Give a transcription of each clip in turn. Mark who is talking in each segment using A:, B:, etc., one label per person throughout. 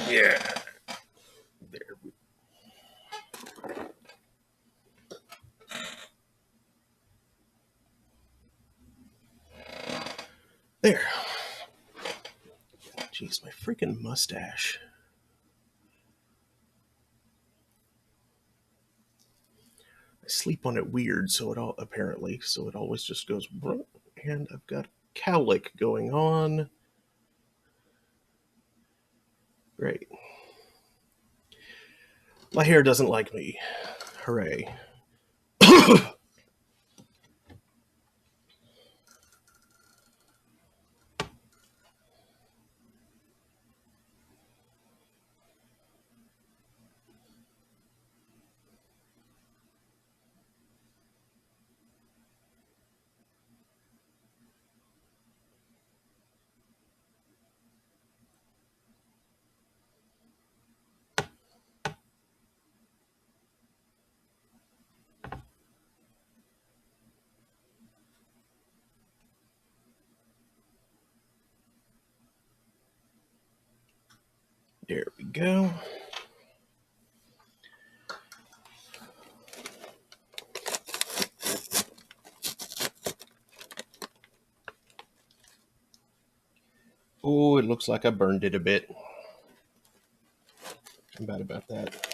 A: Yeah. There. Jeez, my freaking mustache. I sleep on it weird, so it always just goes. And I've got cowlick going on. Great. My hair doesn't like me. Hooray. There we go. Oh, it looks like I burned it a bit. I'm bad about that.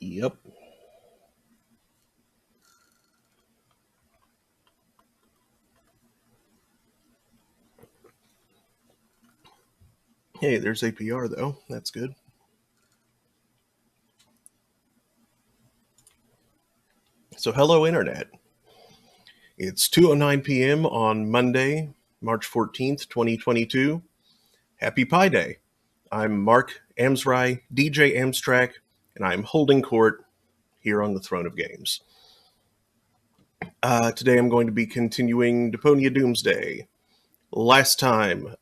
A: Yep. Hey, there's APR though. That's good. So hello Internet. It's 2:09 p.m. on Monday, March 14th, 2022. Happy Pi Day. I'm Mark Amsry, DJ Amstrack, and I'm holding court here on the Throne of Games. Today I'm going to be continuing Deponia Doomsday. Last time,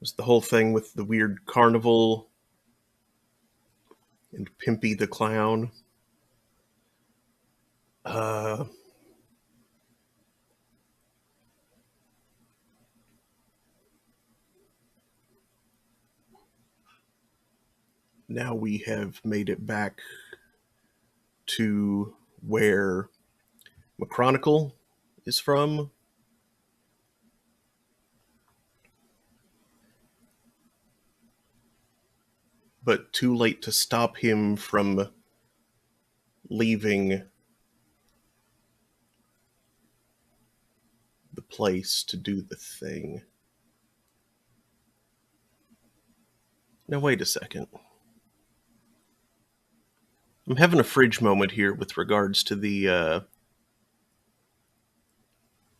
A: was the whole thing with the weird carnival and Pimpy the Clown. Now we have made it back to where McChronicle is from. But too late to stop him from leaving the place to do the thing. Now wait a second. I'm having a fridge moment here with regards to the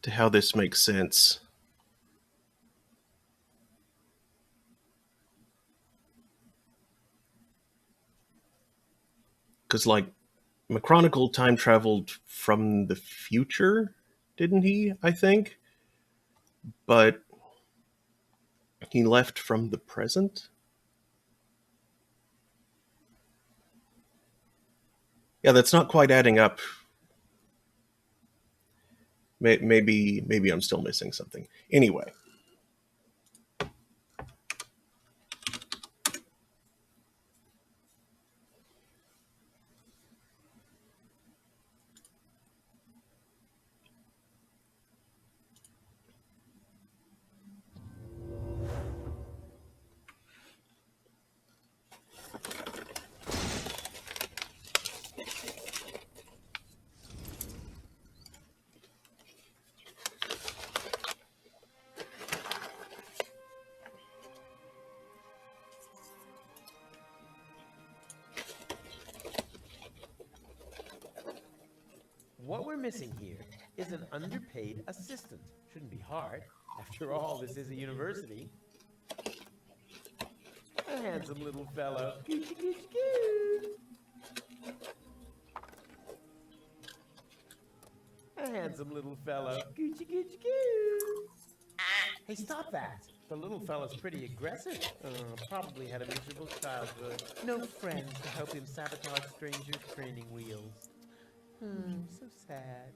A: to how this makes sense. Because, like, McChronicle time traveled from the future, didn't he? I think. But he left from the present? Yeah, that's not quite adding up. Maybe I'm still missing something. Anyway.
B: What we're missing here is an underpaid assistant. Shouldn't be hard. After all, this is a university. A handsome little fellow. Goochie, goochie, goo. A handsome little fellow. Goochie, goochie, goo. Hey, stop that. The little fellow's pretty aggressive. Probably had a miserable childhood. No friends to help him sabotage strangers' training wheels. So sad.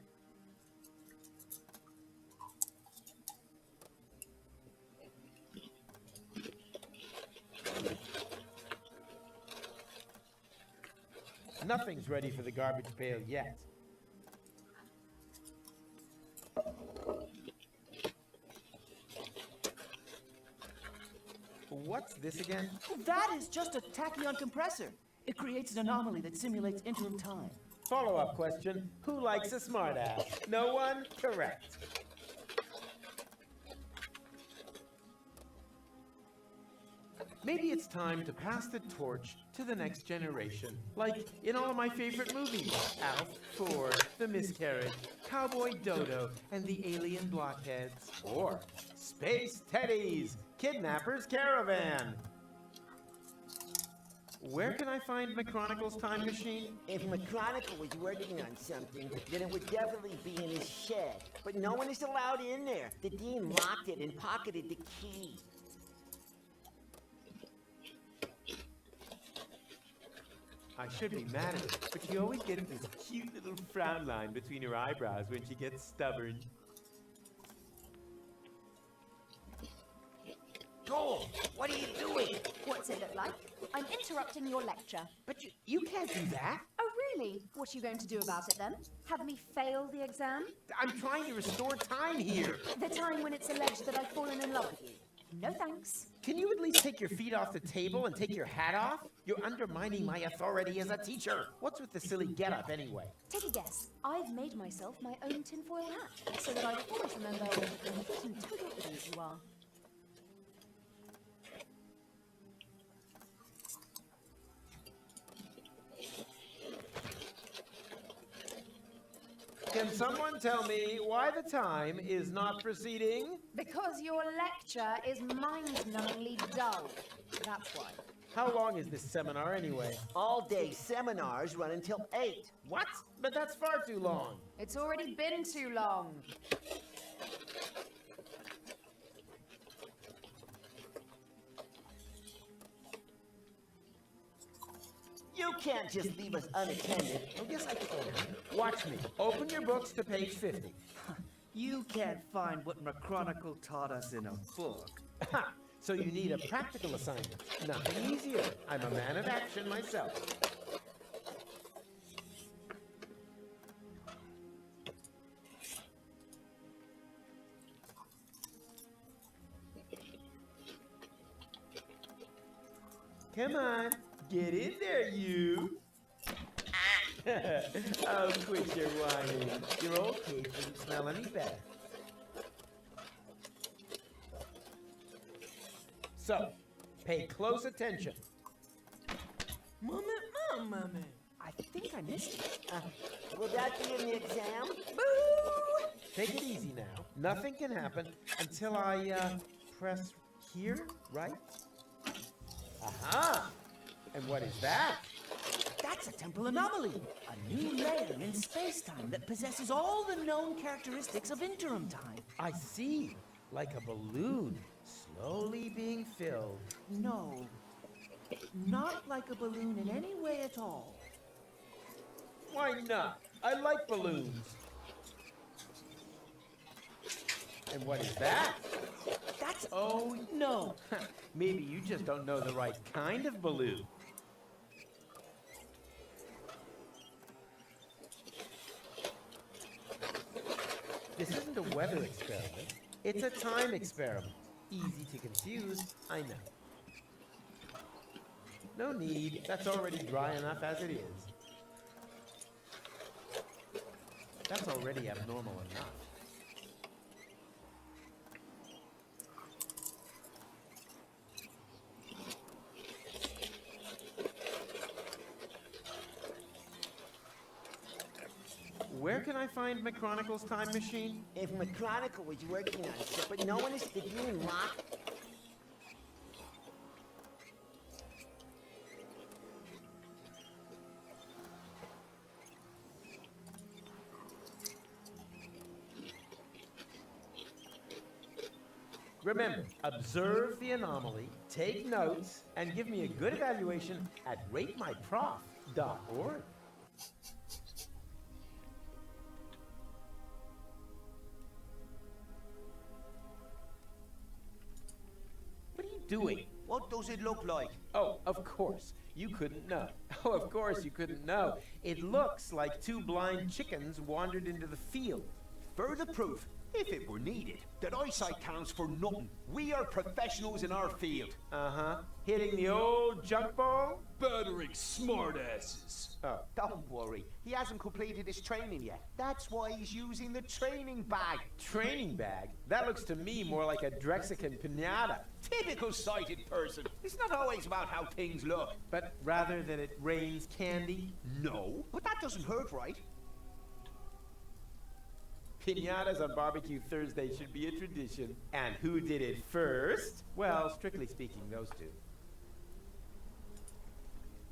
B: Nothing's ready for the garbage pail yet. What's this again?
C: That is just a tachyon compressor. It creates an anomaly that simulates interim time.
B: Follow-up question. Who likes a smartass? No one? Correct. Maybe it's time to pass the torch to the next generation. Like in all of my favorite movies. Alf, Ford, The Miscarriage, Cowboy Dodo, and the Alien Blockheads. Or Space Teddies, Kidnapper's Caravan. Where can I find McChronicle's time machine?
D: If McChronicle was working on something, then it would definitely be in his shed. But no one is allowed in there. The dean locked it and pocketed the key.
B: I should be mad at her, but she always gets this cute little frown line between her eyebrows when she gets stubborn.
D: Joel, what are you doing?
E: What's it look like? I'm interrupting your lecture.
B: But you can't do that.
E: Oh, really? What are you going to do about it then? Have me fail the exam?
B: I'm trying to restore time here.
E: The time when it's alleged that I've fallen in love with you? No thanks.
B: Can you at least take your feet off the table and take your hat off? You're undermining my authority as a teacher. What's with the silly getup anyway?
E: Take a guess. I've made myself my own tinfoil hat, so that I always remember what a complete and total idiot you are.
B: Can someone tell me why the time is not proceeding?
E: Because your lecture is mind-numbingly dull. That's why.
B: How long is this seminar anyway?
D: All-day seminars run until 8.
B: What? But that's far too long.
E: It's already been too long.
D: You can't just leave us unattended.
B: Oh, yes, I can. Watch me. Open your books to page 50.
C: You can't find what McChronicle taught us in a book.
B: Ha! So you need a practical assignment. Nothing easier. I'm a man of action myself. Come on, get in there, you. Oh, quit your whining. Your old cake doesn't smell any better. So, pay close attention.
C: Moment, moment.
B: I think I missed it.
D: Will that be in the exam?
B: Boo! Take it easy now. Nothing can happen until I, press here, right? Aha! And what is that?
C: That's a temporal anomaly. A new layer in space-time that possesses all the known characteristics of interim time.
B: I see. Like a balloon, slowly being filled.
C: No, not like a balloon in any way at all.
B: Why not? I like balloons. And what is that?
C: That's...
B: Oh, no. Maybe you just don't know the right kind of balloon. This isn't a weather experiment. It's a time experiment. Easy to confuse, I know. No need. That's already dry enough as it is. That's already abnormal enough. Where can I find McChronicle's time machine?
D: If McChronicle was working on stuff, but no one is the Dean locked.
B: Remember, observe the anomaly, take notes, and give me a good evaluation at ratemyprof.org. What are you doing?
F: What does it look like?
B: Oh, of course. You couldn't know. Oh, of course you couldn't know. It looks like two blind chickens wandered into the field.
F: Further proof, if it were needed, that eyesight counts for nothing. We are professionals in our field.
B: Uh-huh. Hitting the old junk ball?
F: Battering smartasses.
B: Oh.
F: Don't worry, he hasn't completed his training yet. That's why he's using the training bag.
B: Training bag? That looks to me more like a Drexican pinata.
F: Typical sighted person. It's not always about how things look.
B: But rather that it rains candy?
F: No, but that doesn't hurt, right?
B: Pinatas on Barbecue Thursday should be a tradition. And who did it first? Well, strictly speaking, those two.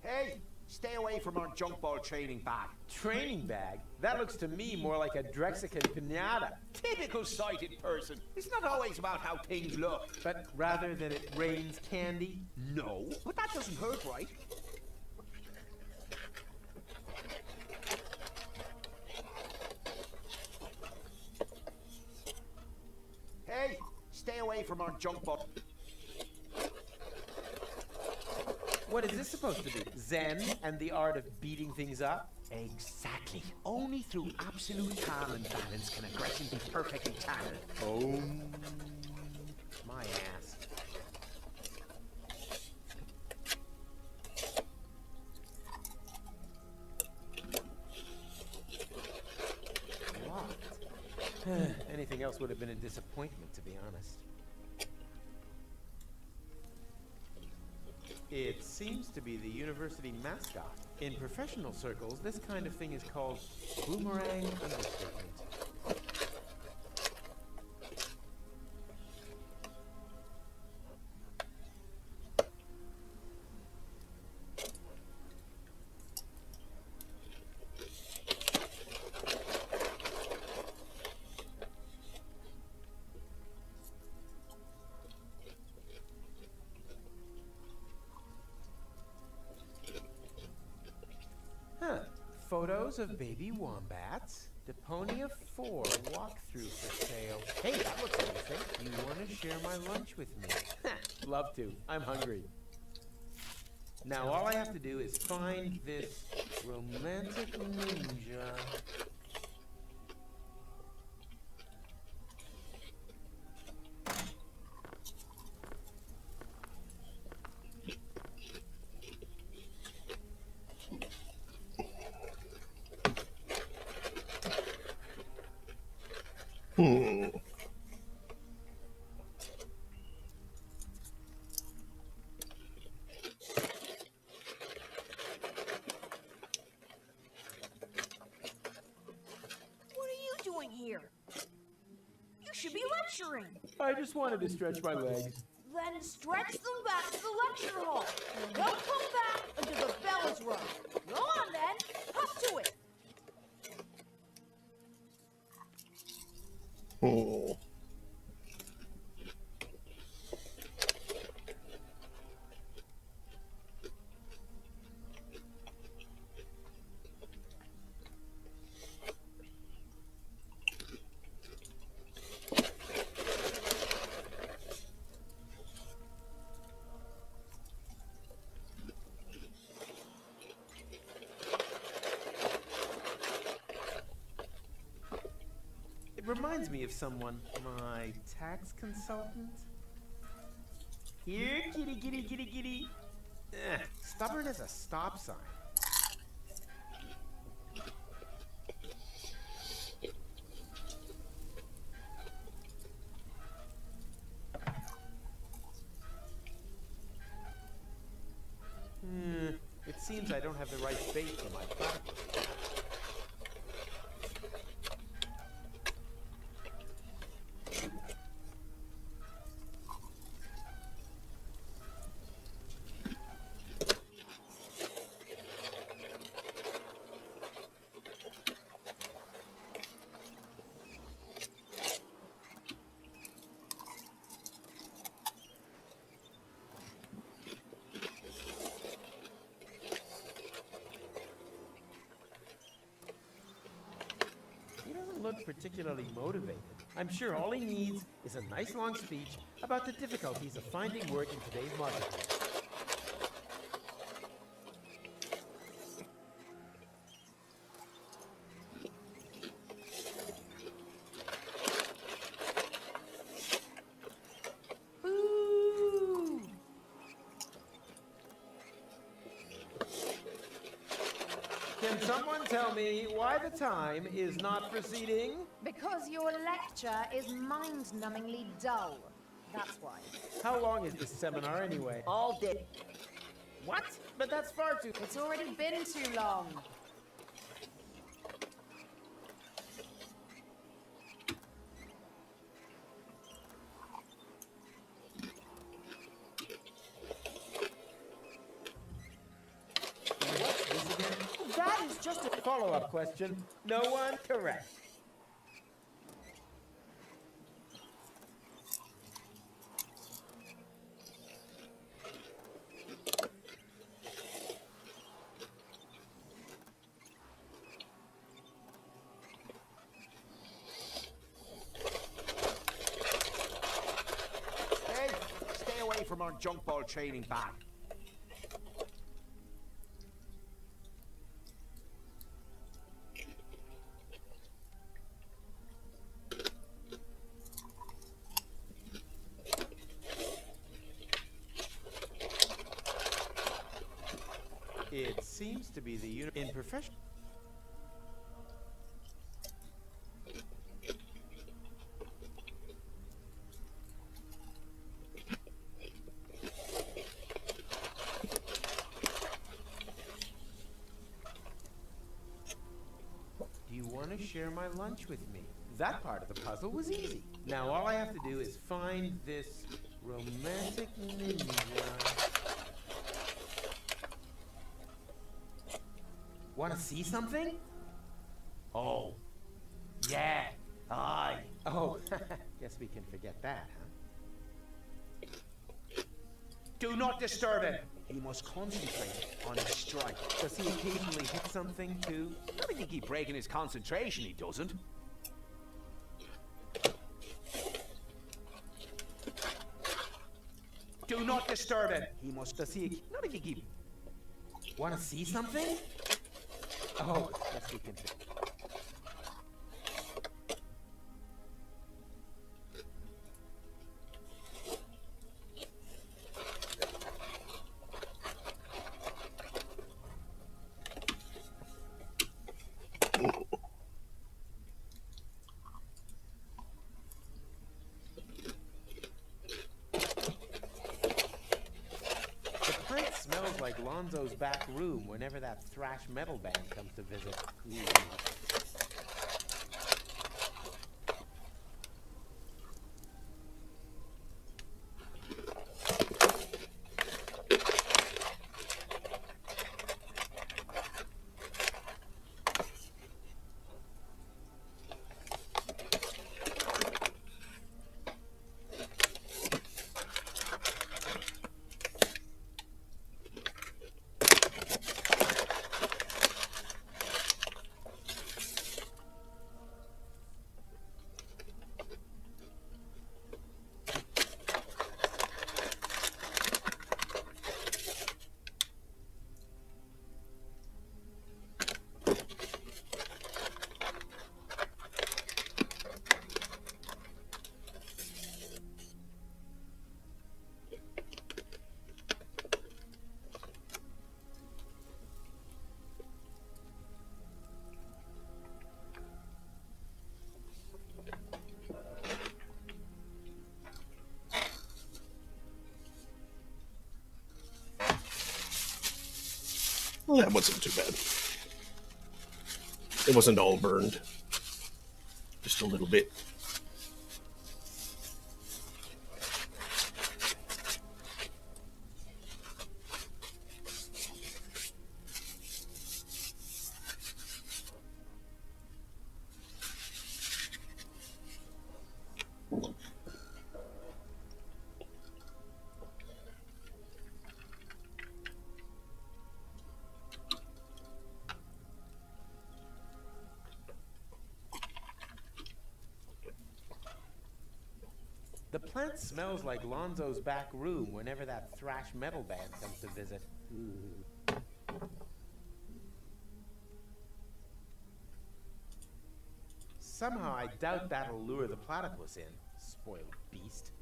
F: Hey, stay away from our junk ball training bag.
B: Training bag? That looks to me more like a Drexican pinata.
F: Typical sighted person. It's not always about how things look.
B: But rather that it rains candy?
F: No, but that doesn't hurt, right? Hey, stay away from our junk ball.
B: What is this supposed to be? Zen and the art of beating things up?
F: Exactly. Only through absolute calm and balance can aggression be perfectly channeled.
B: Oh, my ass. Locked. Anything else would have been a disappointment, to be honest. It seems to be the university mascot. In professional circles, this kind of thing is called boomerang understatement. Huh. Photos of baby wombats. Deponia 4 walkthrough for sale. Hey, that looks interesting. You want to share my lunch with me? Love to. I'm hungry. Now all I have to do is find this romantic ninja.
E: What are you doing here? You should be lecturing.
B: I just wanted to stretch my legs.
E: Then stretch them back to the lecture hall. And don't come back until the bell is rung. Go on then. Up to it.
A: Oh.
B: It reminds me of someone. My tax consultant? Here, kitty, kitty, kitty, kitty. Stubborn as a stop sign. It seems I don't have the right bait for my platypus. look particularly motivated. I'm sure all he needs is a nice long speech about the difficulties of finding work in today's marketplace.
E: Boo!
B: Can someone tell me why the time is not proceeding?
E: Because your lecture is mind-numbingly dull. That's why.
B: How long is this seminar anyway?
D: All day.
B: What? But that's far too...
E: It's already been too long.
B: What's this again?
E: That is just a...
B: Follow-up question. No one correct.
F: Hey, stay away from our junk ball training bag.
B: It seems to be the in profession. Do you want to share my lunch with me? That part of the puzzle was easy. Now all I have to do is find this romantic ninja. Want to see something? Oh. Yeah. Aye. Oh, guess we can forget that, huh?
F: Do not disturb him. He must concentrate on his strike.
B: Does he occasionally hit something, too?
F: I think he breaking his concentration, he doesn't. Do not disturb him.
B: He must... Does he... Not if he keep... Want to see something? Oh, guess we can... Smells like Lonzo's back room whenever that thrash metal band comes to visit. Ooh.
A: Well, that wasn't too bad. It wasn't all burned. Just a little bit.
B: The plant smells like Lonzo's back room whenever that thrash metal band comes to visit. Somehow I doubt that'll lure the platypus in, spoiled beast.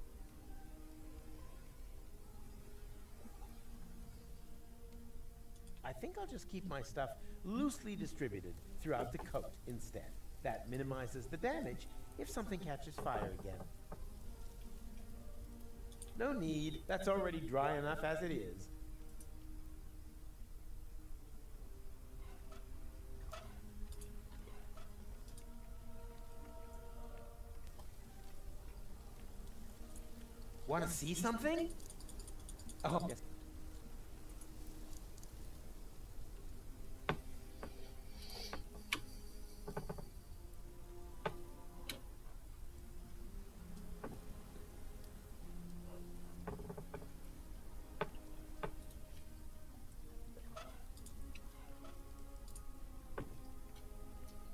B: I think I'll just keep my stuff loosely distributed throughout the coat instead. That minimizes the damage if something catches fire again. No need, that's already dry enough as it is. Want to see something? Oh, yes.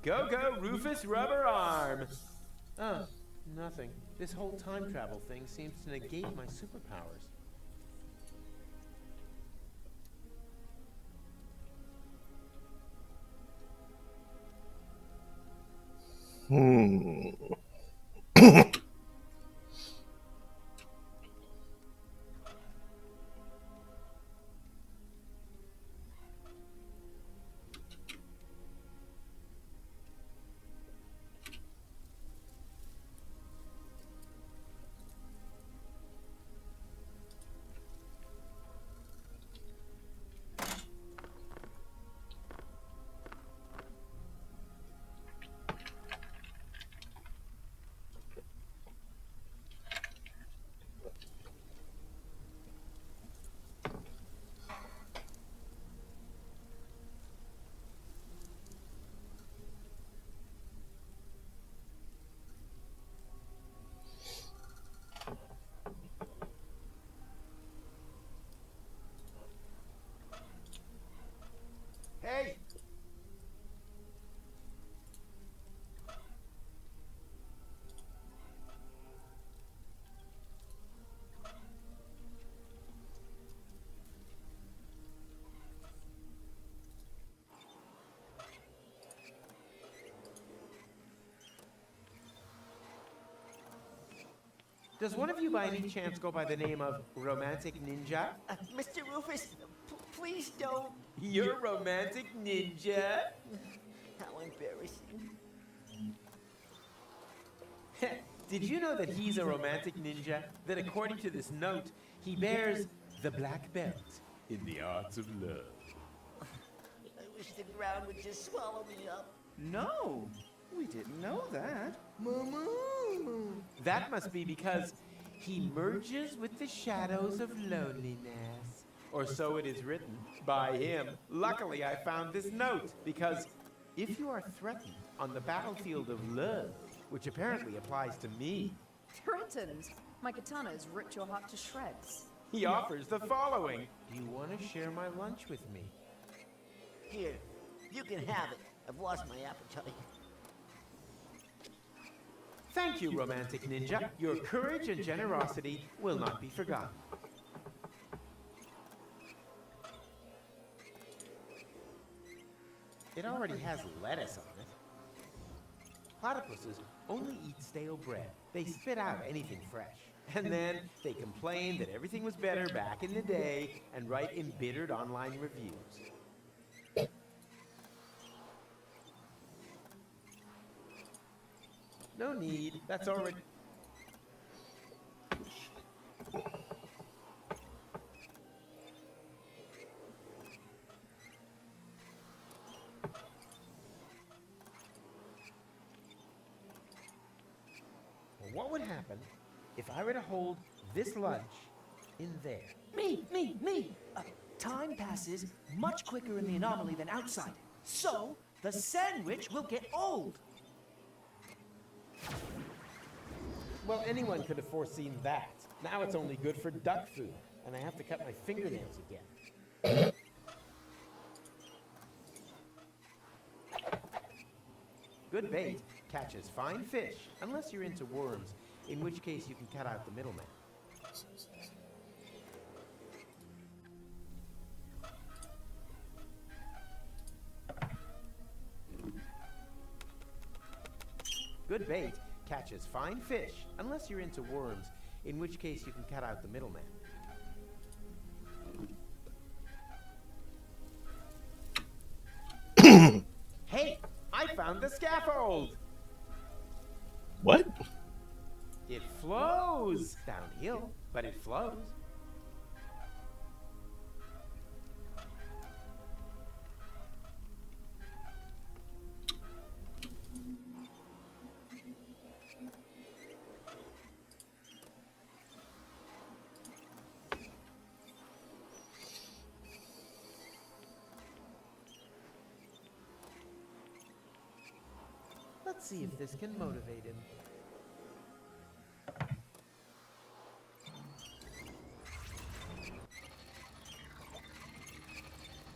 B: Go, go, Rufus Rubber Arm! Oh, nothing. This whole time travel thing seems to negate my superpowers.
F: Hey!
B: Does one of you by any chance go by the name of Romantic Ninja?
D: Mr. Rufus, please don't.
B: You're Romantic Ninja?
D: How embarrassing.
B: Did you know that he's a romantic ninja? That according to this note, he bears the black belt in the arts of love.
D: I wish the ground would just swallow me up.
G: No, we didn't know that.
B: That must be because he merges with the shadows of loneliness. Or so it is written by him. Luckily, I found this note because if you are threatened on the battlefield of love, which apparently applies to me,
E: Threatened? My katana's ripped your heart to shreds.
B: he offers the following. Do you want to share my lunch with me?
D: Here, you can have it. I've lost my appetite.
B: Thank you, Romantic Ninja. Your courage and generosity will not be forgotten. It already has lettuce on it. Platypuses only eat stale bread. They spit out anything fresh. And then they complain that everything was better back in the day and write embittered online reviews. No need. That's already... What would happen if I were to hold this lunch in there?
C: Me! Time passes much quicker in the anomaly than outside. So, the sandwich will get old.
B: Well, anyone could have foreseen that. Now it's only good for duck food, and I have to cut my fingernails again. Good bait catches fine fish, unless you're into worms. in which case you can cut out the middleman. Good bait catches fine fish, unless you're into worms, in which case you can cut out the middleman. Hey, I found the scaffold!
A: What?
B: It flows! Downhill, but it flows. Let's see if this can motivate him.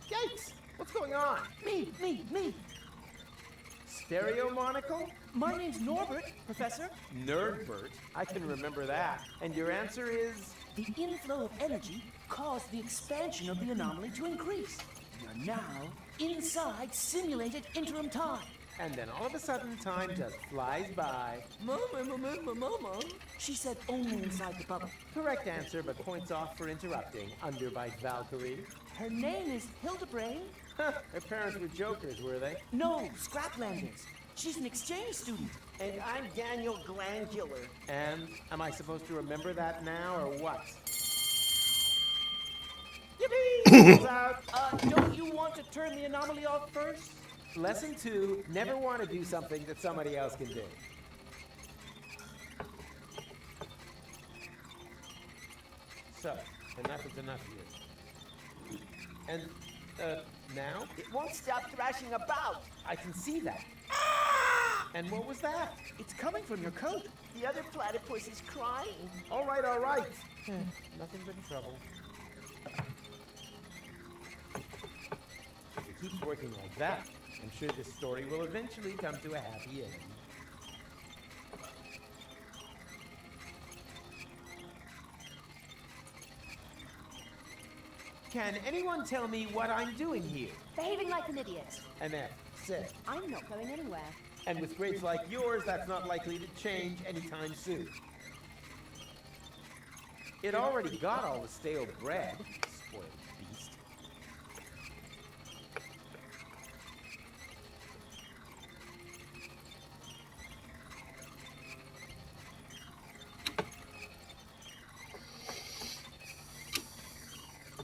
B: Yikes! What's going on?
C: Me.
B: Stereo monocle?
C: My name's Norbert, Professor.
B: Nerdbert. I can remember that. And your answer is?
C: The inflow of energy caused the expansion of the anomaly to increase. We are now inside simulated interim time.
B: And then all of a sudden, time just flies by.
C: Mama. She said only inside the bubble.
B: Correct answer, but points off for interrupting. Underbite Valkyrie.
C: Her name is Hildebrain.
B: Huh, her parents were jokers, were they?
C: No, Scraplanders. She's an exchange student.
D: And I'm Daniel Glandular.
B: And am I supposed to remember that now, or what? Yippee! It's out.
C: Don't you want to turn the anomaly off first?
B: Lesson 2, never want to do something that somebody else can do. So, enough is enough here. And, now?
D: It won't stop thrashing about.
B: I can see that. And what was that?
C: It's coming from your coat.
D: The other platypus is crying.
B: All right. Nothing but trouble. If it keeps working like that, I'm sure this story will eventually come to a happy end. Can anyone tell me what I'm doing here?
E: Behaving like an idiot.
B: An F. Sit.
E: I'm not going anywhere.
B: And with grades like yours, that's not likely to change anytime soon. It already got all the stale bread. Spoiled beast.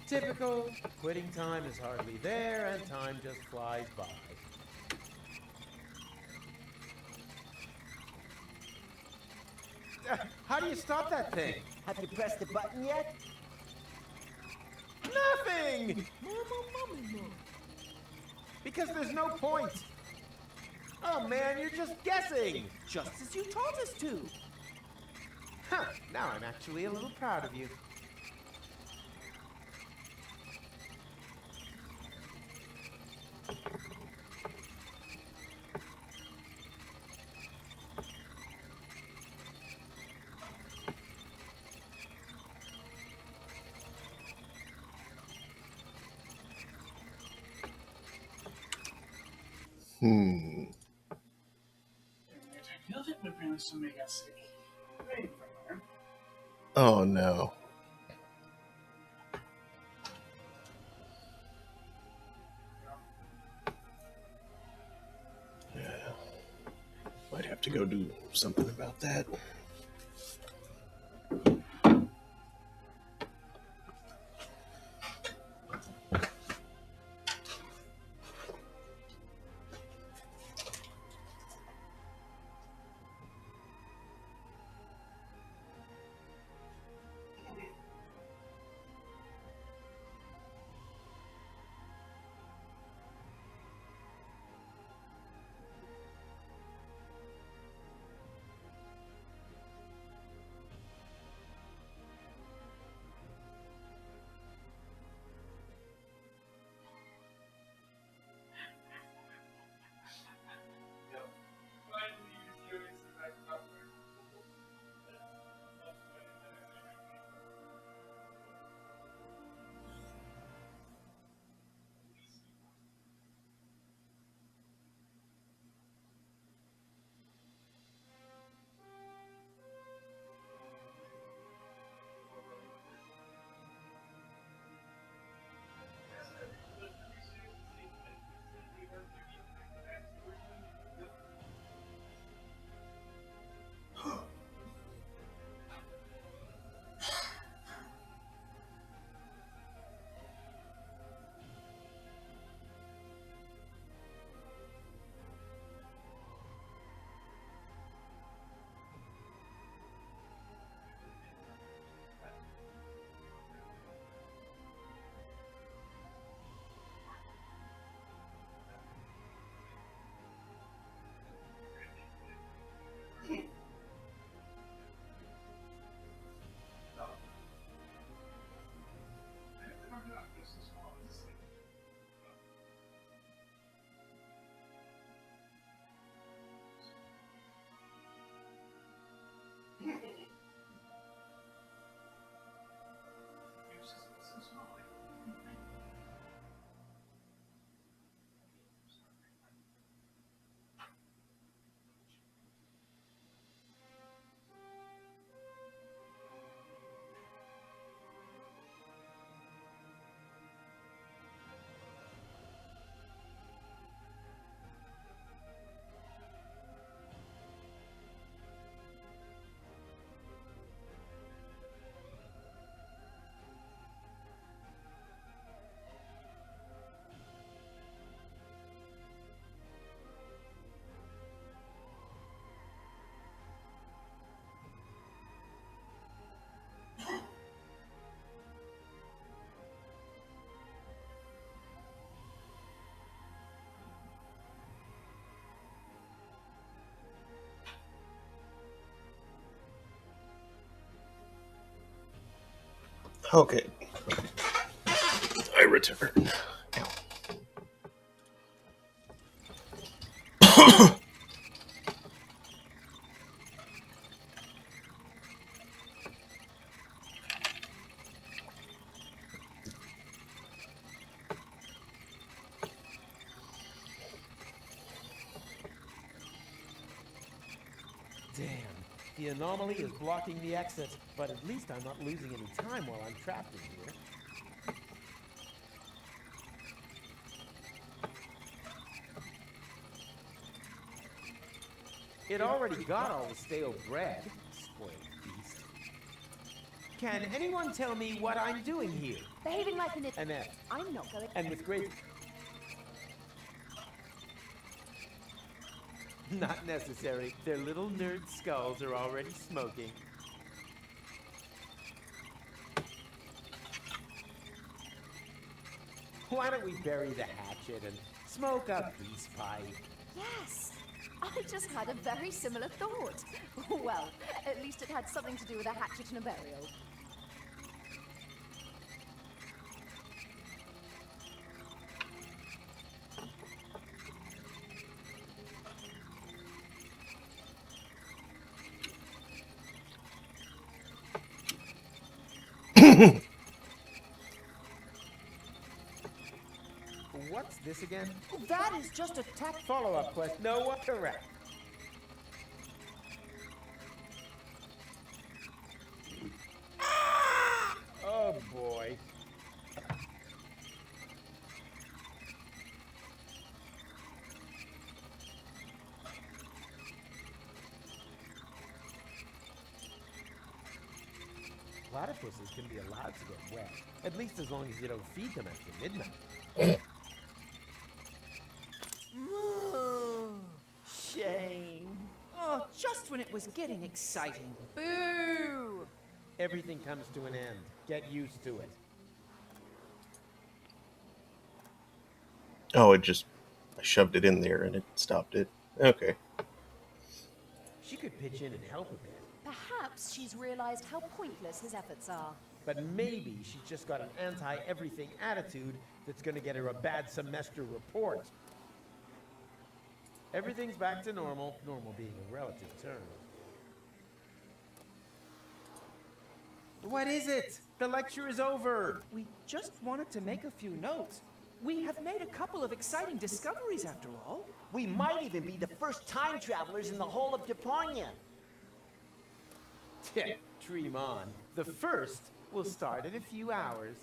B: Typical. Quitting time is hardly there, and time just flies by. How do you stop that thing?
D: Have you pressed the button yet?
B: Nothing! Because there's no point. Oh man, you're just guessing.
C: Just as you taught us to.
B: Huh, now I'm actually a little proud of you.
A: Oh no. Yeah. Might have to go do something about that. Okay. I return.
B: Damn. The anomaly is blocking the exit, but at least I'm not losing any time while I'm trapped in here. It already got all the stale bread. Spoiled beast. Can anyone tell me what I'm doing here?
E: Behaving like an idiot.
B: Annette.
E: I'm not going to...
B: And with great... Not necessary. Their little nerd skulls are already smoking. Why don't we bury the hatchet and smoke a peace pipe?
E: Yes. I just had a very similar thought. Well, at least it had something to do with a hatchet and a burial.
B: What's this again?
E: That is just a tack.
B: Follow-up question. No, what? Correct. Oh boy. Platypuses can be allowed to get wet, at least as long as you don't feed them after midnight.
D: Shame.
G: Oh, just when it was getting exciting.
E: Boo!
B: Everything comes to an end. Get used to it.
A: Oh, I shoved it in there and it stopped it. Okay.
B: She could pitch in and help a bit.
E: Perhaps she's realized how pointless his efforts are.
B: But maybe she's just got an anti-everything attitude that's gonna get her a bad semester report. Everything's back to normal, normal being a relative term. What is it? The lecture is over.
G: We just wanted to make a few notes. We have made a couple of exciting discoveries after all.
D: We might even be the first time travelers in the whole of Deponia.
B: Dream on. The first will start in a few hours.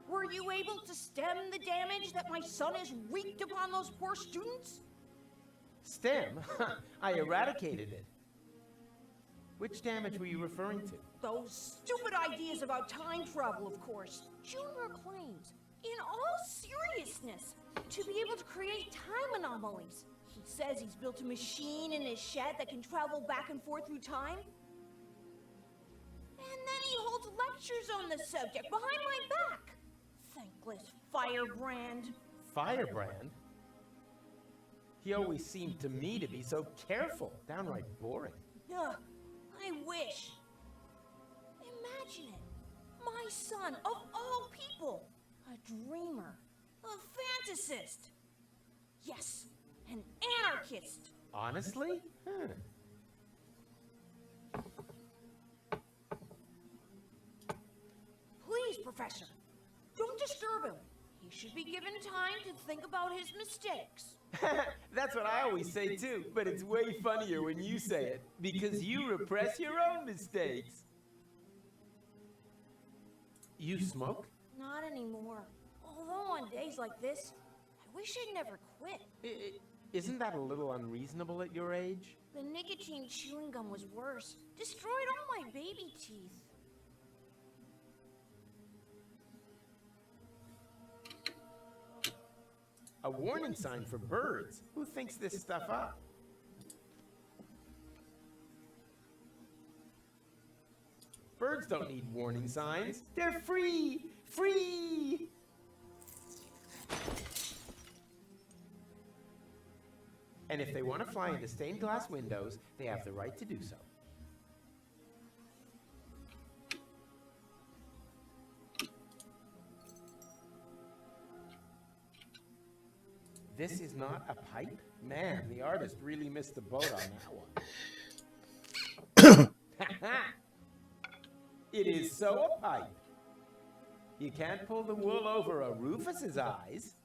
E: Were you able to stem the damage that my son has wreaked upon those poor students?
B: Stem? I eradicated it. Which damage were you referring to?
E: Those stupid ideas about time travel, of course. Junior claims, in all seriousness, to be able to create time anomalies. He says he's built a machine in his shed that can travel back and forth through time. And then he holds lectures on the subject behind my back. Thankless firebrand.
B: Firebrand? He always seemed to me to be so careful, downright boring.
E: Ugh, I wish. Imagine it. My son, of all people. A dreamer. A fantasist. Yes, an anarchist.
B: Honestly?
E: Please, Professor, don't disturb him. He should be given time to think about his mistakes.
B: That's what I always say too, but it's way funnier when you say it, because you repress your own mistakes. You smoke?
E: Not anymore. Although on days like this, I wish I'd never quit.
B: Isn't that a little unreasonable at your age?
E: The nicotine chewing gum was worse. Destroyed all my baby teeth.
B: A warning sign for birds. Who thinks this stuff up? Birds don't need warning signs. They're free! Free! And if they want to fly into stained glass windows, they have the right to do so. This is not a pipe? Man, the artist really missed the boat on that one. It is so a pipe. You can't pull the wool over a Rufus's eyes.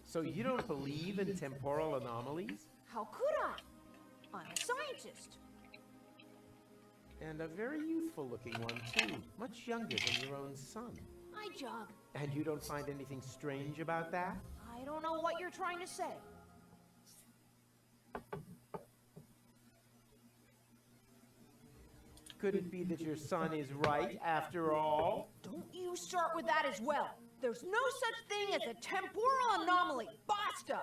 B: So you don't believe in temporal anomalies?
E: How could I? I'm a scientist.
B: And a very youthful-looking one, too. Much younger than your own son.
E: I jog.
B: And you don't find anything strange about that?
E: I don't know what you're trying to say.
B: Could it be that your son is right, after all?
E: Don't you start with that as well. There's no such thing as a temporal anomaly. Basta!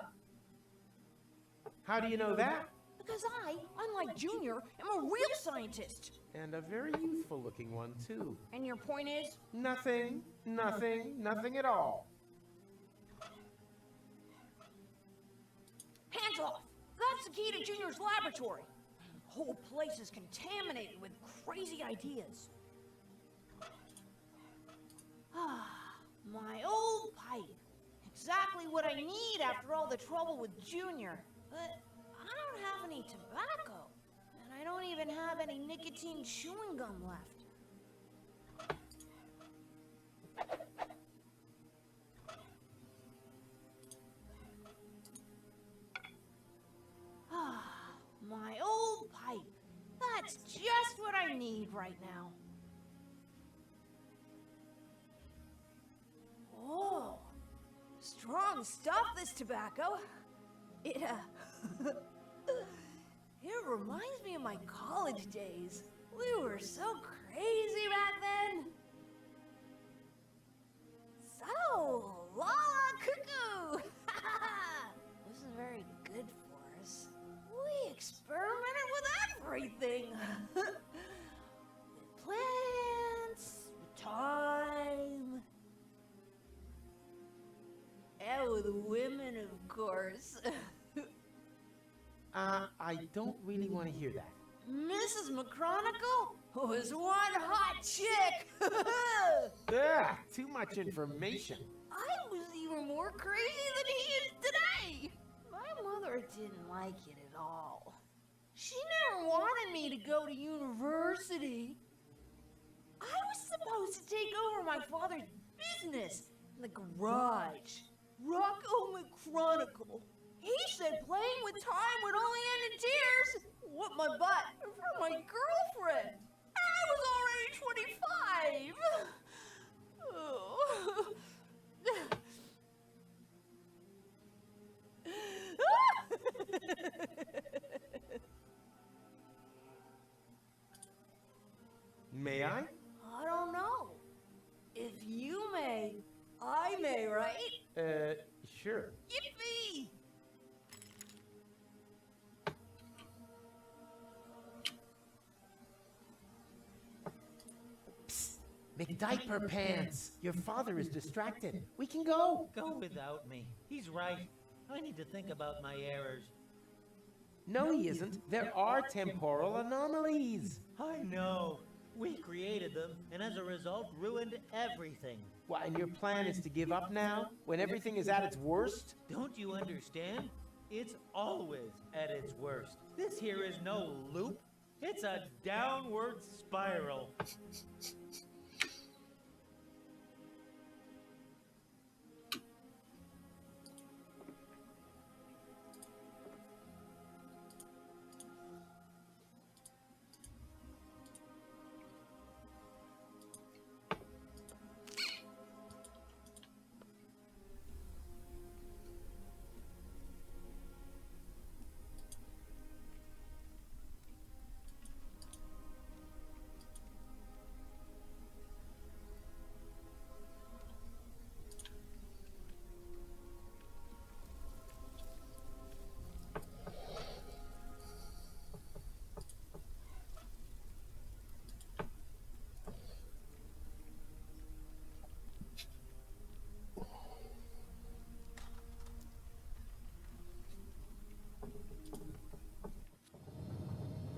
B: How do you know that?
E: Because I, unlike Junior, am a real scientist.
B: And a very youthful-looking one, too.
E: And your point is?
B: Nothing, nothing, nothing at all.
E: Hands off! That's the key to Junior's laboratory. The whole place is contaminated with crazy ideas. Ah, my old pipe. Exactly what I need after all the trouble with Junior. But I don't have any tobacco. And I don't even have any nicotine chewing gum left. Ah, my old pipe. That's just what I need right now. Oh, strong stuff, this tobacco. It reminds me of my college days. We were so crazy back then. So, Lala Cuckoo! This is very good for us. We experimented with everything. With plants, with time, and with women, of course.
B: I don't really want to hear that.
E: Mrs. McChronicle was one hot chick.
B: Ugh, too much information.
E: I was even more crazy than he is today. My mother didn't like it at all. She never wanted me to go to university. I was supposed to take over my father's business in the garage. Rocco McChronicle. He said playing with time would only end in tears. What my butt for my girlfriend. I was already 25. Oh.
B: May I?
E: I don't know. If you may, I may, right?
B: Sure.
E: Yippee!
B: McDiaper Pants! Your father is distracted. We can go.
H: Go without me. He's right. I need to think about my errors.
B: No, he isn't. There are temporal anomalies.
H: I know. We created them, and as a result, ruined everything.
B: What, and your plan is to give up now, when everything is at its worst?
H: Don't you understand? It's always at its worst. This here is no loop. It's a downward spiral.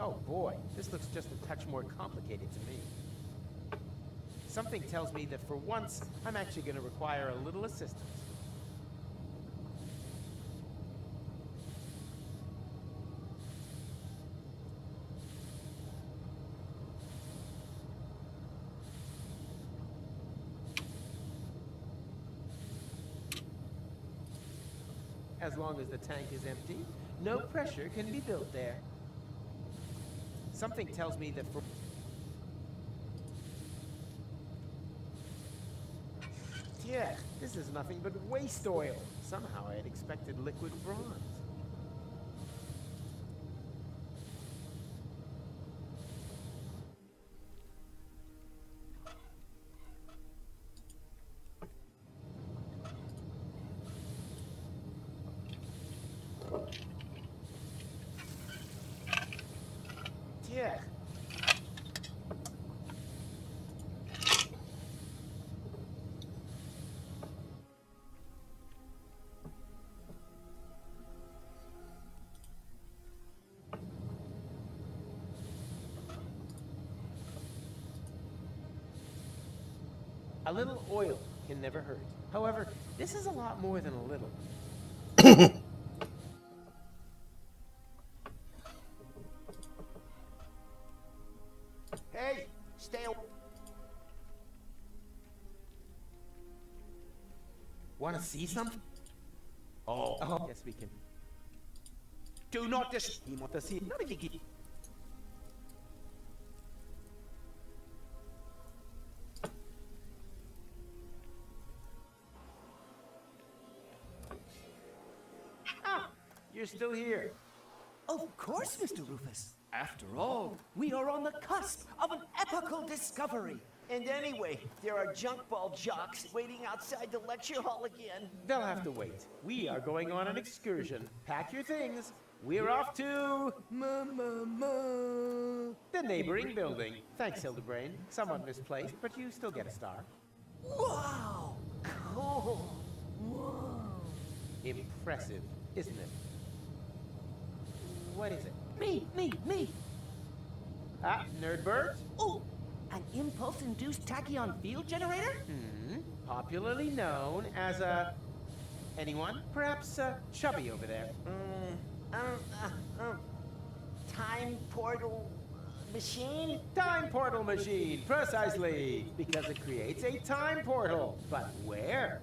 B: Oh boy, this looks just a touch more complicated to me. Something tells me that for once, I'm actually going to require a little assistance. As long as the tank is empty, no pressure can be built there. Something tells me that for... Yeah, this is nothing but waste oil. Somehow I had expected liquid bronze. Yeah. A little oil can never hurt. However, this is a lot more than a little.
F: Hey, stay away.
B: Want to see something? Oh, yes, we can.
F: Do not dis...
B: He wants to see. Not if he... Ah, you're still here.
C: Of course, Mr. Rufus. After all, we are on the cusp of an epical discovery.
D: And anyway, there are junk ball jocks waiting outside the lecture hall again.
B: They'll have to wait. We are going on an excursion. Pack your things. We're off to... the neighboring building. Thanks, Hildebrain. Somewhat misplaced, but you still get a star.
C: Wow! Cool! Whoa!
B: Impressive, isn't it? What is it?
C: Me!
B: Ah, Nerdbird?
C: Oh! An impulse-induced tachyon field generator?
B: Popularly known as a... Anyone? Perhaps Chubby over there.
D: Time portal machine?
B: Time portal machine, precisely. Because it creates a time portal. But where?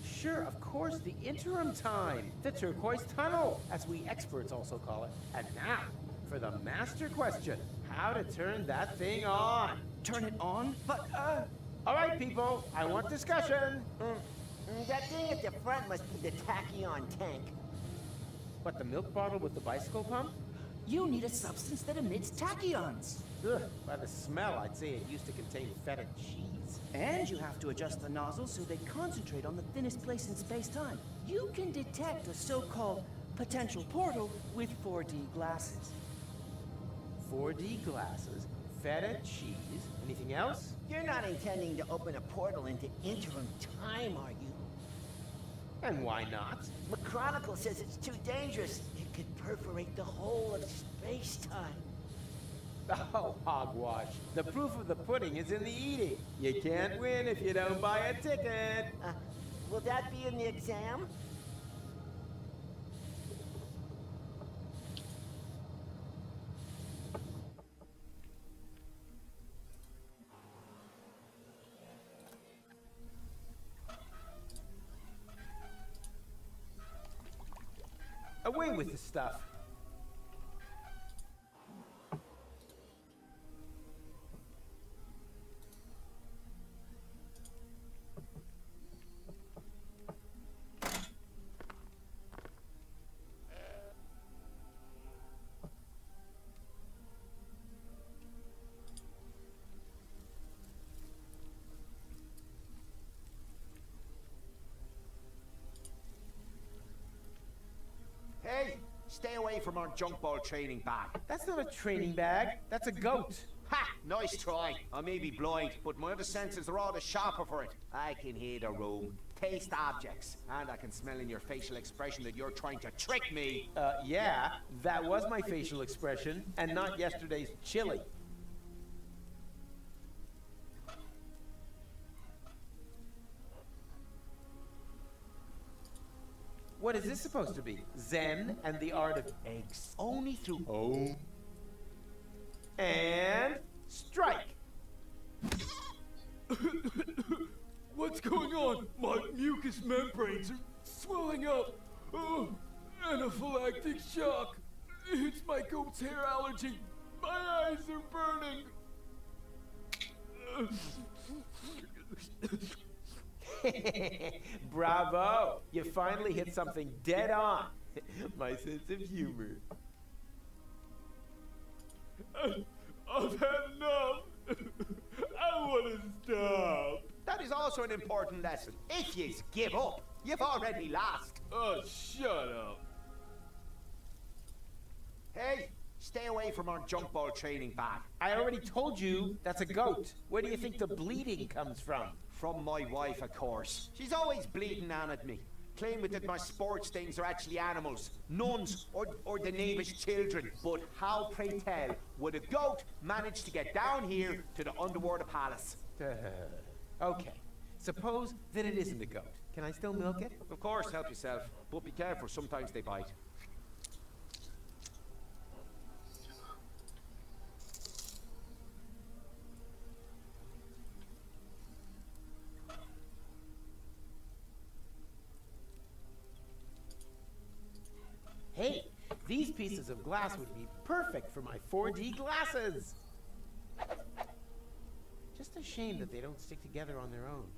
B: Sure, of course, the interim time. The turquoise tunnel, as we experts also call it. And now, for the master question. How to turn that thing on.
C: Turn it on? But,
B: All right, people, I want discussion.
D: That thing at the front must be the tachyon tank.
B: What, the milk bottle with the bicycle pump?
C: you need a substance that emits tachyons.
B: Ugh, by the smell, I'd say it used to contain feta cheese.
C: And you have to adjust the nozzles so they concentrate on the thinnest place in space-time. You can detect a so-called potential portal with 4D glasses.
B: 4D glasses? feta cheese. Anything else?
D: You're not intending to open a portal into interim time, are you?
B: And why not?
D: McChronicle says it's too dangerous. It could perforate the whole of space-time.
B: Oh, hogwash. The proof of the pudding is in the eating. You can't win if you don't buy a ticket.
D: Will that be in the exam?
B: Away with the stuff.
F: Hey, stay away from our junk ball training bag.
B: That's not a training bag. That's a goat.
F: Ha! Nice try. I may be blind, but my other senses are all the sharper for it. I can hear the room, taste objects, and I can smell in your facial expression that you're trying to trick me.
B: Yeah, that was my facial expression, and not yesterday's chili. What is this supposed to be? Zen and the art of eggs.
F: Only through...
B: Oh. And strike.
I: What's going on? My mucous membranes are swelling up. Oh, anaphylactic shock. It's my goat's hair allergy. My eyes are burning.
B: Bravo! You finally hit something dead on. My sense of humor.
I: I've had enough. I want to stop.
F: That is also an important lesson. If you give up, you've already lost.
I: Oh, shut up.
F: Hey, stay away from our junk ball training bag.
B: I already told you that's a goat. Where do you think the bleeding comes from?
F: From my wife, of course. She's always bleeding on at me, claiming that my sports things are actually animals, nuns, or the neighbor's children. But how, pray tell, would a goat manage to get down here to the underwater palace?
B: Okay. Suppose that it isn't a goat. Can I still milk it?
F: Of course, help yourself, but be careful, sometimes they bite.
B: Hey, these pieces of glass would be perfect for my 4D glasses. Just a shame that they don't stick together on their own.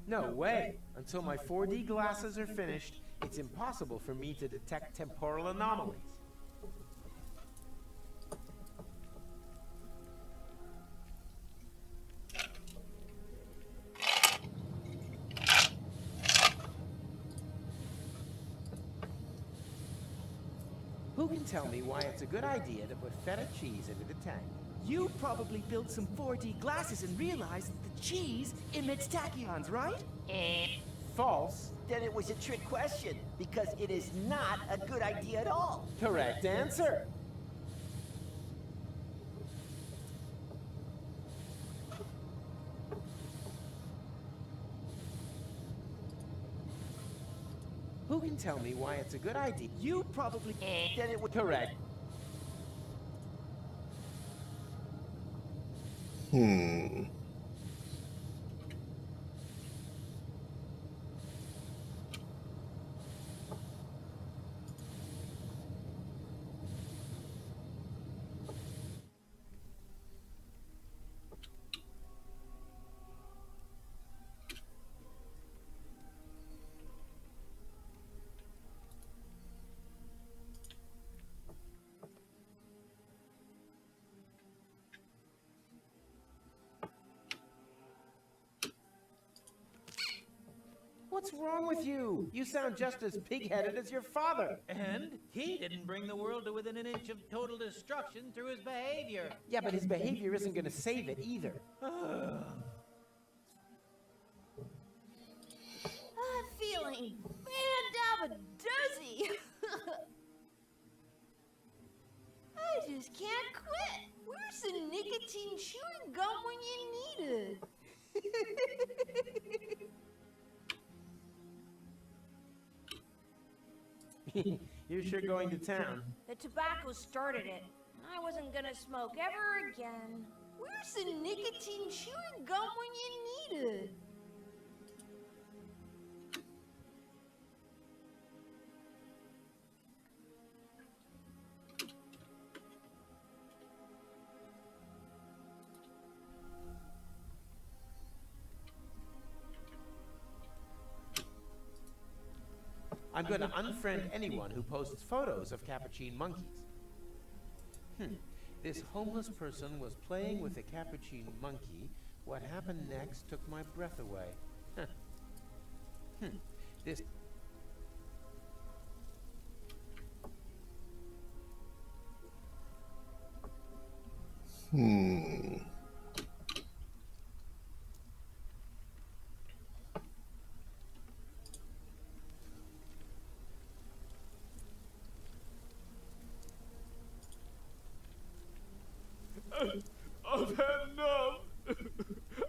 B: No way. Until my 4D glasses are finished, it's impossible for me to detect temporal anomalies. Who can tell me why it's a good idea to put feta cheese into the tank?
G: You probably built some 4D glasses and realized that the cheese emits tachyons, right?
B: False.
D: Then it was a trick question, because it is not a good idea at all.
B: Correct answer. Who can tell me why it's a good idea?
G: You probably...
D: Then it would...
B: Correct. What's wrong with you? You sound just as pig-headed as your father.
H: And he didn't bring the world to within an inch of total destruction through his behavior.
B: Yeah, but his behavior isn't going to save it either.
E: Feeling fantabadoozy. I just can't quit. Where's the nicotine chewing gum when you need
B: it? You're sure going to town.
E: The tobacco started it. I wasn't gonna smoke ever again. Where's the nicotine chewing gum when you need it?
B: I'm going to unfriend anyone who posts photos of capuchin monkeys. This homeless person was playing with a capuchin monkey. What happened next took my breath away. This...
I: I've had enough.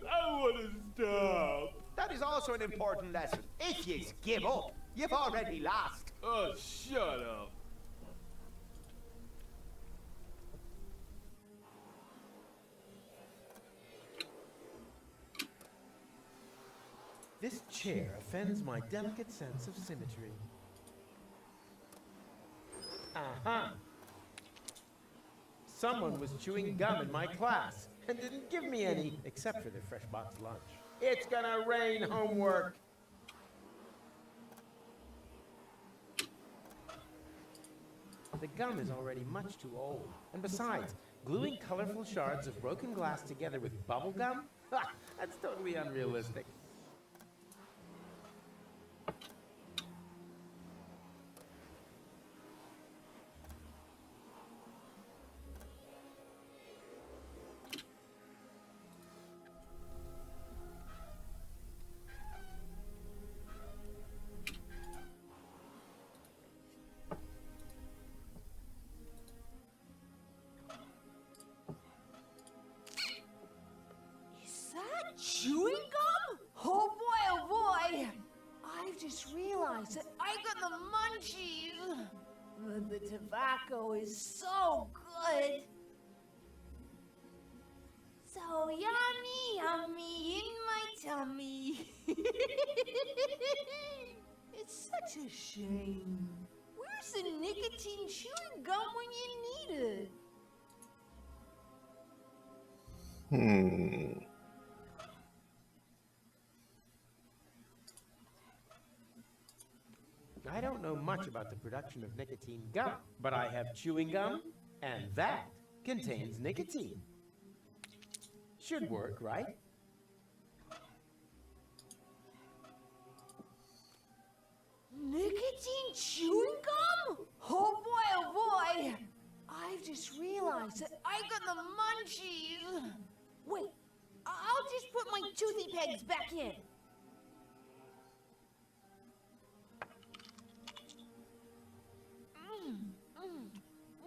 I: I want to stop.
F: That is also an important lesson. If you give up, you've already lost.
I: Oh, shut up.
B: This chair offends my delicate sense of symmetry. Aha! Someone was chewing gum in my class and didn't give me any, except for their fresh box lunch. It's gonna rain homework! The gum is already much too old. And besides, gluing colorful shards of broken glass together with bubble gum? Ha! That's totally unrealistic.
E: Is that chewing gum? Oh boy. I've just realized that I got the munchies. The tobacco is so good. So yummy in my tummy. It's such a shame. Where's the nicotine chewing gum when you need it?
B: I don't know much about the production of nicotine gum, but I have chewing gum, and that contains nicotine. Should work, right?
E: Nicotine chewing gum? Oh boy. I've just realized that I got the munchies. Wait, I'll just put my toothy pegs back in.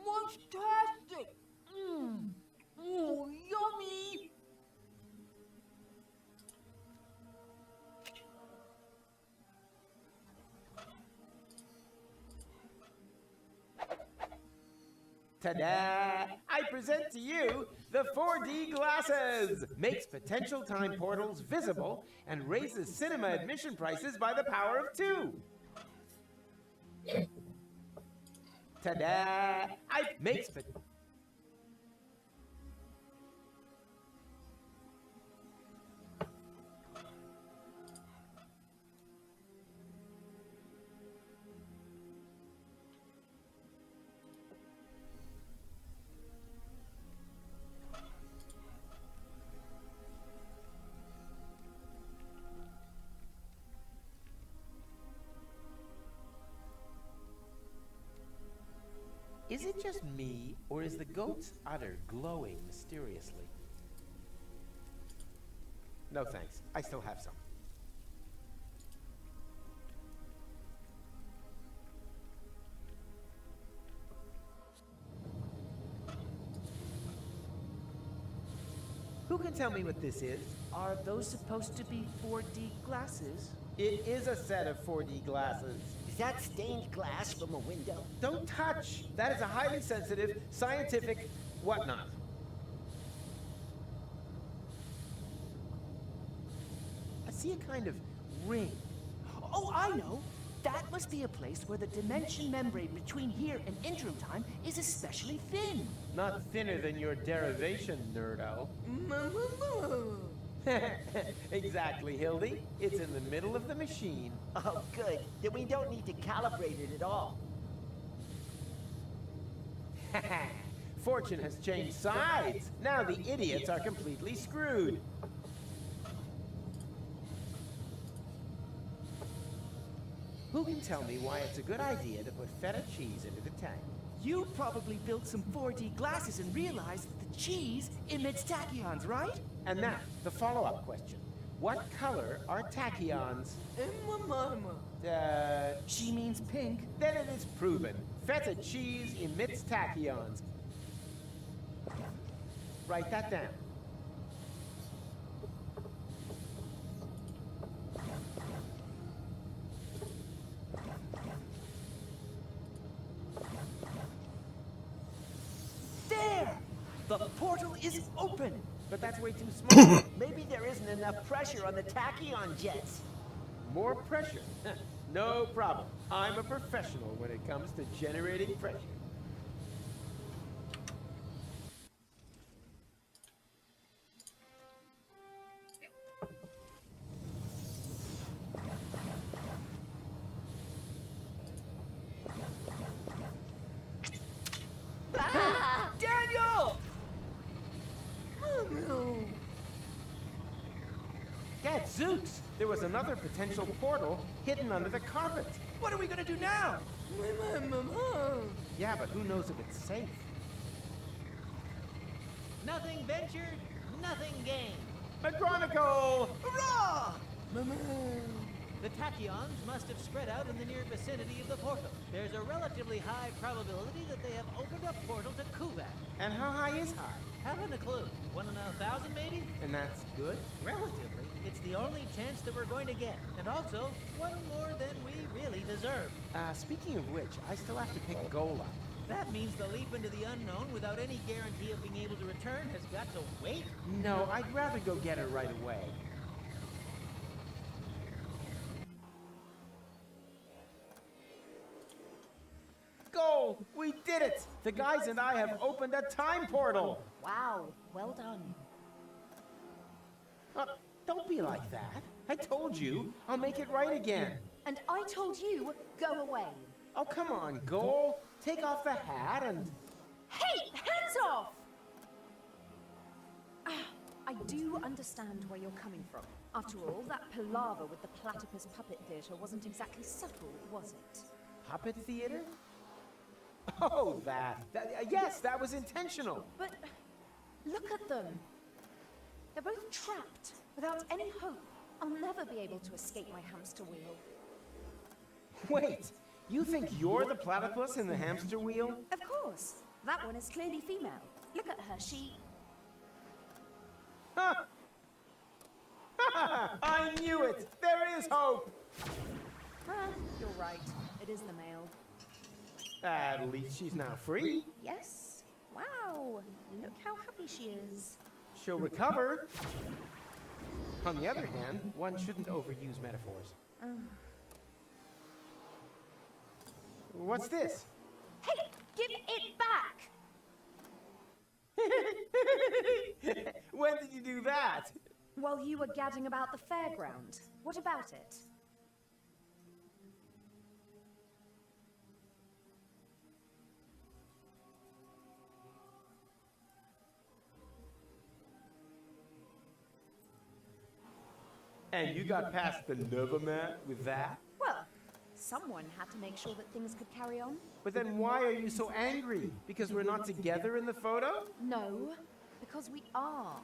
E: Munchtastic. Oh, yummy.
B: Ta-da! I present to you the 4D glasses! Makes potential time portals visible and raises cinema admission prices by the power of 2. Ta-da! Makes Is it just me, or is the goat's udder glowing mysteriously? No thanks. I still have some. Who can tell me what this is?
C: Are those supposed to be 4D glasses?
B: It is a set of 4D glasses.
D: Is that stained glass from a window?
B: Don't touch! That is a highly sensitive, scientific whatnot. I see a kind of ring.
C: Oh, I know! That must be a place where the dimension membrane between here and interim time is especially thin.
B: Not thinner than your derivation, nerdo. Exactly, Hildy. It's in the middle of the machine.
D: Oh, good. Then we don't need to calibrate it at all.
B: Fortune has changed sides. Now the idiots are completely screwed. Who can tell me why it's a good idea to put feta cheese into the tank?
C: You probably built some 4D glasses and realized that the cheese emits tachyons, right?
B: And now, the follow-up question. What color are tachyons?
C: She means pink.
B: Then it is proven. Feta cheese emits tachyons. Write that down.
C: There! The portal is open!
B: But that's way too small.
D: Maybe there isn't enough pressure on the tachyon jets.
B: More pressure? No problem. I'm a professional when it comes to generating pressure.
C: Daniel!
B: Gadzooks! There was another potential portal hidden under the carpet.
C: What are we gonna do now?
B: Yeah, but who knows if it's safe?
H: Nothing ventured, nothing gained.
B: McGonagall!
C: Hurrah!
H: The tachyons must have spread out in the near vicinity of the portal. There's a relatively high probability that they have opened up portal to Kuvat.
B: And how high is high?
H: Haven't a clue. 1 in 1,000 maybe?
B: And that's good?
H: Relatively. It's the only chance that we're going to get. And also, one more than we really deserve.
B: Speaking of which, I still have to pick goal up.
H: That means the leap into the unknown without any guarantee of being able to return has got to wait.
B: No, I'd rather go get her right away. Goal! We did it! The guys and I have opened a time portal!
E: Wow, well done.
B: Don't be like that. I told you, I'll make it right again.
E: And I told you, go away.
B: Oh, come on, Goal. Take off the hat and...
E: Hey, hands off! I do understand where you're coming from. After all, that palaver with the platypus puppet theater wasn't exactly subtle, was it?
B: Puppet theater? Oh, that yes, that was intentional.
E: But look at them. They're both trapped, without any hope. I'll never be able to escape my hamster wheel.
B: Wait, you think you're the platypus in the hamster wheel?
E: Of course. That one is clearly female. Look at her, she...
B: Huh. I knew it! There is hope!
E: You're right. It is the male.
B: At least she's now free.
E: Yes. Wow. Look how happy she is.
B: She'll recover. On the other hand, one shouldn't overuse metaphors. What's this?
E: Hey, give it back!
B: When did you do that?
E: While you were gadding about the fairground. What about it?
B: And you got past the Nova mat with that?
E: Well, Someone had to make sure that things could carry on.
B: But then why are you so angry? Because we're not together in the photo?
E: No, because we are.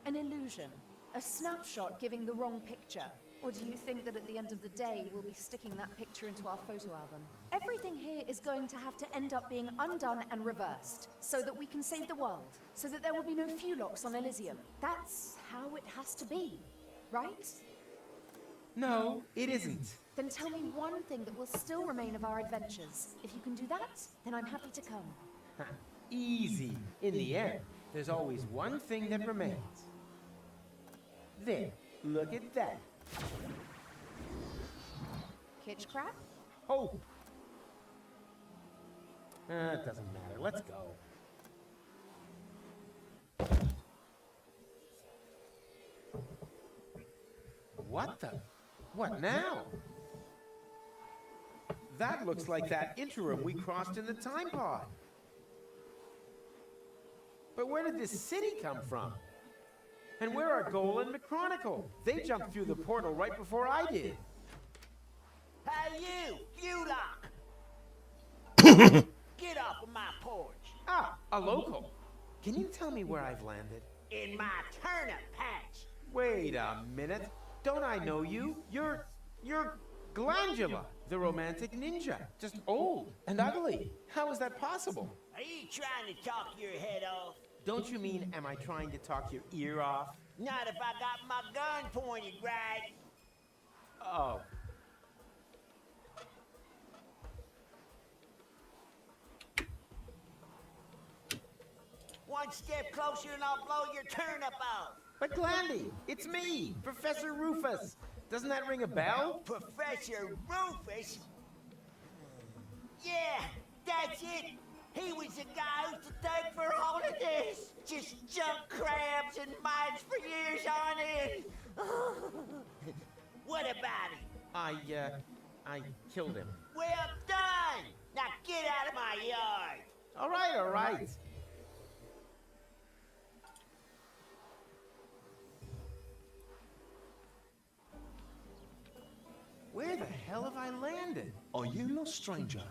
E: An illusion. A snapshot giving the wrong picture. Or do you think that at the end of the day, we'll be sticking that picture into our photo album? Everything here is going to have to end up being undone and reversed, so that we can save the world, so that there will be no Fulocks on Elysium. That's how it has to be, right?
B: No, it isn't.
E: Then tell me one thing that will still remain of our adventures. If you can do that, then I'm happy to come.
B: Easy. In the end, there's always one thing that remains. There, look at that.
E: Kitch crab?
B: Hope. It doesn't matter. Let's go. What the? What now? That looks like that interim we crossed in the time pod. But where did this city come from? And where are Goal and McChronicle? They jumped through the portal right before I did.
D: Hey, you! Fulock! Get off of my porch!
B: Ah, a local. Can you tell me where I've landed?
D: In my turnip patch!
B: Wait a minute. Don't I know you? You're Glandula, the romantic ninja. Just old and ugly. How is that possible?
D: Are you trying to talk your head off?
B: Don't you mean, am I trying to talk your ear off?
D: Not if I got my gun pointed right.
B: Oh.
D: One step closer and I'll blow your turnip off.
B: But Glandy, it's me, Professor Rufus. Doesn't that ring a bell?
D: Professor Rufus? Yeah, that's it. He was the guy who's to thank for all of this. Just junk crabs and mines for years on end. What about him?
B: I killed him.
D: Well done! Now get out of my yard.
B: All right. Where the hell have I landed?
J: Are you lost, stranger?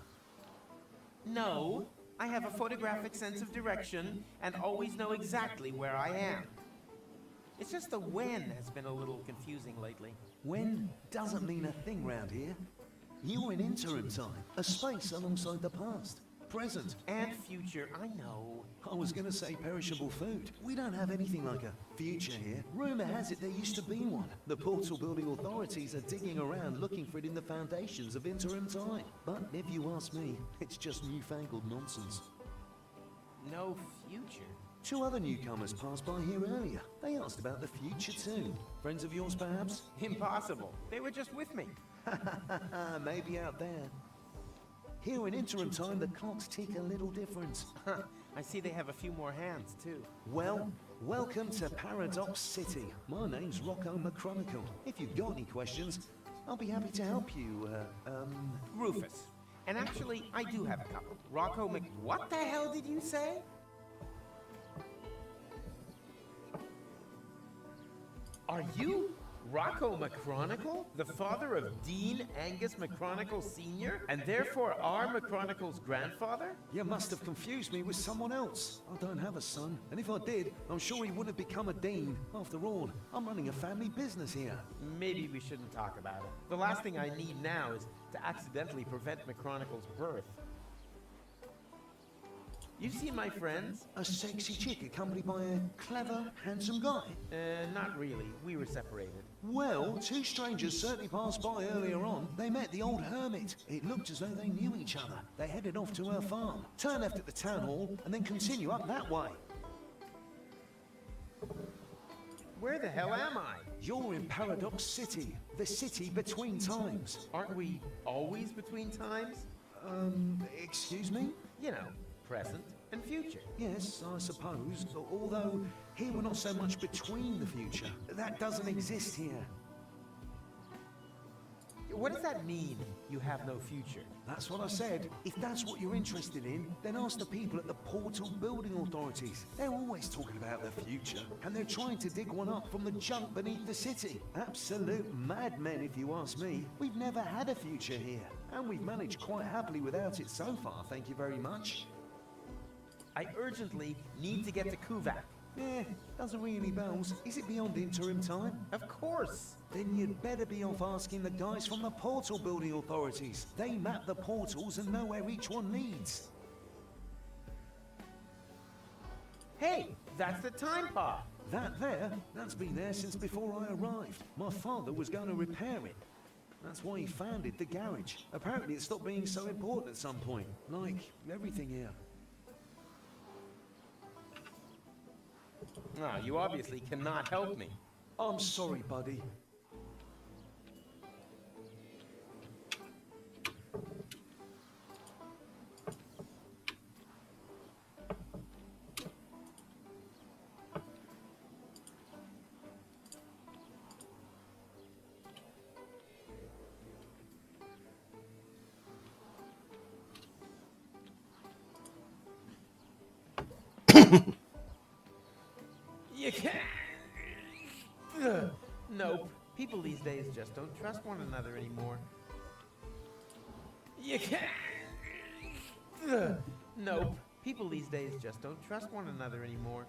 B: No, I have a photographic sense of direction and always know exactly where I am. It's just the when has been a little confusing lately.
J: When doesn't mean a thing round here. You're in interim time, a space alongside the past, present.
B: And future, I know.
J: I was gonna say perishable food. We don't have anything like a future here. Rumor has it there used to be one. The portal building authorities are digging around looking for it in the foundations of interim time. But if you ask me, it's just newfangled nonsense.
B: No future?
J: 2 other newcomers passed by here earlier. They asked about the future too. Friends of yours, perhaps?
B: Impossible. They were just with me.
J: Maybe out there. Here in interim time, the clocks tick a little different.
B: I see they have a few more hands, too.
J: Well, welcome to Paradox City. My name's Rocco McChronicle. If you've got any questions, I'll be happy to help you,
B: Rufus. And actually, I do have a couple. Rocco What the hell did you say? Are you Rocco McChronicle, the father of Dean Angus McChronicle Sr., and therefore our McChronicle's grandfather?
J: You must have confused me with someone else. I don't have a son, and if I did, I'm sure he would have become a dean. After all, I'm running a family business here.
B: Maybe we shouldn't talk about it. The last thing I need now is to accidentally prevent McChronicle's birth. You've seen my friends?
J: A sexy chick accompanied by a clever, handsome guy.
B: Not really. We were separated.
J: Well, 2 strangers certainly passed by earlier on. They met the old hermit. It looked as though they knew each other. They headed off to her farm, turn left at the town hall, and then continue up that way.
B: Where the hell am I?
J: You're in Paradox City, the city between times.
B: Aren't we always between times?
J: Excuse me?
B: You know, present and future.
J: Yes, I suppose. Although, here we're not so much between the future. That doesn't exist here.
B: What does that mean, you have no future?
J: That's what I said. If that's what you're interested in, then ask the people at the Portal Building Authorities. They're always talking about the future, and they're trying to dig one up from the junk beneath the city. Absolute madmen, if you ask me. We've never had a future here. And we've managed quite happily without it so far, thank you very much.
B: I urgently need to get to Kuvak.
J: Doesn't ring any bells. Is it beyond interim time?
B: Of course.
J: Then you'd better be off asking the guys from the portal building authorities. They map the portals and know where each one leads.
B: Hey, that's the time pod.
J: That there, that's been there since before I arrived. My father was going to repair it. That's why he founded the garage. Apparently it stopped being so important at some point. Like everything here.
B: Ah, you obviously cannot help me.
J: I'm sorry, buddy.
B: You can't. Nope. People these days just don't trust one another anymore. You can't. Nope. People these days just don't trust one another anymore.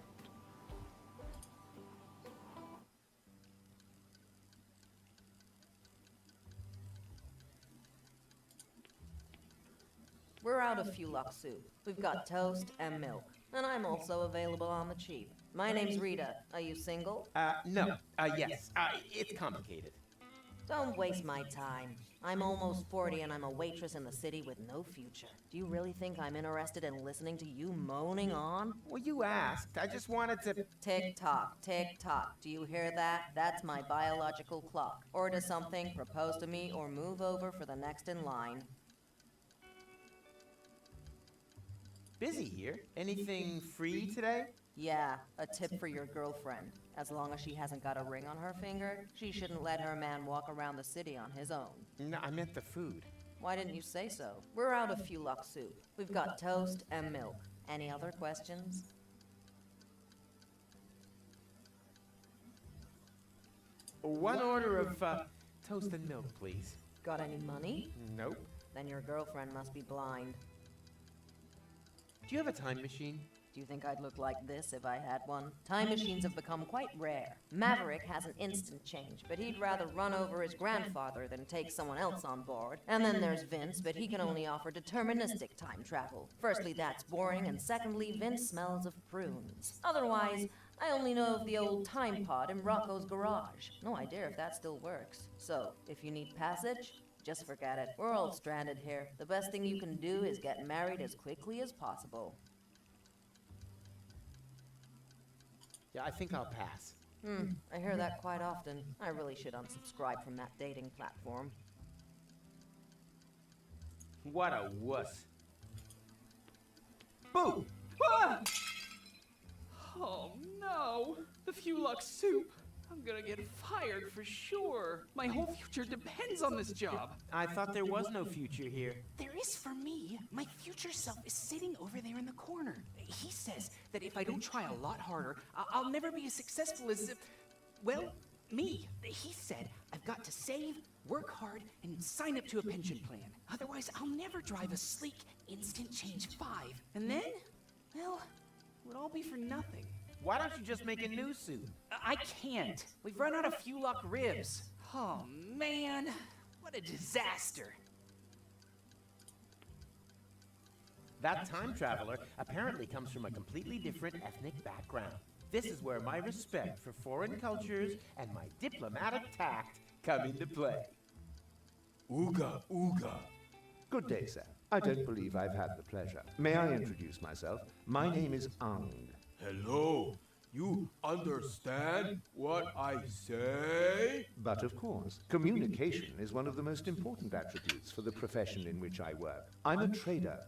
K: We're out of Fulux soup. We've got toast and milk. And I'm also available on the cheap. My name's Rita. Are you single?
B: No. Yes. It's complicated.
K: Don't waste my time. I'm almost 40 and I'm a waitress in the city with no future. Do you really think I'm interested in listening to you moaning on?
B: Well, you asked. I just wanted to...
K: Tick-tock, tick-tock. Do you hear that? That's my biological clock. Order something, propose to me, or move over for the next in line.
B: Busy here. Anything free today?
K: Yeah, a tip for your girlfriend. As long as she hasn't got a ring on her finger, she shouldn't let her man walk around the city on his own.
B: No, I meant the food.
K: Why didn't you say so? We're out of Fulux soup. We've got toast and milk. Any other questions?
B: One order of toast and milk, please.
K: Got any money?
B: Nope.
K: Then your girlfriend must be blind.
B: Do you have a time machine?
K: Do you think I'd look like this if I had one? Time machines have become quite rare. Maverick has an instant change, but he'd rather run over his grandfather than take someone else on board. And then there's Vince, but he can only offer deterministic time travel. Firstly, that's boring, and secondly, Vince smells of prunes. Otherwise, I only know of the old time pod in Rocco's garage. No idea if that still works. So, if you need passage, just forget it. We're all stranded here. The best thing you can do is get married as quickly as possible.
B: Yeah, I think I'll pass.
K: I hear that quite often. I really should unsubscribe from that dating platform.
B: What a wuss.
G: Boo! Ah! Oh no! The Fulux soup! I'm gonna get fired for sure. My whole future depends on this job.
B: I thought there was no future here.
C: There is for me. My future self is sitting over there in the corner. He says that if I don't try a lot harder, I'll never be as successful as, well, me. He said I've got to save, work hard, and sign up to a pension plan. Otherwise, I'll never drive a sleek, instant change 5. And then, well, it would all be for nothing.
B: Why don't you just make a new suit?
C: I can't. We've run out of Fulux ribs. Oh, man. What a disaster.
B: That time traveler apparently comes from a completely different ethnic background. This is where my respect for foreign cultures and my diplomatic tact come into play.
I: Ooga, ooga.
L: Good day, sir. I don't believe I've had the pleasure. May I introduce myself? My name is Ang.
I: Hello. You understand what I say?
L: But of course, communication is one of the most important attributes for the profession in which I work. I'm a trader,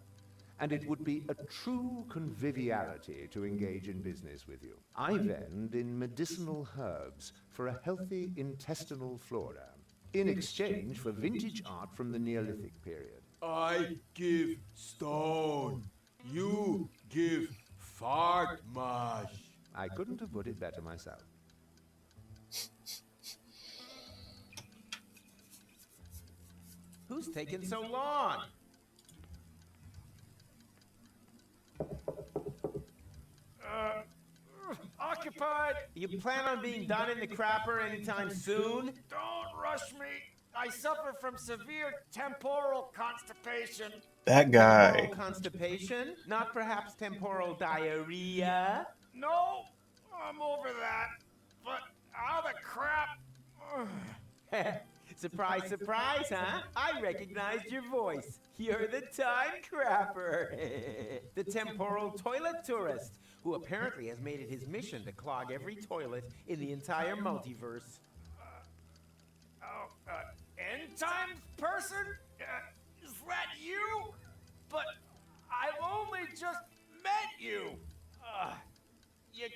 L: and it would be a true conviviality to engage in business with you. I vend in medicinal herbs for a healthy intestinal flora, in exchange for vintage art from the Neolithic period.
I: I give stone. You give fart mash.
L: I couldn't have put it better myself.
B: Who's taking so long?
F: Occupied.
B: You plan on being done in the crapper anytime soon?
F: Don't rush me. I suffer from severe temporal constipation.
A: That guy.
B: Temporal constipation? Not perhaps temporal diarrhea?
F: No, I'm over that. But how the crap?
B: Surprise, surprise, huh? I recognized your voice. You're the time crapper. The temporal toilet tourist, who apparently has made it his mission to clog every toilet in the entire multiverse.
F: End times person? Is that you? But I've only just met you. You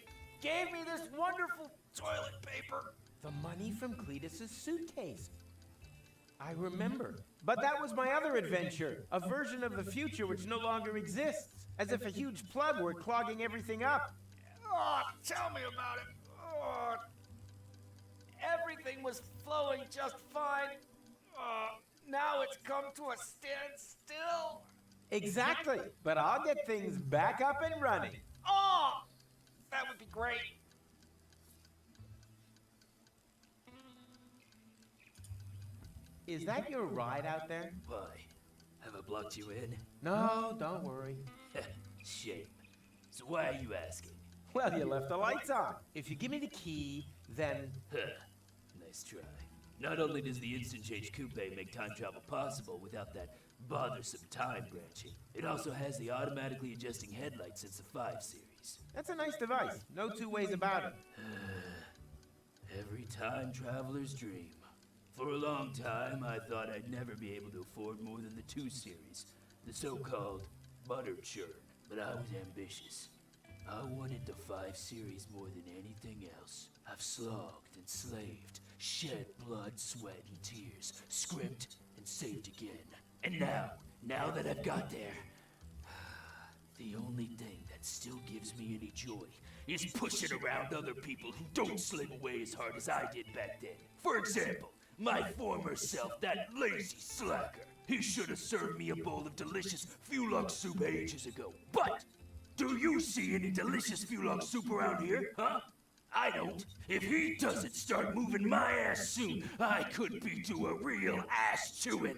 F: gave me this wonderful toilet paper.
B: The money from Cletus's suitcase. I remember. But that was my other adventure, a version of the future which no longer exists, as if a huge plug were clogging everything up.
F: Oh, tell me about it. Oh, everything was flowing just fine. Now it's come to a standstill.
B: Exactly, but I'll get things back up and running.
F: Oh, that would be great.
B: Is that your ride out there?
M: Why? Have I blocked you in?
B: No, don't worry.
M: Shame. So why are you asking?
B: Well, you left the lights on. If you give me the key, then...
M: Nice try. Not only does the Instant Change Coupe make time travel possible without that bothersome time branching, it also has the automatically adjusting headlights since the 5 series.
B: That's a nice device. No two ways about it.
M: Every time traveler's dream. For a long time, I thought I'd never be able to afford more than the 2 series, the so-called butter churn, but I was ambitious. I wanted the 5 series more than anything else. I've slogged and slaved, shed blood, sweat, and tears, scrimped and saved again. And now that I've got there, the only thing that still gives me any joy is pushing around other people who don't slave away as hard as I did back then. For example, my former self, that lazy slacker. He should have served me a bowl of delicious Fulux soup ages ago. But, do you see any delicious Fulux soup around here, huh? I don't. If he doesn't start moving my ass soon, I could be to a real ass chewing.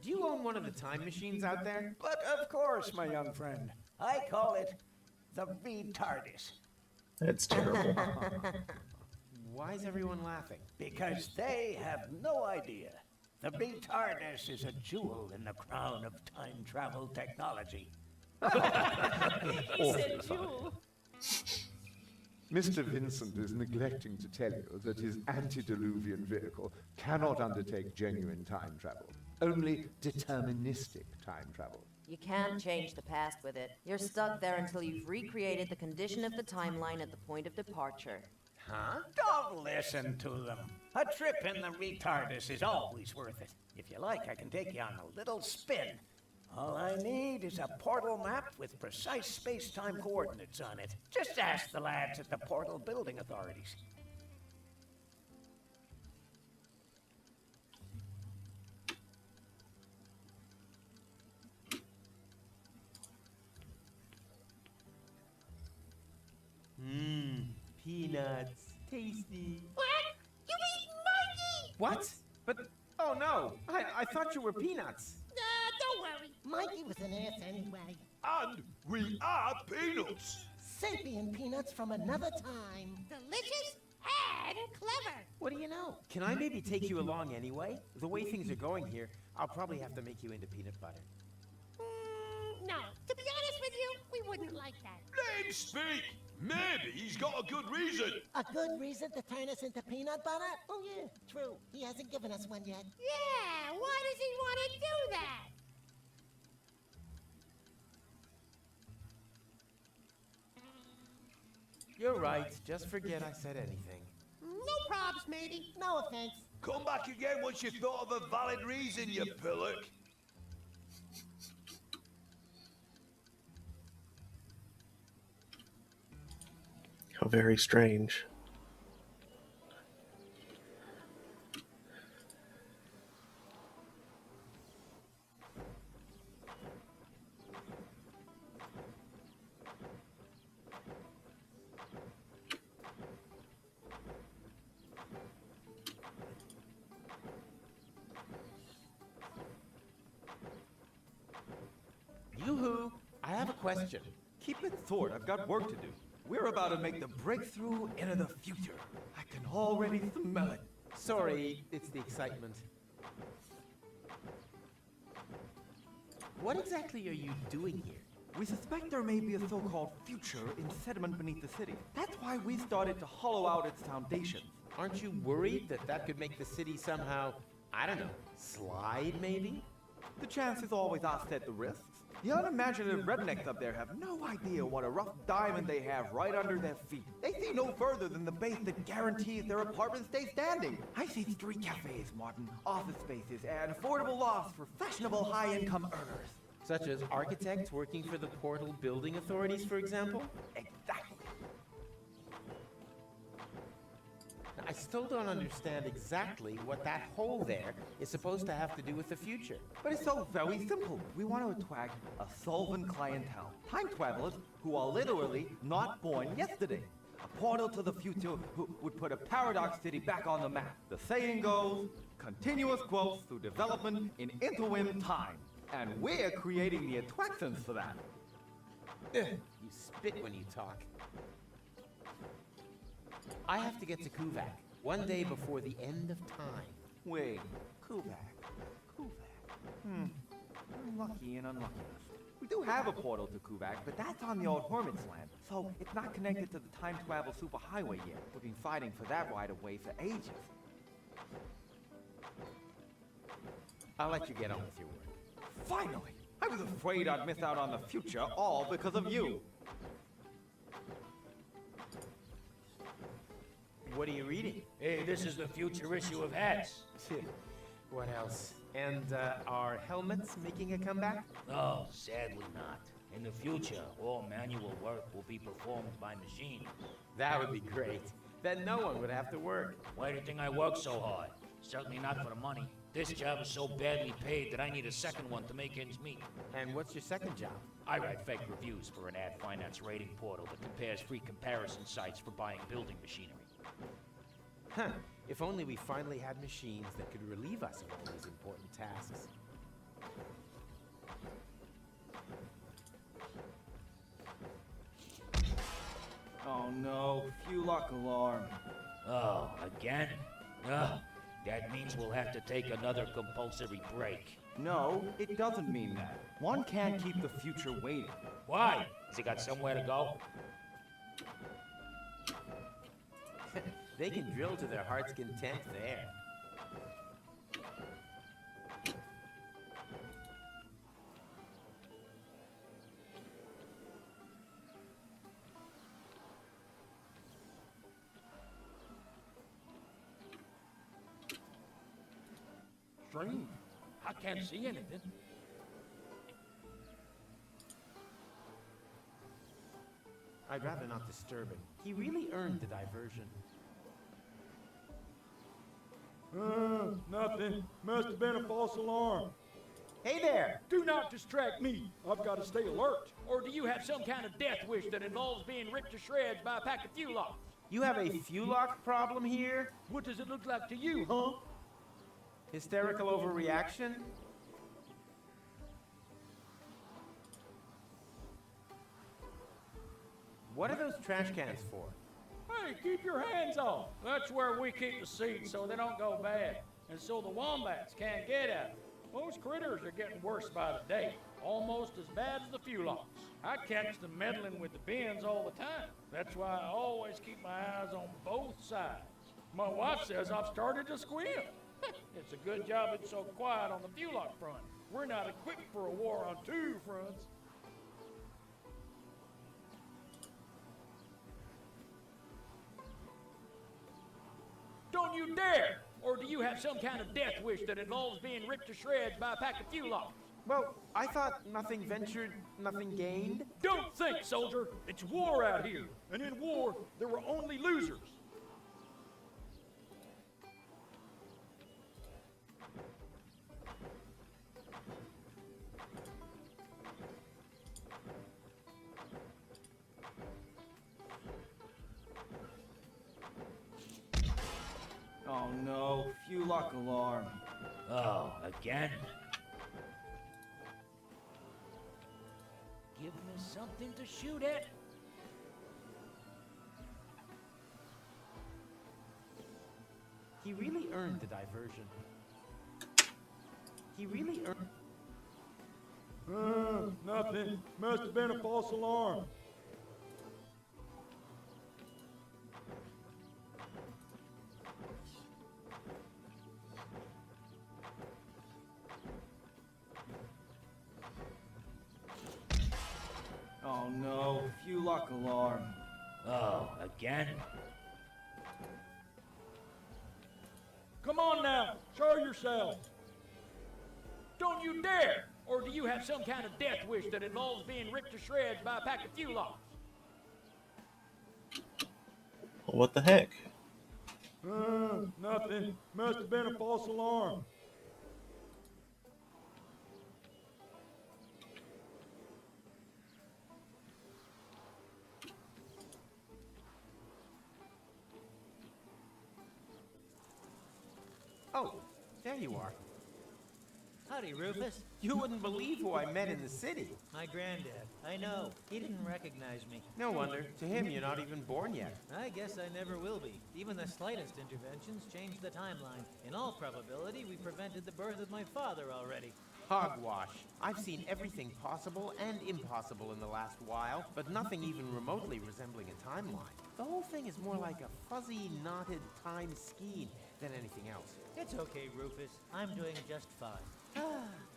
B: Do you own one of the time machines out there?
F: But of course, my young friend. I call it the V-TARDIS.
A: That's terrible.
B: Why is everyone laughing?
F: Because they have no idea. The V-TARDIS is a jewel in the crown of time travel technology.
E: He said jewel.
L: Mr. Vincent is neglecting to tell you that his antediluvian vehicle cannot undertake genuine time travel, only deterministic time travel.
K: You can't change the past with it. You're stuck there until you've recreated the condition of the timeline at the point of departure.
F: Huh? Don't listen to them. A trip in the retardus is always worth it. If you like, I can take you on a little spin. All I need is a portal map with precise space-time coordinates on it. Just ask the lads at the Portal Building Authorities.
B: Peanuts. Tasty.
E: What? You eat Mikey?
B: What? But, oh no, I thought you were Peanuts.
E: Don't worry.
N: Mikey was an ass anyway.
I: And we are Peanuts.
N: Sapient peanuts from another time.
E: Delicious and clever.
B: What do you know? Can I maybe take you along anyway? The way things are going here, I'll probably have to make you into peanut butter.
E: No, to be honest with you, we wouldn't like that.
I: Let him speak. Maybe he's got a good reason.
N: A good reason to turn us into peanut butter? Oh yeah, true. He hasn't given us one yet.
E: Yeah, why does he want to do that?
B: You're right, just forget I said anything.
E: No probs, matey.
N: No offense.
I: Come back again once you've thought of a valid reason, you pillock.
A: How very strange.
B: question.
O: Keep it short, I've got work to do. We're about to make the breakthrough into the future. I can already smell it.
B: Sorry, it's the excitement. What exactly are you doing here?
O: We suspect there may be a so-called future in sediment beneath the city. That's why we started to hollow out its foundations.
B: Aren't you worried that that could make the city somehow, I don't know, slide maybe?
O: The chances always offset the risks. The unimaginative rednecks up there have no idea what a rough diamond they have right under their feet. They see no further than the base that guarantees their apartments stay standing. I see street cafes, Martin, office spaces, and affordable lofts for fashionable high-income earners.
B: Such as architects working for the Portal Building Authorities, for example?
O: Exactly.
B: I still don't understand exactly what that hole there is supposed to have to do with the future.
O: But it's so very simple. We want to attract a solvent clientele. Time travelers who are literally not born yesterday. A portal to the future who would put a paradox city back on the map. The saying goes, continuous growth through development in interim time. And we're creating the attractions for that.
B: You spit when you talk. I have to get to Kuvak one day before the end of time.
O: Wait, Kuvak. Unlucky and unluckiness. We do have a portal to Kuvak, but that's on the old Hermit's land, so it's not connected to the time travel superhighway yet. We've been fighting for that right of way for ages.
B: I'll let you get on with your work.
O: Finally! I was afraid I'd miss out on the future, all because of you.
B: What are you reading?
M: Hey, this is the future issue of Hats.
B: What else? And are helmets making a comeback?
M: No, sadly not. In the future, all manual work will be performed by machines.
B: That would be great. Then no one would have to work.
M: Why do you think I work so hard? Certainly not for the money. This job is so badly paid that I need a second one to make ends meet.
B: And what's your second job?
M: I write fake reviews for an ad finance rating portal that compares free comparison sites for buying building machinery.
B: Huh. If only we finally had machines that could relieve us of all these important tasks.
O: Oh no, fuel lock alarm.
M: Oh, again? That means we'll have to take another compulsory break.
O: No, it doesn't mean that. One can't keep the future waiting.
M: Why? Has he got somewhere to go?
B: They can drill to their heart's content there.
M: Strange. I can't see anything.
B: I'd rather not disturb him. He really earned the diversion.
I: Nothing. Must have been a false alarm.
B: Hey there!
I: Do not distract me. I've got to stay alert.
M: Or do you have some kind of death wish that involves being ripped to shreds by a pack of fuel locks?
B: You have a fuel lock problem here?
M: What does it look like to you, huh?
B: Hysterical overreaction? What are those trash cans for?
M: Hey, keep your hands off. That's where we keep the seeds so they don't go bad. And so the wombats can't get at them. Most critters are getting worse by the day. Almost as bad as the fuel locks. I catch them meddling with the bins all the time. That's why I always keep my eyes on both sides. My wife says I've started to squeal. It's a good job it's so quiet on the fuel lock front. We're not equipped for a war on two fronts. Don't you dare! Or do you have some kind of death wish that involves being ripped to shreds by a pack of fuel locks?
B: Well, I thought nothing ventured, nothing gained.
M: Don't think, soldier! It's war out here, and in war, there were only losers.
O: Oh no, fuel lock alarm.
M: Oh, again?
P: Give me something to shoot at.
B: He really earned the diversion. He really earned...
I: Nothing. Must have been a false alarm.
O: Oh no, few luck alarm.
P: Oh, again?
I: Come on now, show yourself.
P: Don't you dare! Or do you have some kind of death wish that involves being ripped to shreds by a pack of Fulocks?
A: Well, what the heck?
I: Nothing. Must have been a false alarm.
B: Oh, there you are.
H: Howdy, Rufus.
B: You wouldn't believe who I met in the city.
H: My granddad. I know. He didn't recognize me.
B: No wonder. To him, you're not even born yet.
H: I guess I never will be. Even the slightest interventions change the timeline. In all probability, we prevented the birth of my father already.
B: Hogwash. I've seen everything possible and impossible in the last while, but nothing even remotely resembling a timeline. The whole thing is more like a fuzzy, knotted time skein than anything else.
H: It's okay, Rufus. I'm doing just fine.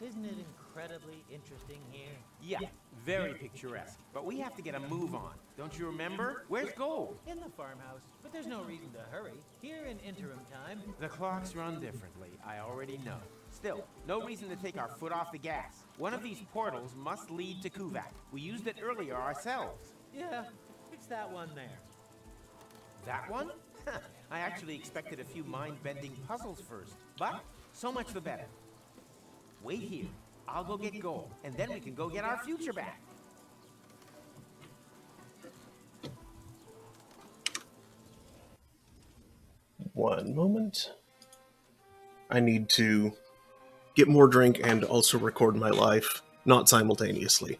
H: Isn't it incredibly interesting here?
B: Yeah, very picturesque. But we have to get a move on. Don't you remember? Where's Gold?
H: In the farmhouse, but there's no reason to hurry. Here in interim time...
B: The clocks run differently, I already know. Still, no reason to take our foot off the gas. One of these portals must lead to Kuvak. We used it earlier ourselves.
H: Yeah, it's that one there.
B: That one? I actually expected a few mind-bending puzzles first. But, so much the better. Wait here. I'll go get Gold, and then we can go get our future back.
A: One moment. I need to get more drink and also record my life, not simultaneously.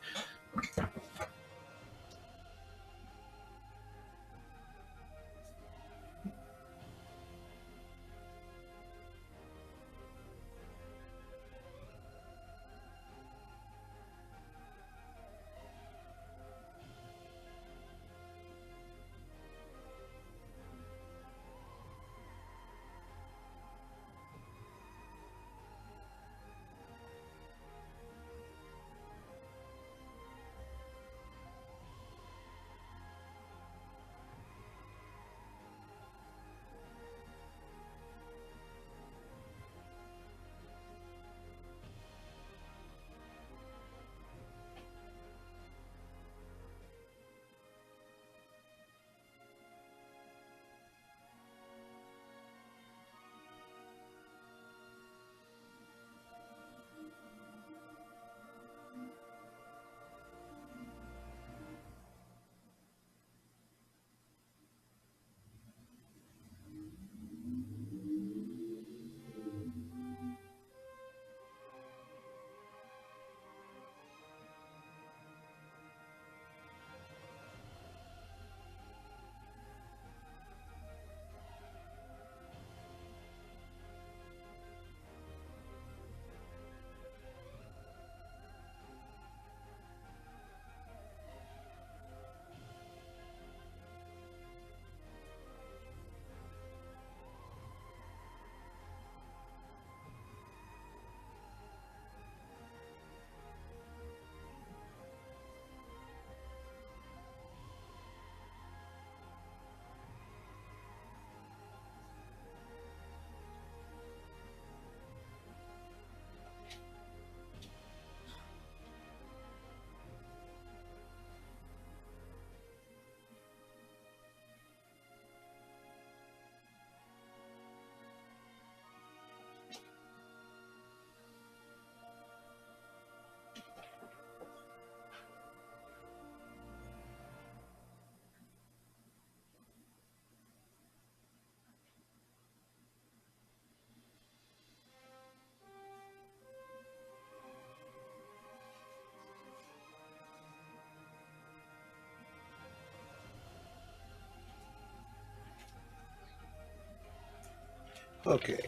A: Okay,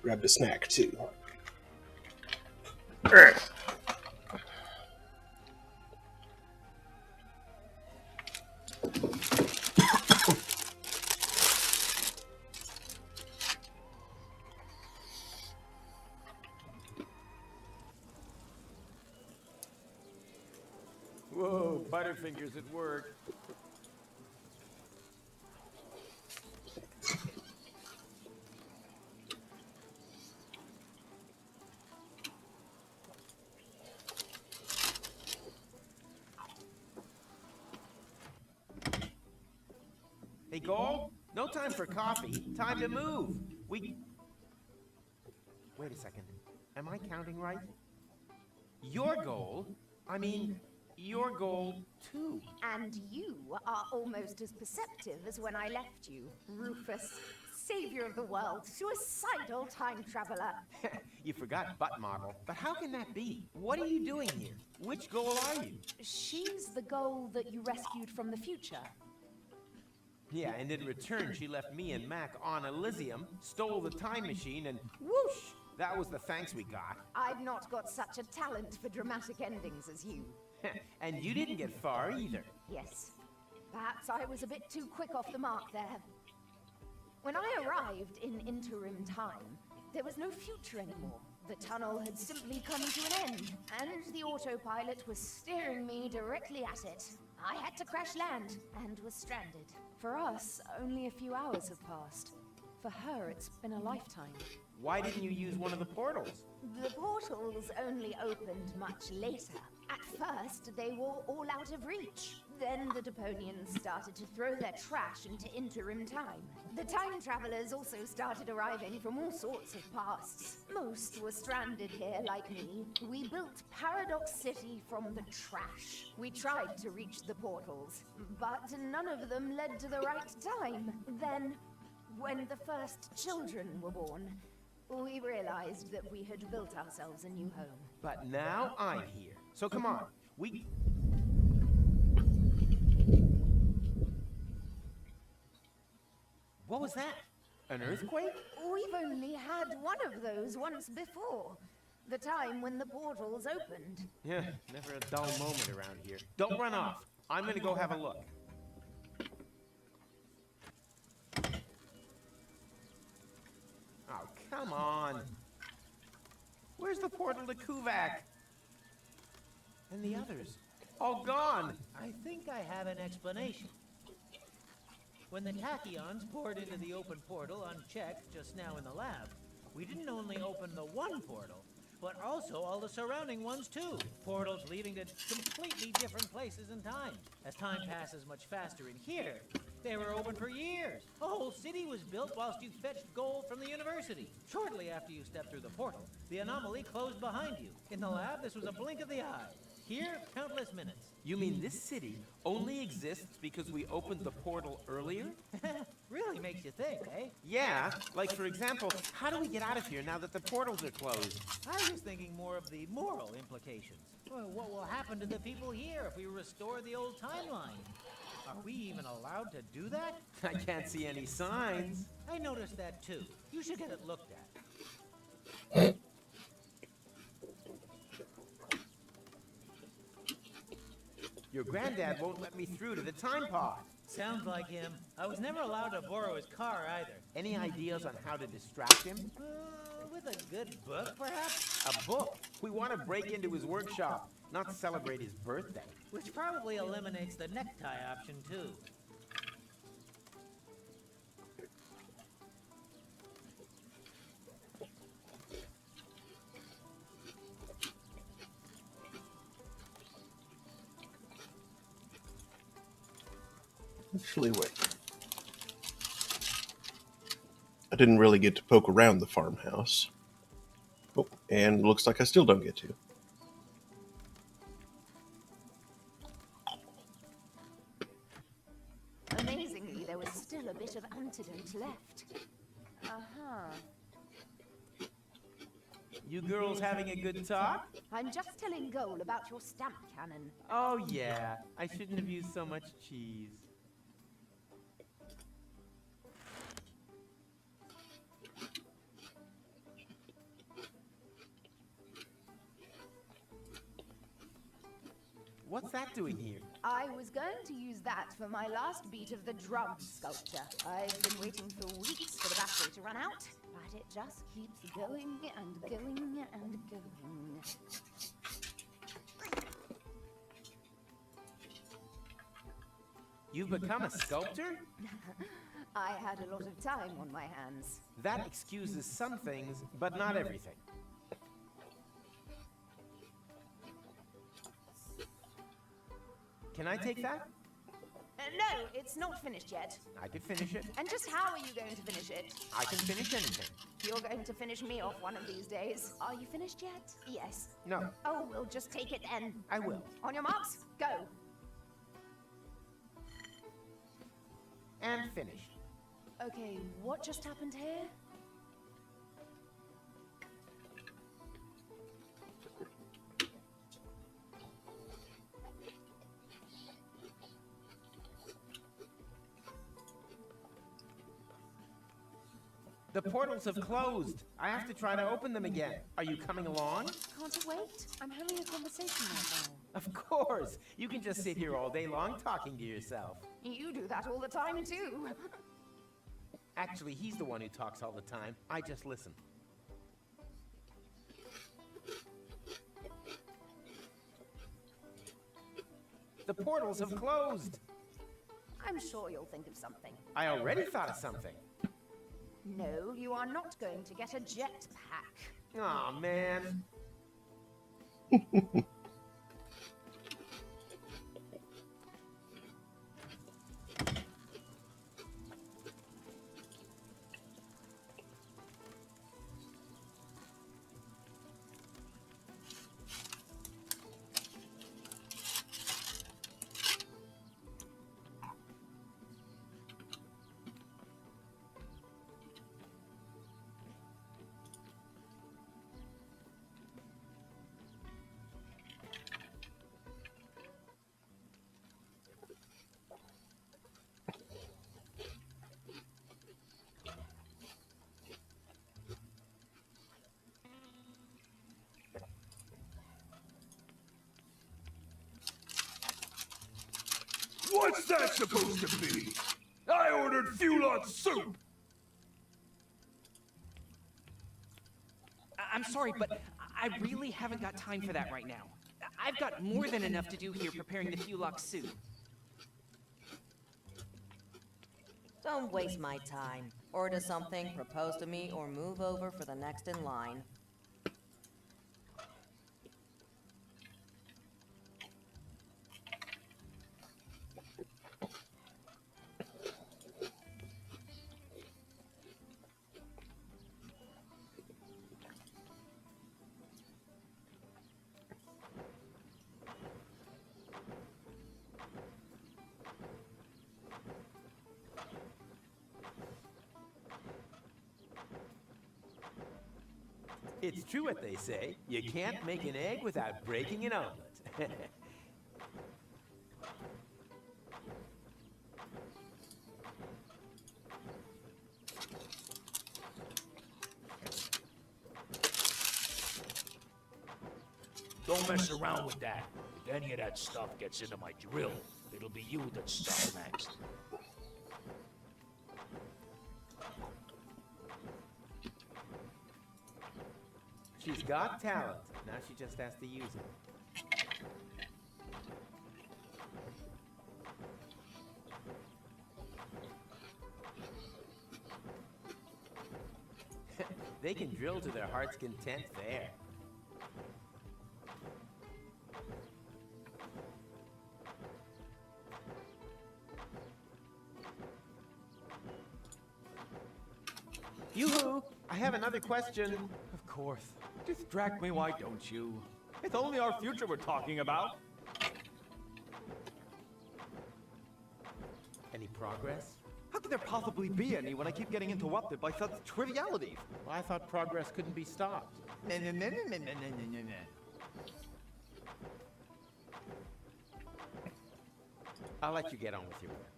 A: grabbed a snack too.
B: Whoa, Butterfingers at work. Hey, Gold? No time for coffee. Time to move. Wait a second. Am I counting right? Your goal? I mean, your goal too.
E: And you are almost as perceptive as when I left you, Rufus, savior of the world, suicidal time traveler.
B: You forgot butt model. But how can that be? What are you doing here? Which goal are you?
E: She's the goal that you rescued from the future.
B: Yeah, and in return, she left me and Mac on Elysium, stole the time machine, and whoosh! That was the thanks we got.
E: I've not got such a talent for dramatic endings as you.
B: And you didn't get far either.
E: Yes. Perhaps I was a bit too quick off the mark there. When I arrived in interim time, there was no future anymore. The tunnel had simply come to an end, and the autopilot was steering me directly at it. I had to crash land, and was stranded. For us, only a few hours have passed. For her, it's been a lifetime.
B: Why didn't you use one of the portals?
E: The portals only opened much later. At first, they were all out of reach. Then the Deponians started to throw their trash into interim time. The time travelers also started arriving from all sorts of pasts. Most were stranded here like me. We built Paradox City from the trash. We tried to reach the portals, but none of them led to the right time. Then, when the first children were born, we realized that we had built ourselves a new home.
B: But now I'm here. So come on, What was that? An earthquake?
E: We've only had one of those once before. The time when the portals opened.
B: Yeah, never a dull moment around here. Don't run off. I'm gonna go have a look. Oh, come on. Where's the portal to Kuvak? And the others? All gone.
H: I think I have an explanation. When the tachyons poured into the open portal unchecked just now in the lab, we didn't only open the one portal, but also all the surrounding ones too. Portals leading to completely different places and time. As time passes much faster in here, they were open for years. A whole city was built whilst you fetched gold from the university. Shortly after you stepped through the portal, the anomaly closed behind you. In the lab, this was a blink of the eye. Here, countless minutes.
B: You mean this city only exists because we opened the portal earlier?
H: Really makes you think, eh?
B: Yeah, like for example, how do we get out of here now that the portals are closed?
H: I was thinking more of the moral implications. Well, what will happen to the people here if we restore the old timeline? Are we even allowed to do that?
B: I can't see any signs.
H: I noticed that too. You should get it looked at.
B: Your granddad won't let me through to the time pod.
H: Sounds like him. I was never allowed to borrow his car either.
B: Any ideas on how to distract him?
H: With a good book, perhaps?
B: A book? We want to break into his workshop, not celebrate his birthday.
H: Which probably eliminates the necktie option, too.
A: Actually, wait. I didn't really get to poke around the farmhouse. Oh, and looks like I still don't get to.
E: Amazingly, there was still a bit of antidote left.
B: You girls having a good talk?
E: I'm just telling Goal about your stamp cannon.
B: Oh yeah, I shouldn't have used so much cheese. that doing here?
Q: I was going to use that for my last beat of the drum sculpture. I've been waiting for weeks for the battery to run out, but it just keeps going and going and going.
B: You've become a sculptor?
Q: I had a lot of time on my hands.
B: That excuses some things, but not everything. Can I take that?
Q: No, it's not finished yet.
B: I could finish it.
Q: And just how are you going to finish it?
B: I can finish anything.
Q: You're going to finish me off one of these days. Are you finished yet? Yes.
B: No.
Q: Oh, we'll just take it then.
B: I will.
Q: On your marks, go.
B: And finished.
Q: Okay, what just happened here?
B: The portals have closed. I have to try to open them again. Are you coming along?
Q: Can't you wait? I'm having a conversation right now.
B: Of course. You can just sit here all day long talking to yourself.
Q: You do that all the time, too.
B: Actually, he's the one who talks all the time. I just listen. The portals have closed.
Q: I'm sure you'll think of something.
B: I already thought of something.
Q: No, you are not going to get a jetpack.
B: Aw, man.
I: What's that supposed to be? I ordered Fulot soup!
C: I'm sorry, but I really haven't got time for that right now. I've got more than enough to do here preparing the Fulok soup.
K: Don't waste my time. Order something, propose to me, or move over for the next in line.
B: It's true what they say. You can't make an egg without breaking an omelet.
P: Don't mess around with that. If any of that stuff gets into my drill, it'll be you that's stuck next.
B: She's got talent. Now she just has to use it. They can drill to their heart's content there. Yoo-hoo! I have another question.
O: Of course. Distract me, why don't you? It's only our future we're talking about.
B: Any progress?
O: How could there possibly be any when I keep getting interrupted by such trivialities?
B: Well, I thought progress couldn't be stopped. I'll let you get on with your work.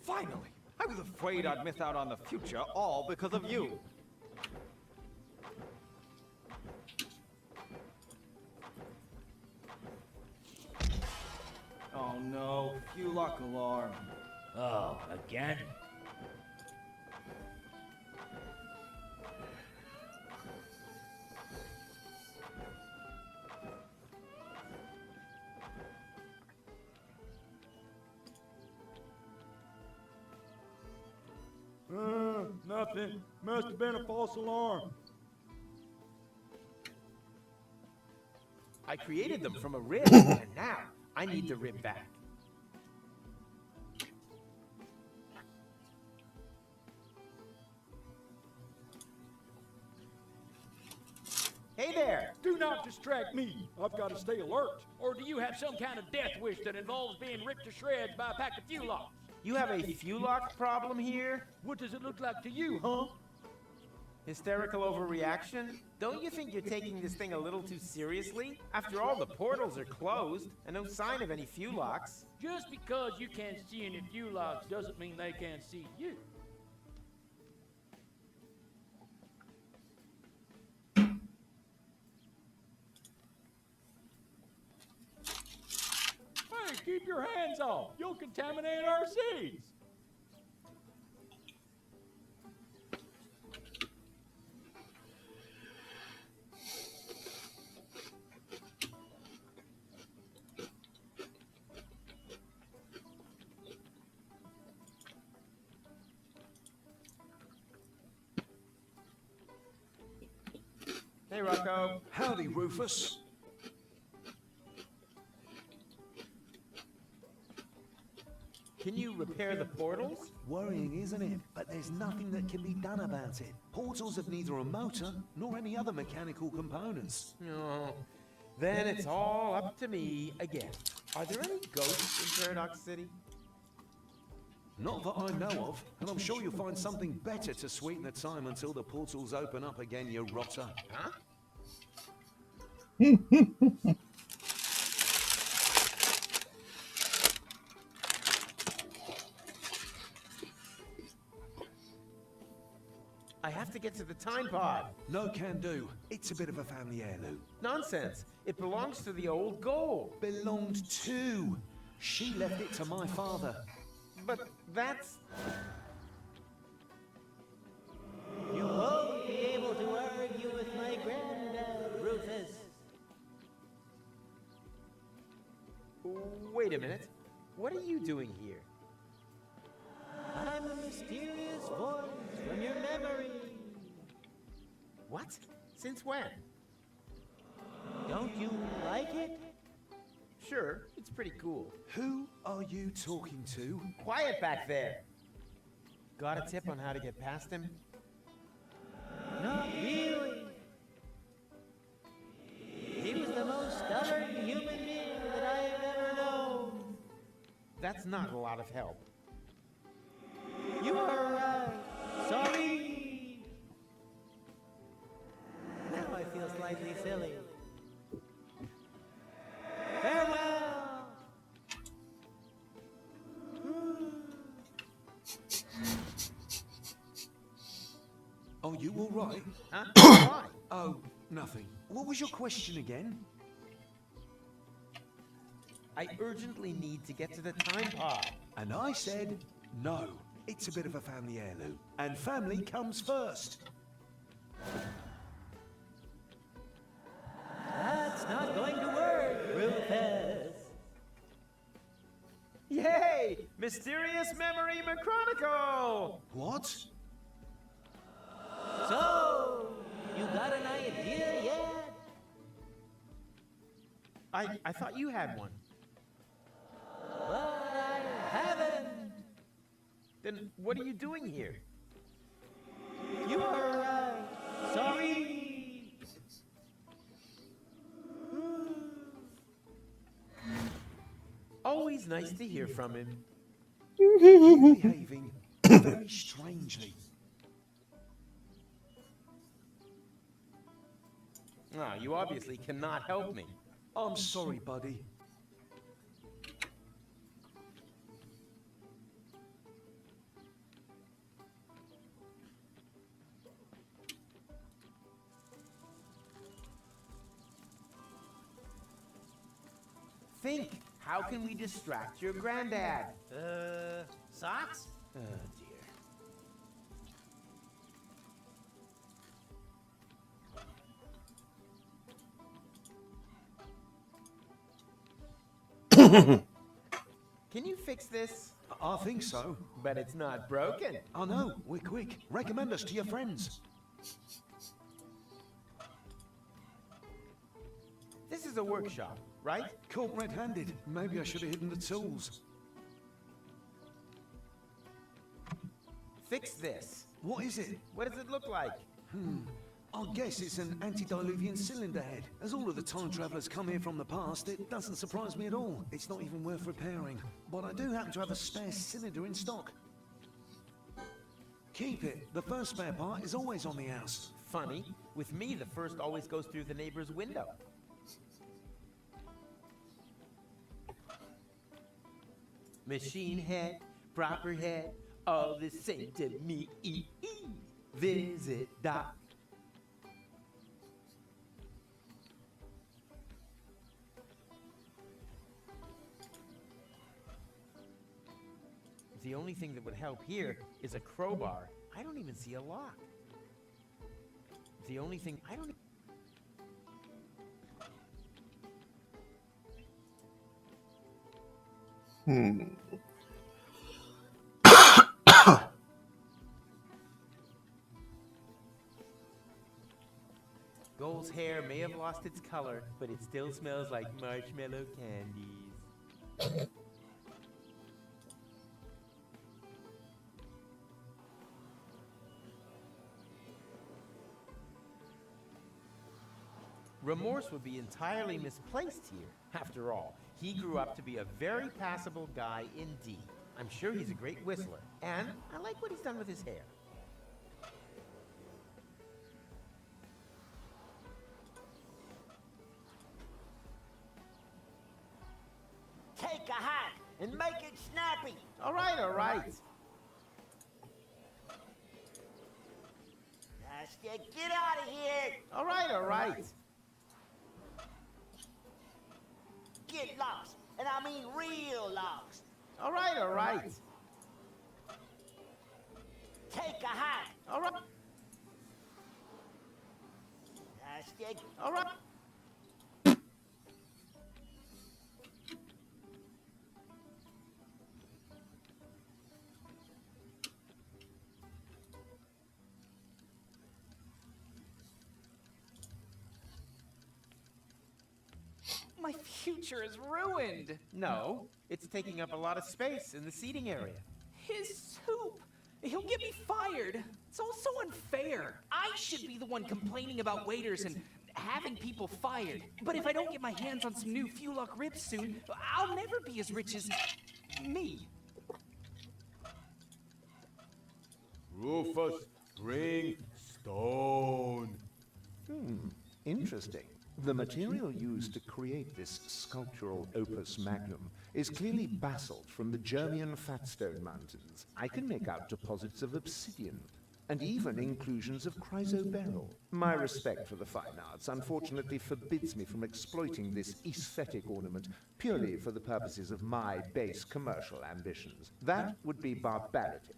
O: Finally! I was afraid I'd miss out on the future, all because of you. Oh no, few lock alarm.
P: Oh, again?
I: Nothing. Must have been a false alarm.
B: I created them from a rib, and now I need the rib back.
I: Hey there! Do not distract me. I've got to stay alert.
P: Or do you have some kind of death wish that involves being ripped to shreds by a pack of Fulocks?
B: You have a Fulock problem here?
P: What does it look like to you, huh?
B: Hysterical overreaction? Don't you think you're taking this thing a little too seriously? After all, the portals are closed, and no sign of any Fulocks.
P: Just because you can't see any Fulocks doesn't mean they can't see you. Hey, keep your hands off. You'll contaminate our seeds.
B: Hey, Rocco.
J: Howdy, Rufus.
B: Can you repair the portals?
L: Worrying, isn't it? But there's nothing that can be done about it. Portals have neither a motor nor any other mechanical components.
B: No. Then it's all up to me again. Are there any ghosts in Paradox City?
L: Not that I know of, and I'm sure you'll find something better to sweeten the time until the portals open up again, you rotter.
B: Huh? I have to get to the time pod.
L: No can do. It's a bit of a family heirloom.
B: Nonsense. It belongs to the old gold.
L: Belonged to. She left it to my father.
B: But that's...
N: You won't be able to argue with my granddad, Rufus.
B: Wait a minute. What are you doing here?
N: I'm a mysterious voice from your memory.
B: What? Since when?
N: Don't you like it?
B: Sure, it's pretty cool.
L: Who are you talking to?
B: Quiet back there. Got a tip on how to get past him?
N: Not really. He was the most stubborn human being that I've ever known.
B: That's not a lot of help.
N: You are right. Sorry. Now I feel slightly silly. Farewell.
L: Are you all right?
B: Huh? Why?
L: Oh, nothing. What was your question again?
B: I urgently need to get to the time pod.
L: And I said no. It's a bit of a family heirloom. And family comes first.
N: That's not going to work, Rufus.
B: Yay! Mysterious Memory McChronicle!
L: What?
N: So, you got an idea yet?
B: I thought you had one.
N: But I haven't.
B: Then what are you doing here?
N: You are right. Sorry.
B: Always nice to hear from him.
L: You're behaving very strangely.
B: Ah, you obviously cannot help me.
L: I'm sorry, buddy.
B: Think How can we distract your granddad?
H: Socks?
B: Oh, dear. Can you fix this?
J: I think so.
B: But it's not broken.
J: I know. We're quick. Recommend us to your friends.
B: This is a workshop, right?
J: Caught red-handed. Maybe I should have hidden the tools.
B: Fix this.
J: What is it?
B: What does it look like?
J: I guess it's an antediluvian cylinder head. As all of the time travelers come here from the past, it doesn't surprise me at all. It's not even worth repairing. But I do happen to have a spare cylinder in stock. Keep it. The first spare part is always on the house.
B: Funny. With me, the first always goes through the neighbor's window. Machine head, proper head, all the same to me. Visit Doc. The only thing that would help here is a crowbar. I don't even see a lock. The only thing I don't. Gold's hair may have lost its color, but it still smells like marshmallow candies. Remorse would be entirely misplaced here. After all, he grew up to be a very passable guy indeed. I'm sure he's a great whistler, and I like what he's done with his hair.
D: Take a hat and make it snappy.
B: All right, all right.
D: Get out of here.
B: All right, all right.
D: Get lost, and I mean real lost.
B: All right, all right.
D: Take a hat.
B: All right.
D: All right.
C: My future is ruined.
B: No, it's taking up a lot of space in the seating area.
C: His soup. He'll get me fired. It's all so unfair. I should be the one complaining about waiters and having people fired. But if I don't get my hands on some new Fulock ribs soon, I'll never be as rich as me.
I: Rufus, bring stone.
L: Interesting. The material used to create this sculptural opus magnum is clearly basalt from the Germian Fatstone Mountains. I can make out deposits of obsidian, and even inclusions of chrysoberyl. My respect for the fine arts unfortunately forbids me from exploiting this aesthetic ornament purely for the purposes of my base commercial ambitions. That would be barbarity.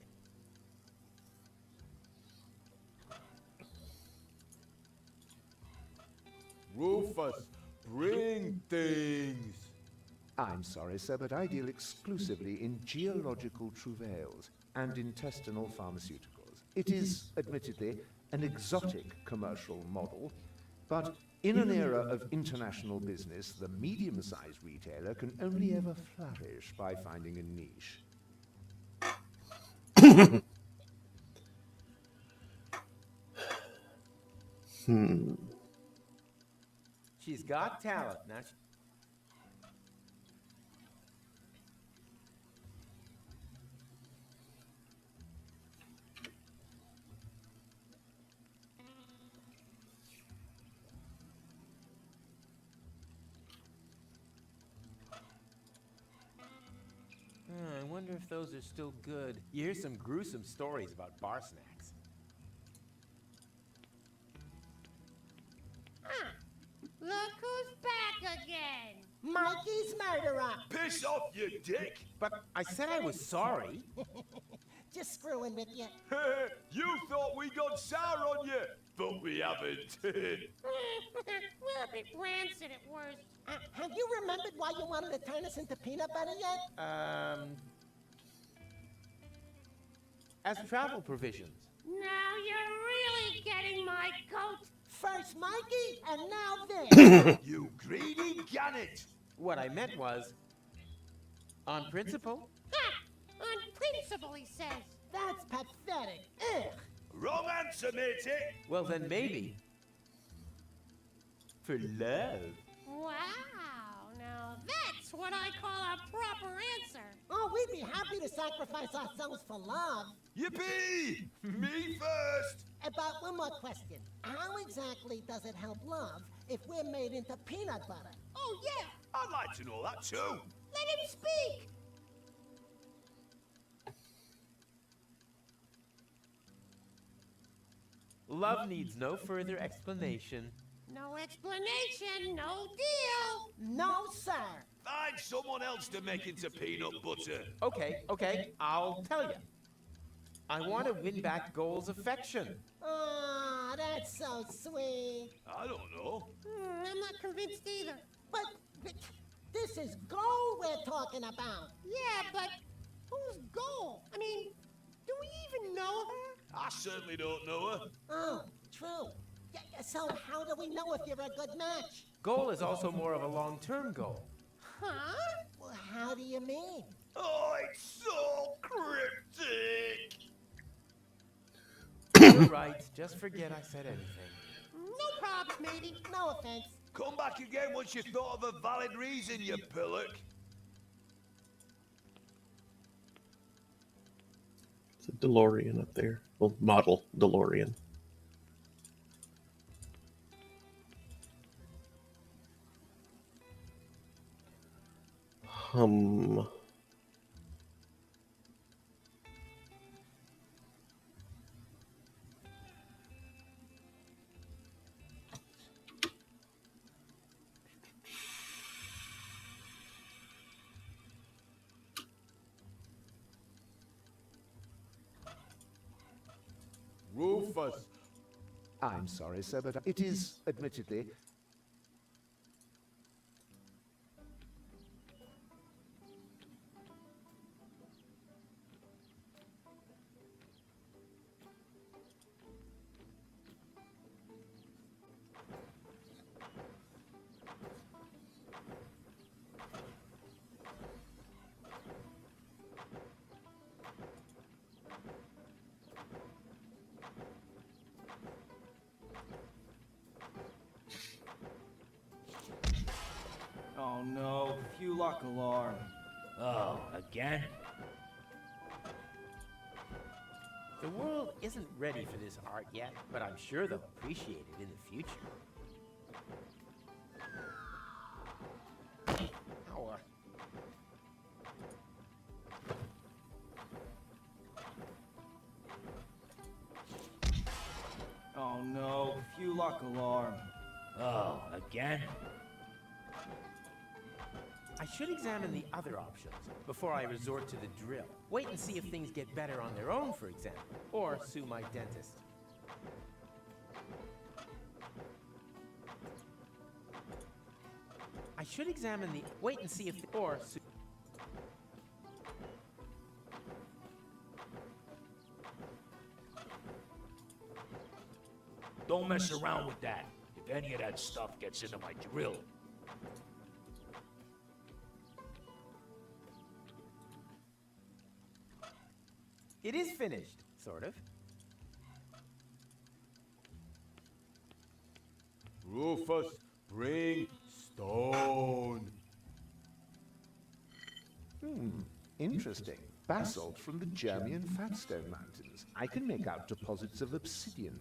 I: Rufus, bring things.
L: I'm sorry, sir, but I deal exclusively in geological travails and intestinal pharmaceuticals. It is, admittedly, an exotic commercial model, but in an era of international business, the medium-sized retailer can only ever flourish by finding a niche.
B: She's got talent. Now I wonder if those are still good. You hear some gruesome stories about bar snacks.
E: Look who's back again!
N: Mikey's murderer.
F: Piss off, you dick!
B: But I said I was sorry.
N: Just screwing with you.
F: You thought we got sour on you, but we haven't.
E: We're a bit rancid at worst.
N: Have you remembered why you wanted to turn us into peanut butter yet?
B: As travel provisions.
E: Now you're really getting my goat.
N: First Mikey, and now this.
F: You greedy gannet!
B: What I meant was, on principle.
E: Ha! On principle, he says.
N: That's pathetic. Ugh.
F: Wrong answer, matey!
B: Well, then maybe. For love.
E: Wow, now that's what I call a proper answer.
N: Oh, we'd be happy to sacrifice ourselves for love.
F: Yippee! Me first!
N: About one more question. How exactly does it help love if we're made into peanut butter?
E: Oh, yeah.
F: I'd like to know that too.
E: Let him speak.
B: Love needs no further explanation.
E: No explanation, no deal.
N: No, sir.
F: Find someone else to make into peanut butter.
B: Okay, I'll tell you. I want to win back Goal's affection.
N: Oh, that's so sweet.
F: I don't know.
E: I'm not convinced either.
N: But this is Goal we're talking about.
E: Yeah, but who's Goal? I mean, do we even know her?
F: I certainly don't know her.
N: Oh, true. So how do we know if you're a good match?
B: Goal is also more of a long-term goal.
E: Huh?
N: Well, how do you mean?
F: Oh, it's so cryptic!
B: You're right, just forget I said anything.
E: No problem, matey.
N: No offense.
F: Come back again once you've thought of a valid reason, you pillock.
A: It's a DeLorean up there. Well, model DeLorean.
I: Rufus.
L: I'm sorry, sir, but it is, admittedly,
O: Oh no, few lock alarm.
M: Oh, again?
B: The world isn't ready for this art yet, but I'm sure they'll appreciate it in the future. Ow.
O: Oh no, few lock alarm.
M: Oh, again?
B: I should examine the other options before I resort to the drill. Wait and see if things get better on their own, for example, or sue my dentist. I should examine the... Wait and see if... Or sue...
P: Don't mess around with that. If any of that stuff gets into my drill.
B: It is finished, sort of.
I: Rufus, bring stone.
L: Interesting. Basalt from the Germian Fatstone Mountains. I can make out deposits of obsidian,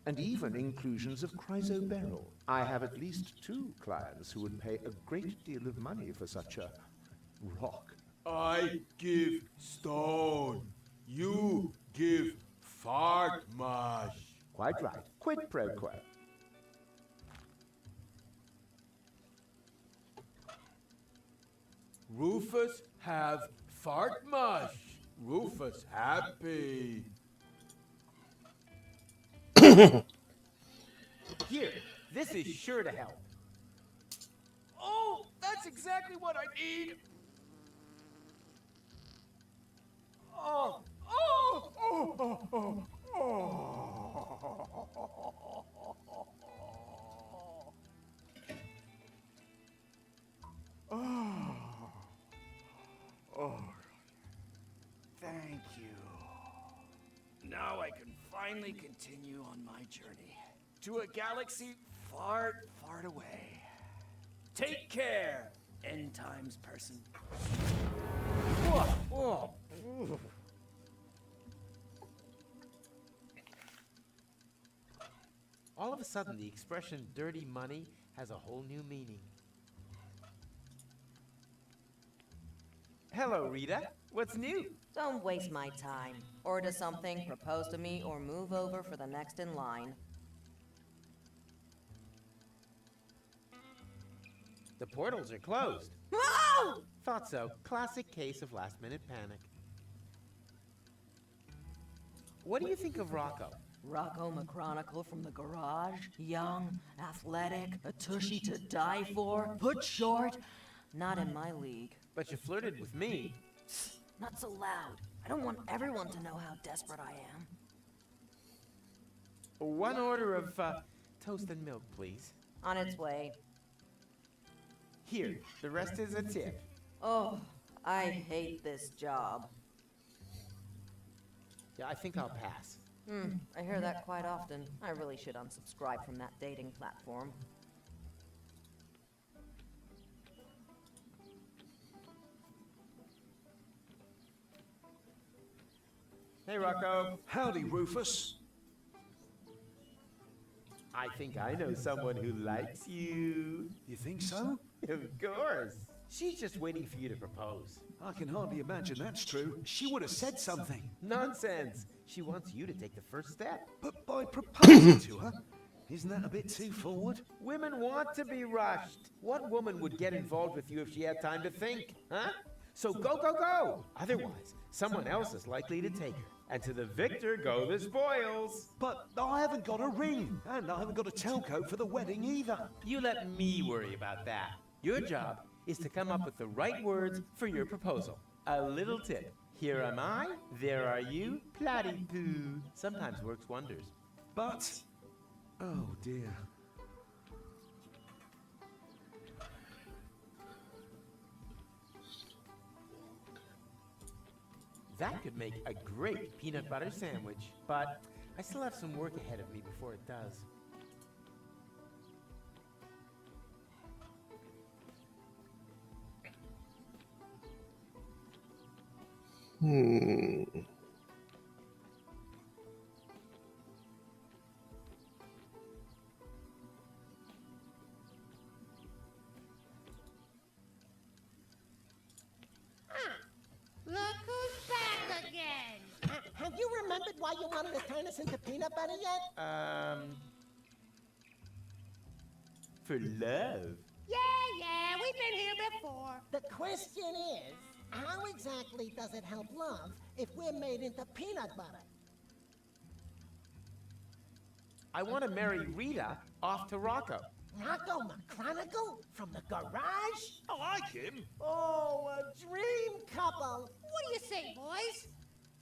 L: and even inclusions of chrysoberyl. I have at least 2 clients who would pay a great deal of money for such a rock.
I: I give stone. You give fart mash.
L: Quite right. Quid pro quo.
B: Rufus have fart mush. Rufus happy. Here, this is sure to help.
P: Oh, that's exactly what I need.
B: Oh, oh, oh, oh, oh, oh.
P: Oh, thank you. Now I can finally continue on my journey to a galaxy far, far away. Take care, end times person.
B: Oh. All of a sudden, the expression dirty money has a whole new meaning. Hello, Rita. What's new?
K: Don't waste my time. Order something, propose to me, or move over for the next in line.
B: The portals are closed.
K: Whoa!
B: Thought so. Classic case of last-minute panic. What do you think of Rocco?
K: Rocco McChronicle from the garage. Young, athletic, a tushy to die for. Put short. Not in my league.
B: But you flirted with me.
K: Not so loud. I don't want everyone to know how desperate I am.
B: One order of toast and milk, please.
K: On its way.
B: Here, the rest is a tip.
K: Oh, I hate this job.
B: Yeah, I think I'll pass.
K: I hear that quite often. I really should unsubscribe from that dating platform.
B: Hey, Rocco.
J: Howdy, Rufus.
B: I think I know someone who likes you.
J: You think so?
B: Of course. She's just waiting for you to propose.
J: I can hardly imagine that's true. She would have said something.
B: Nonsense. She wants you to take the first step.
J: But by proposing to her, isn't that a bit too forward?
B: Women want to be rushed. What woman would get involved with you if she had time to think, huh? So go, go, go. Otherwise, someone else is likely to take her. And to the victor go the spoils.
J: But I haven't got a ring, and I haven't got a tailcoat for the wedding either.
B: You let me worry about that. Your job is to come up with the right words for your proposal. A little tip. Here am I, there are you, platypoo. Sometimes works wonders.
J: But, oh dear.
B: That could make a great peanut butter sandwich, but I still have some work ahead of me before it does.
N: Look who's back again!
R: Have you remembered why you wanted to turn us into peanut butter yet?
B: For love.
N: Yeah, we've been here before.
R: The question is, how exactly does it help love if we're made into peanut butter?
B: I want to marry Rita off to Rocco.
R: Rocco McChronicle from the garage?
P: I like him.
R: Oh, a dream couple!
N: What do you say, boys?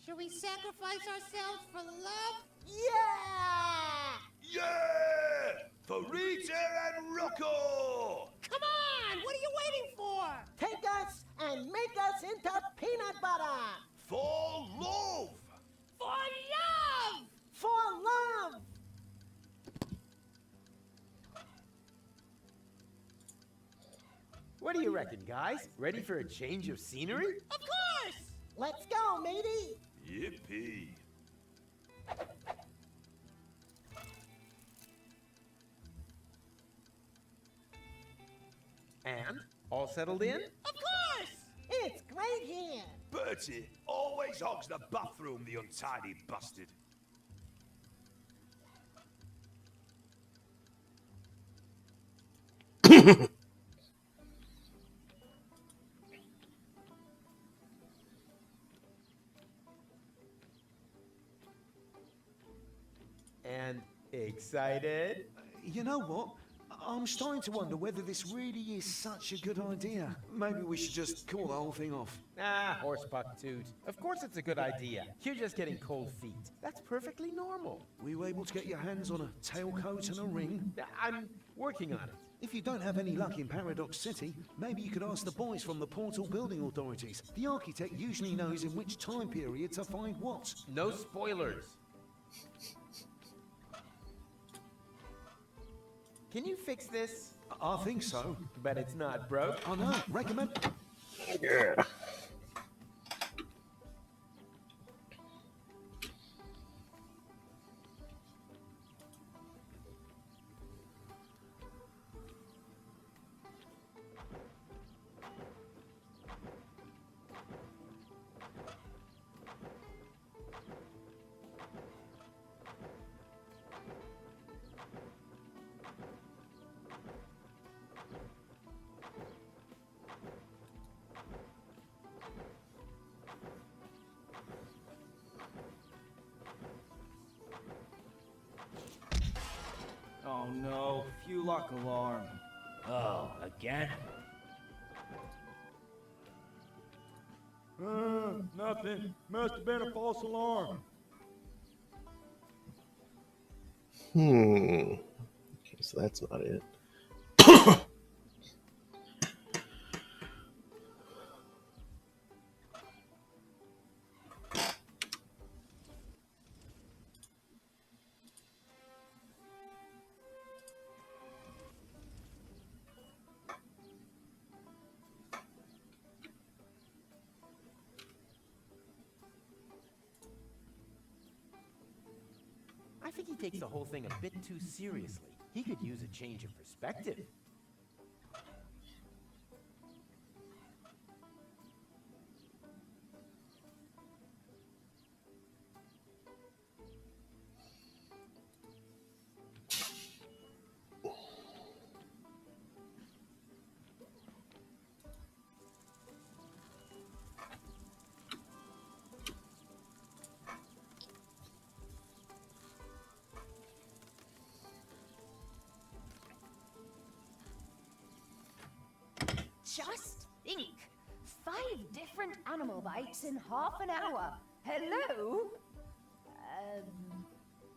N: Should we sacrifice ourselves for love?
R: Yeah!
P: Yeah! For Rita and Rocco!
N: Come on! What are you waiting for?
R: Take us and make us into peanut butter!
P: For love!
N: For love!
R: For love!
B: What do you reckon, guys? Ready for a change of scenery?
N: Of course!
R: Let's go, matey!
P: Yippee!
B: And all settled in?
N: Of course!
R: It's great here!
P: Bertie always hogs the bathroom, the untidy bastard.
B: Excited?
J: You know what? I'm starting to wonder whether this really is such a good idea. Maybe we should just call the whole thing off.
B: Ah, horsepuck toot. Of course it's a good idea. You're just getting cold feet. That's perfectly normal.
J: Were you able to get your hands on a tailcoat and a ring?
B: I'm working on it.
J: If you don't have any luck in Paradox City, maybe you could ask the boys from the Portal Building Authorities. The architect usually knows in which time period to find what.
B: No spoilers. Can you fix this?
J: I think so.
B: But it's not broke.
J: I know. Recommend.
A: Yeah.
O: Oh no, few lock alarm.
M: Oh, again?
I: Nothing. Must have been a false alarm.
A: Okay, so that's not it.
B: I think he takes the whole thing a bit too seriously. He could use a change of perspective.
Q: Just think. 5 different animal bites in half an hour. Hello?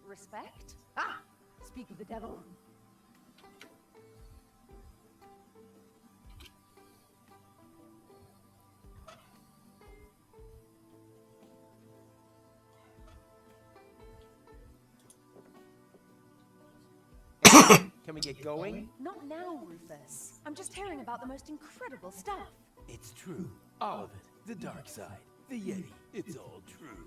Q: Respect? Ah! Speak of the devil.
B: Can we get going?
Q: Not now, Rufus. I'm just hearing about the most incredible stuff.
M: It's true. All of it. The dark side. The Yeti. It's all true.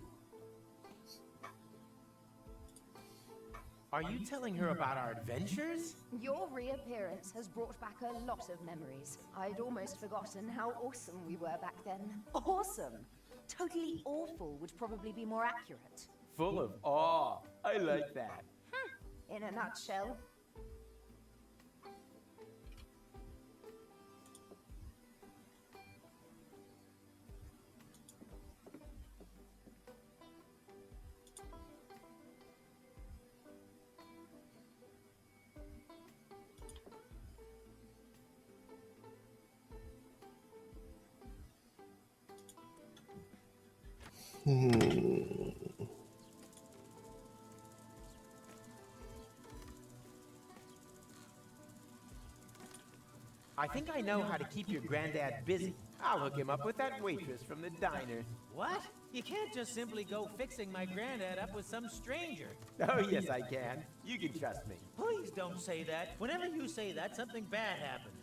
B: Are you telling her about our adventures?
Q: Your reappearance has brought back a lot of memories. I'd almost forgotten how awesome we were back then. Awesome! Totally awful would probably be more accurate.
B: Full of awe. I like that.
Q: In a nutshell.
B: I think I know how to keep your granddad busy. I'll hook him up with that waitress from the diner.
H: What? You can't just simply go fixing my granddad up with some stranger.
B: Oh, yes, I can. You can trust me.
H: Please don't say that. Whenever you say that, something bad happens.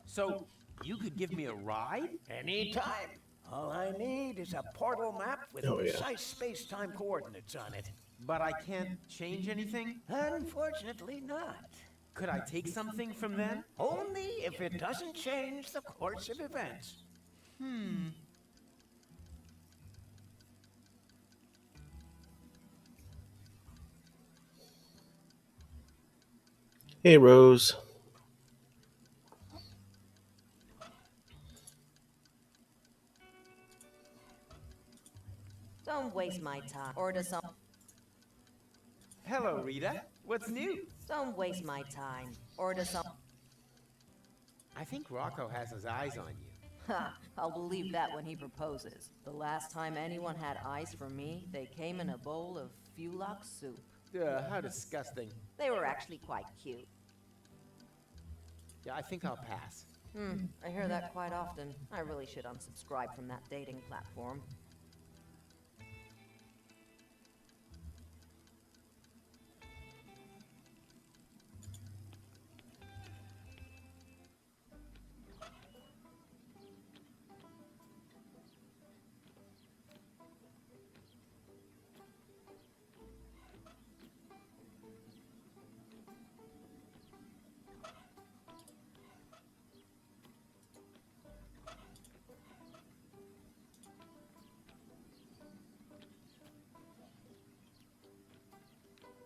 B: So, you could give me a ride?
P: Anytime. All I need is a portal map with precise space-time coordinates on it.
B: But I can't change anything?
P: Unfortunately not.
B: Could I take something from them?
F: Only if it doesn't change the course of events.
A: Hey, Rose.
K: Don't waste my time. Or to some.
B: Hello, Rita. What's new?
K: Don't waste my time. Or to some.
B: I think Rocco has his eyes on you.
K: Ha! I'll believe that when he proposes. The last time anyone had eyes for me, they came in a bowl of Fulok soup.
B: How disgusting.
K: They were actually quite cute.
B: Yeah, I think I'll pass.
K: I hear that quite often. I really should unsubscribe from that dating platform.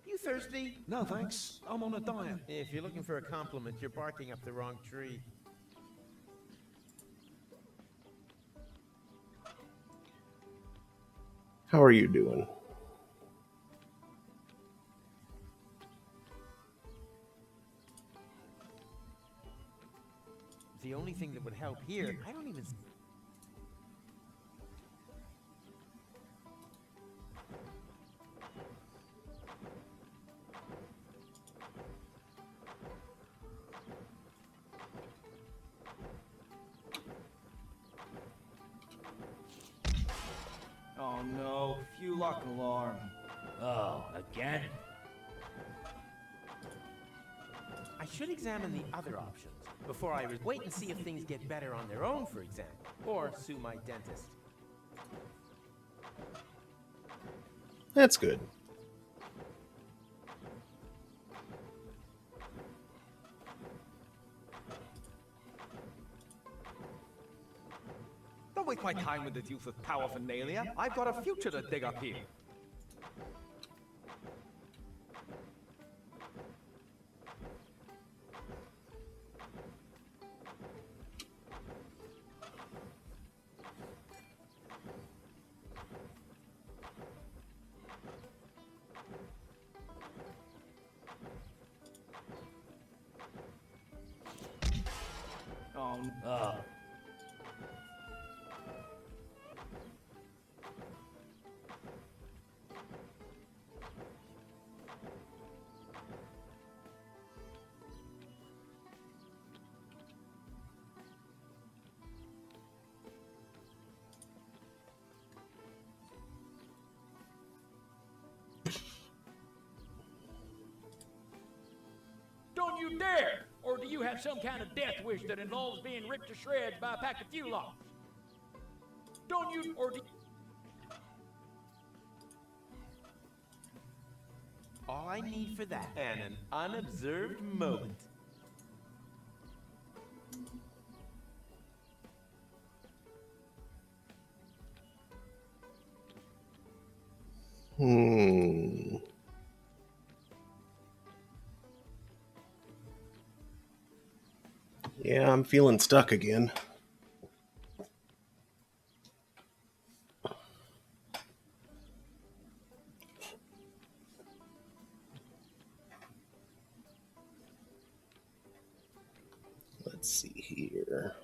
B: You thirsty?
J: No, thanks. I'm on a diet.
B: If you're looking for a compliment, you're barking up the wrong tree.
A: How are you doing?
B: The only thing that would help here, I don't even...
O: Oh no, Fulok alarm.
M: Oh, again?
B: I should examine the other options before I wait and see if things get better on their own, for example, or sue my dentist.
A: That's good.
O: Don't waste my time with this useless paraphernalia. I've got a future to dig up here.
M: Oh.
S: Don't you dare! Or do you have some kind of death wish that involves being ripped to shreds by a pack of Fulok? Don't you, or do...
B: All I need for that, and an unobserved moment.
A: Yeah, I'm feeling stuck again. Let's see here.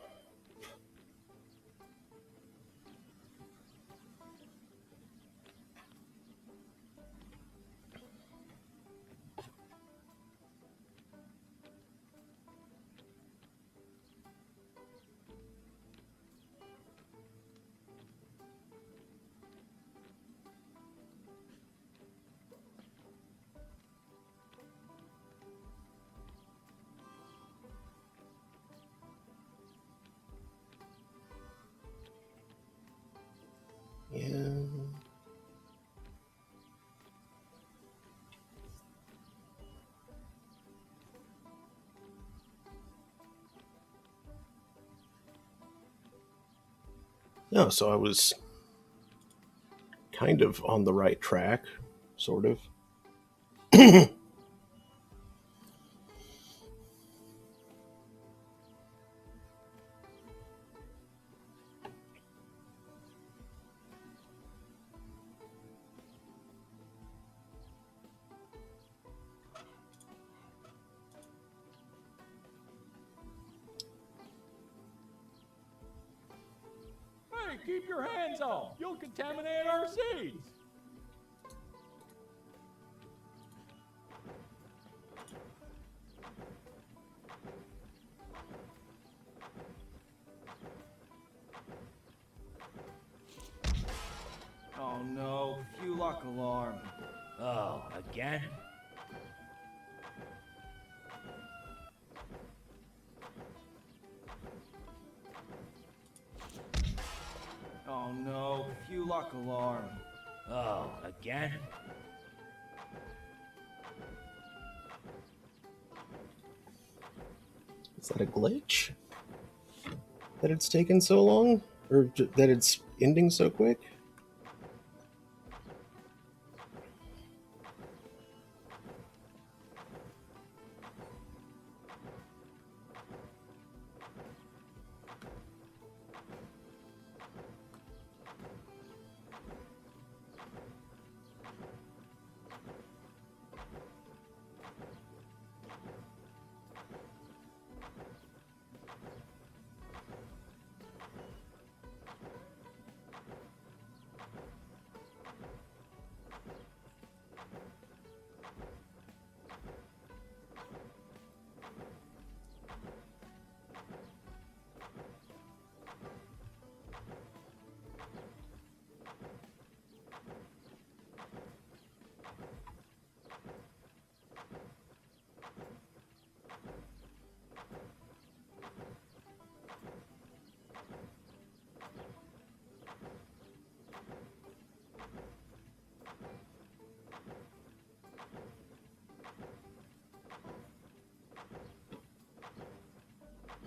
A: No, so I was kind of on the right track, sort of.
S: Hey, keep your hands off. You'll contaminate our seeds.
O: Oh no, few lock alarm.
M: Oh, again?
O: Oh no, few lock alarm.
M: Oh, again?
A: Is that a glitch? That it's taken so long? Or that it's ending so quick?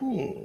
A: Hmm.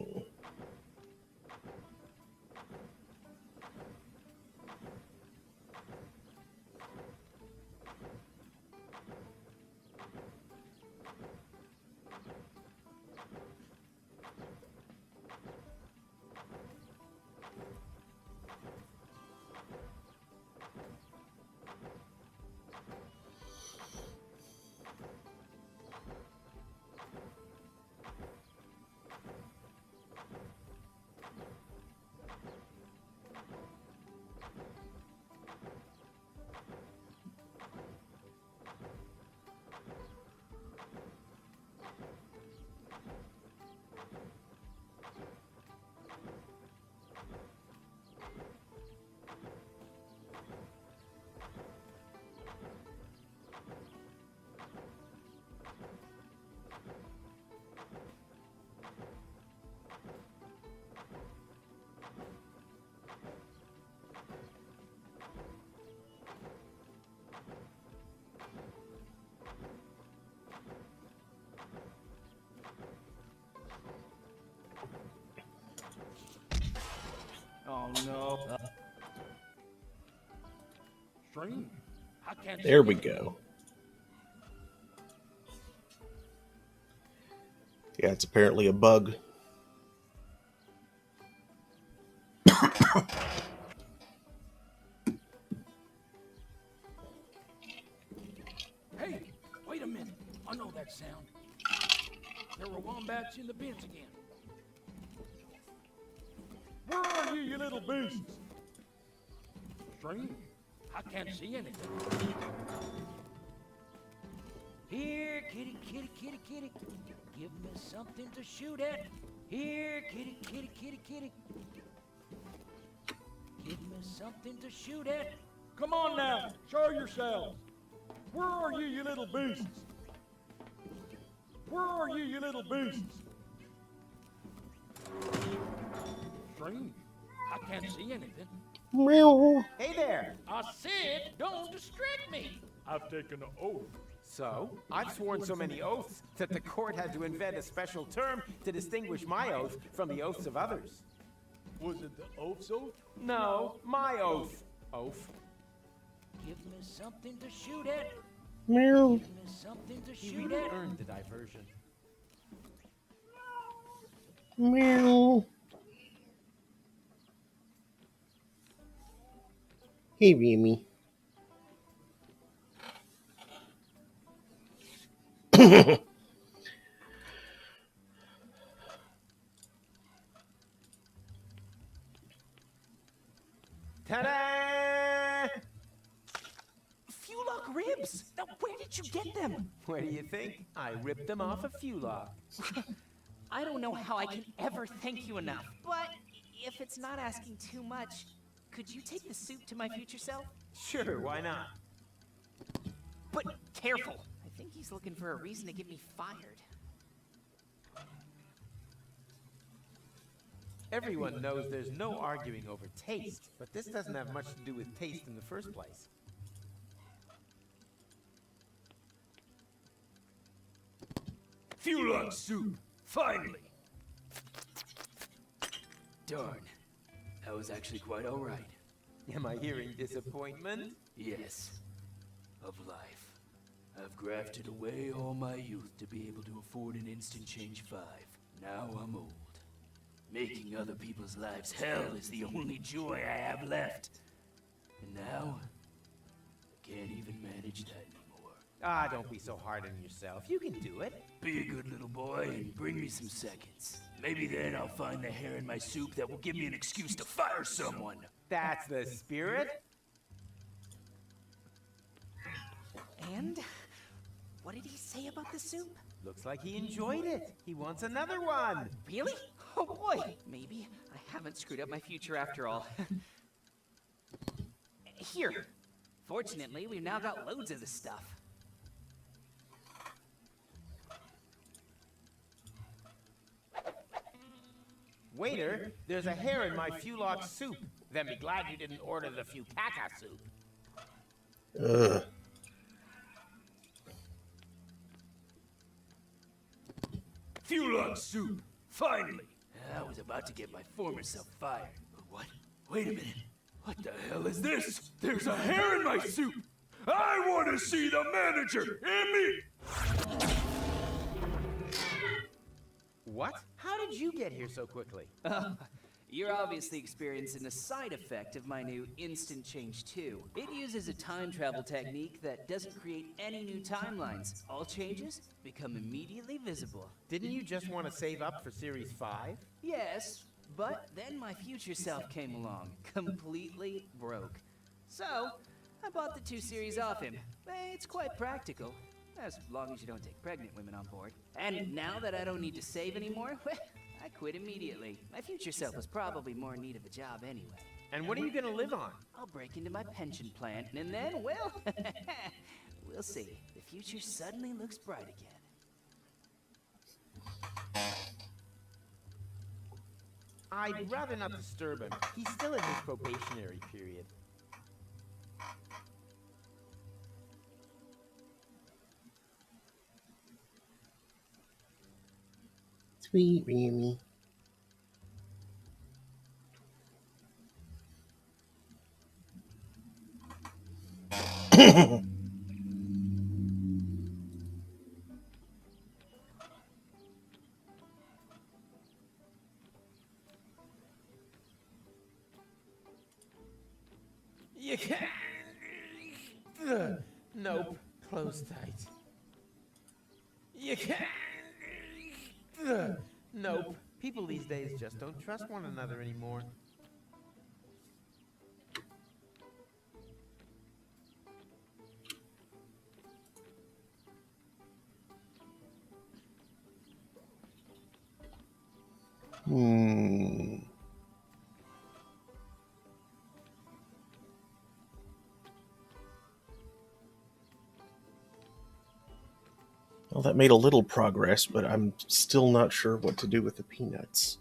O: Oh no.
S: Strange. I can't see
A: There we
S: it.
A: go. Yeah, it's apparently a bug.
S: Hey, wait a minute. I know that sound. There were wombats in the bins again. Where are you, you little beasts? Strange. I can't see anything.
N: Here, kitty, kitty, kitty, kitty. Give me something to shoot at. Here, kitty, kitty, kitty, kitty. Give me something to shoot at.
S: Come on now, show yourselves. Where are you, you little beasts? Where are you, you little beasts? Strange. I can't see anything.
A: Meow.
F: Hey there!
S: I said, don't distract me. I've taken an oath.
F: So, I've sworn so many oaths that the court had to invent a special term to distinguish my oath from the oaths of others.
I: Was it the oaf's oath?
B: No, my oath. Oath.
N: Give me something to shoot at.
A: Meow.
N: Give me something to
B: He
N: shoot
B: really
N: at.
B: earned the diversion.
A: Meow. Hey, Remy.
B: Ta-da!
C: Fulock ribs! Now, where did you get them?
B: Where do you think? I ripped them off a Fulock.
C: I don't know how I can ever thank you enough. But if it's not asking too much, could you take the soup to my future self?
B: Sure, why not?
C: But careful! I think he's looking for a reason to get me fired.
B: Everyone knows there's no arguing over taste, but this doesn't have much to do with taste in the first place.
M: Fulock soup! Finally! Darn. That was actually quite alright.
B: Am I hearing disappointment?
M: Yes. Of life. I've grafted away all my youth to be able to afford an instant change 5. Now I'm old. Making other people's lives hell is the only joy I have left. And now, I can't even manage that anymore.
B: Ah, don't be so hard on yourself. You can do it.
M: Be a good little boy and bring me some seconds. Maybe then I'll find the hair in my soup that will give me an excuse to fire someone.
B: That's the spirit.
C: And? What did he say about the soup?
B: Looks like he enjoyed it. He wants another one.
C: Really? Oh boy! Maybe I haven't screwed up my future after all. Here. Fortunately, we've now got loads of this stuff.
B: Waiter, there's a hair in my Fulock soup. Then be glad you didn't order the Fukaka soup.
A: Ugh.
M: Fulock soup! Finally! I was about to get my former self fired. But what? Wait a minute. What the hell is this? There's a hair in my soup! I want to see the manager! Hear me?
B: What? How did you get here so quickly?
C: You're obviously experiencing a side effect of my new Instant Change 2. It uses a time travel technique that doesn't create any new timelines. All changes become immediately visible.
B: Didn't you just want to save up for Series 5?
C: Yes, but then my future self came along, completely broke. So, I bought the 2 series off him. It's quite practical, as long as you don't take pregnant women on board. And now that I don't need to save anymore, I quit immediately. My future self was probably more in need of a job anyway.
B: And what are you gonna live on?
C: I'll break into my pension plan, and then, well, we'll see. The future suddenly looks bright again.
B: I'd rather not disturb him. He's still in his probationary period.
A: Sweet Remy.
B: You can't. Nope. Close tight. You can't. Nope. People these days just don't trust one another anymore.
A: Well, that made a little progress, but I'm still not sure what to do with the peanuts.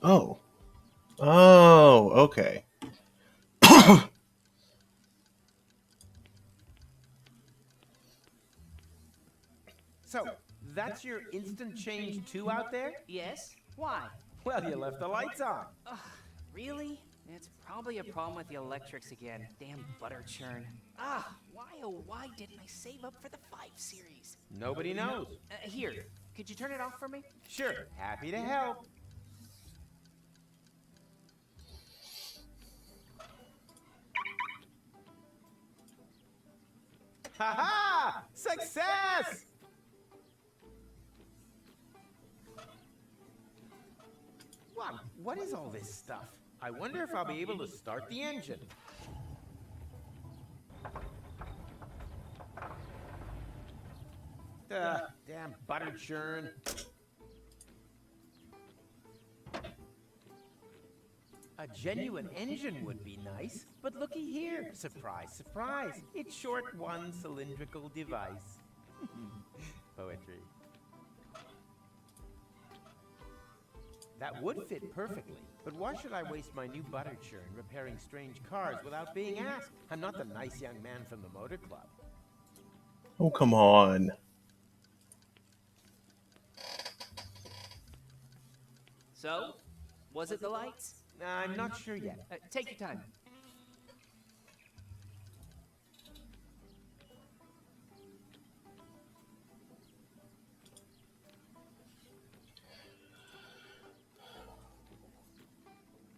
A: Oh. Oh, okay.
B: So, that's your instant change 2 out there?
C: Yes? Why?
B: Well, you left the lights on.
C: Ugh, really? It's probably a problem with the electrics again. Damn butter churn. Ah, why oh why didn't I save up for the 5 series?
B: Nobody knows.
C: Here, could you turn it off for me?
B: Sure, happy to help. Ha-ha! Success! Wow, what is all this stuff? I wonder if I'll be able to start the engine. Damn butter churn. A genuine engine would be nice, but looky here. Surprise, surprise. It's short one cylindrical device. Poetry. That would fit perfectly, but why should I waste my new butter churn repairing strange cars without being asked? I'm not the nice young man from the motor club.
A: Oh, come on.
C: So, was it the lights?
B: I'm not sure yet.
C: Take your time.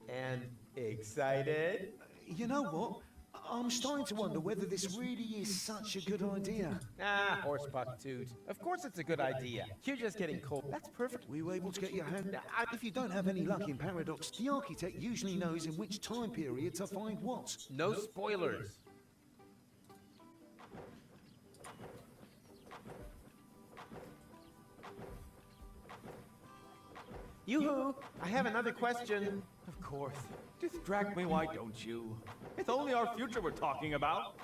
B: And excited?
J: You know what? I'm starting to wonder whether this really is such a good idea.
B: Ah, horsebuck toot. Of course it's a good idea. You're just getting cold. That's perfect.
J: Were you able to get your hand? If you don't have any luck in Paradox, the architect usually knows in which time period to find what.
B: No spoilers. Yoo-hoo! I have another question.
O: Of course. Distract me, why don't you? It's only our future we're talking about.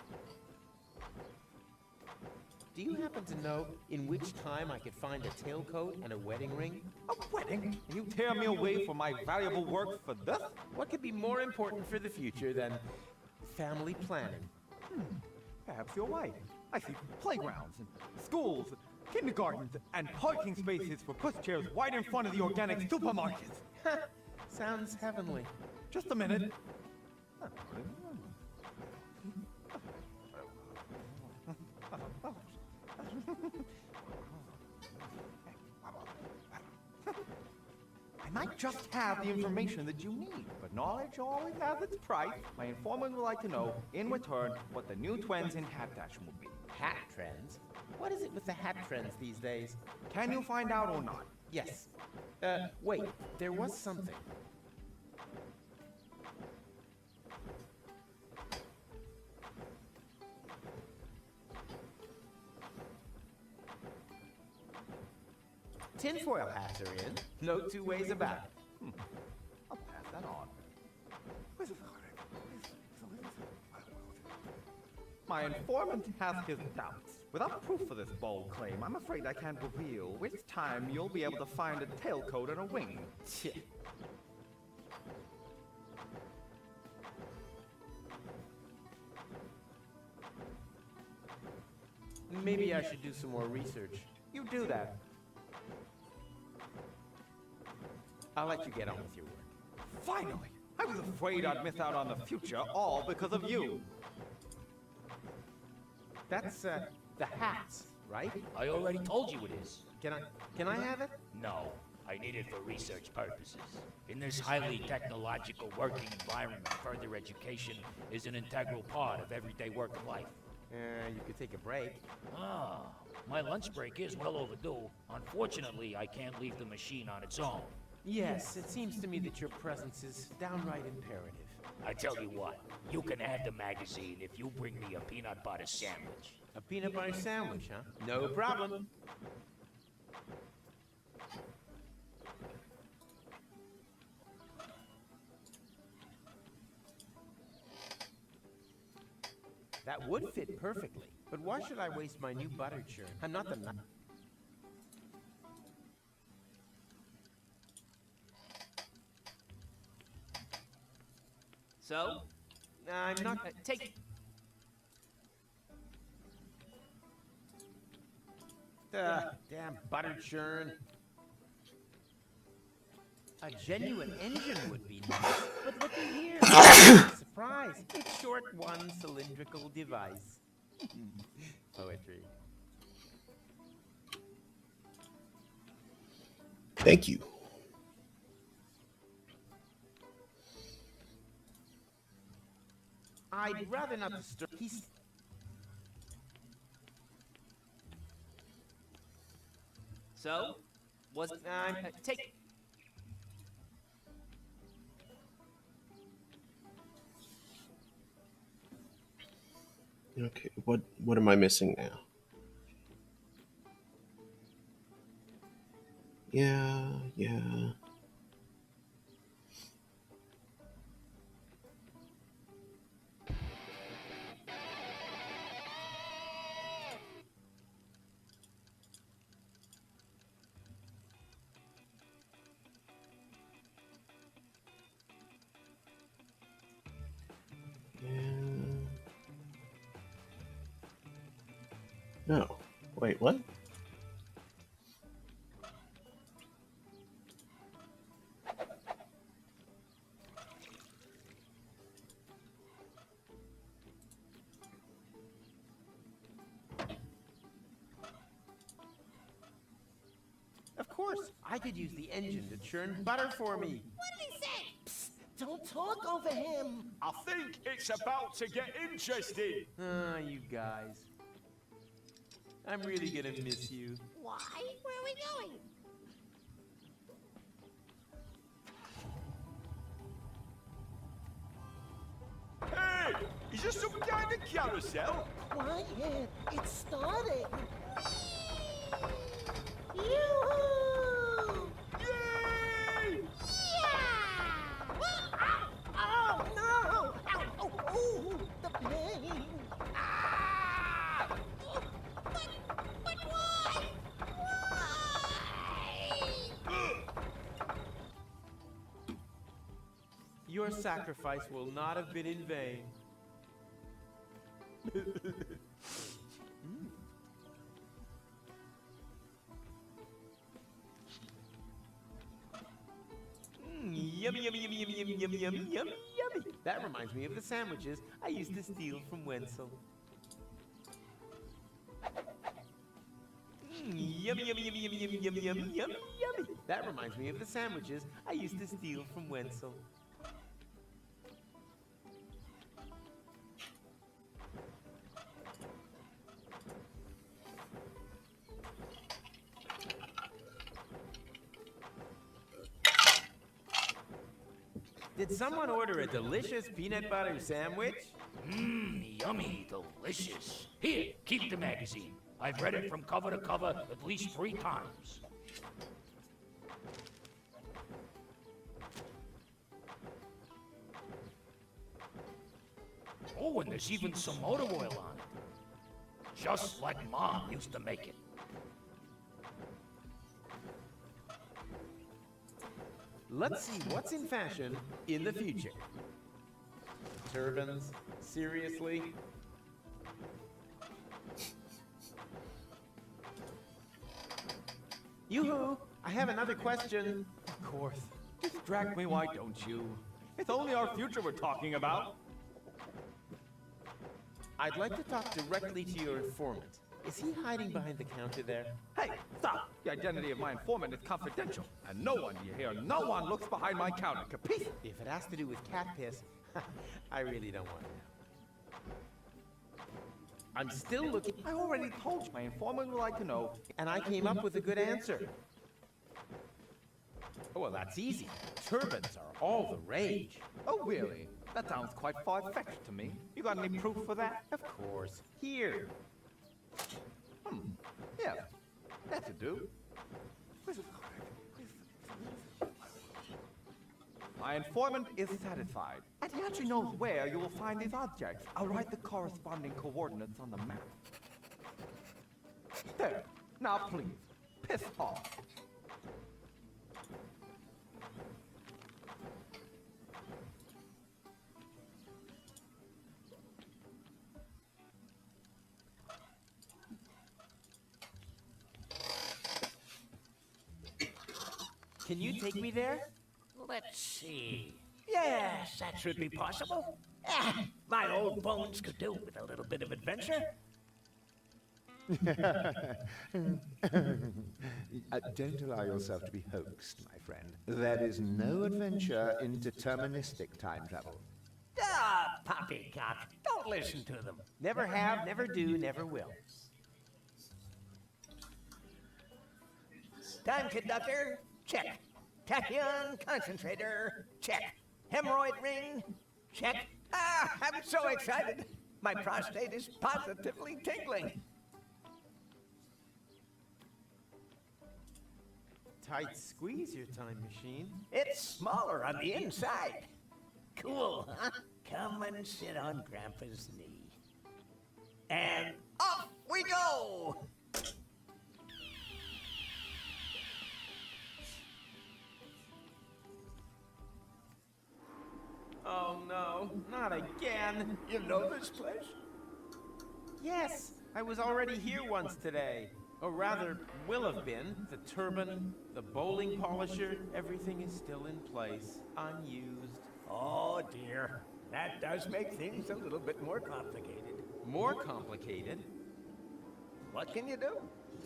B: Do you happen to know in which time I could find a tailcoat and a wedding ring?
O: A wedding? You tear me away from my valuable work for this?
B: What could be more important for the future than family planning?
O: Perhaps you're right. I see playgrounds and schools, kindergartens, and parking spaces for pushchairs right in front of the organic supermarkets.
B: Sounds heavenly.
O: Just a minute. I might just have the information that you need, but knowledge always has its price. My informant would like to know, in return, what the new trends in hat dash will be.
B: Hat trends? What is it with the hat trends these days?
O: Can you find out or not?
B: Yes. Wait, there was something. Tinfoil hats are in. No two ways about it.
O: I'll pass that on. My informant has his doubts. Without proof for this bold claim, I'm afraid I can't reveal which time you'll be able to find a tailcoat and a wing.
B: Maybe I should do some more research.
O: You do that.
B: I'll let you get on with your work.
O: Finally! I was afraid I'd miss out on the future, all because of you.
B: That's, the hats, right?
M: I already told you it is.
B: Can I have it?
M: No, I need it for research purposes. In this highly technological working environment, further education is an integral part of everyday work and life.
B: You could take a break.
M: Ah, my lunch break is well overdue. Unfortunately, I can't leave the machine on its own.
B: Yes, it seems to me that your presence is downright imperative.
M: I tell you what, you can have the magazine if you bring me a peanut butter sandwich.
B: A peanut butter sandwich, huh? No problem. That would fit perfectly, but why should I waste my new butter churn? I'm not the So? I'm not... take... Damn butter churn. A genuine engine would be nice, but looky here. Surprise! It's short one cylindrical device. Poetry.
A: Thank you.
B: I'd rather not disturb. He's... So? Was... take...
A: Okay, what am I missing now? Yeah. No. Wait, what?
B: Of course, I could use the engine to churn butter for me.
E: What did he say?
R: Psst, don't talk over him.
F: I think it's about to get interesting.
B: You guys. I'm really gonna miss you.
E: Why? Where are we going?
F: Hey, is this some kind of carousel?
R: Quiet, it's starting. Yoo-hoo!
F: Yay!
R: Yeah! Oh, no! Ow! Oh, ooh, the pain!
E: Ah! But why?
B: Your sacrifice will not have been in vain. Yummy, yummy, yummy, yummy, yummy, yummy, yummy, yummy, yummy. That reminds me of the sandwiches I used to steal from Wenzel. Yummy, yummy, yummy, yummy, yummy, yummy, yummy, yummy, yummy. That reminds me of the sandwiches I used to steal from Wenzel. Did someone order a delicious peanut butter sandwich?
S: Mmm, yummy, delicious. Here, keep the magazine. I've read it from cover to cover at least 3 times. Oh, and there's even some motor oil on it. Just like Mom used to make it.
B: Let's see what's in fashion in the future. Turbans? Seriously? Yoo-hoo! I have another question.
O: Of course. Distract me, why don't you? It's only our future we're talking about.
B: I'd like to talk directly to your informant. Is he hiding behind the counter there?
O: Hey, stop! The identity of my informant is confidential, and no one, you hear, no one looks behind my counter, capiche?
B: If it has to do with cat piss, I really don't want to know. I'm still looking.
O: I already told you my informant would like to know,
B: and I came up with a good answer. Oh, well, that's easy. Turbans are all the rage.
O: Oh, really? That sounds quite far-fetched to me. You got any proof for that?
B: Of course. Here.
O: Yeah, that'll do. My informant is satisfied, and he actually knows where you will find these objects. I'll write the corresponding coordinates on the map. There. Now, please, piss off.
B: Can you take me there?
N: Let's see. Yes, that should be possible. My old bones could do with a little bit of adventure.
L: Don't allow yourself to be hoaxed, my friend. There is no adventure in deterministic time travel.
N: Ah, poppycock. Don't listen to them.
B: Never have, never do, never will.
N: Time conductor, check. Tachyon concentrator, check. Hemorrhoid ring, check. Ah, I'm so excited. My prostate is positively tingling.
B: Tight squeeze your time machine.
N: It's smaller on the inside. Cool, huh? Come and sit on Grandpa's knee. And off we go!
B: Oh no, not again.
N: You know this place?
B: Yes, I was already here once today. Or rather, will have been. The turban, the bowling polisher, everything is still in place, unused.
N: Oh dear, that does make things a little bit more complicated.
B: More complicated?
N: What can you do?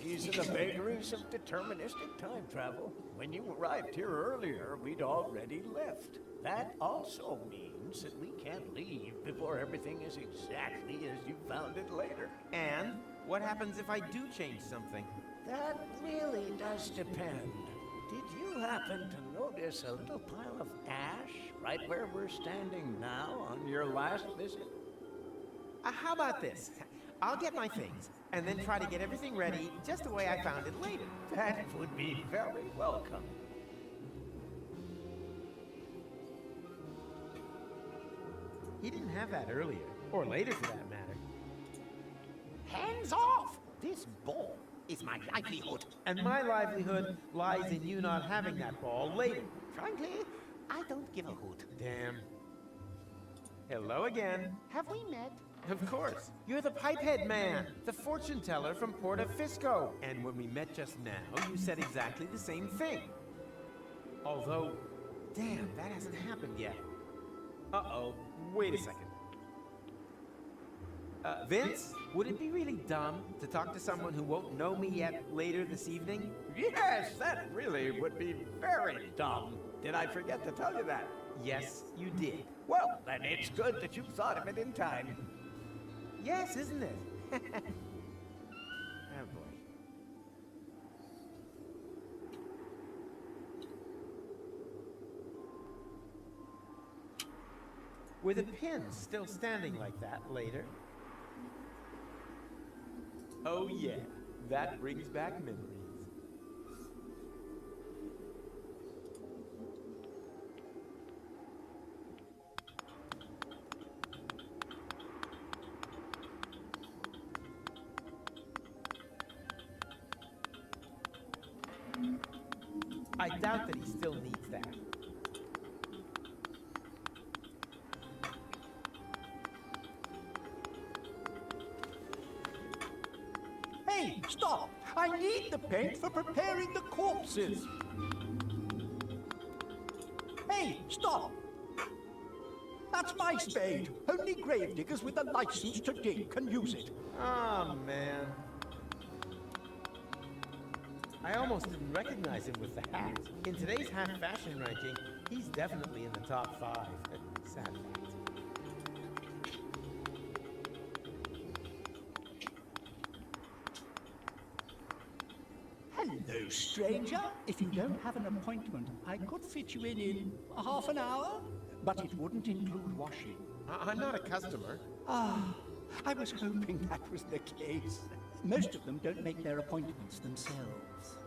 N: These are the vagaries of deterministic time travel. When you arrived here earlier, we'd already left. That also means that we can't leave before everything is exactly as you found it later.
B: And what happens if I do change something?
N: That really does depend. Did you happen to notice a little pile of ash right where we're standing now on your last visit?
B: How about this? I'll get my things, and then try to get everything ready just the way I found it later.
N: That would be very welcome.
B: He didn't have that earlier, or later for that matter.
F: Hands off! This ball is my livelihood.
B: And my livelihood lies in you not having that ball later.
F: Frankly, I don't give a hoot.
B: Damn. Hello again.
F: Have we met?
B: Of course. You're the Pipehead Man, the fortune teller from Porta Fisco. And when we met just now, you said exactly the same thing. Although, damn, that hasn't happened yet. Uh-oh, wait a second. Vince, would it be really dumb to talk to someone who won't know me yet later this evening?
N: Yes, that really would be very dumb. Did I forget to tell you that?
B: Yes, you did.
N: Well, then it's good that you thought of it in time.
B: Yes, isn't it? Oh boy. Were the pins still standing like that later? Oh yeah, that brings back memories. I doubt that he still needs that.
S: Hey, stop! I need the paint for preparing the corpses. Hey, stop! That's my spade. Only gravediggers with a license to dig can use it.
B: Oh, man. I almost didn't recognize him with the hat. In today's hat fashion ranking, he's definitely in the top 5. Sad fact.
S: Hello, stranger. If you don't have an appointment, I could fit you in half an hour, but it wouldn't include washing.
B: I'm not a customer.
S: Ah, I was hoping that was the case. Most of them don't make their appointments themselves.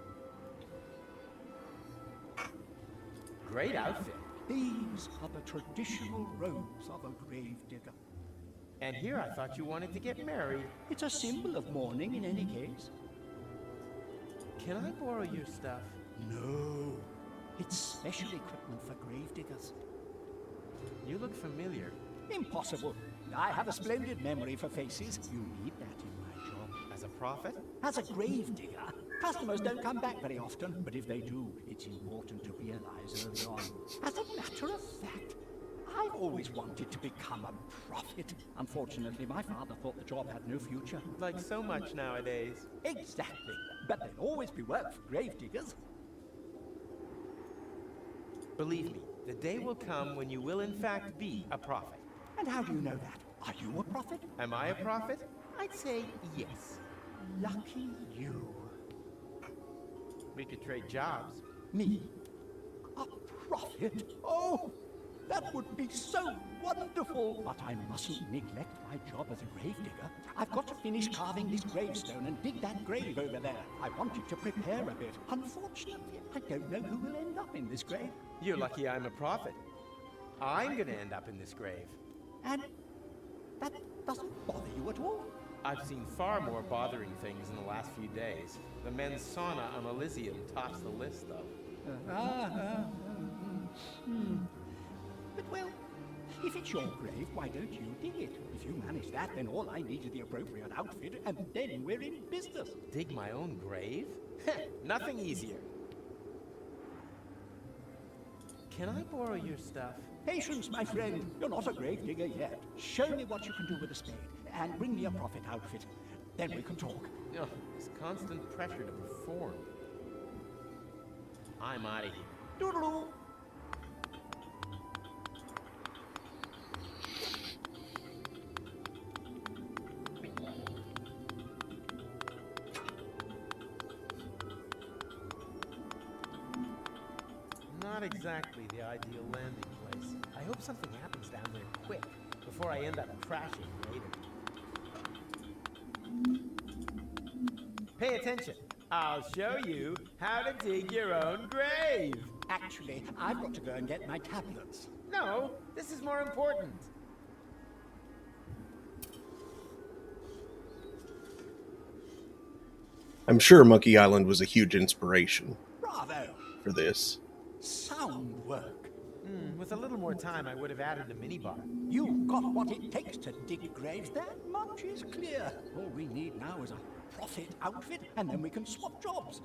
B: Great outfit.
S: These are the traditional robes of a gravedigger.
B: And here I thought you wanted to get married.
S: It's a symbol of mourning in any case.
B: Can I borrow your stuff?
S: No. It's special equipment for gravediggers.
B: You look familiar.
S: Impossible. I have a splendid memory for faces. You need that in my job.
B: As a prophet?
S: As a gravedigger, Customers don't come back very often, but if they do, it's important to realize early on. As a matter of fact, I've always wanted to become a prophet. Unfortunately, my father thought the job had no future.
B: Like so much nowadays.
S: Exactly. But there'll always be work for gravediggers.
B: Believe me, the day will come when you will in fact be a prophet.
S: And how do you know that? Are you a prophet?
B: Am I a prophet? I'd say yes.
S: Lucky you.
B: We could trade jobs.
S: Me? A prophet? Oh, that would be so wonderful. But I mustn't neglect my job as a gravedigger. I've got to finish carving this gravestone and dig that grave over there. I wanted to prepare a bit. Unfortunately, I don't know who will end up in this grave.
B: You're lucky I'm a prophet. I'm gonna end up in this grave.
S: And that doesn't bother you at all?
B: I've seen far more bothering things in the last few days. The men's sauna on Elysium tops the list, though.
S: But well, if it's your grave, why don't you dig it? If you manage that, then all I need is the appropriate outfit, and then we're in business.
B: Dig my own grave? Nothing easier. Can I borrow your stuff?
S: Patience, my friend. You're not a grave digger yet. Show me what you can do with a spade, and bring me a prophet outfit. Then we can talk.
B: Oh, this constant pressure to perform. I'm out of here.
S: Doodaloo!
B: Not exactly the ideal landing place. I hope something happens down there quick, before I end up crashing later. Pay attention. I'll show you how to dig your own grave.
S: Actually, I've got to go and get my tablets.
B: No, this is more important.
A: I'm sure Monkey Island was a huge inspiration
S: Bravo!
A: for this.
S: Sound work.
B: With a little more time, I would have added a minibar.
S: You've got what it takes to dig graves. That much is clear. All we need now is a prophet outfit, and then we can swap jobs.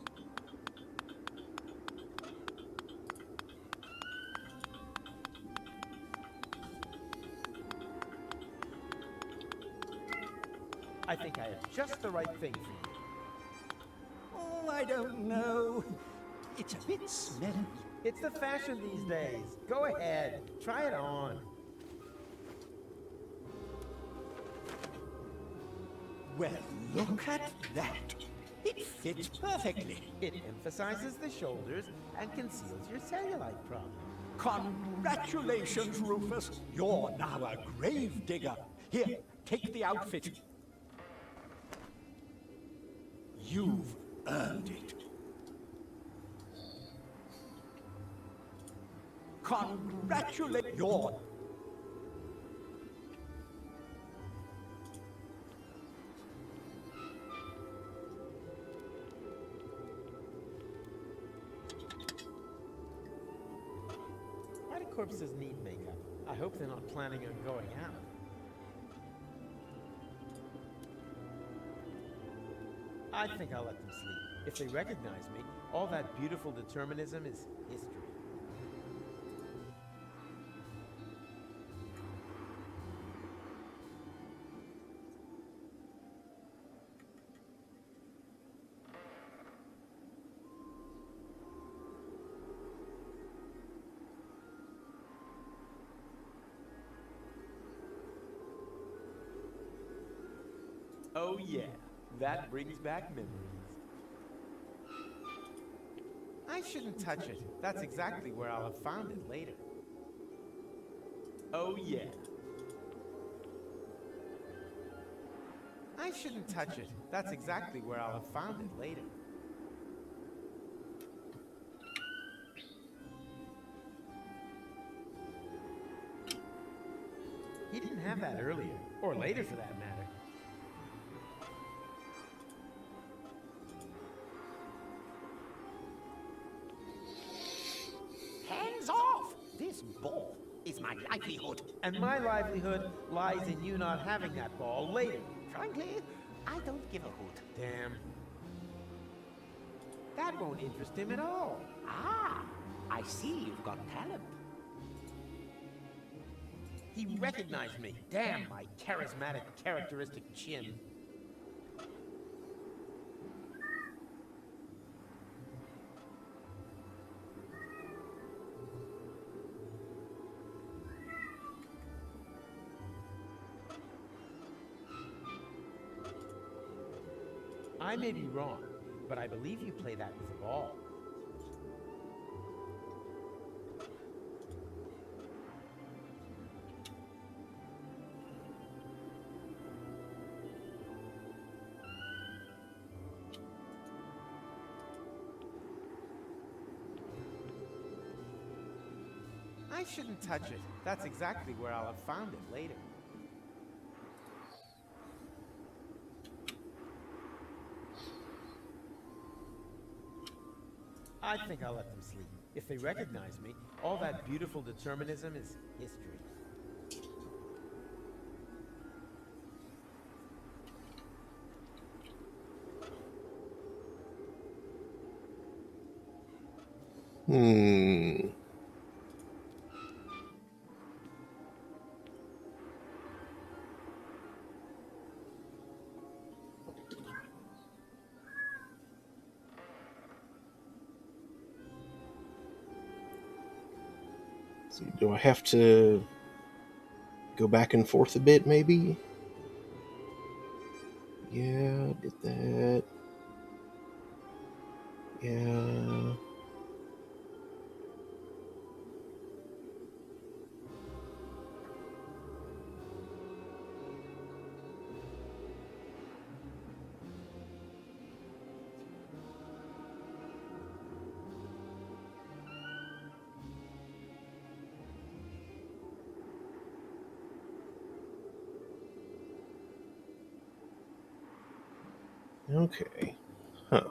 B: I think I have just the right thing for you.
S: Oh, I don't know. It's a bit smelly.
B: It's the fashion these days. Go ahead, try it on.
S: Well, look at that. It fits perfectly.
B: It emphasizes the shoulders and conceals your cellulite problem.
S: Congratulations, Rufus. You're now a grave digger. Here, take the outfit. You've earned it. Congratulate your...
B: Why do corpses need makeup? I hope they're not planning on going out. I think I'll let them sleep. If they recognize me, all that beautiful determinism is history. Oh yeah, that brings back memories. I shouldn't touch it. That's exactly where I'll have found it later. Oh yeah. I shouldn't touch it. That's exactly where I'll have found it later. He didn't have that earlier, or later for that matter.
F: Hands off! This ball is my livelihood.
B: And my livelihood lies in you not having that ball later.
F: Frankly, I don't give a hoot.
B: Damn. That won't interest him at all.
N: Ah, I see you've got talent.
B: He recognized me. Damn my charismatic, characteristic chin. I may be wrong, but I believe you play that with a ball. I shouldn't touch it. That's exactly where I'll have found it later. I think I'll let them sleep. If they recognize me, all that beautiful determinism is history.
A: So do I have to go back and forth a bit, maybe? Yeah, did that. Yeah. Okay. Huh.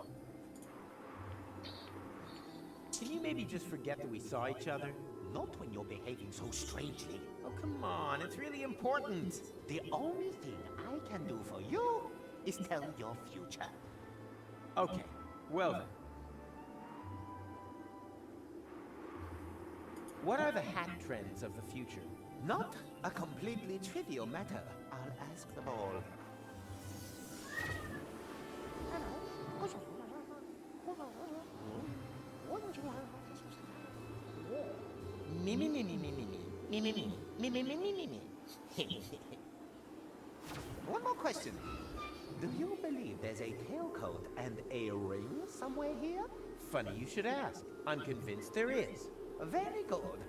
B: Can you maybe just forget that we saw each other?
N: Not when you're behaving so strangely.
B: Oh, come on, it's really important.
N: The only thing I can do for you is tell your future.
B: Okay, well then. What are the hat trends of the future?
N: Not a completely trivial matter. I'll ask them all.
B: Me, me, me, me, me, me, me. Me, me, me, me, me, me, me, me, me.
N: One more question. Do you believe there's a tailcoat and a ring somewhere here?
B: Funny you should ask. I'm convinced there is.
N: Very good.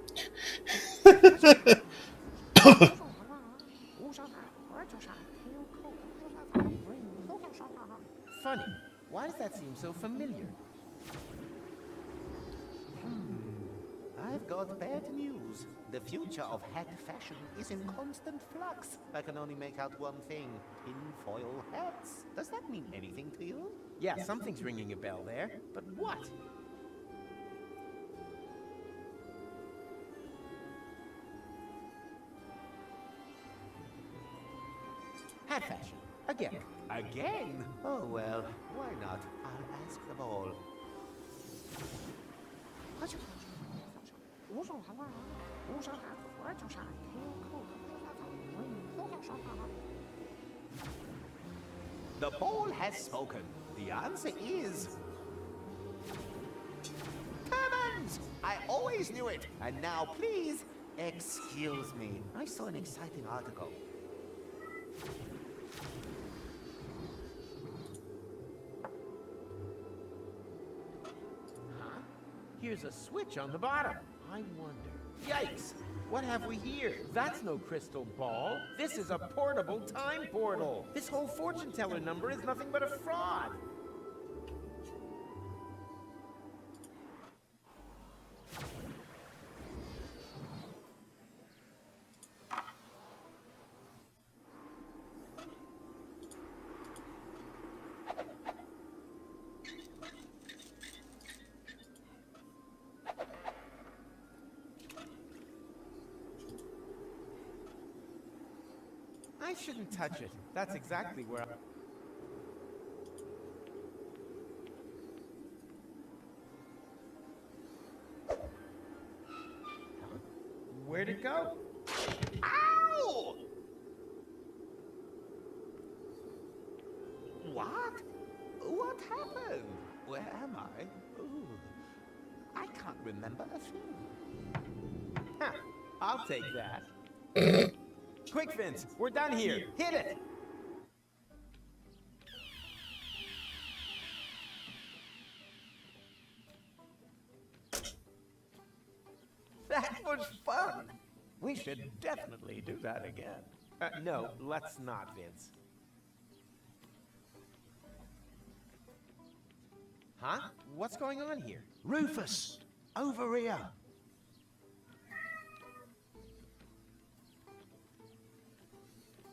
B: Funny. Why does that seem so familiar?
N: I've got bad news. The future of hat fashion is in constant flux. I can only make out one thing. Tinfoil hats. Does that mean anything to you?
B: Yeah, something's ringing a bell there. But what? Hat fashion. Again.
N: Again? Oh well, why not? I'll ask them all. The ball has spoken. The answer is... Heavens! I always knew it. And now, please, excuse me. I saw an exciting article.
B: Huh? Here's a switch on the bottom. I wonder. Yikes! What have we here? That's no crystal ball. This is a portable time portal. This whole fortune teller number is nothing but a fraud. I shouldn't touch it. That's exactly where Where'd it go?
F: Ow! What? What happened? Where am I? Ooh, I can't remember a thing.
B: Huh, I'll take that. Quick, Vince, we're done here. Hit it!
F: That was fun. We should definitely do that again.
B: No, let's not, Vince. Huh? What's going on here?
J: Rufus, over here.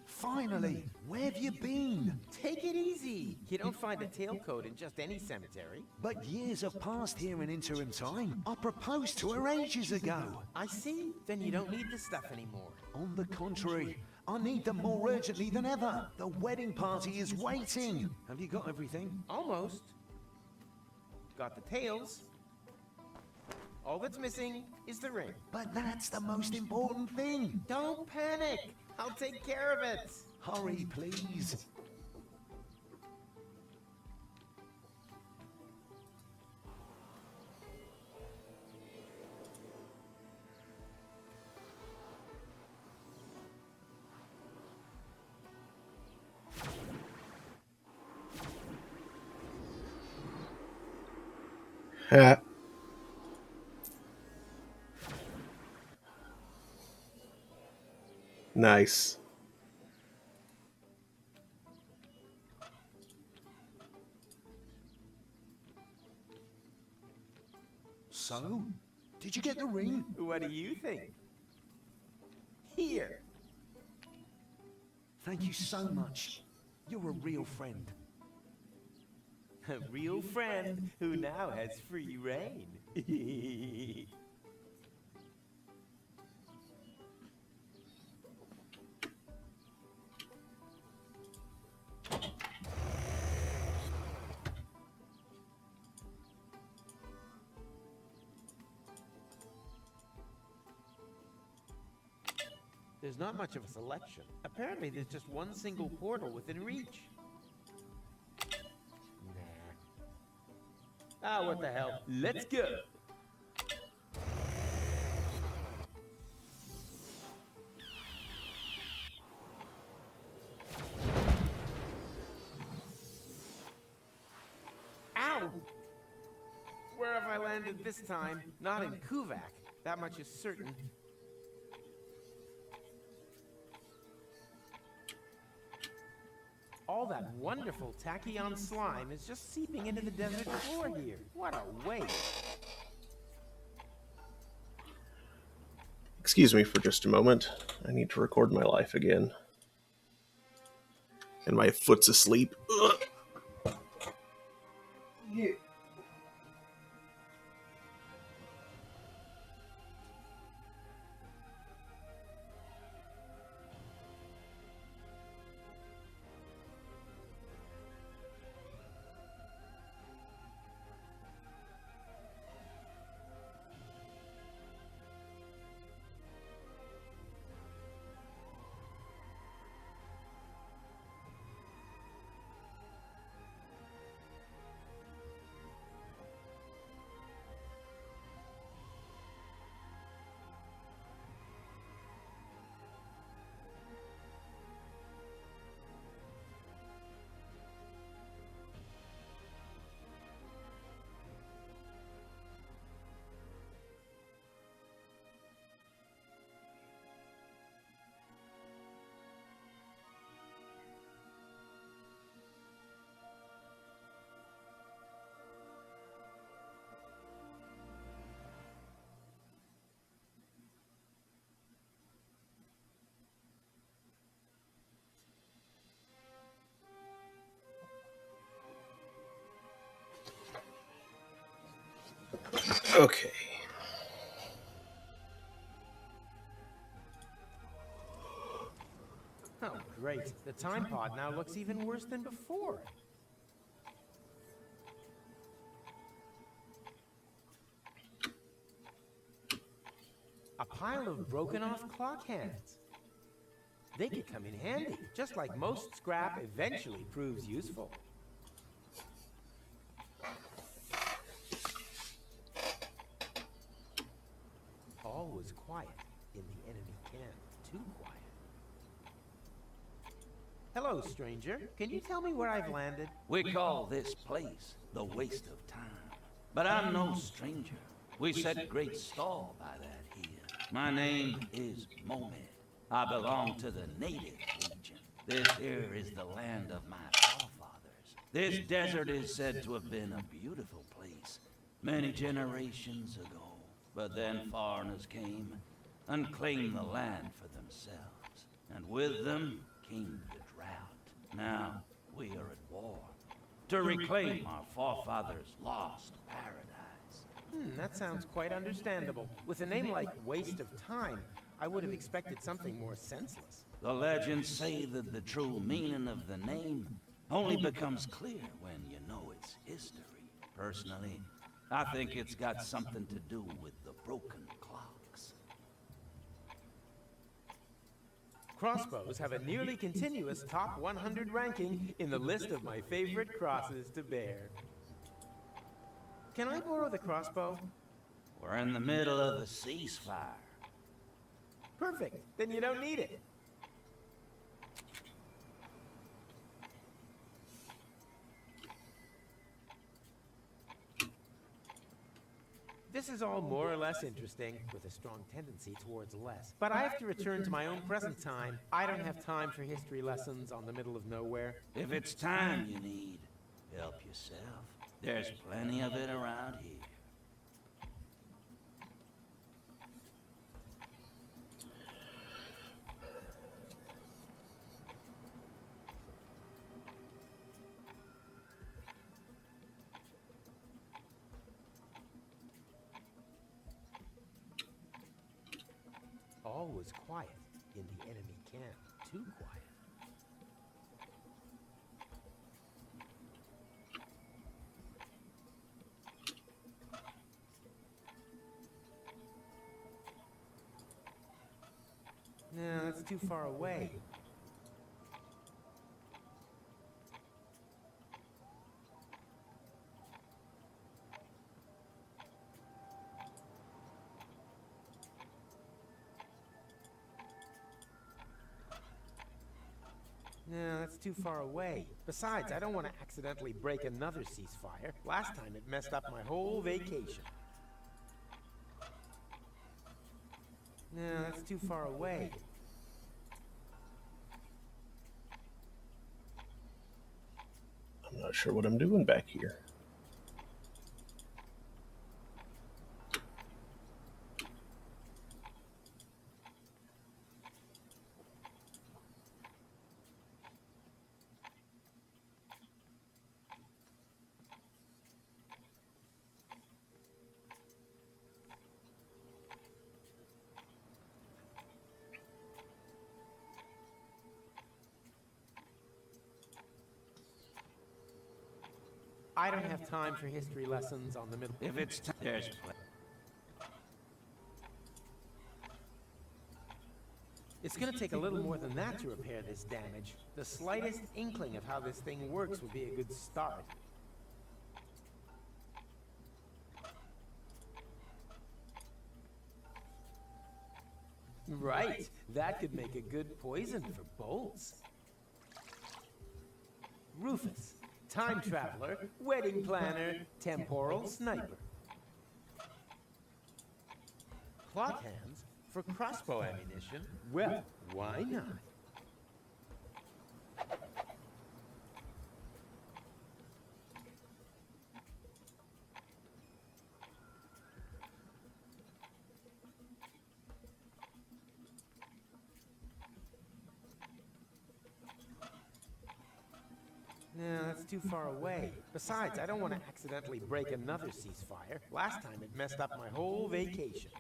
J: Finally, where have you been?
B: Take it easy. You don't find a tailcoat in just any cemetery.
J: But years have passed here in interim time. I proposed to her ages ago.
B: I see. Then you don't need this stuff anymore.
J: On the contrary, I need them more urgently than ever. The wedding party is waiting. Have you got everything?
B: Almost. Got the tails. All that's missing is the ring.
J: But that's the most important thing.
B: Don't panic. I'll take care of it.
J: Hurry, please.
A: Ha. Nice.
J: So, did you get the ring?
B: What do you think? Here.
J: Thank you so much. You're a real friend.
B: A real friend who now has free reign. There's not much of a selection. Apparently there's just one single portal within reach. Ah, what the hell. Let's go! Ow! Where have I landed this time? Not in Kuvak. That much is certain. All that wonderful tachyon slime is just seeping into the desert floor here. What a waste.
A: Excuse me for just a moment. I need to record my life again. And my foot's asleep. Ugh. Yeah. Okay.
B: Oh, great. The time pod now looks even worse than before. A pile of broken-off clock hands. They could come in handy, just like most scrap eventually proves useful. All was quiet in the enemy camp. Too quiet. Hello, stranger. Can you tell me where I've landed?
M: We call this place the waste of time. But I'm no stranger. We set great store by that here. My name is Momed. I belong to the native region. This here is the land of my forefathers. This desert is said to have been a beautiful place many generations ago. But then foreigners came and claimed the land for themselves. And with them came the drought. Now we are at war to reclaim our forefathers' lost paradise.
B: That sounds quite understandable. With a name like Waste of Time, I would have expected something more senseless.
M: The legends say that the true meaning of the name only becomes clear when you know its history. Personally, I think it's got something to do with the broken clocks.
B: Crossbows have a nearly continuous top 100 ranking in the list of my favorite crosses to bear. Can I borrow the crossbow?
M: We're in the middle of a ceasefire.
B: Perfect. Then you don't need it. This is all more or less interesting, with a strong tendency towards less. But I have to return to my own present time. I don't have time for history lessons on the middle of nowhere.
M: If it's time you need, help yourself. There's plenty of it around here.
B: All was quiet in the enemy camp. Too quiet. No, that's too far away. No, that's too far away. Besides, I don't want to accidentally break another ceasefire. Last time it messed up my whole vacation. No, that's too far away.
A: I'm not sure what I'm doing back here.
B: I don't have time for history lessons on the middle.
M: If it's time, there's plenty.
B: It's gonna take a little more than that to repair this damage. The slightest inkling of how this thing works would be a good start. Right, that could make a good poison for bolts. Rufus, time traveler, wedding planner, temporal sniper. Clock hands for crossbow ammunition? Well, why not? No, that's too far away. Besides, I don't want to accidentally break another ceasefire. Last time it messed up my whole vacation.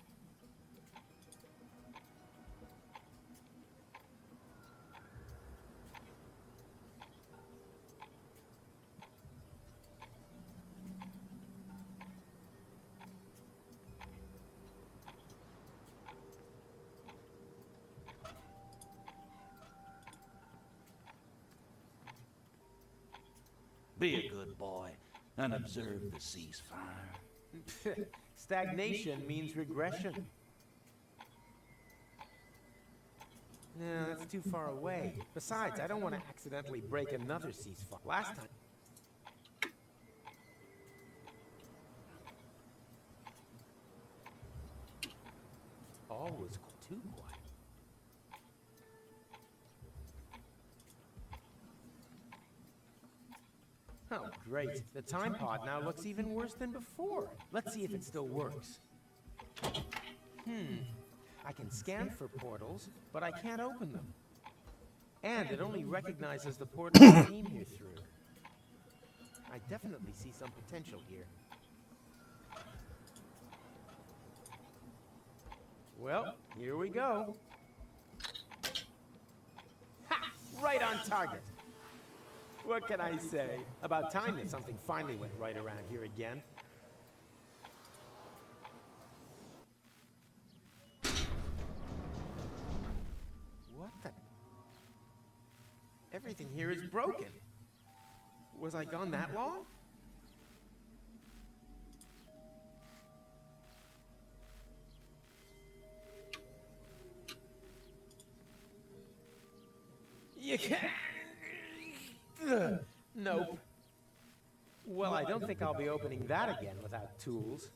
N: Be a good boy and observe the ceasefire.
B: Stagnation means regression. No, that's too far away. Besides, I don't want to accidentally break another ceasefire. Last time... all was too quiet. Oh, great. The time pod now looks even worse than before. Let's see if it still works. I can scan for portals, but I can't open them. And it only recognizes the portal I came here through. I definitely see some potential here. Well, here we go. Ha! Right on target. What can I say? About time that something finally went right around here again. What the? Everything here is broken. Was I gone that long? You can't. Nope. Well, I don't think I'll be opening that again without tools.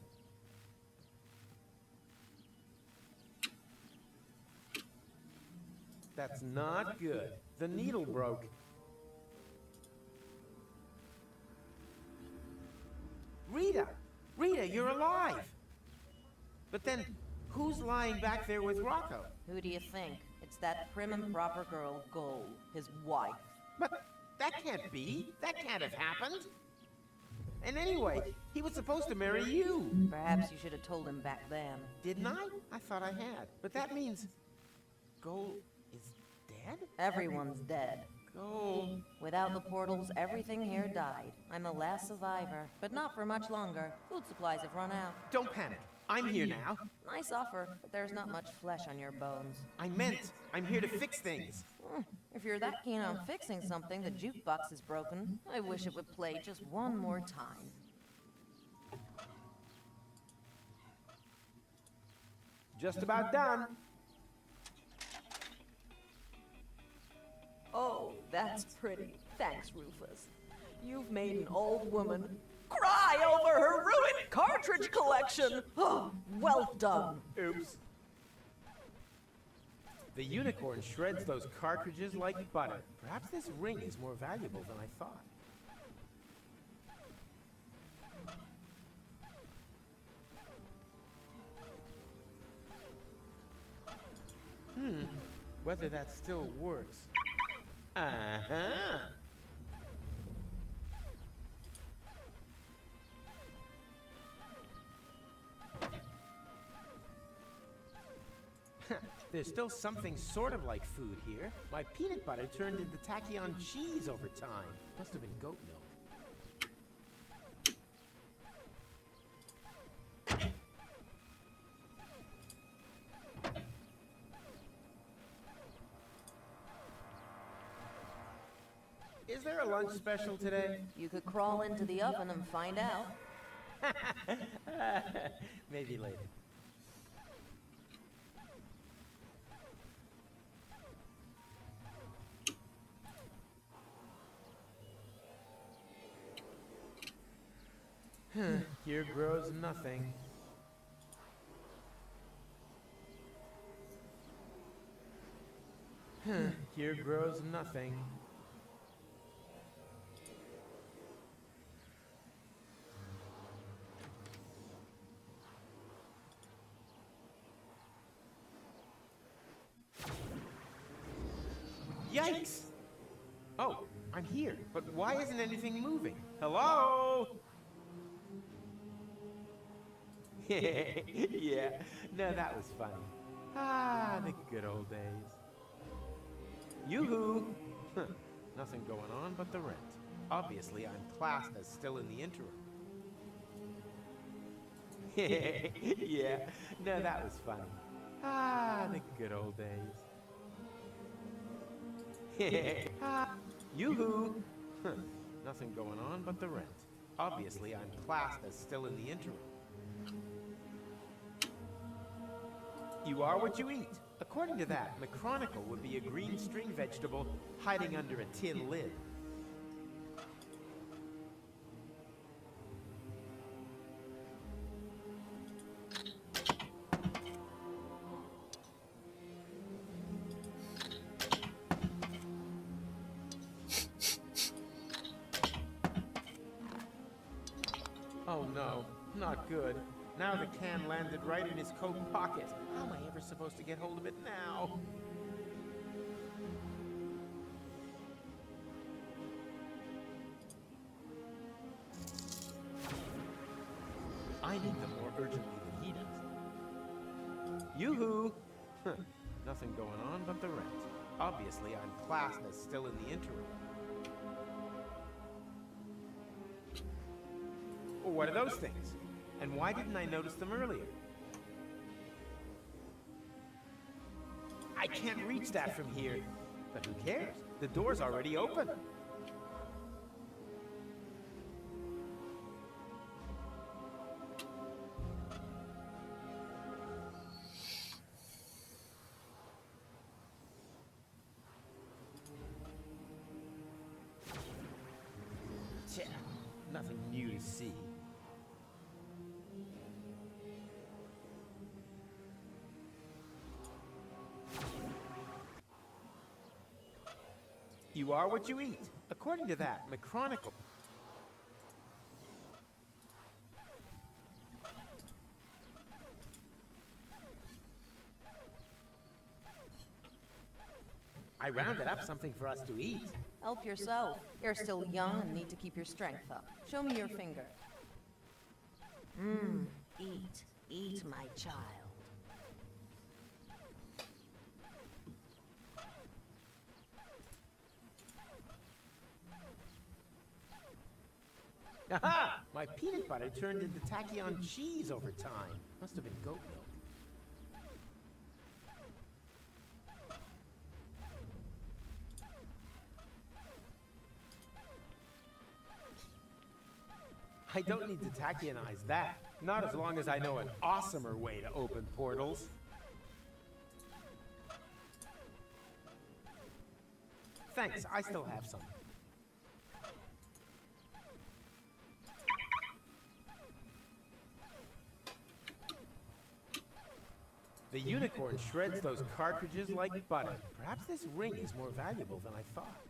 B: That's not good. The needle broke. Rita! Rita, you're alive! But then, who's lying back there with Rocco?
K: Who do you think? It's that prim and proper girl, Gold, his wife.
B: But that can't be. That can't have happened. And anyway, he was supposed to marry you.
K: Perhaps you should have told him back then.
B: Didn't I? I thought I had. But that means Gold is dead?
K: Everyone's dead.
B: Gold.
K: Without the portals, everything here died. I'm the last survivor, but not for much longer. Food supplies have run out.
B: Don't panic. I'm here now.
K: Nice offer, but there's not much flesh on your bones.
B: I meant, I'm here to fix things.
K: If you're that keen on fixing something, the jukebox is broken. I wish it would play just one more time.
B: Just about done.
T: Oh, that's pretty. Thanks, Rufus. You've made an old woman cry over her ruined cartridge collection. Oh, well done.
B: Oops. The unicorn shreds those cartridges like butter. Perhaps this ring is more valuable than I thought. Whether that still works. Uh-huh. There's still something sort of like food here. My peanut butter turned into tachyon cheese over time. Must have been goat milk. Is there a lunch special today?
K: You could crawl into the oven and find out.
B: Maybe later. Here grows nothing. Here grows nothing. Yikes! Oh, I'm here, but why isn't anything moving? Hello? Yeah, no, that was funny. Ah, the good old days. Yoo-hoo! Nothing going on but the rent. Obviously, I'm classed as still in the interim. Yeah, no, that was funny. Ah, the good old days. Yoo-hoo! Nothing going on but the rent. Obviously, I'm classed as still in the interim. You are what you eat. According to that, McChronicle would be a green string vegetable hiding under a tin lid. Oh no, not good. Now the can landed right in his coat pocket. How am I ever supposed to get hold of it now? I need them more urgently than he does. Yoo-hoo! Nothing going on but the rent. Obviously, I'm classed as still in the interim. Well, what are those things? And why didn't I notice them earlier? I can't reach that from here. But who cares? The door's already open. Tja, nothing new to see. You are what you eat. According to that, McChronicle. I rounded up something for us to eat.
K: Help yourself. You're still young and need to keep your strength up. Show me your finger. Eat. Eat, my child.
B: Aha! My peanut butter turned into tachyon cheese over time. Must have been goat milk. I don't need to tachyonize that. Not as long as I know an awesomer way to open portals. Thanks, I still have some. The unicorn shreds those cartridges like butter. Perhaps this ring is more valuable than I thought.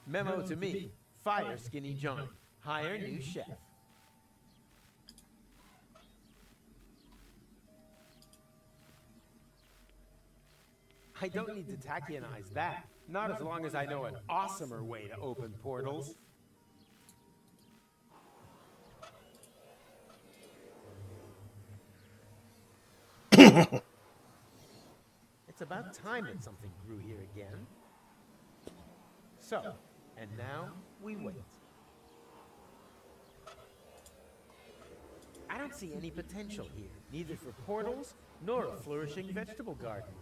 B: Memo to me. Fire Skinny Johnny. Hire new chef. I don't need to tachyonize that. Not as long as I know an awesomer way to open portals. It's about time that something grew here again. So, and now we wait. I don't see any potential here, neither for portals nor a flourishing vegetable garden.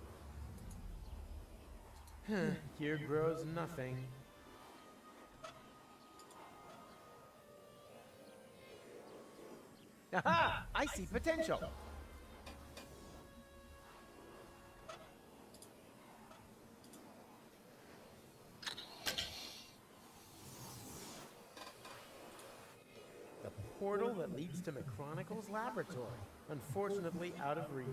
B: Here grows nothing. Aha! I see potential. The portal that leads to McChronicle's laboratory, unfortunately out of reach.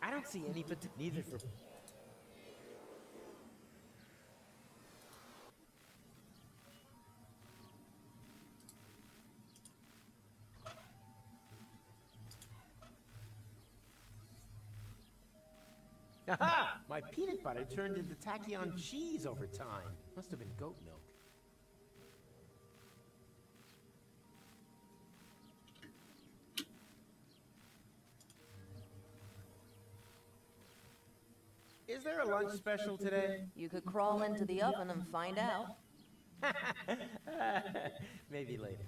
B: I don't see any potential, neither for... Aha! My peanut butter turned into tachyon cheese over time. Must have been goat milk. Is there a lunch special today?
K: You could crawl into the oven and find out.
B: Maybe later.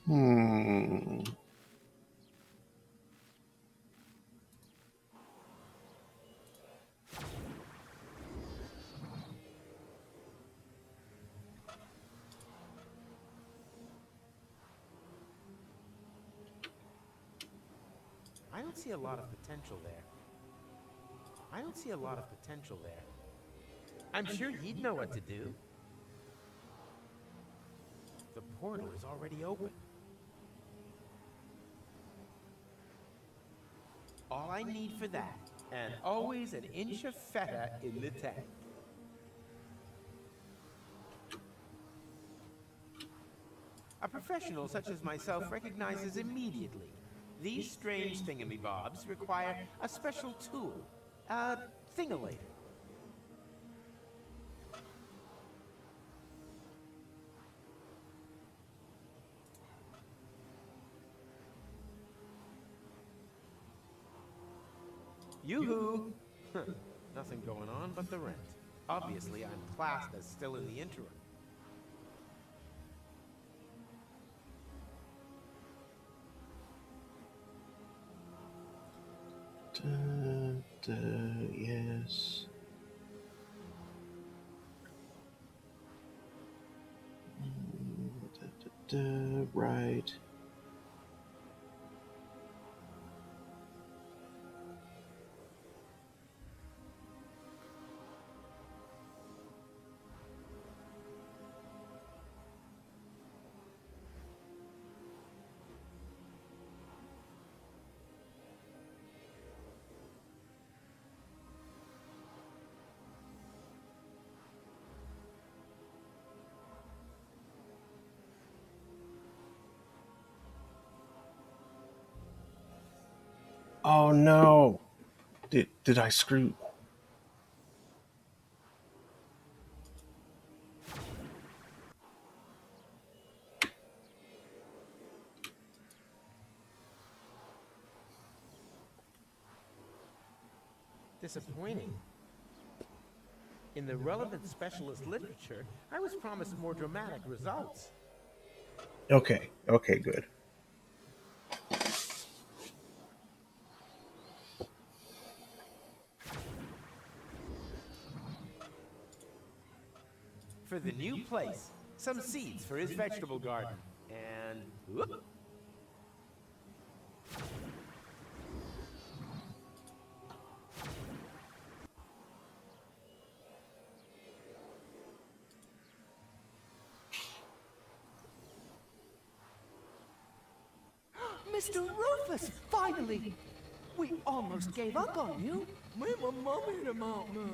A: Hmm.
B: I don't see a lot of potential there. I'm sure he'd know what to do. The portal is already open. All I need for that, and always an inch of feta in the tank. A professional such as myself recognizes immediately. These strange thingamybobs require a special tool, a thingolator. Yoo-hoo! Nothing going on but the rent. Obviously, I'm classed as still in the interim.
A: Yes. Right. Oh no! Did I screw?
B: Disappointing. In the relevant specialist literature, I was promised more dramatic results.
A: Okay. Okay. Good.
B: For the new place, some seeds for his vegetable garden. And whoop.
C: Mr. Rufus, finally! We almost gave up on you.
B: Me and my mommy in the mountain.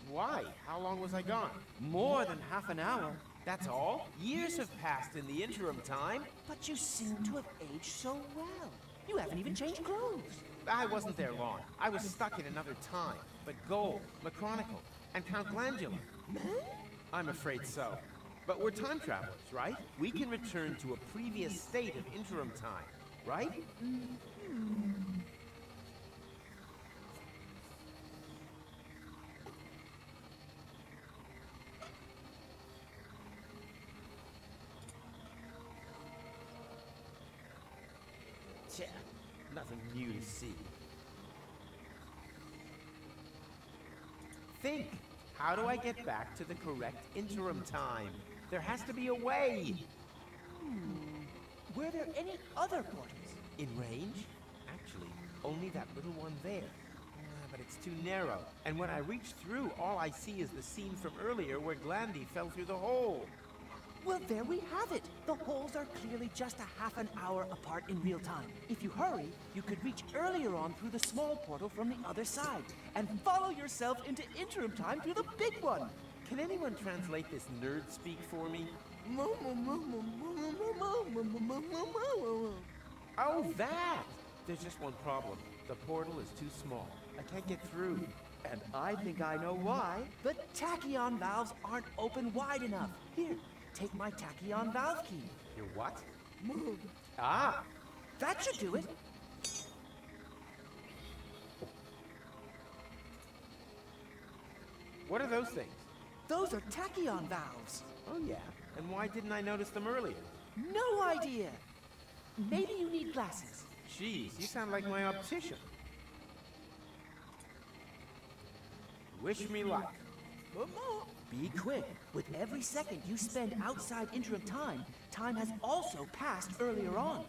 B: Why? How long was I gone?
C: More than half an hour.
B: That's all? Years have passed in the interim time.
C: But you seem to have aged so well. You haven't even changed clothes.
B: I wasn't there long. I was stuck in another time. But Gold, McChronicle, and Count Glandular. I'm afraid so. But we're time travelers, right? We can return to a previous state of interim time, right? Tch, nothing new to see. Think. How do I get back to the correct interim time? There has to be a way.
C: Were there any other portals?
B: In range? Actually, only that little one there. But it's too narrow. And when I reach through, all I see is the scene from earlier where Glandy fell through the hole.
C: Well, there we have it. The holes are clearly just a half an hour apart in real time. If you hurry, you could reach earlier on through the small portal from the other side and follow yourself into interim time through the big one.
B: Can anyone translate this nerd speak for me? Oh, that! There's just one problem. The portal is too small. I can't get through. And I think I know why. The tachyon valves aren't open wide enough. Here, take my tachyon valve key. Your what?
C: Move.
B: Ah, that should do it. What are those things? Those are tachyon valves. Oh yeah? And why didn't I notice them earlier? No idea. Maybe you need glasses. Jeez, you sound like my optician. Wish me luck. Be quick. With every second you spend outside interim time, time has also passed earlier on.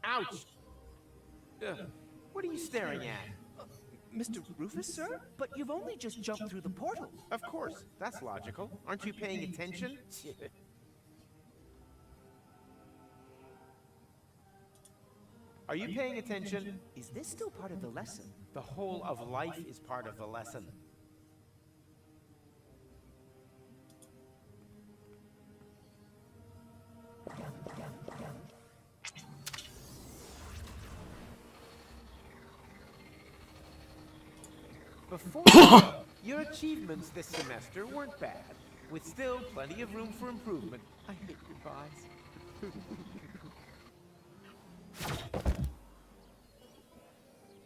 B: Ouch! What are you staring at? Mr. Rufus, sir? But you've only just jumped through the portal. Of course. That's logical. Aren't you paying attention? Are you paying attention? Is this still part of the lesson? The whole of life is part of the lesson. Before your achievements this semester weren't bad, with still plenty of room for improvement. I hate goodbyes.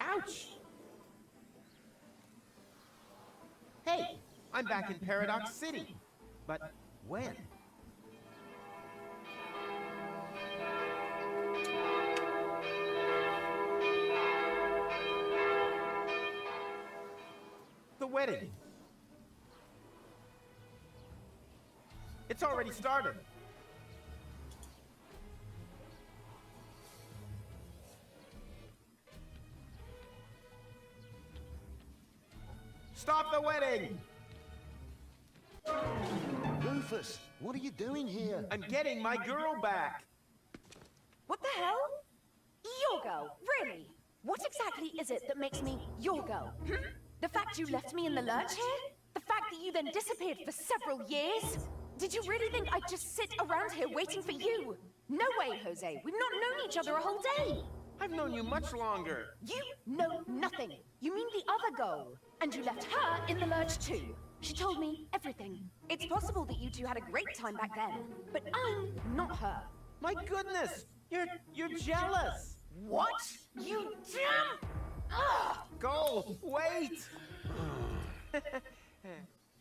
B: Ouch! Hey, I'm back in Paradox City. But when? The wedding. It's already started. Stop the wedding!
J: Rufus, what are you doing here?
B: I'm getting my girl back.
E: What the hell? Your girl? Really? What exactly is it that makes me your girl? The fact you left me in the lurch here? The fact that you then disappeared for several years? Did you really think I'd just sit around here waiting for you? No way, Jose. We've not known each other a whole day.
B: I've known you much longer.
E: You know nothing. You mean the other girl. And you left her in the lurch too. She told me everything. It's possible that you two had a great time back then, but I'm not her.
B: My goodness! You're jealous!
E: What? You dumb... Ugh.
B: Go! Wait!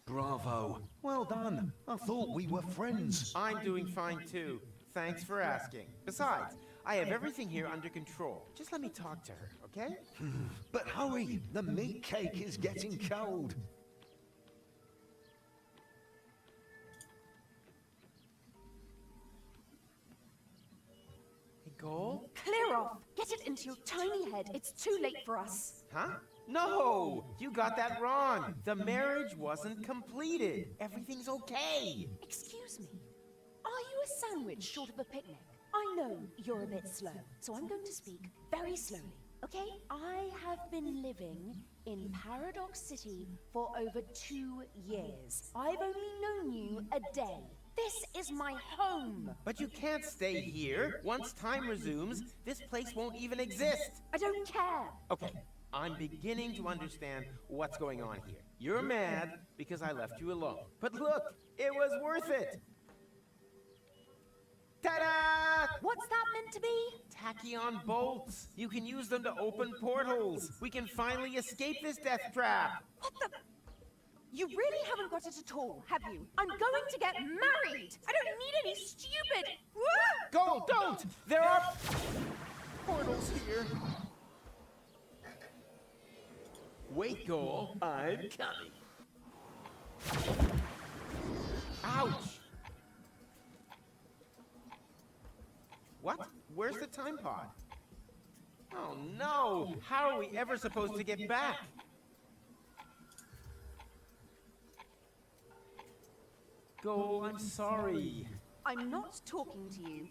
J: Bravo. Well done. I thought we were friends.
B: I'm doing fine too. Thanks for asking. Besides, I have everything here under control. Just let me talk to her, okay?
J: But hurry, the meat cake is getting cold.
B: Hey, Goal?
E: Clear off. Get it into your tiny head. It's too late for us.
B: Huh? No! You got that wrong. The marriage wasn't completed. Everything's okay.
E: Excuse me. Are you a sandwich short of a picnic? I know you're a bit slow, so I'm going to speak very slowly, okay? I have been living in Paradox City for over 2 years. I've only known you a day. This is my home.
B: But you can't stay here. Once time resumes, this place won't even exist.
E: I don't care.
B: Okay, I'm beginning to understand what's going on here. You're mad because I left you alone. But look, it was worth it. Ta-da!
E: What's that meant to be?
B: Tachyon bolts. You can use them to open portals. We can finally escape this death trap.
E: What the... You really haven't got it at all, have you? I'm going to get married. I don't need any stupid...
B: Go, don't! There are portals here. Wait, Goal. I'm coming. Ouch! What? Where's the time pod? Oh no! How are we ever supposed to get back? Go, I'm sorry.
E: I'm not talking to you.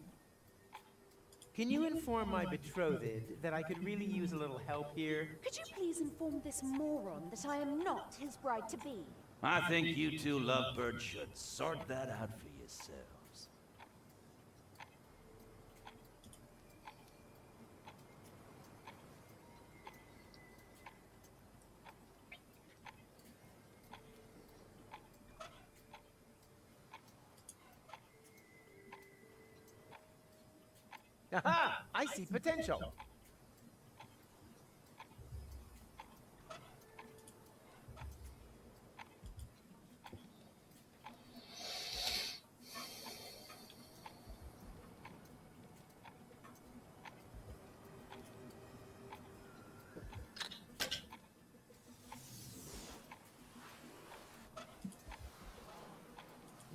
B: Can you inform my betrothed that I could really use a little help here?
E: Could you please inform this moron that I am not his bride-to-be?
M: I think you two lovebirds should sort that out for yourselves.
B: Aha! I see potential.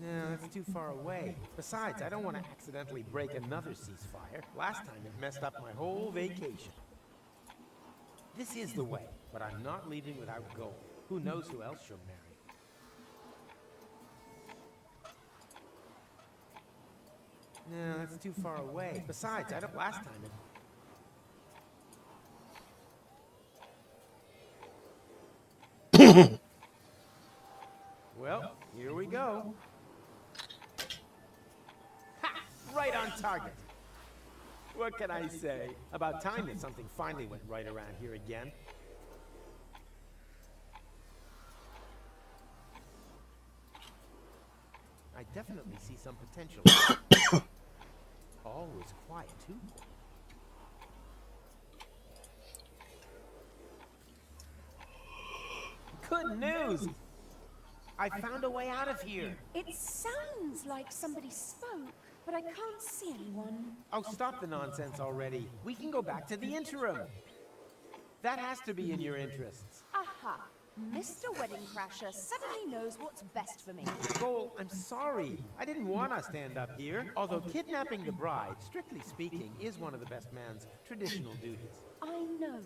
B: No, that's too far away. Besides, I don't want to accidentally break another ceasefire. Last time it messed up my whole vacation. This is the way, but I'm not leaving without gold. Who knows who else she'll marry? No, that's too far away. Besides, I don't. Last time it. Well, here we go. Ha! Right on target. What can I say? About time that something finally went right around here again. I definitely see some potential. All was quiet, too. Good news! I found a way out of here.
E: It sounds like somebody spoke, but I can't see anyone.
B: Oh, stop the nonsense already. We can go back to the interim. That has to be in your interests.
E: Aha! Mr. Wedding Crasher suddenly knows what's best for me.
B: Cole, I'm sorry. I didn't want to stand up here. Although kidnapping the bride, strictly speaking, is one of the best man's traditional duties.
E: I know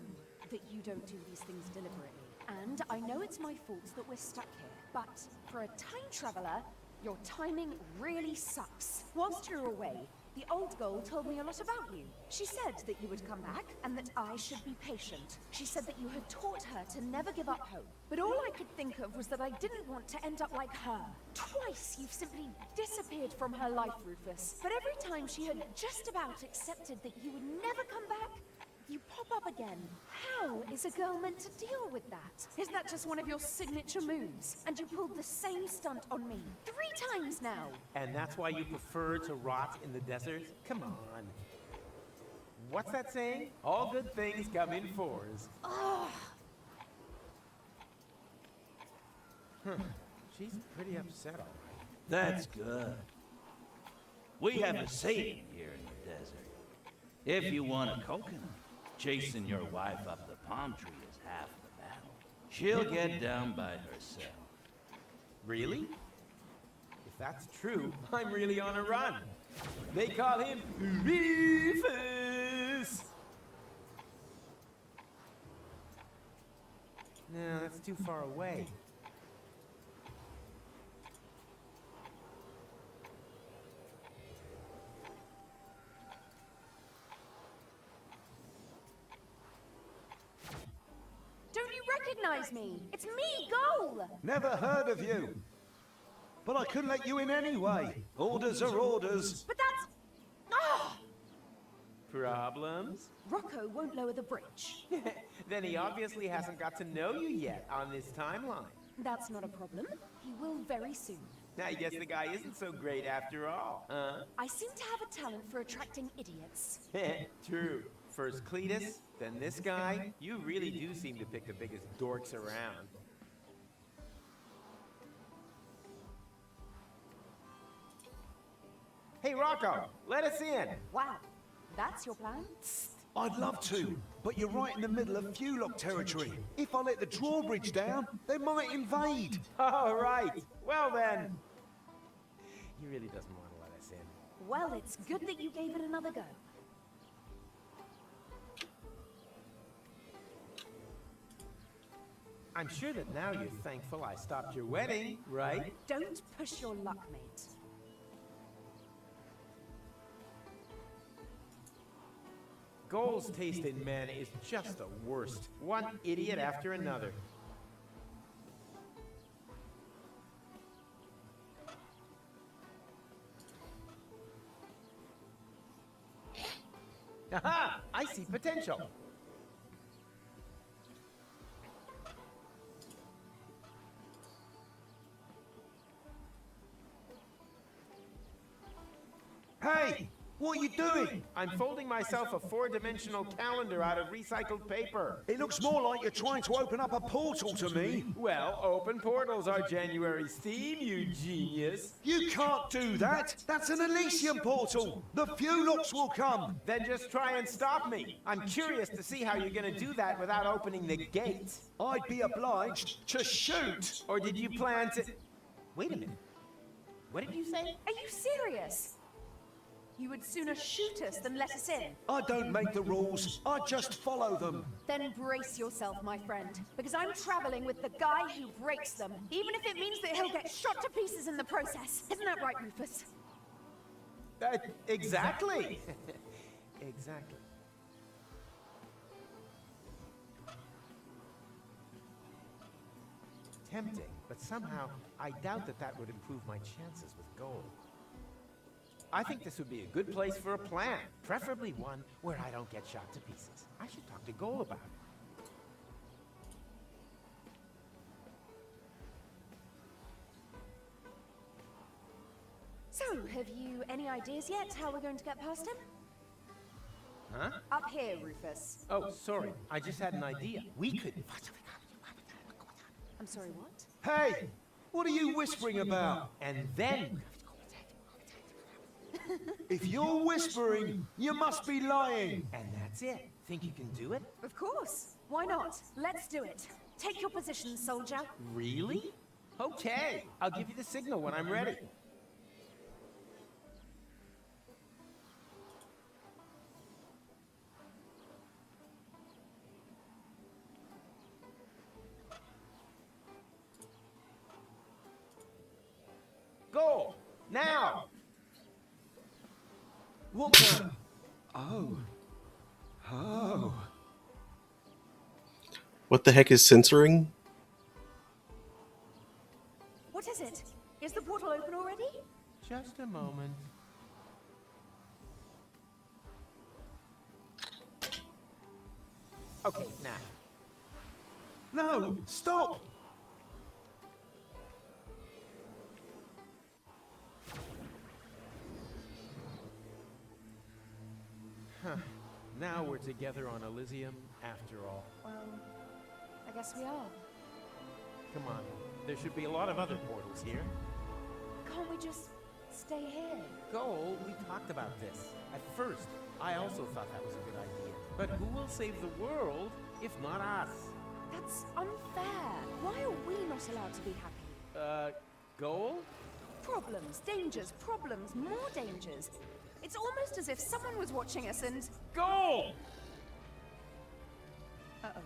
E: that you don't do these things deliberately. And I know it's my fault that we're stuck here. But for a time traveler, your timing really sucks. Whilst you're away, the old girl told me a lot about you. She said that you would come back and that I should be patient. She said that you had taught her to never give up hope. But all I could think of was that I didn't want to end up like her. Twice you've simply disappeared from her life, Rufus. But every time she had just about accepted that you would never come back, you pop up again. How is a girl meant to deal with that? Is that just one of your signature moves? And you pulled the same stunt on me 3 times now.
B: And that's why you prefer to rot in the desert? Come on. What's that saying? All good things come in fours.
E: Ugh.
B: She's pretty upset, all right.
M: That's good. We have a saying here in the desert. If you want a coconut, chasing your wife up the palm tree is half the battle. She'll get down by herself.
B: Really? If that's true, I'm really on a run. They call him Rufus. No, that's too far away.
E: Recognize me. It's me, Goal.
J: Never heard of you. But I couldn't let you in anyway. Orders are orders.
E: But that's... Ah!
B: Problems?
E: Rocco won't lower the bridge.
B: Then he obviously hasn't got to know you yet on this timeline.
E: That's not a problem. He will very soon.
B: I guess the guy isn't so great after all, huh?
E: I seem to have a talent for attracting idiots.
B: True. First Cletus, then this guy. You really do seem to pick the biggest dorks around. Hey, Rocco, let us in.
E: Wow, that's your plan?
J: I'd love to, but you're right in the middle of Fulock territory. If I let the drawbridge down, they might invade.
B: All right. Well then. He really doesn't want to let us in.
E: Well, it's good that you gave it another go.
B: I'm sure that now you're thankful I stopped your wedding, right?
E: Don't push your luck, mate.
B: Goal's taste in men is just the worst. One idiot after another. Aha! I see potential.
F: Hey! What are you doing?
B: I'm folding myself a four-dimensional calendar out of recycled paper.
F: It looks more like you're trying to open up a portal to me.
B: Well, open portals are January's theme, you genius.
F: You can't do that. That's an Elysium portal. The Fulux will come.
B: Then just try and stop me. I'm curious to see how you're gonna do that without opening the gate.
F: I'd be obliged to shoot.
B: Or did you plan to... Wait a minute. What did you say?
E: Are you serious? You would sooner shoot us than let us in.
F: I don't make the rules. I just follow them.
E: Then brace yourself, my friend, because I'm traveling with the guy who breaks them, even if it means that he'll get shot to pieces in the process. Isn't that right, Rufus?
B: Exactly. Exactly. Tempting, but somehow I doubt that that would improve my chances with gold. I think this would be a good place for a plan, preferably one where I don't get shot to pieces. I should talk to Goal about it.
E: So, have you any ideas yet how we're going to get past him?
B: Huh?
E: Up here, Rufus.
B: Oh, sorry. I just had an idea. We could...
E: I'm sorry, what?
F: Hey! What are you whispering about?
B: And then...
F: If you're whispering, you must be lying.
B: And that's it. Think you can do it?
E: Of course. Why not? Let's do it. Take your position, soldier.
B: Really? Okay. I'll give you the signal when I'm ready. Goal! Now!
F: What the? Oh. Oh.
A: What the heck is censoring?
E: What is it? Is the portal open already?
B: Just a moment. Okay, now.
F: No! Stop!
B: Huh. Now we're together on Elysium after all.
E: Well, I guess we are.
B: Come on. There should be a lot of other portals here.
E: Can't we just stay here?
B: Goal, we talked about this. At first, I also thought that was a good idea. But who will save the world if not us?
E: That's unfair. Why are we not allowed to be happy?
B: Goal?
E: Problems, dangers, problems, more dangers. It's almost as if someone was watching us and...
B: Goal!
E: Uh-oh.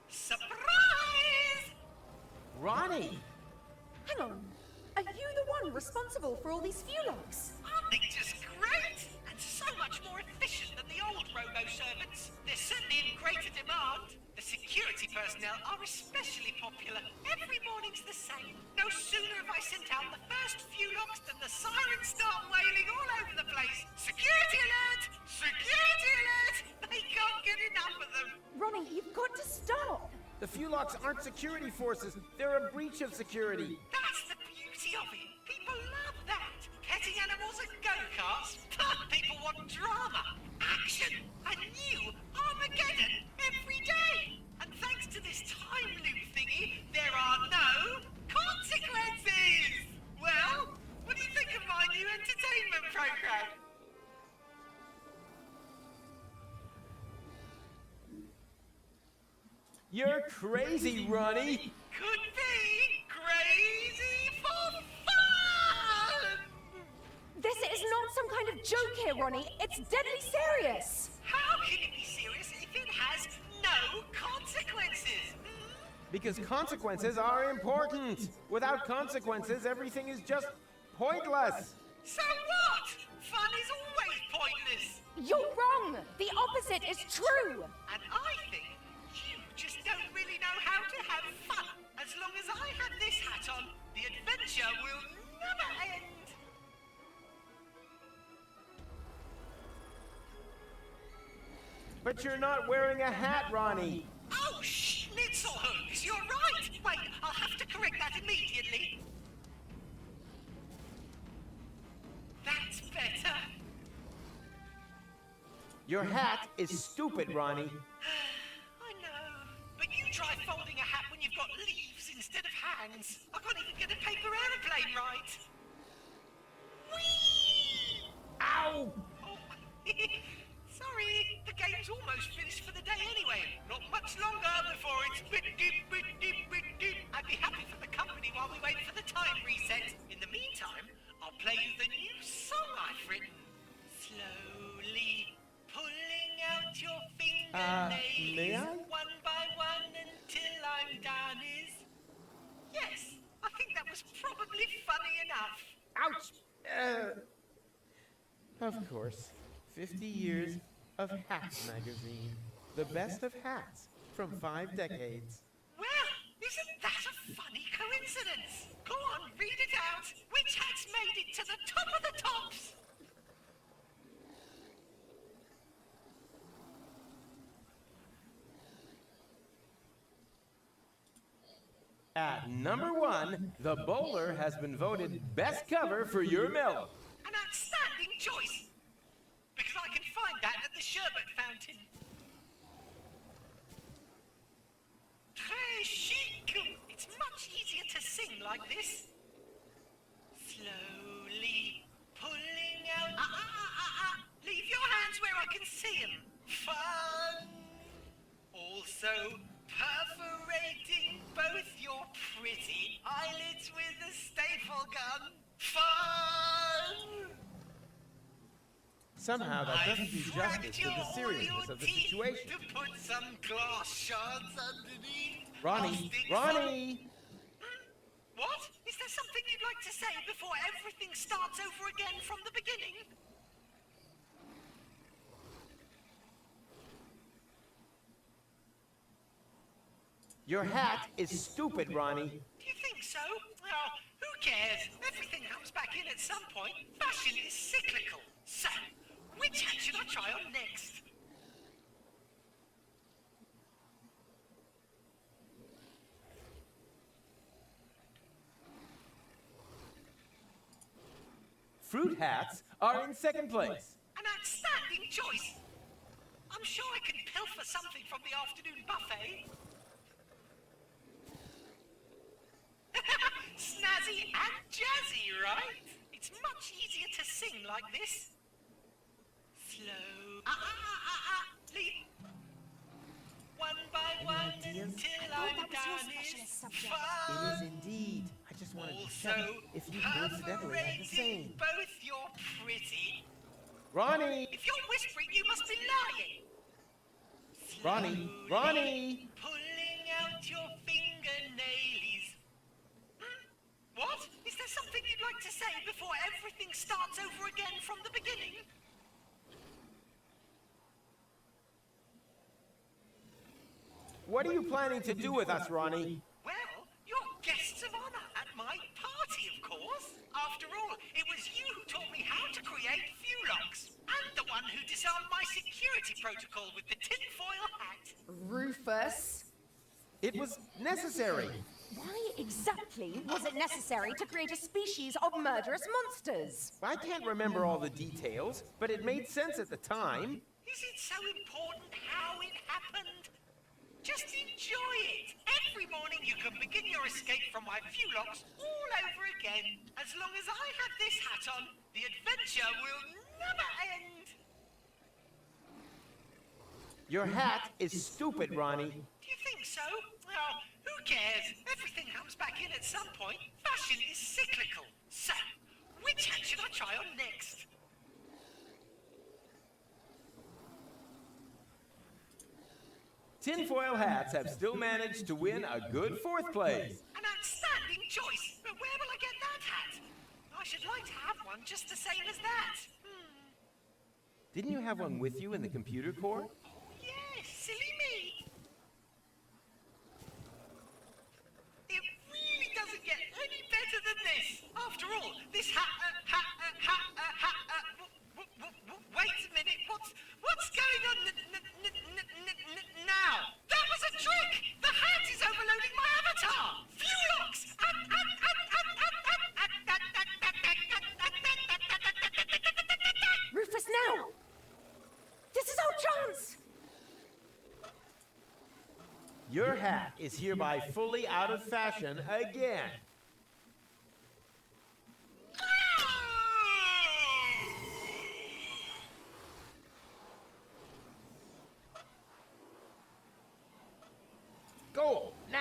U: Surprise!
B: Ronnie!
E: Hang on. Are you the one responsible for all these Fulux?
U: Aren't they just great? And so much more efficient than the old robo-servants. They're certainly in greater demand. The security personnel are especially popular. Every morning's the same. No sooner have I sent out the first Fulux than the sirens start wailing all over the place. Security alert! Security alert! They can't get enough of them.
E: Ronnie, you've got to stop.
B: The Fulux aren't security forces. They're a breach of security.
U: That's the beauty of it. People love that. Petting animals and go-karts. People want drama, action, a new Armageddon every day. And thanks to this time loop thingy, there are no consequences. Well, what do you think of my new entertainment program?
B: You're crazy, Ronnie.
U: Could be crazy for fun.
E: This is not some kind of joke here, Ronnie. It's deadly serious.
U: How can it be serious if it has no consequences.
B: Because consequences are important. Without consequences, everything is just pointless.
U: So what? Fun is always pointless.
E: You're wrong! The opposite is true!
U: And I think you just don't really know how to have fun. As long as I have this hat on, the adventure will never end.
B: But you're not wearing a hat, Ronnie.
U: Oh, schnitzelhooks, you're right. Wait, I'll have to correct that immediately. That's better.
B: Your hat is stupid, Ronnie.
U: I know, but you try folding a hat when you've got leaves instead of hands. I can't even get a paper aeroplane right. Whee!
B: Ow!
U: Oh, sorry, the game's almost finished for the day anyway. Not much longer before it's bit deep, bit deep, bit deep. I'd be happy for the company while we wait for the time reset. In the meantime, I'll play you the new song I've written. Slowly pulling out your fingernails
B: may I?
U: one by one until I'm done is... Yes, I think that was probably funny enough.
B: Ouch! Of course. 50 years of Hats magazine. The best of hats from 5 decades.
U: Well, isn't that a funny coincidence? Go on, read it out. Which hat's made it to the top of the tops?
B: At number 1, The Bowler has been voted best cover for your mellow.
U: An outstanding choice. Because I can find that at the sherbet fountain. Très chic. It's much easier to sing like this. Slowly pulling out... Leave your hands where I can see them. Fun. Also perforating both your pretty eyelids with a staple gun. Fun.
B: Somehow that doesn't do justice to the seriousness of the situation.
U: To put some glass shards underneath.
B: Ronnie! Ronnie!
U: What? Is there something you'd like to say before everything starts over again from the beginning?
B: Your hat is stupid, Ronnie.
U: Do you think so? Oh, who cares? Everything comes back in at some point. Fashion is cyclical. So, which hat should I try on next?
B: Fruit hats are in second place.
U: An outstanding choice. I'm sure I can pilfer something from the afternoon buffet. Snazzy and jazzy, right? It's much easier to sing like this. Slow. Leave. One by one until I'm done is fun.
B: It is indeed. I just wanted to check if you coincidentally had the same.
U: Both your pretty.
B: Ronnie!
U: If you're whispering, you must be lying.
B: Ronnie! Ronnie!
U: Pulling out your fingernails. What? Is there something you'd like to say before everything starts over again from the beginning?
B: What are you planning to do with us, Ronnie?
U: Well, you're guests of honor at my party, of course. After all, it was you who taught me how to create Fulocks, and the one who disarmed my security protocol with the tinfoil hat.
E: Rufus?
B: It was necessary.
E: Why exactly was it necessary to create a species of murderous monsters?
B: I can't remember all the details, but it made sense at the time.
U: Is it so important how it happened? Just enjoy it. Every morning you can begin your escape from my Fulocks all over again. As long as I have this hat on, the adventure will never end.
B: Your hat is stupid, Ronnie.
U: Do you think so? Oh, who cares? Everything comes back in at some point. Fashion is cyclical. So, which hat should I try on next?
B: Tinfoil hats have still managed to win a good 4th place.
U: An outstanding choice, but where will I get that hat? I should like to have one just the same as that.
B: Didn't you have one with you in the computer core?
U: Yes, silly me. It really doesn't get any better than this. After all, this wait a minute, what's going on now? That was a trick! The hat is overloading my avatar! Fuelox!
E: Rufus, now! This is our chance!
B: Your hat is hereby fully out of fashion again. Go, now!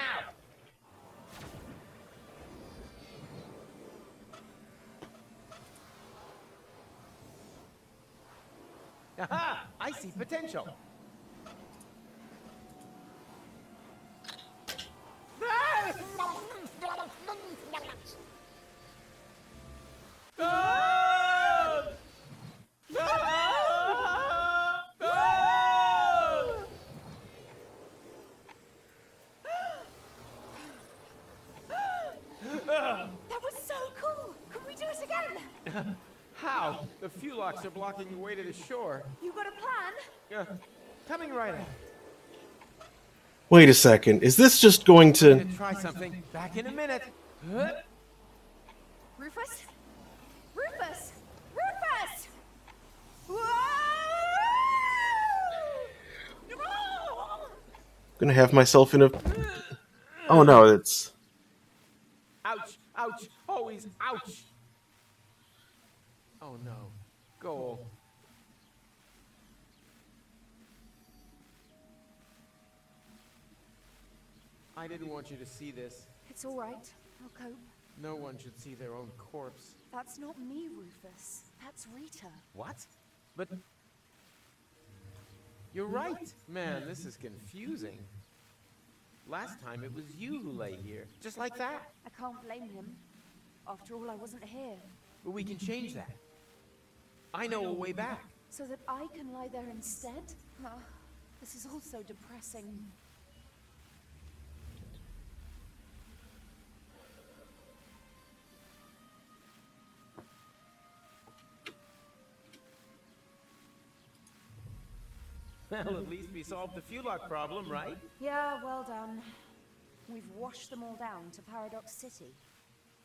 B: Aha! I see potential.
E: That was so cool! Can we do it again?
B: How? The Fuelox are blocking the way to the shore.
E: You got a plan?
B: Coming right up.
A: Wait a second. Is this just going to...
B: Gonna try something. Back in a minute.
E: Rufus? Rufus! Rufus!
A: Gonna have myself in a... Oh no, it's...
B: Ouch! Ouch! Always ouch! Oh no. Goal. I didn't want you to see this.
E: It's all right. I'll cope.
B: No one should see their own corpse.
E: That's not me, Rufus. That's Rita.
B: What? But... You're right! Man, this is confusing. Last time it was you who lay here, just like that.
E: I can't blame him. After all, I wasn't here.
B: But we can change that. I know a way back.
E: So that I can lie there instead? This is all so depressing.
B: Well, at least we solved the Fuelock problem, right?
E: Yeah, well done. We've washed them all down to Paradox City.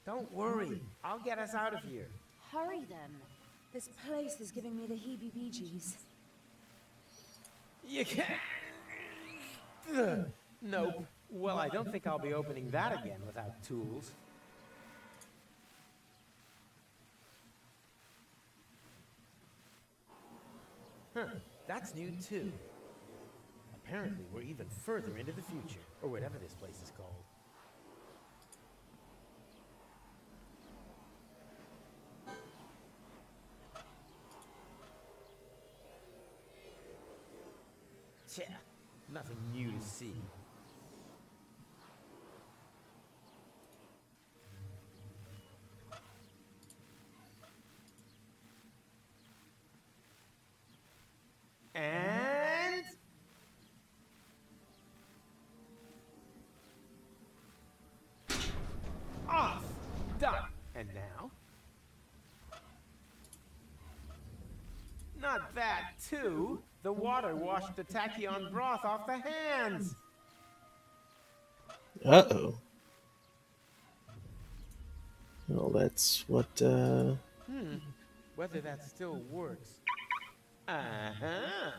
B: Don't worry. I'll get us out of here.
E: Hurry then. This place is giving me the heebie-jeebies.
B: You can't... Nope. Well, I don't think I'll be opening that again without tools. Huh. That's new too. Apparently, we're even further into the future, or whatever this place is called. Tja, nothing new to see. And... off! Done! And now? Not that, too! The water washed the tachyon broth off the hands!
A: Uh-oh. Well, that's what,
B: Whether that still works. Uh-huh.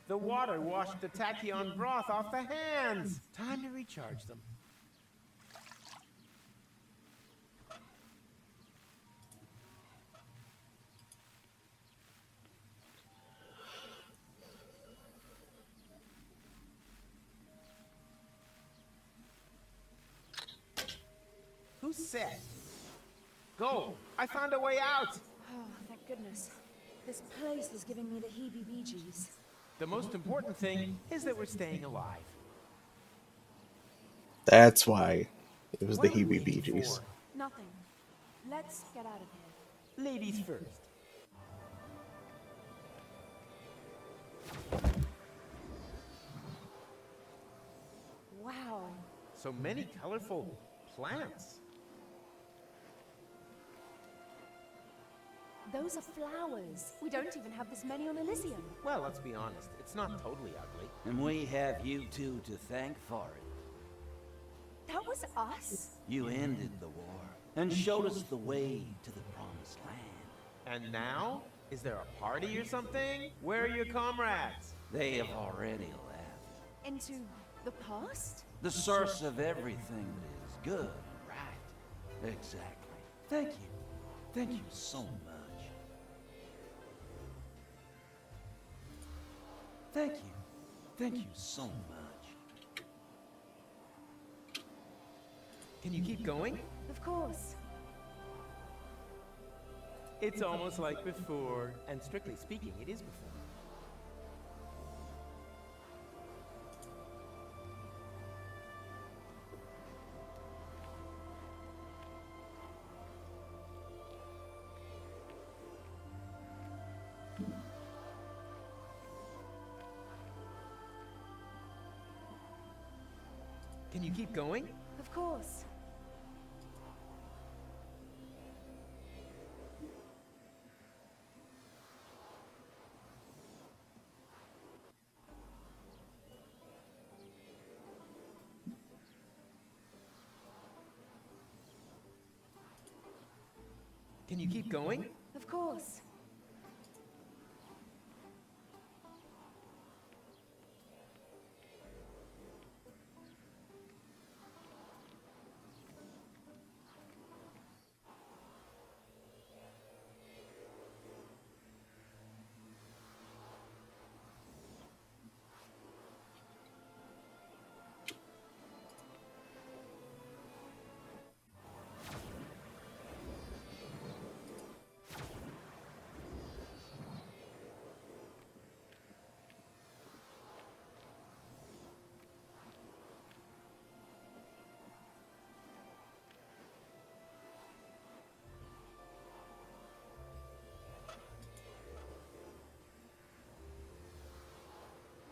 B: The water washed the tachyon broth off the hands. Time to recharge them. set. Go! I found a way out!
E: Oh, thank goodness. This place is giving me the heebie-jeebies.
B: The most important thing is that we're staying alive.
A: That's why it was the
B: What are we waiting
A: heebie-jeebies.
B: for?
E: Nothing. Let's get out of here.
B: Ladies first.
E: Wow.
B: So many colorful plants.
E: Those are flowers. We don't even have this many on Elysium.
B: Well, let's be honest, it's not totally ugly.
M: And we have you two to thank for it.
E: That was us?
M: You ended the war and showed us the way to the promised land.
B: And now? Is there a party or something? Where are your comrades?
M: They have already left.
E: Into the past?
M: The source of everything that is good and right. Exactly. Thank you. Thank you so much. Thank you. Thank you so much.
B: Can you keep going?
E: Of course.
B: It's almost like before. And strictly speaking, it is before. Can you keep going?
E: Of course.
B: Can you keep going?
E: Of course.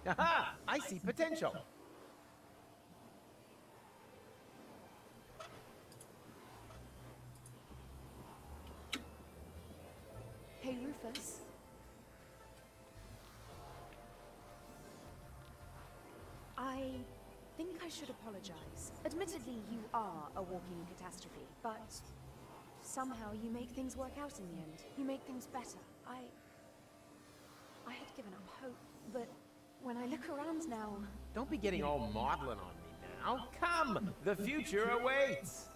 B: Aha! I see potential.
E: Hey, Rufus. I think I should apologize. Admittedly, you are a walking catastrophe, but somehow you make things work out in the end. You make things better. I had given up hope, but when I look around now...
B: Don't be getting all maudlin on me now. Come! The future awaits!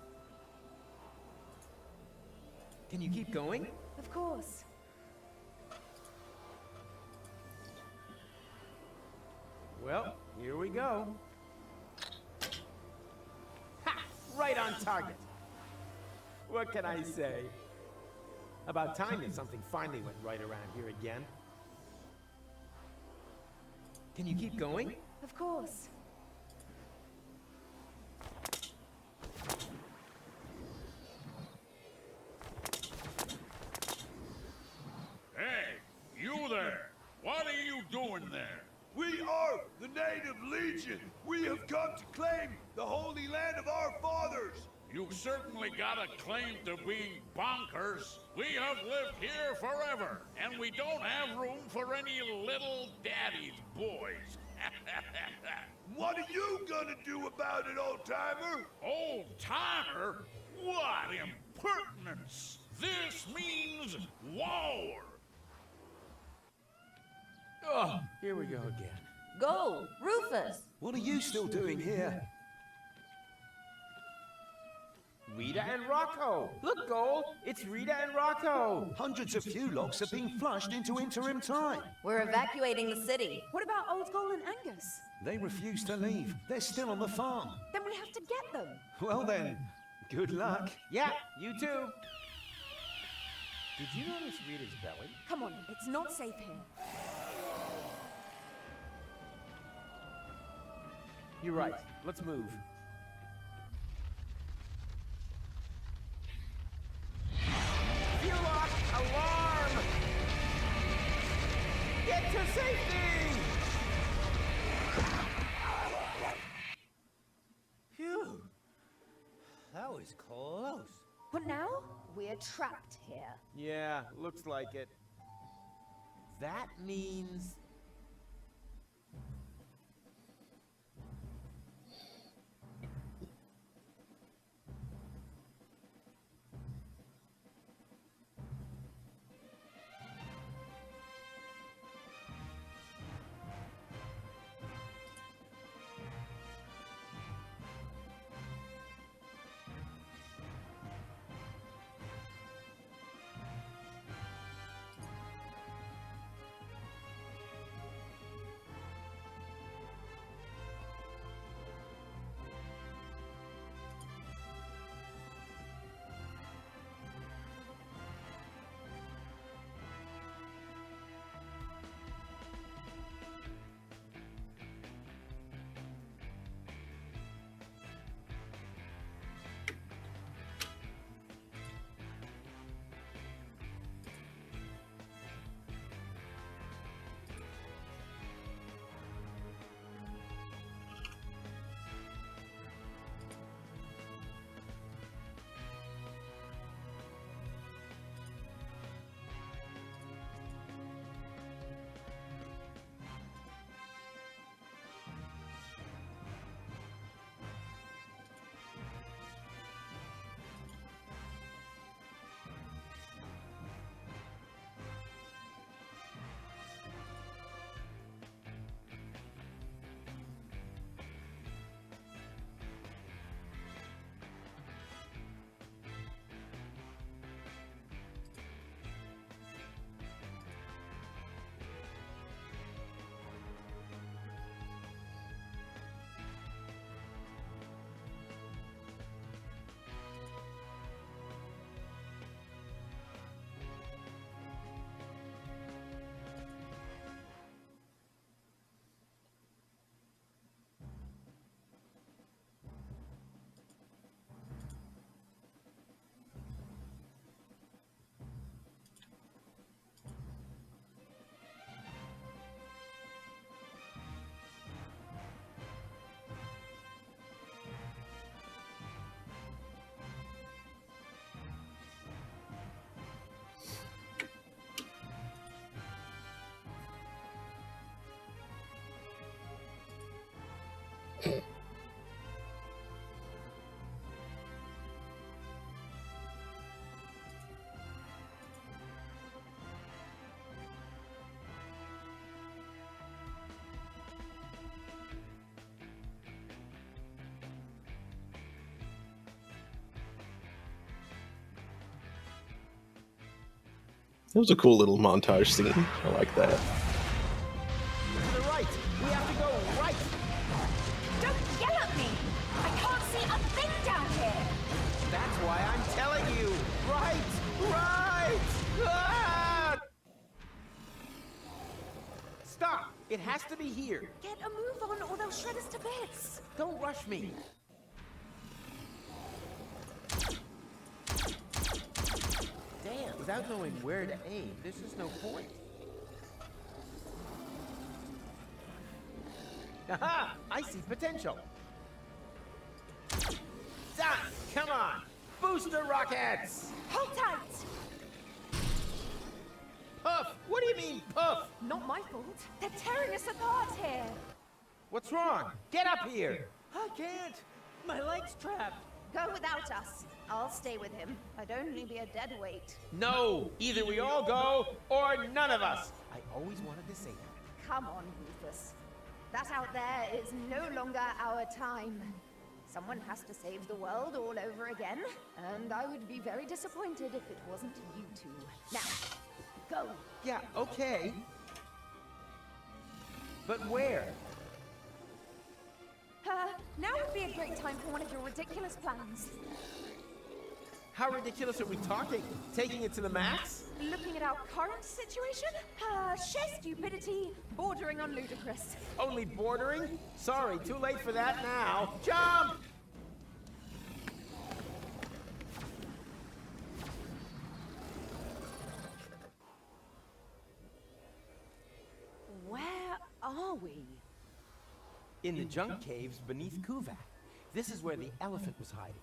B: Can you keep going?
E: Of course.
B: Well, here we go. Ha! Right on target. What can I say? About time that something finally went right around here again. Can you keep going?
E: Of course.
G: Hey, you there! What are you doing there?
I: We are the Native Legion. We have come to claim the Holy Land of our fathers.
G: You've certainly got a claim to being bonkers. We have lived here forever, and we don't have room for any little daddy's boys.
I: What are you gonna do about it, old-timer?
G: Old-timer? What impertinence! This means war!
B: Oh, here we go again.
K: Go, Rufus!
J: What are you still doing here?
B: Rita and Rocco! Look, Gold! It's Rita and Rocco!
J: Hundreds of fuel logs are being flushed into interim time.
K: We're evacuating the city.
E: What about Old Gold and Angus?
J: They refuse to leave. They're still on the farm.
E: Then we have to get them.
J: Well then,
B: Good luck. Yeah, you too. Did you notice Rita's belly?
E: Come on, it's not safe here.
B: You're right. Let's move. Gear lock! Alarm! Get to safety!
H: Phew. That was close.
E: But now, we're trapped here.
B: Yeah, looks like it. That means...
A: It was a cool little montage scene. I like that.
B: To the right! We have to go right!
E: Don't yell at me! I can't see a thing down here!
B: That's why I'm telling you! Right! Right! Ah! Stop! It has to be here!
E: Get a move on or they'll shred us to bits!
B: Don't rush me! Damn, without knowing where to aim, this is no point. Aha! I see potential! Done! Come on! Booster rockets!
E: Hold tight!
B: Puff! What do you mean, puff?
E: Not my fault. They're tearing us apart here!
B: What's wrong? Get up here!
H: I can't. My leg's trapped.
K: Go without us. I'll stay with him. I'd only be a dead weight.
B: No! Either we all go, or none of us! I always wanted to say that.
K: Come on, Rufus. That out there is no longer our time. Someone has to save the world all over again, and I would be very disappointed if it wasn't you two. Now, go!
B: Yeah, okay. But where?
E: Now would be a great time for one of your ridiculous plans.
B: How ridiculous are we talking? Taking it to the max?
Q: Looking at our current situation? Sheer stupidity, bordering on ludicrous.
B: Only bordering? Sorry, too late for that now. Jump!
Q: Where are we?
B: In the junk caves beneath Kuvak. This is where the elephant was hiding.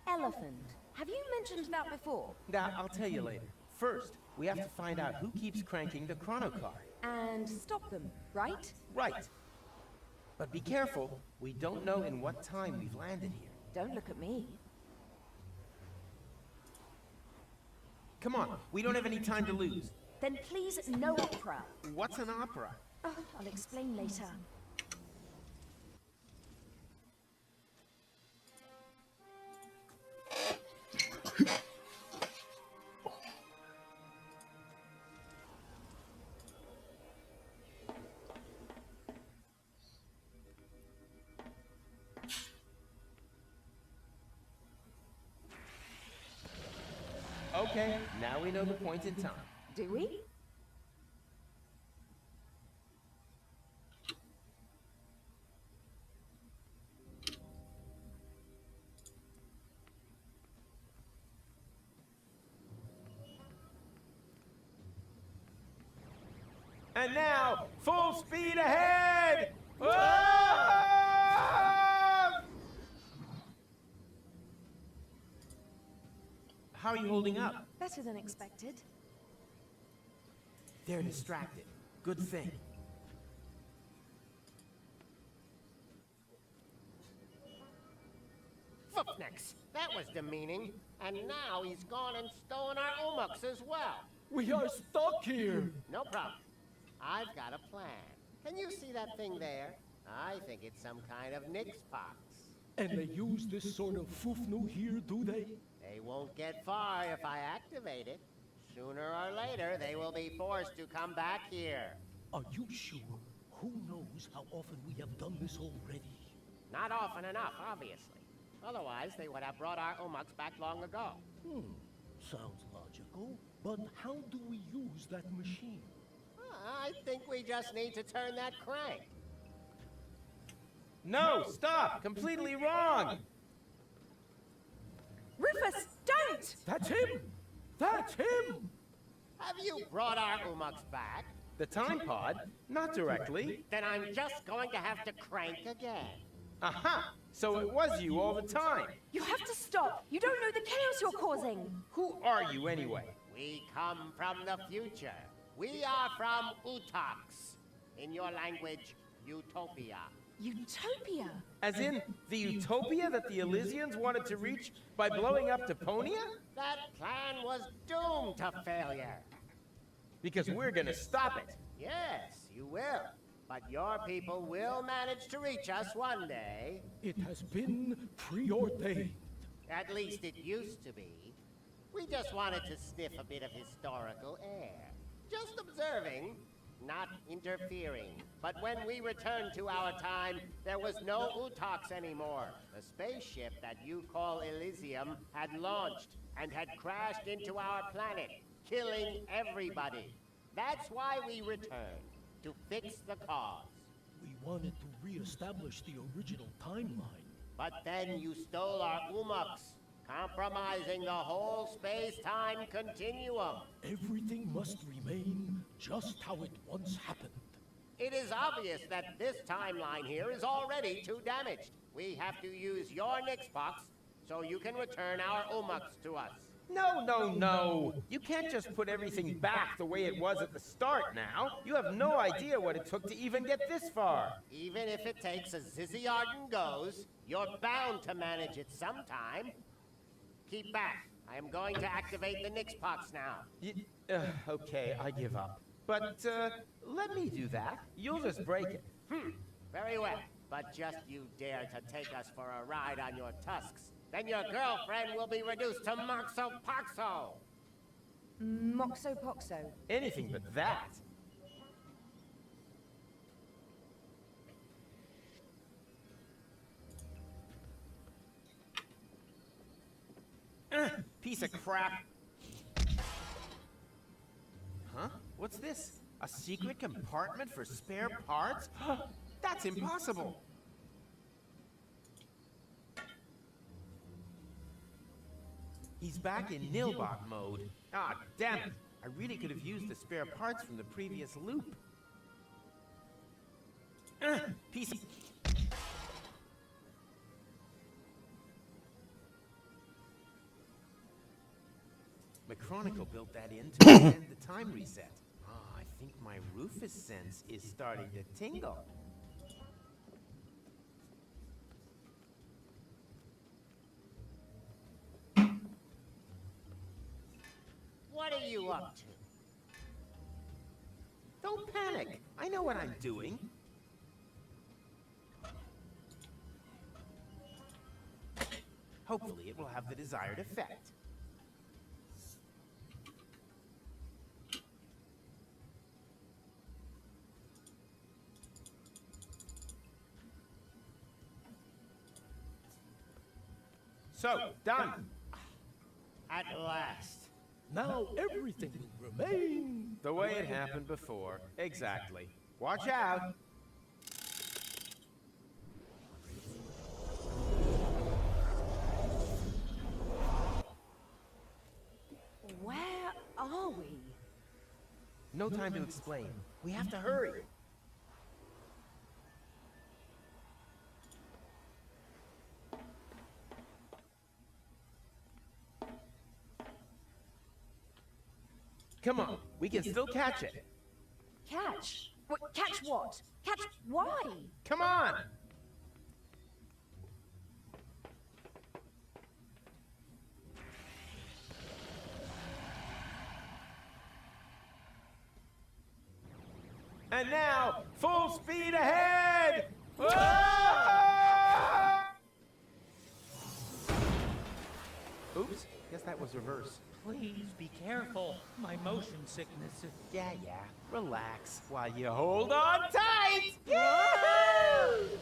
Q: Elephant. Have you mentioned that before?
B: Now, I'll tell you later. First, we have to find out who keeps cranking the chrono car.
Q: And stop them, right?
B: Right. But be careful, we don't know in what time we've landed here.
Q: Don't look at me.
B: Come on, we don't have any time to lose.
Q: Then please, no opera.
B: What's an opera?
Q: Oh, I'll explain later.
B: Okay, now we know the point in time.
Q: Do we?
B: And now, full speed ahead! Ah! How are you holding up?
Q: Better than expected.
B: They're distracted. Good thing.
D: Footnicks, that was demeaning. And now he's gone and stolen our Umux as well.
I: We are stuck here.
D: No problem. I've got a plan. Can you see that thing there? I think it's some kind of Nix pox.
I: And they use this sort of fufnu here, do they?
D: They won't get far if I activate it. Sooner or later, they will be forced to come back here.
I: Are you sure? Who knows how often we have done this already?
D: Not often enough, obviously. Otherwise, they would have brought our Umux back long ago.
I: Sounds logical. But how do we use that machine?
D: I think we just need to turn that crank.
B: No, stop! Completely wrong!
Q: Rufus, don't!
I: That's him! That's him!
D: Have you brought our Umux back?
B: The time pod? Not directly.
D: Then I'm just going to have to crank again.
B: Aha! So it was you all the time.
Q: You have to stop. You don't know the chaos you're causing.
B: Who are you anyway?
D: We come from the future. We are from Utox. In your language, Utopia.
Q: Utopia?
B: As in, the utopia that the Elysians wanted to reach by blowing up Deponia?
D: That plan was doomed to failure.
B: Because we're gonna stop it.
D: Yes, you will. But your people will manage to reach us one day.
I: It has been preordained.
D: At least it used to be. We just wanted to sniff a bit of historical air. Just observing, not interfering. But when we returned to our time, there was no Utox anymore. The spaceship that you call Elysium had launched and had crashed into our planet, killing everybody. That's why we returned, to fix the cause.
I: We wanted to re-establish the original timeline.
D: But then you stole our Umux, compromising the whole space-time continuum.
I: Everything must remain just how it once happened.
D: It is obvious that this timeline here is already too damaged. We have to use your Nixbox so you can return our Umux to us.
B: No. You can't just put everything back the way it was at the start now. You have no idea what it took to even get this far.
D: Even if it takes as Zizzy Arden goes, you're bound to manage it sometime. Keep back. I am going to activate the Nixbox now.
B: Okay, I give up. But, let me do that. You'll just break it.
D: Very well. But just you dare to take us for a ride on your tusks. Then your girlfriend will be reduced to Moxo Poxo.
Q: Moxo Poxo.
B: Anything but that. Piece of crap. Huh? What's this? A secret compartment for spare parts? That's impossible. He's back in Nilbot mode. Ah, damn it. I really could have used the spare parts from the previous loop. Piece of... McChronicle built that in to extend the time reset. I think my Rufus sense is starting to tingle.
D: What are you up to?
B: Don't panic. I know what I'm doing. Hopefully it will have the desired effect. So, done.
D: At last.
I: Now everything will remain
B: The way it happened before. Exactly. Watch out.
T: Where are we?
B: No time to explain. We have to hurry. Come on, we can still catch it.
E: Catch? Catch what? Catch why?
B: Come on! And now, full speed ahead! Ah! Oops, guess that was reverse.
H: Please be careful. My motion sickness.
B: Yeah, relax while you hold on tight! Yahoo!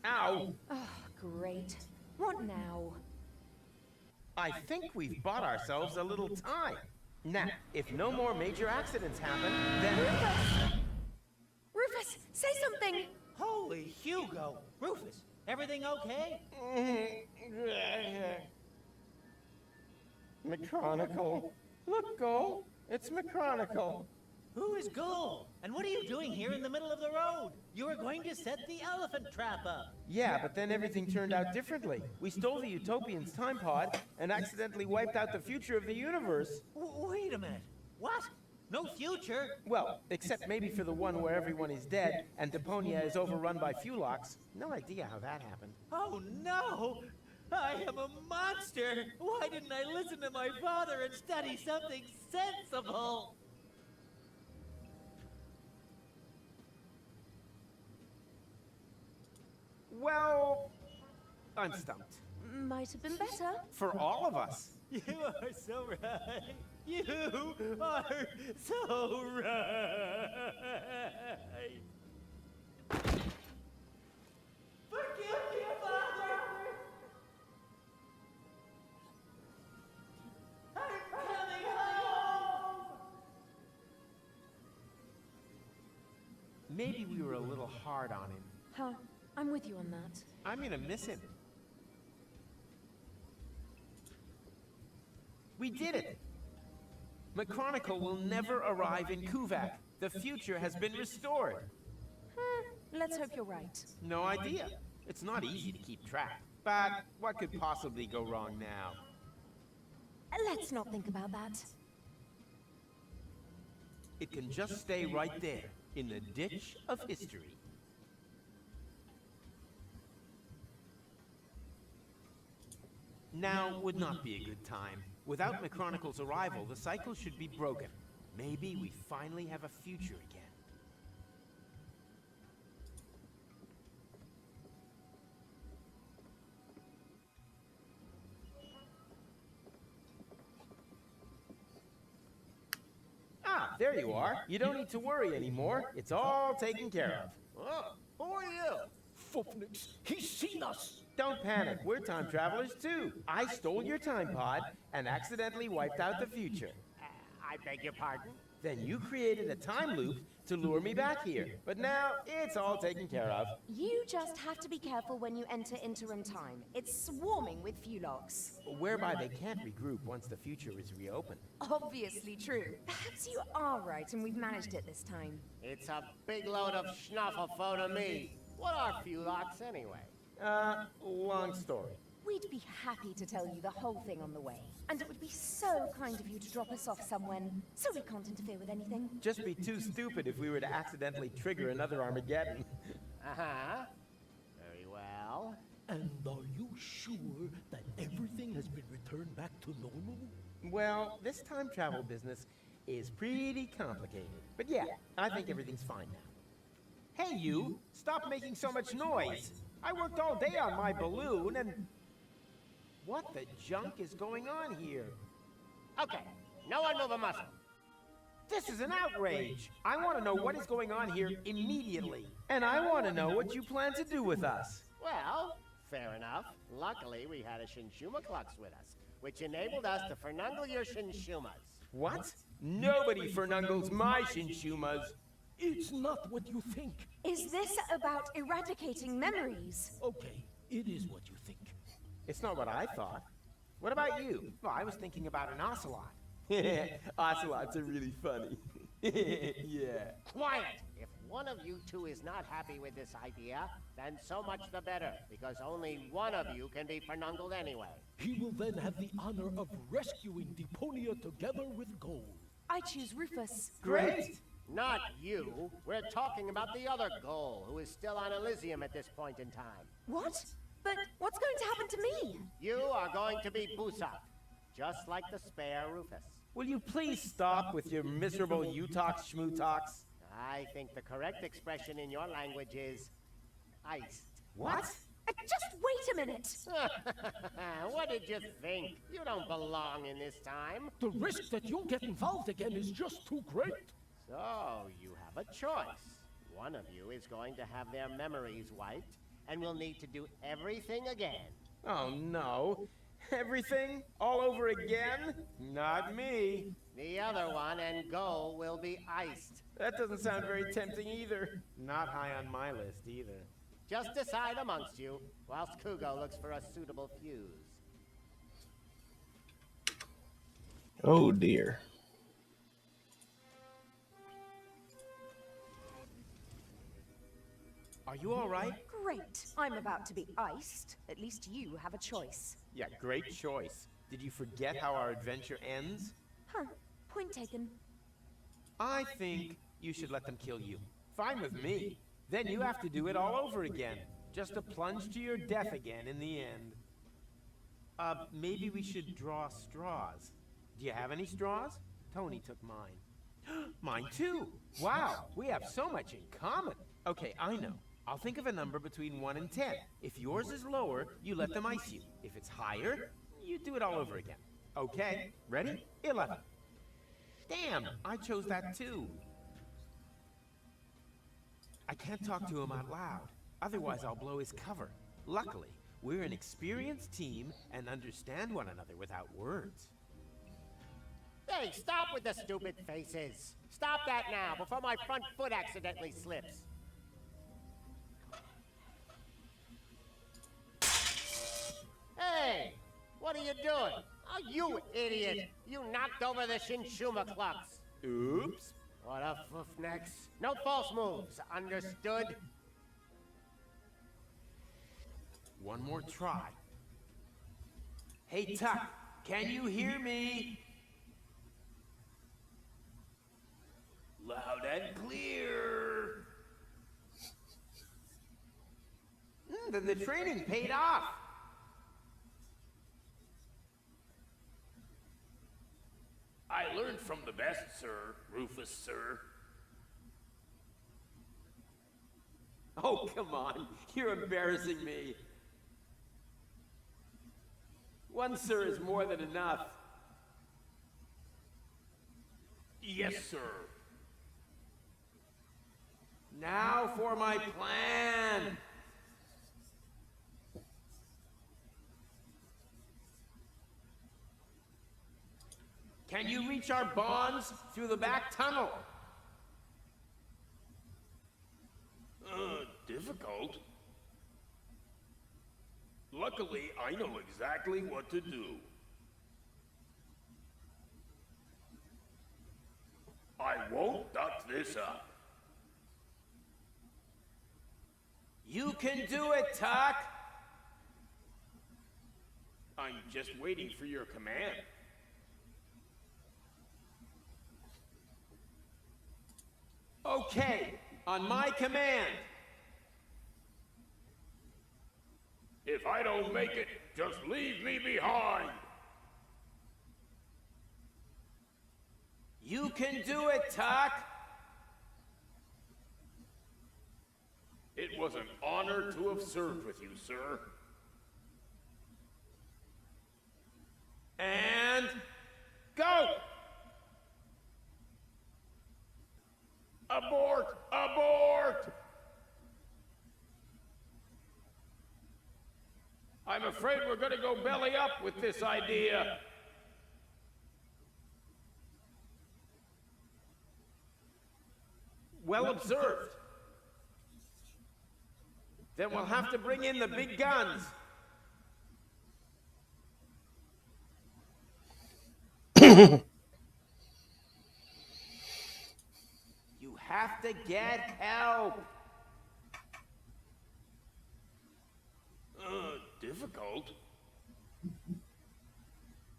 B: Ow!
E: Oh, great. What now?
B: I think we've bought ourselves a little time. Now, if no more major accidents happen, then...
E: Rufus, say something!
H: Holy Hugo! Rufus, everything okay?
B: McChronicle. Look, Gull. It's McChronicle.
H: Who is Gull? And what are you doing here in the middle of the road? You were going to set the elephant trap up.
B: Yeah, but then everything turned out differently. We stole the Utopian's time pod and accidentally wiped out the future of the universe.
H: Wait a minute. What? No future?
B: Well, except maybe for the one where everyone is dead and Deponia is overrun by Fulox. No idea how that happened.
H: Oh no! I am a monster! Why didn't I listen to my father and study something sensible?
B: Well, I'm stumped.
E: Might have been better.
B: For all of us.
H: You are so right. You are so right. Forgive me, Father. I'm coming home.
B: Maybe we were a little hard on him.
E: Huh. I'm with you on that.
B: I'm gonna miss him. We did it! McChronicle will never arrive in Kuvak. The future has been restored.
E: Let's hope you're right.
B: No idea. It's not easy to keep track. But what could possibly go wrong now?
E: Let's not think about that.
B: It can just stay right there, in the ditch of history. Now would not be a good time. Without McChronicle's arrival, the cycle should be broken. Maybe we finally have a future again. Ah, there you are. You don't need to worry anymore. It's all taken care of.
N: Oh, who are you?
I: Fufnix, he's seen us!
B: Don't panic, we're time travelers too. I stole your time pod and accidentally wiped out the future.
D: I beg your pardon?
B: Then you created a time loop to lure me back here. But now it's all taken care of.
E: You just have to be careful when you enter interim time. It's swarming with Fulogs.
B: Whereby they can't regroup once the future is reopened.
E: Obviously true. Perhaps you are right and we've managed it this time.
D: It's a big load of schnufflefo to me. What are Fulogs anyway?
B: Long story.
E: We'd be happy to tell you the whole thing on the way. And it would be so kind of you to drop us off somewhere, so we can't interfere with anything.
B: Just be too stupid if we were to accidentally trigger another Armageddon.
D: Uh-huh. Very well.
I: And are you sure that everything has been returned back to normal?
B: Well, this time travel business is pretty complicated. But yeah, I think everything's fine now. Hey you, stop making so much noise. I worked all day on my balloon and... What the junk is going on here?
D: Okay, no one move a muscle.
B: This is an outrage. I want to know what is going on here immediately. And I want to know what you plan to do with us.
D: Well, fair enough. Luckily, we had a Shinshuma Klux with us, which enabled us to fernungle your Shinshumas.
B: What? Nobody fernungles my Shinshumas.
I: It's not what you think.
E: Is this about eradicating memories?
I: Okay, it is what you think.
B: It's not what I thought. What about you? Well, I was thinking about an ocelot. Ocelots are really funny. Yeah.
D: Quiet! If one of you two is not happy with this idea, then so much the better, because only one of you can be fernungled anyway.
I: He will then have the honor of rescuing Deponia together with Gold.
E: I choose Rufus.
B: Great!
D: Not you. We're talking about the other Goal, who is still on Elysium at this point in time.
E: What? But what's going to happen to me?
D: You are going to be Busak, just like the spare Rufus.
B: Will you please stop with your miserable you-talks, schmoo-talks?
D: I think the correct expression in your language is... iced.
B: What?
E: Just wait a minute!
D: What did you think? You don't belong in this time.
I: The risk that you'll get involved again is just too great.
D: So, you have a choice. One of you is going to have their memories wiped, and will need to do everything again.
B: Oh no. Everything? All over again? Not me.
D: The other one and Goal will be iced.
B: That doesn't sound very tempting either. Not high on my list either.
D: Just decide amongst you, whilst Kugo looks for a suitable fuse.
A: Oh dear.
B: Are you all right?
E: Great. I'm about to be iced. At least you have a choice.
B: Yeah, great choice. Did you forget how our adventure ends?
E: Huh. Point taken.
B: I think you should let them kill you. Fine with me. Then you have to do it all over again. Just to plunge to your death again in the end. Maybe we should draw straws. Do you have any straws? Tony took mine. Mine too! Wow, we have so much in common. Okay, I know. I'll think of a number between 1 and 10. If yours is lower, you let them ice you. If it's higher, you do it all over again. Okay, ready? 11. Damn, I chose that too. I can't talk to him out loud. Otherwise, I'll blow his cover. Luckily, we're an experienced team and understand one another without words.
D: Hey, stop with the stupid faces. Stop that now, before my front foot accidentally slips. Hey! What are you doing? Oh, you idiot! You knocked over the Shinshuma Klux.
B: Oops.
D: What a foofnex. No false moves, understood?
B: One more try. Hey, Tuck, can you hear me?
M: Loud and clear.
B: Then the training paid off.
M: I learned from the best, sir. Rufus, sir.
B: Oh, come on. You're embarrassing me. One sir is more than enough.
M: Yes, sir.
B: Now for my plan. Can you reach our bonds through the back tunnel?
G: Difficult? Luckily, I know exactly what to do. I won't duck this up.
B: You can do it, Tuck!
G: I'm just waiting for your command.
B: Okay, on my command.
G: If I don't make it, just leave me behind.
B: You can do it, Tuck!
G: It was an honor to have served with you, sir.
B: And... go!
G: Abort! Abort!
B: I'm afraid we're gonna go belly up with this idea. Well observed. Then we'll have to bring in the big guns. You have to get help.
G: Difficult?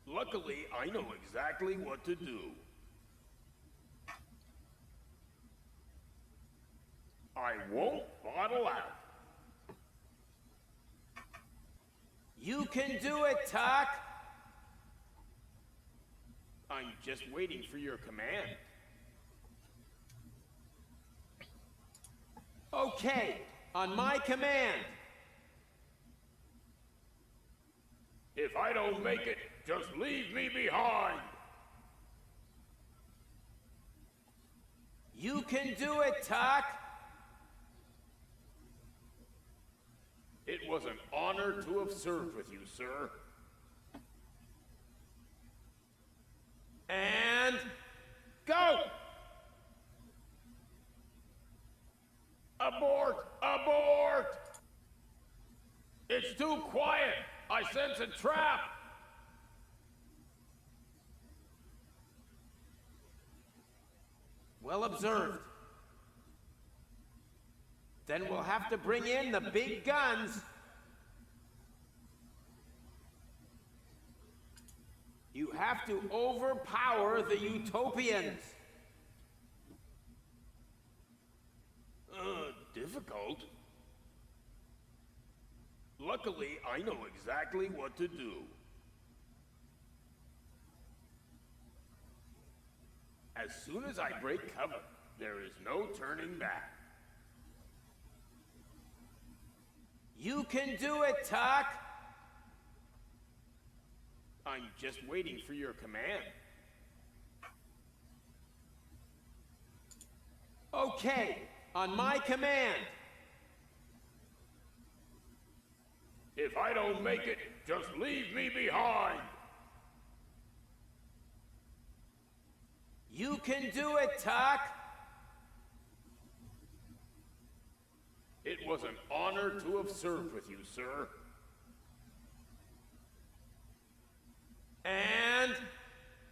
G: Luckily, I know exactly what to do. I won't bottle out.
B: You can do it, Tuck!
G: I'm just waiting for your command.
B: Okay, on my command.
G: If I don't make it, just leave me behind.
B: You can do it, Tuck!
G: It was an honor to have served with you, sir.
B: And... go!
G: Abort! Abort! It's too quiet! I sense a trap!
B: Well observed. Then we'll have to bring in the big guns. You have to overpower the Utopians.
G: Difficult? Luckily, I know exactly what to do. As soon as I break cover, there is no turning back.
B: You can do it, Tuck!
G: I'm just waiting for your command.
B: Okay, on my command.
G: If I don't make it, just leave me behind.
B: You can do it, Tuck!
G: It was an honor to have served with you, sir.
B: And...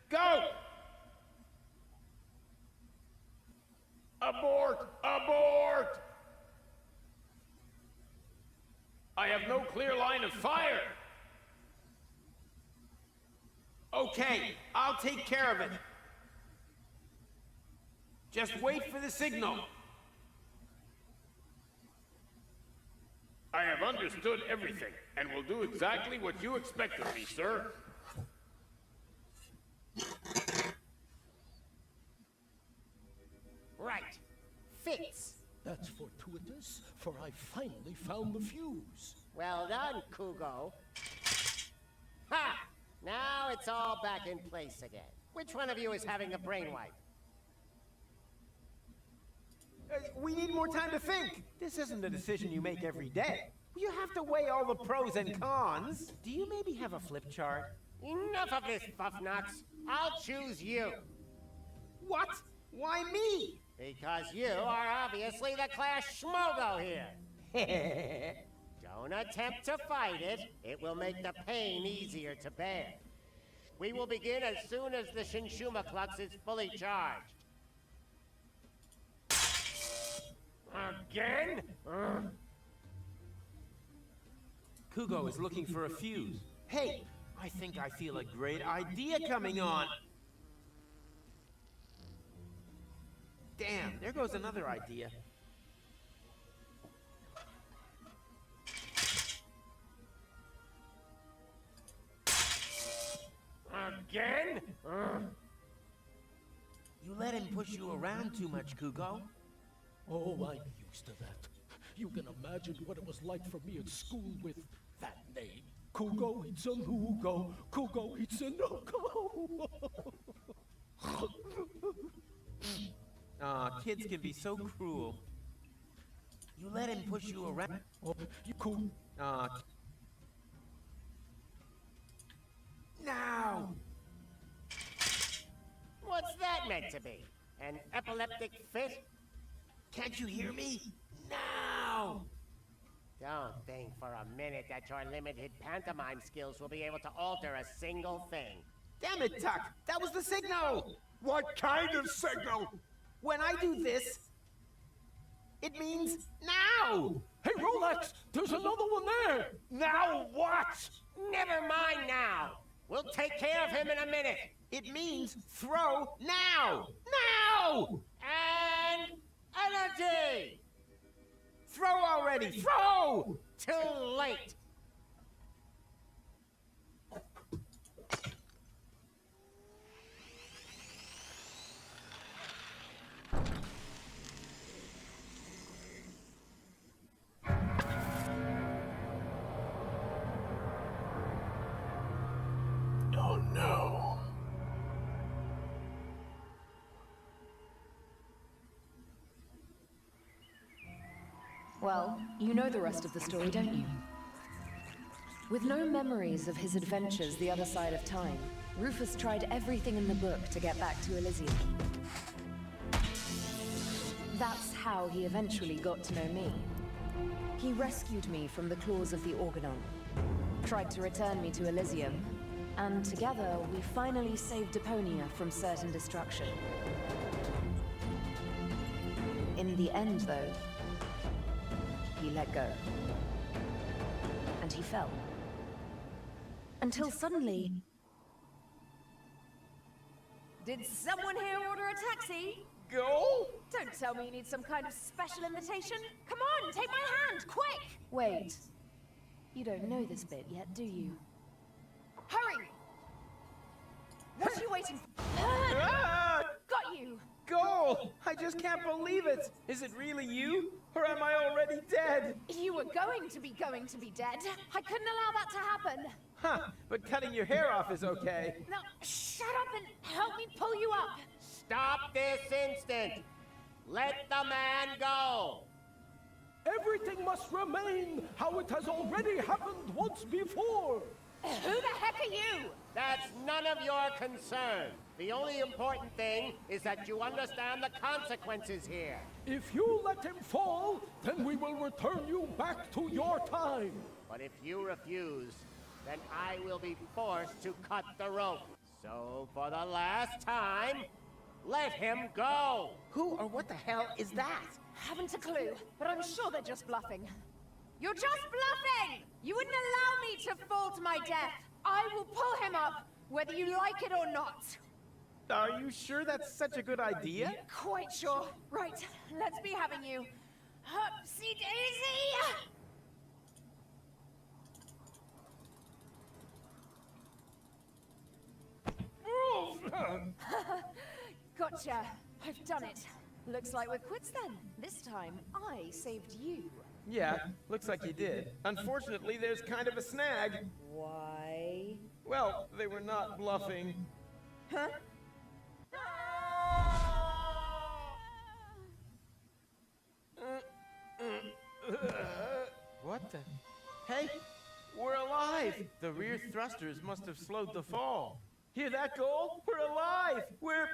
B: go!
G: Abort! Abort! I have no clear line of fire!
B: Okay, I'll take care of it. Just wait for the signal.
G: I have understood everything, and will do exactly what you expect of me, sir.
D: Right. Fits.
N: That's fortuitous, for I finally found the fuse.
D: Well done, Kugo. Ha! Now it's all back in place again. Which one of you is having a brainwipe?
B: We need more time to think. This isn't a decision you make every day. You have to weigh all the pros and cons. Do you maybe have a flip chart?
D: Enough of this, Buffnuts. I'll choose you.
B: What? Why me?
D: Because you are obviously the class schmogo here. Don't attempt to fight it. It will make the pain easier to bear. We will begin as soon as the Shinshuma Klux is fully charged. Again?
B: Kugo is looking for a fuse. Hey, I think I feel a great idea coming on. Damn, there goes another idea.
D: Again?
B: You let him push you around too much, Kugo.
I: Oh, I'm used to that. You can imagine what it was like for me at school with that name. Kugo Hitsanugo. Kugo Hitsanugo.
B: Aw, kids can be so cruel. You let him push you around.
I: Oh, you cool.
B: Aw. Now!
D: What's that meant to be? An epileptic fit?
B: Can't you hear me? Now!
D: Don't think for a minute that your limited pantomime skills will be able to alter a single thing.
B: Damn it, Tuck! That was the signal!
N: What kind of signal?
B: When I do this, it means now!
I: Hey, Rolex! There's another one there!
N: Now what?
D: Never mind now! We'll take care of him in a minute!
B: It means throw now! Now!
D: And energy!
B: Throw already! Throw!
D: Too late!
A: Oh no.
K: Well, you know the rest of the story, don't you? With no memories of his adventures the other side of time, Rufus tried everything in the book to get back to Elysium. That's how he eventually got to know me. He rescued me from the claws of the Organon, tried to return me to Elysium, and together we finally saved Deponia from certain destruction. In the end, though, he let go. And he fell. Until suddenly...
E: Did someone here order a taxi?
B: Go?
E: Don't tell me you need some kind of special invitation. Come on, take my hand, quick!
K: Wait. You don't know this bit yet, do you?
E: Hurry! What are you waiting for?
B: Ah!
E: Got you!
B: Goal! I just can't believe it! Is it really you? Or am I already dead?
E: You were going to be dead. I couldn't allow that to happen.
B: Huh, but cutting your hair off is okay.
E: Now, shut up and help me pull you up.
D: Stop this instant! Let the man go!
I: Everything must remain how it has already happened once before.
E: Who the heck are you?
D: That's none of your concern. The only important thing is that you understand the consequences here.
I: If you let him fall, then we will return you back to your time.
D: But if you refuse, then I will be forced to cut the rope. So for the last time, let him go!
B: Who or what the hell is that?
E: Haven't a clue, but I'm sure they're just bluffing. You're just bluffing! You wouldn't allow me to fall to my death. I will pull him up, whether you like it or not.
B: Are you sure that's such a good idea?
E: Quite sure. Right, let's be having you. Upsy daisy! Gotcha. I've done it. Looks like we're quits then. This time, I saved you.
B: Yeah, looks like you did. Unfortunately, there's kind of a snag.
E: Why?
B: Well, they were not bluffing.
E: Huh?
B: What the? Hey, we're alive! alive! The rear thrusters must have slowed the fall. Hear that, Goal? We're alive! We're...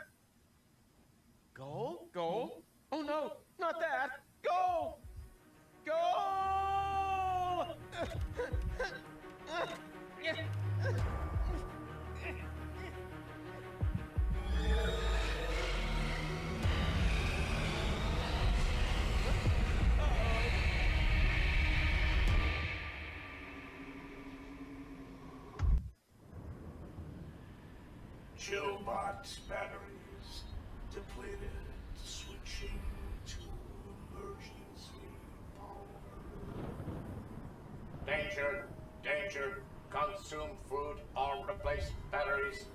B: Goal? Goal? Oh no, not that! Goal! Goal!
G: Chillbot batteries depleted. Switching to emergency power. Danger! Danger! Consume food or replace batteries.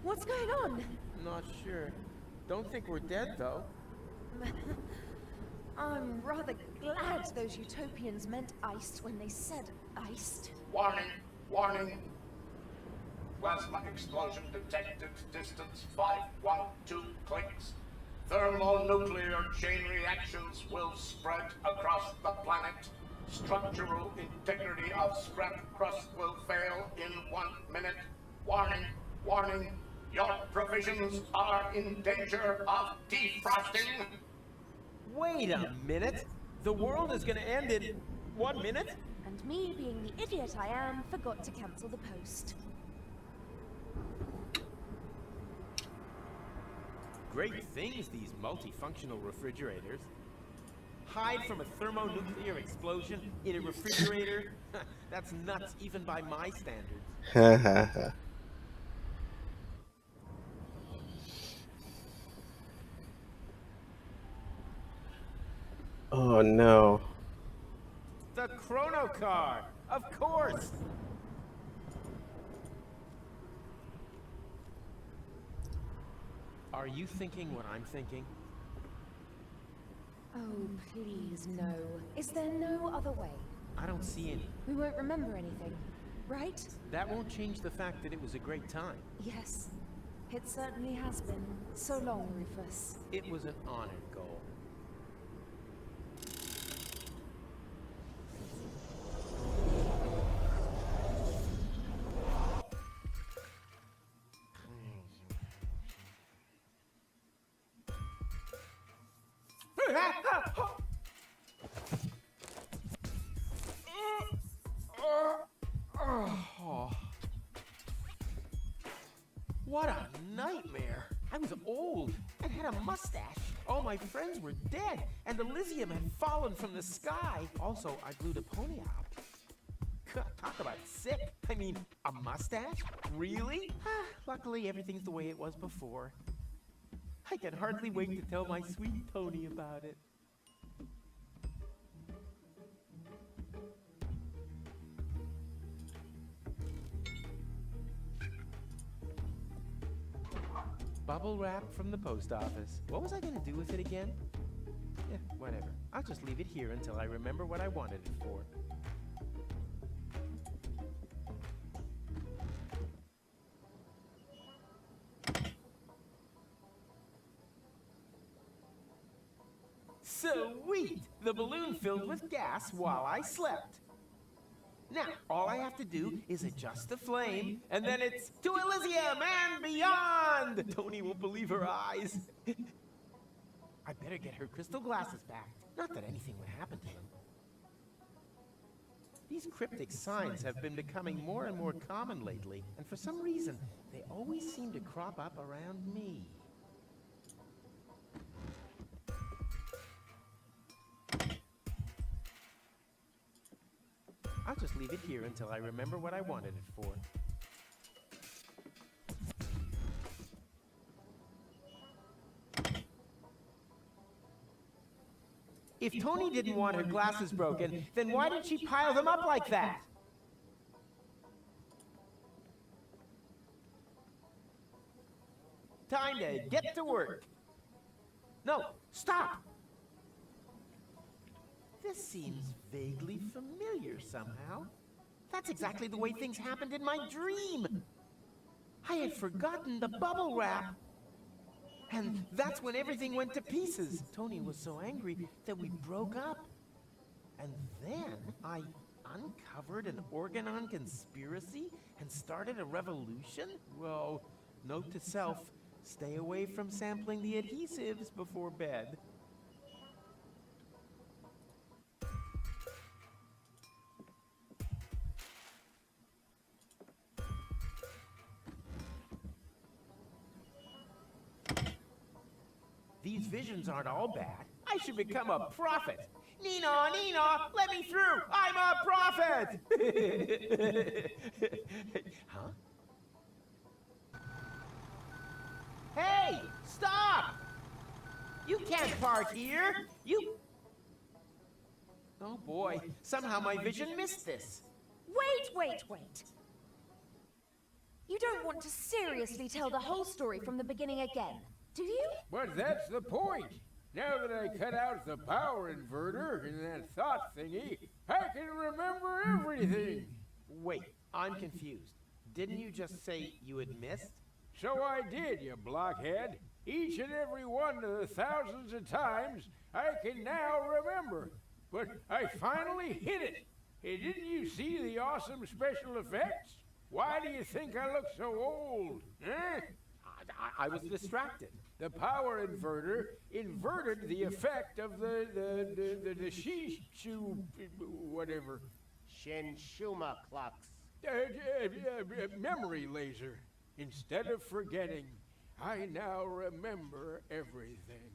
E: What's going on?
B: Not sure. Don't think we're dead, though.
E: I'm rather glad those utopians meant iced when they said iced.
G: Warning! Warning! Plasma explosion detected. Distance 512 clicks. Thermonuclear chain reactions will spread across the planet. Structural integrity of scrap crust will fail in 1 minute. Warning! Warning! Your provisions are in danger of defrosting.
B: Wait a minute! The world is gonna end in 1 minute?
E: And me, being the idiot I am, forgot to cancel the post.
B: Great things, these multifunctional refrigerators. Hide from a thermonuclear explosion in a refrigerator? That's nuts even by my standards.
A: Oh no.
B: The chrono car! Of course! Are you thinking what I'm thinking?
E: Oh, please, no. Is there no other way?
B: I don't see any.
E: We won't remember anything, right?
B: That won't change the fact that it was a great time.
E: Yes, it certainly has been. So long, Rufus.
B: It was an honor, Goal. What a nightmare! I was old and had a mustache. All my friends were dead, and Elysium had fallen from the sky. Also, I blew Deponia up. God, talk about sick. I mean, a mustache? Really? Luckily, everything's the way it was before. I can hardly wait to tell my sweet Tony about it. Bubble wrap from the post office. What was I gonna do with it again? Whatever. I'll just leave it here until I remember what I wanted it for. Sweet! The balloon filled with gas while I slept. Now, all I have to do is adjust the flame, and then it's to Elysium and beyond! Tony won't believe her eyes. I better get her crystal glasses back. Not that anything would happen to them. These cryptic signs have been becoming more and more common lately, and for some reason, they always seem to crop up around me. I'll just leave it here until I remember what I wanted it for. If Tony didn't want her glasses broken, then why did she pile them up like that? Time to get to work. No, stop! This seems vaguely familiar somehow. That's exactly the way things happened in my dream. I had forgotten the bubble wrap. And that's when everything went to pieces. Tony was so angry that we broke up. And then I uncovered an Organon conspiracy and started a revolution? Well, note to self, stay away from sampling the adhesives before bed. These visions aren't all bad. I should become a prophet. Nina, let me through! I'm a prophet! Huh? Hey, stop! You can't park here! Oh boy, somehow my vision missed this.
E: Wait! You don't want to seriously tell the whole story from the beginning again, do you?
P: But that's the point. Now that I cut out the power inverter and that thought thingy, I can remember everything.
B: Wait, I'm confused. Didn't you just say you had missed?
P: So I did, you blockhead. Each and every one of the thousands of times I can now remember. But I finally hit it. Hey, didn't you see the awesome special effects? Why do you think I look so old? Eh?
B: I was distracted.
P: The power inverter inverted the effect of the shishu whatever.
D: Shinshuma Klux.
P: Memory laser. Instead of forgetting, I now remember everything.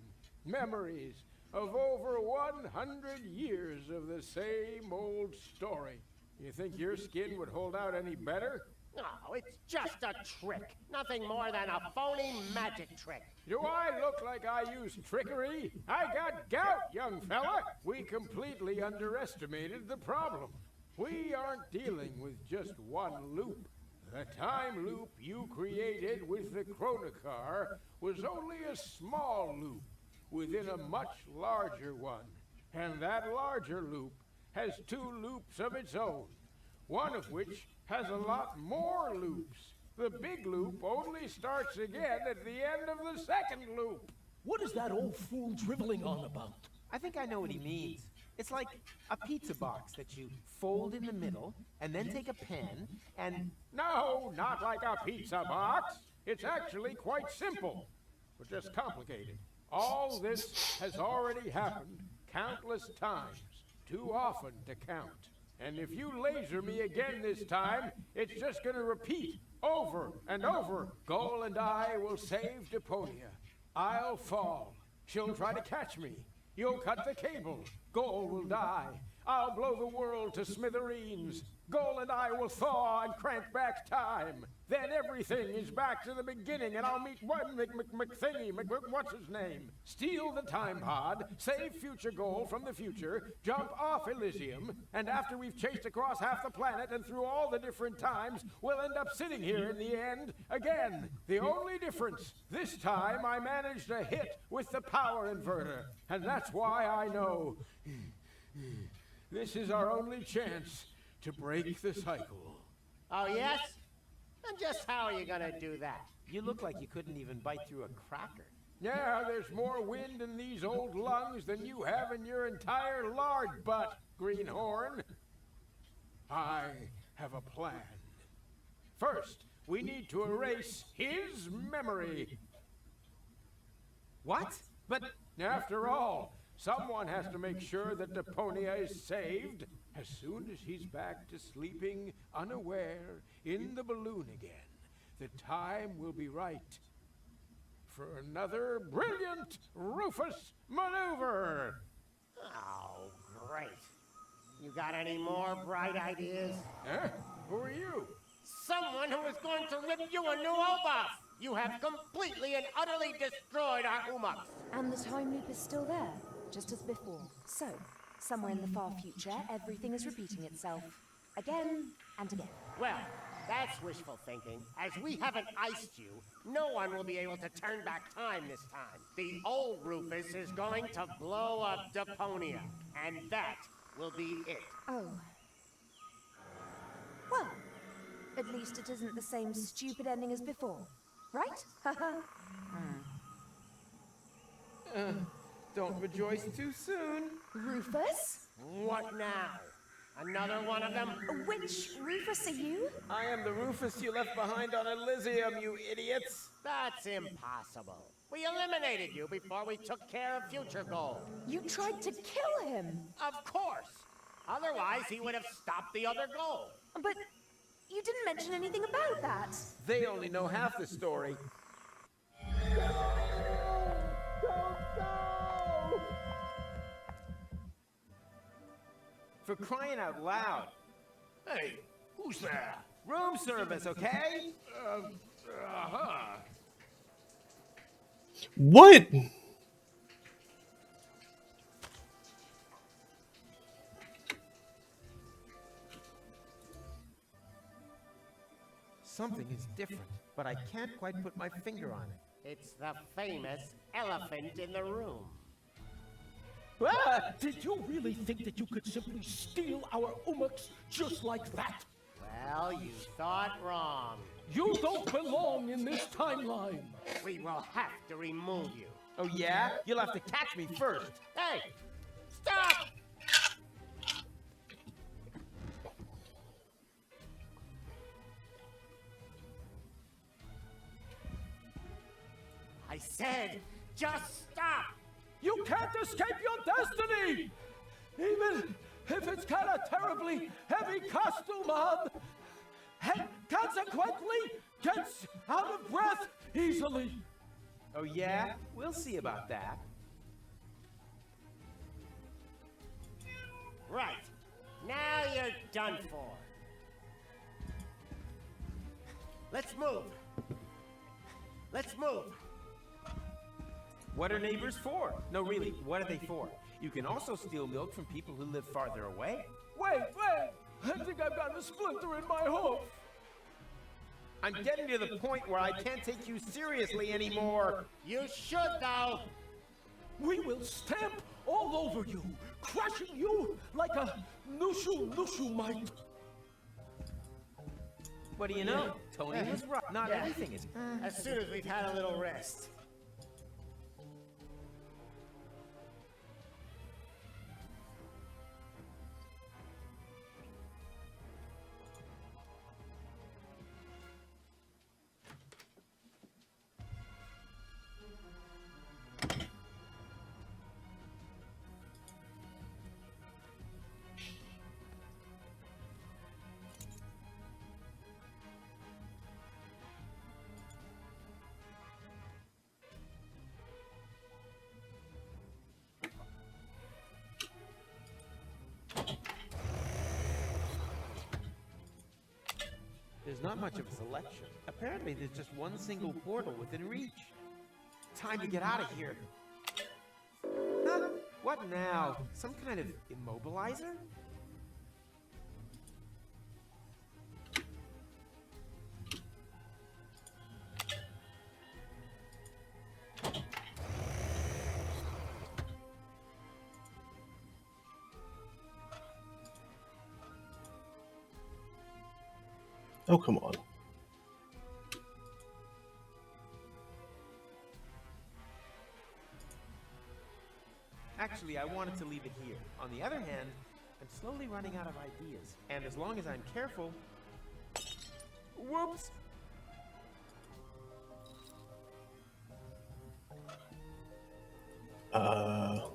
P: Memories of over 100 years of the same old story. You think your skin would hold out any better?
D: No, it's just a trick. Nothing more than a phony magic trick.
P: Do I look like I use trickery? I got gout, young fella. We completely underestimated the problem. We aren't dealing with just one loop. The time loop you created with the chronocar was only a small loop within a much larger one. And that larger loop has two loops of its own, one of which has a lot more loops. The big loop only starts again at the end of the second loop.
N: What is that old fool driveling on about?
B: I think I know what he means. It's like a pizza box that you fold in the middle and then take a pen and...
P: No, not like a pizza box. It's actually quite simple, but just complicated. All this has already happened countless times, too often to count. And if you laser me again this time, it's just gonna repeat over and over. Gull and I will save Deponia. I'll fall. She'll try to catch me. You'll cut the cable. Gull will die. I'll blow the world to smithereens. Gull and I will thaw and crank back time. Then everything is back to the beginning, and I'll meet one McThingy, what's his name? Steal the time pod, save future Gull from the future, jump off Elysium, and after we've chased across half the planet and through all the different times, we'll end up sitting here in the end again. The only difference, this time I managed a hit with the power inverter, and that's why I know this is our only chance to break the cycle.
D: Oh, yes? And just how are you gonna do that?
B: You look like you couldn't even bite through a cracker.
P: Yeah, there's more wind in these old lungs than you have in your entire lard butt, Greenhorn. I have a plan. First, we need to erase his memory.
B: What? But
P: after all, someone has to make sure that Deponia is saved. As soon as he's back to sleeping unaware in the balloon again, the time will be right for another brilliant Rufus maneuver.
D: Oh, great. You got any more bright ideas?
P: Huh? Who are you?
D: Someone who is going to rip you a new obuff! You have completely and utterly destroyed our Umux!
E: And the time loop is still there, just as before. So, somewhere in the far future, everything is repeating itself. Again and again.
D: Well, that's wishful thinking. As we haven't iced you, no one will be able to turn back time this time. The old Rufus is going to blow up Deponia, and that will be it.
E: Oh. Well, at least it isn't the same stupid ending as before, right?
B: Don't rejoice too soon.
E: Rufus?
D: What now? Another one of them?
E: Which Rufus are you?
B: I am the Rufus you left behind on Elysium, you idiots.
D: That's impossible. We eliminated you before we took care of future goals.
E: You tried to kill him.
D: Of course. Otherwise, he would have stopped the other goal.
E: But you didn't mention anything about that.
B: They only know half the story. For crying out loud.
G: Hey, who's there?
B: Room service, okay?
G: Uh-huh.
A: What?
B: Something is different, but I can't quite put my finger on it.
D: It's the famous elephant in the room.
I: Did you really think that you could simply steal our umaks just like that?
D: Well, you thought wrong.
I: You don't belong in this timeline.
D: We will have to remove you.
B: Oh yeah? You'll have to catch me first.
D: Hey! Stop! I said, just stop!
I: You can't escape your destiny! Even if it's kind of terribly heavy costume on, and consequently gets out of breath easily.
B: Oh yeah? We'll see about that.
D: Right. Now you're done for. Let's move. Let's move.
B: What are neighbors for? No, really, what are they for? You can also steal milk from people who live farther away.
I: Wait! I think I've got a splinter in my hoof.
B: I'm getting to the point where I can't take you seriously anymore.
D: You should, though.
I: We will stamp all over you, crushing you like a Nushu might.
B: What do you know? Tony was right. Not everything is.
D: As soon as we've had a little rest.
B: There's not much of a selection. Apparently, there's just one single portal within reach. Time to get out of here. Huh? What now? Some kind of immobilizer?
A: Oh, come on.
B: Actually, I wanted to leave it here. On the other hand, I'm slowly running out of ideas. And as long as I'm careful... Whoops! Oh,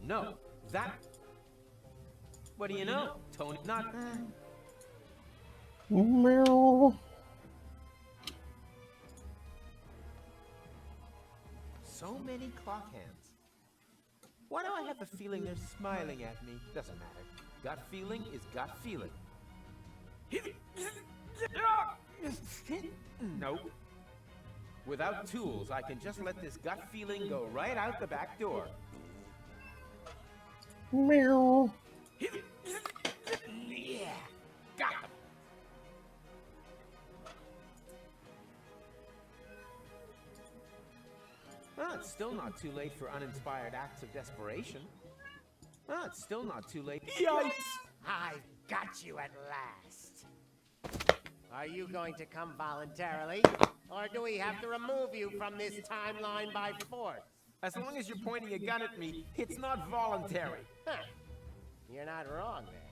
B: no. That... What do you know? Tony... Not...
A: Meow.
B: So many clock hands. Why do I have the feeling they're smiling at me? Doesn't matter. Gut feeling is gut feeling. Nope. Without tools, I can just let this gut feeling go right out the back door.
A: Meow.
B: Yeah, got them. It's still not too late for uninspired acts of desperation. It's still not too late.
I: Yikes!
D: I've got you at last. Are you going to come voluntarily, or do we have to remove you from this timeline by force?
B: As long as you're pointing a gun at me, it's not voluntary.
D: Huh. You're not wrong there.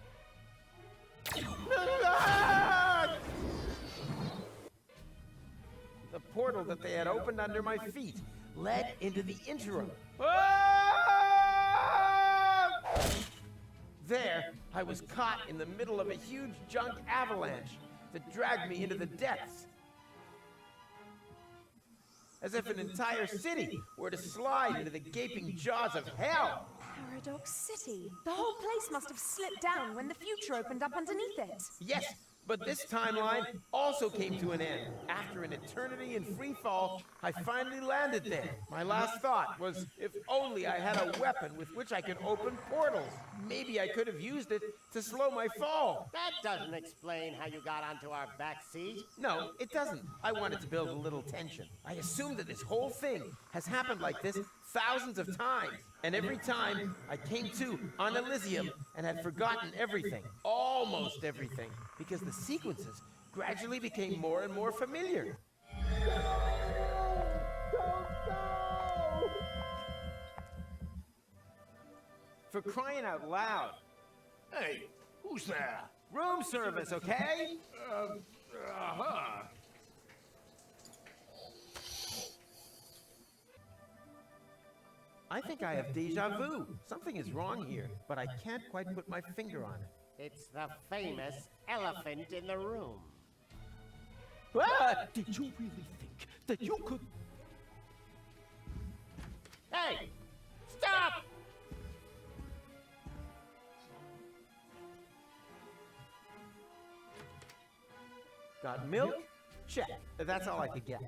B: The portal that they had opened under my feet led into the interim. There, I was caught in the middle of a huge junk avalanche that dragged me into the depths. As if an entire city were to slide into the gaping jaws of hell.
E: Paradox City. The whole place must have slipped down when the future opened up underneath it.
B: Yes, but this timeline also came to an end. After an eternity in free fall, I finally landed there. My last thought was, if only I had a weapon with which I could open portals. Maybe I could have used it to slow my fall.
D: That doesn't explain how you got onto our back seat.
B: No, it doesn't. I wanted to build a little tension. I assume that this whole thing has happened like this thousands of times. And every time I came to on Elysium and had forgotten everything, almost everything, because the sequences gradually became more and more familiar. For crying out loud.
G: Hey, who's there?
B: Room service, okay? I think I have deja vu. Something is wrong here, but I can't quite put my finger on it.
D: It's the famous elephant in the room.
B: Ah!
S: Did you really think that you could...
D: Hey! Stop!
B: Got milk? Check. That's all I could get.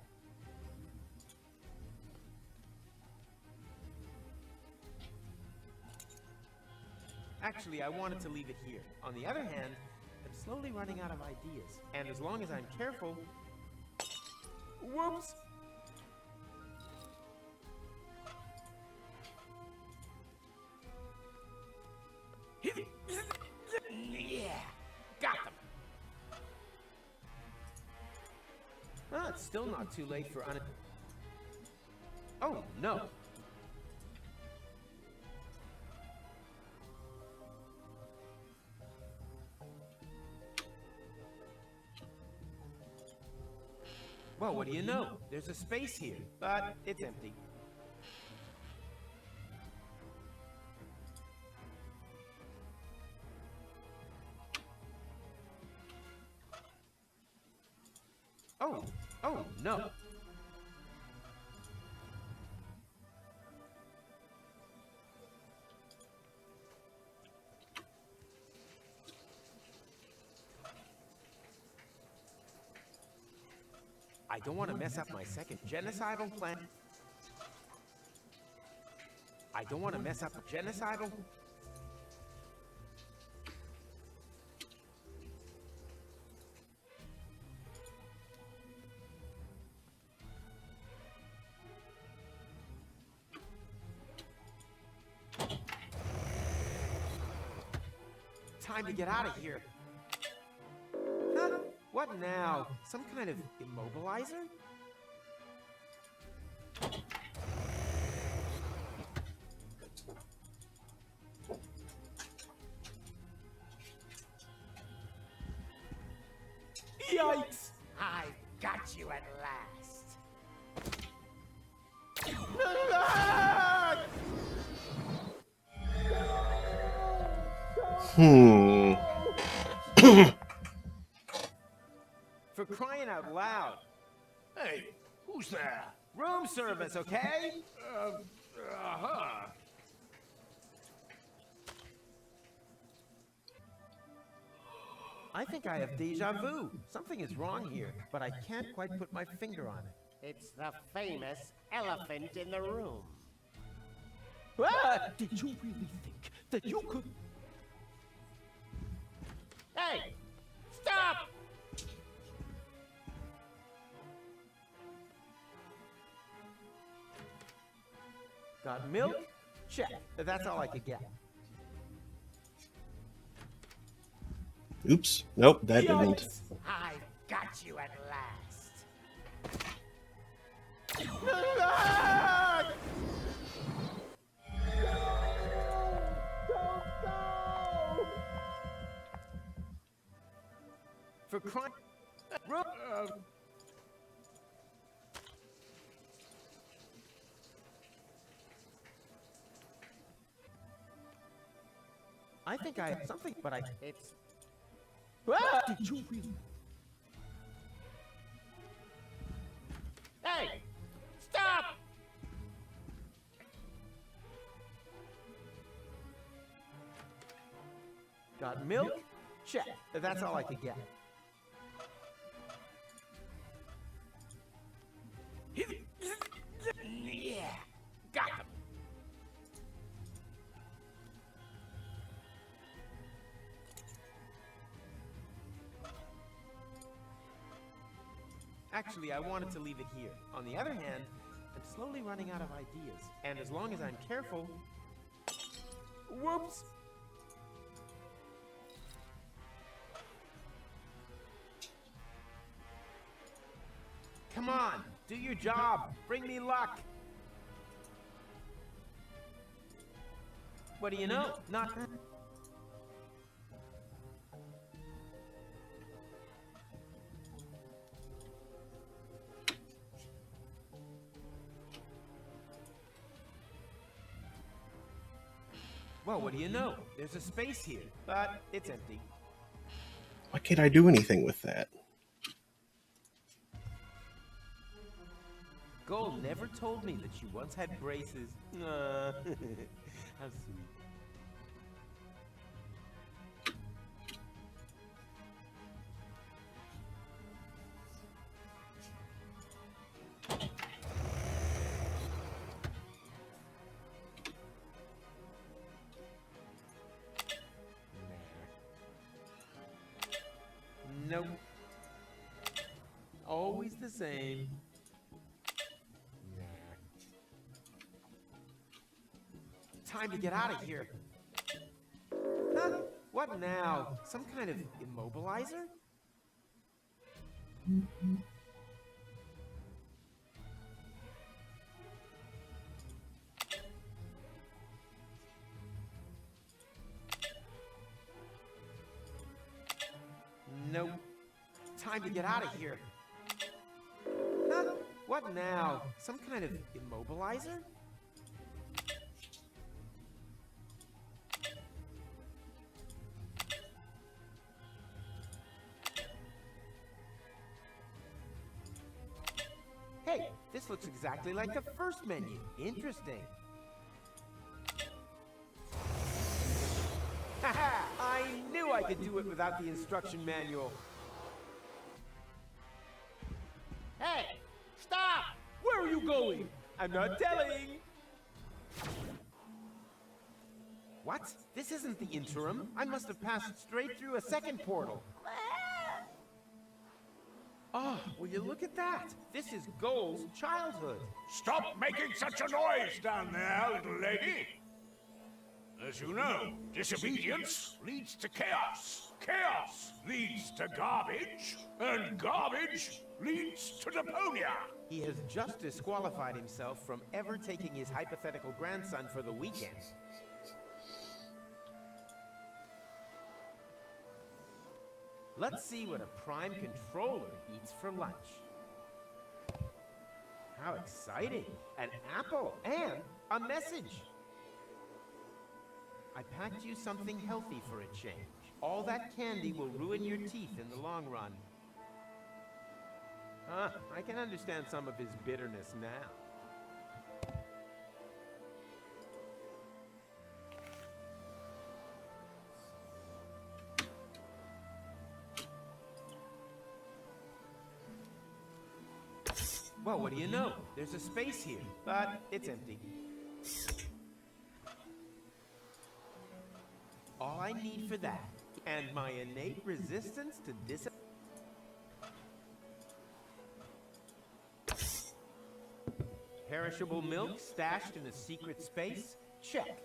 B: Actually, I wanted to leave it here. On the other hand, I'm slowly running out of ideas. And as long as I'm careful... Whoops!
D: Yeah! Got them!
B: Ah, it's still not too late for Oh, no. Well, what do you know? There's a space here, but it's empty. Oh, no. I don't want to mess up my second genocidal plan. I don't want to mess up a genocidal. Time to get out of here. Huh? What now? Some kind of immobilizer? Yikes!
D: I've got you at last.
B: For crying out loud.
G: Hey, who's there?
B: Room service, okay? I think I have deja vu. Something is wrong here, but I can't quite put my finger on it.
D: It's the famous elephant in the room.
B: Ah!
S: Did you really think that you could...
D: Hey! Stop!
B: Got milk? Check. That's all I could get.
A: Oops. Nope, that didn't.
D: I've got you at last.
B: For crying... I think I have something, but it's... Ah!
O: Did you really?
D: Hey! Stop!
B: Got milk? Check. That's all I could get.
D: Yeah, got them.
B: Actually, I wanted to leave it here. On the other hand, I'm slowly running out of ideas. And as long as I'm careful... Whoops! Come on, do your job. Bring me luck. What do you know? Not... Well, what do you know? There's a space here, but it's empty.
A: Why can't I do anything with that?
B: Gold never told me that she once had braces. How sweet. Nope. Always the same. Time to get out of here. Huh? What now? Some kind of immobilizer? Nope. Time to get out of here. Huh? What now? Some kind of immobilizer? Hey, this looks exactly like the first menu. Interesting. Haha! I knew I could do it without the instruction manual.
D: Hey! Stop!
B: Where are you going? I'm not telling. What? This isn't the interim. I must have passed straight through a second portal. Oh, will you look at that? This is Goal's childhood.
G: Stop making such a noise down there, little lady. As you know, disobedience leads to chaos. Chaos leads to garbage. And garbage leads to Deponia.
B: He has just disqualified himself from ever taking his hypothetical grandson for the weekend. Let's see what a prime controller eats for lunch. How exciting! An apple and a message! I packed you something healthy for a change. All that candy will ruin your teeth in the long run. I can understand some of his bitterness now. Well, what do you know? There's a space here, but it's empty. All I need for that, and my innate resistance to Perishable milk stashed in a secret space? Check.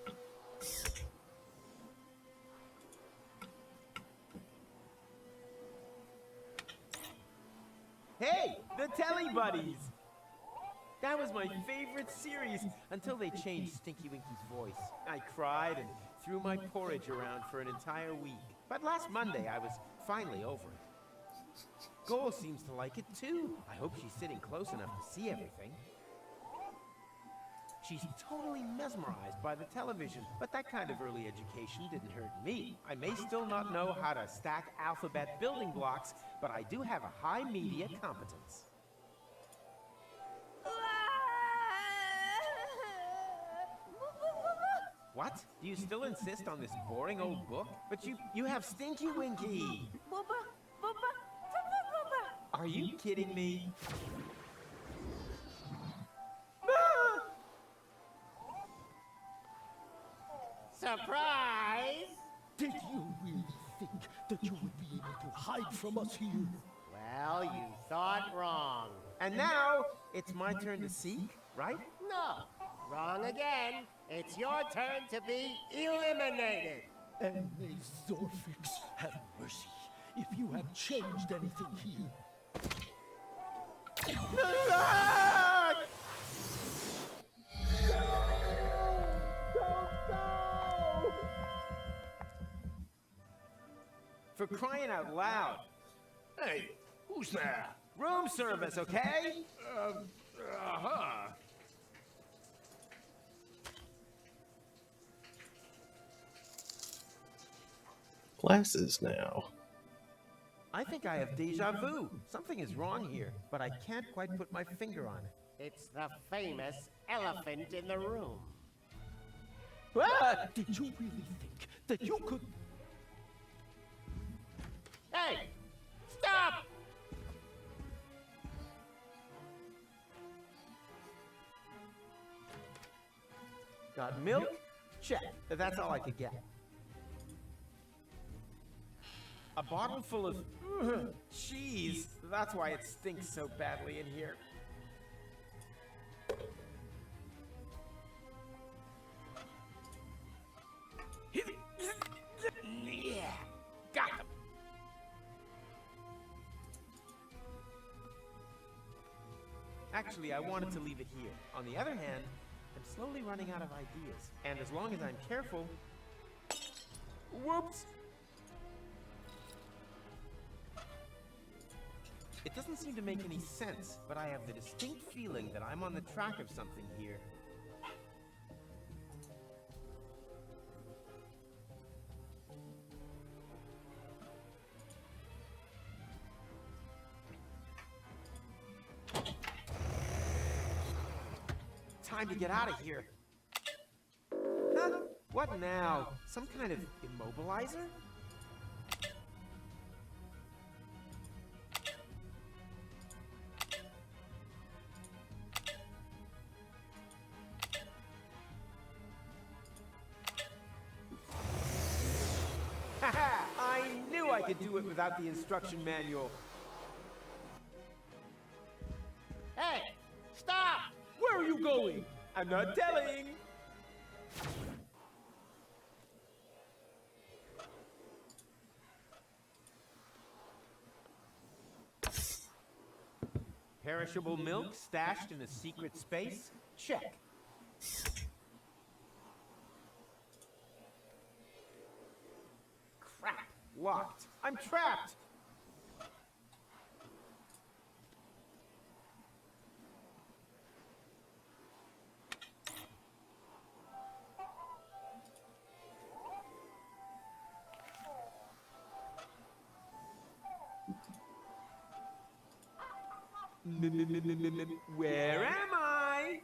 B: Hey, the Telly Buddies! That was my favorite series until they changed Stinky Winky's voice. I cried and threw my porridge around for an entire week. But last Monday, I was finally over it. Goal seems to like it too. I hope she's sitting close enough to see everything. She's totally mesmerized by the television, but that kind of early education didn't hurt me. I may still not know how to stack alphabet building blocks, but I do have a high media competence. What? Do you still insist on this boring old book? But you have Stinky Winky! Are you kidding me?
D: Surprise!
S: Did you really think that you would be able to hide from us here?
D: Well, you thought wrong.
B: And now, it's my turn to seek, right?
D: No, wrong again. It's your turn to be eliminated.
S: And may Zorfix have mercy if you have changed anything here.
B: For crying out loud.
G: Hey, who's there?
B: Room service, okay?
G: Uh-huh.
A: Glasses now.
B: I think I have deja vu. Something is wrong here, but I can't quite put my finger on it.
D: It's the famous elephant in the room.
S: Ah! Did you really think that you could...
D: Hey! Stop!
B: Got milk? Check. That's all I could get. A bottle full of cheese. That's why it stinks so badly in here.
G: Yeah, got him.
B: Actually, I wanted to leave it here. On the other hand, I'm slowly running out of ideas. And as long as I'm careful... Whoops! It doesn't seem to make any sense, but I have the distinct feeling that I'm on the track of something here. Time to get out of here. Huh? What now? Some kind of immobilizer? I knew I could do it without the instruction manual.
D: Hey! Stop!
B: Where are you going? I'm not telling. Perishable milk stashed in a secret space? Check. Crap. Locked. I'm trapped. Where am I?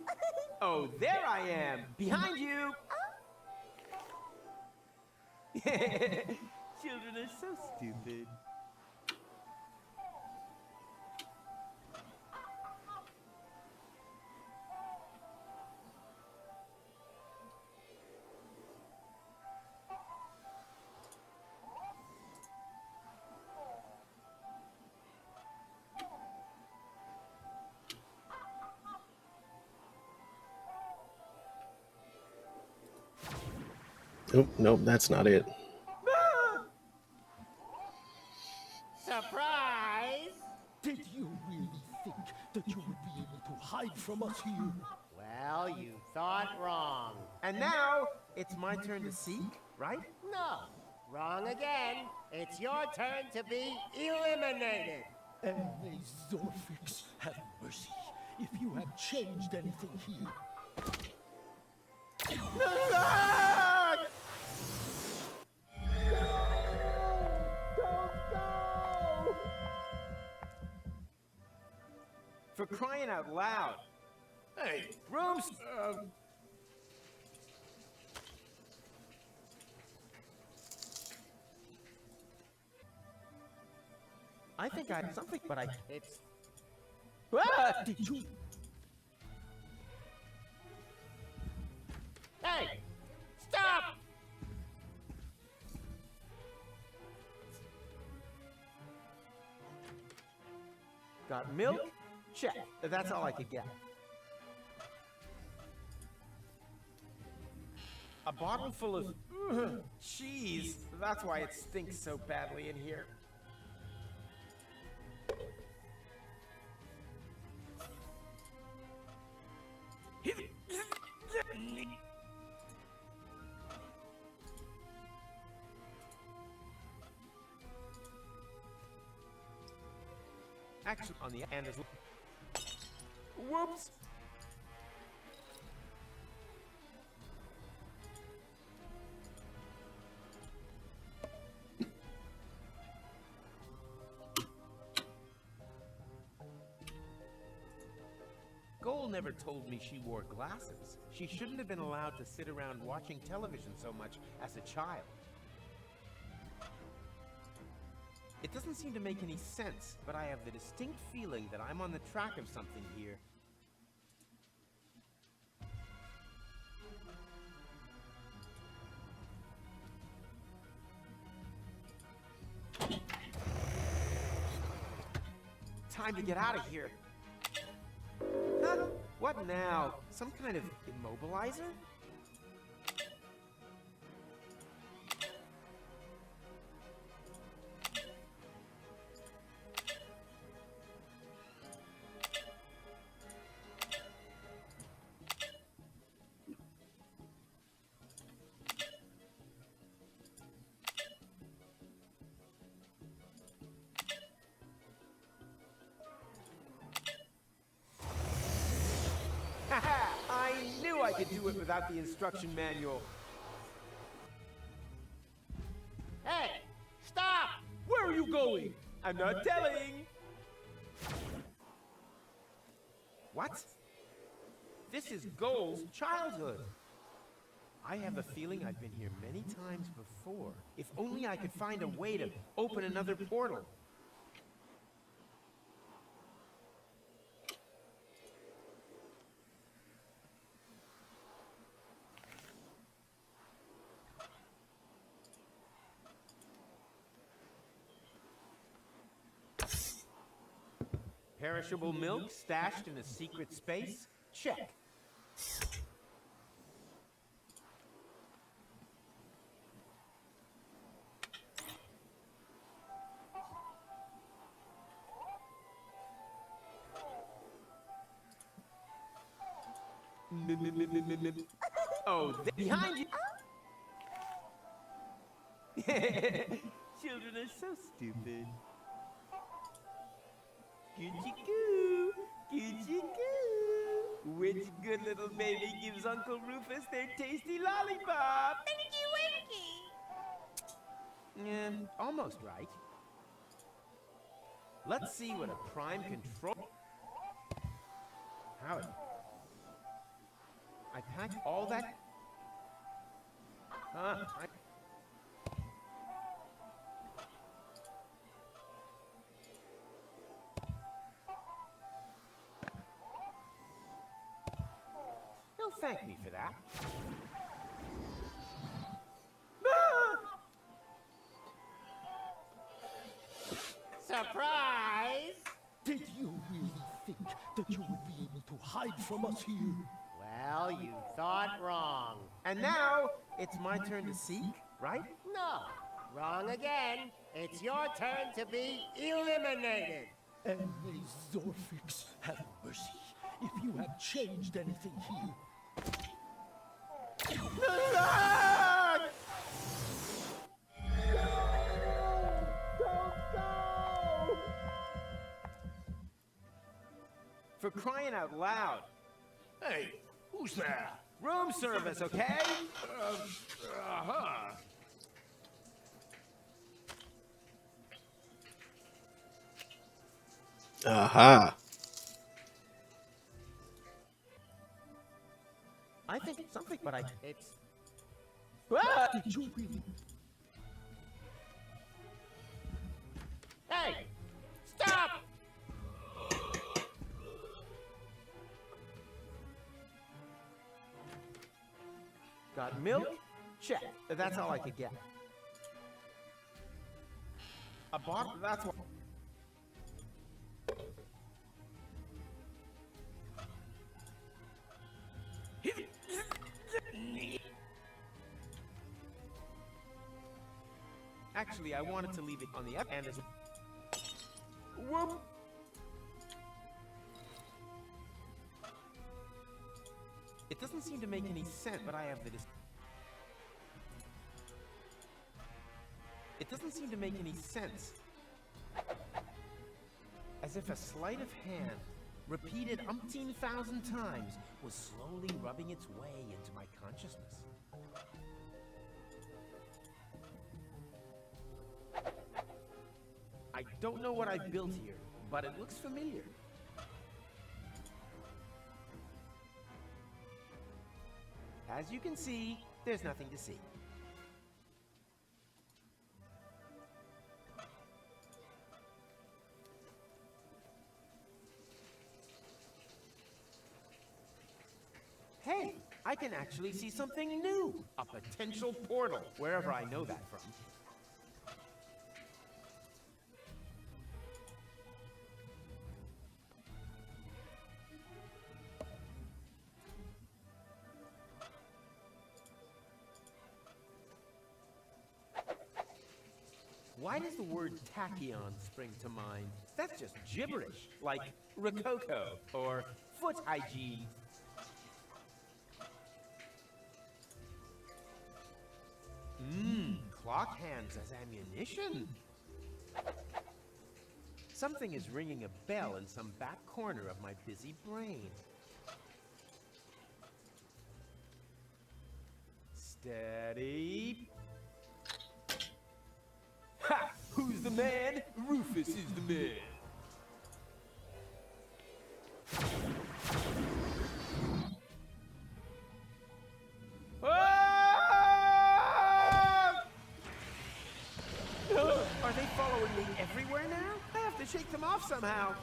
B: Oh, there I am. Behind you. Children are so stupid.
A: Oh, nope, that's not it.
D: Surprise!
S: Did you really think that you would be able to hide from us here?
D: Well, you thought wrong.
B: And now, it's my turn to seek, right?
D: No, wrong again. It's your turn to be eliminated.
S: And may Zorfix have mercy if you have changed anything here.
B: For crying out loud.
P: Hey,
B: Rooms! I think I had something, but I...
D: It's...
B: Ah! Did you...
D: Hey! Stop!
B: Got milk? Check. That's all I could get. A bottle full of cheese. That's why it stinks so badly in here. Action on the end is... Whoops! Goal never told me she wore glasses. She shouldn't have been allowed to sit around watching television so much as a child. It doesn't seem to make any sense, but I have the distinct feeling that I'm on the track of something here. Time to get out of here. Huh? What now? Some kind of immobilizer? I knew I could do it without the instruction manual.
D: Hey! Stop!
B: Where are you going? I'm not telling. What? This is Goal's childhood. I have a feeling I've been here many times before. If only I could find a way to open another portal. Perishable milk stashed in a secret space? Check. Oh, behind you! Children are so stupid. Goochie-goo! Goochie-goo! Which good little baby gives Uncle Rufus their tasty lollipop?
U: Winky-winky!
B: Yeah, almost right. Let's see what a prime control... Howdy. I packed all that... He'll thank me for that.
D: Surprise!
S: Did you really think that you would be able to hide from us here?
D: Well, you thought wrong.
B: And now, it's my turn to seek, right?
D: No, wrong again. It's your turn to be eliminated.
S: And may Zorfix have mercy if you have changed anything here.
B: For crying out loud.
G: Hey, who's there?
B: Room service, okay?
G: Uh-huh.
A: Aha.
B: I think something, but it's...
S: Ah! Did you really?
D: Hey! Stop!
B: Got milk? Check. That's all I could get. A bottle? That's what... Actually, I wanted to leave it on the up end as... Whoop! It doesn't seem to make any sense, but I have the... It doesn't seem to make any sense. As if a sleight of hand, repeated umpteen thousand times, was slowly rubbing its way into my consciousness. I don't know what I've built here, but it looks familiar. As you can see, there's nothing to see. Hey, I can actually see something new. A potential portal, wherever I know that from. Why does the word tachyon spring to mind? That's just gibberish, like rococo or foot hygiene. Clock hands as ammunition. Something is ringing a bell in some back corner of my busy brain. Steady. Ha! Who's the man? Rufus is the man. Are they following me everywhere now? I have to shake them off somehow.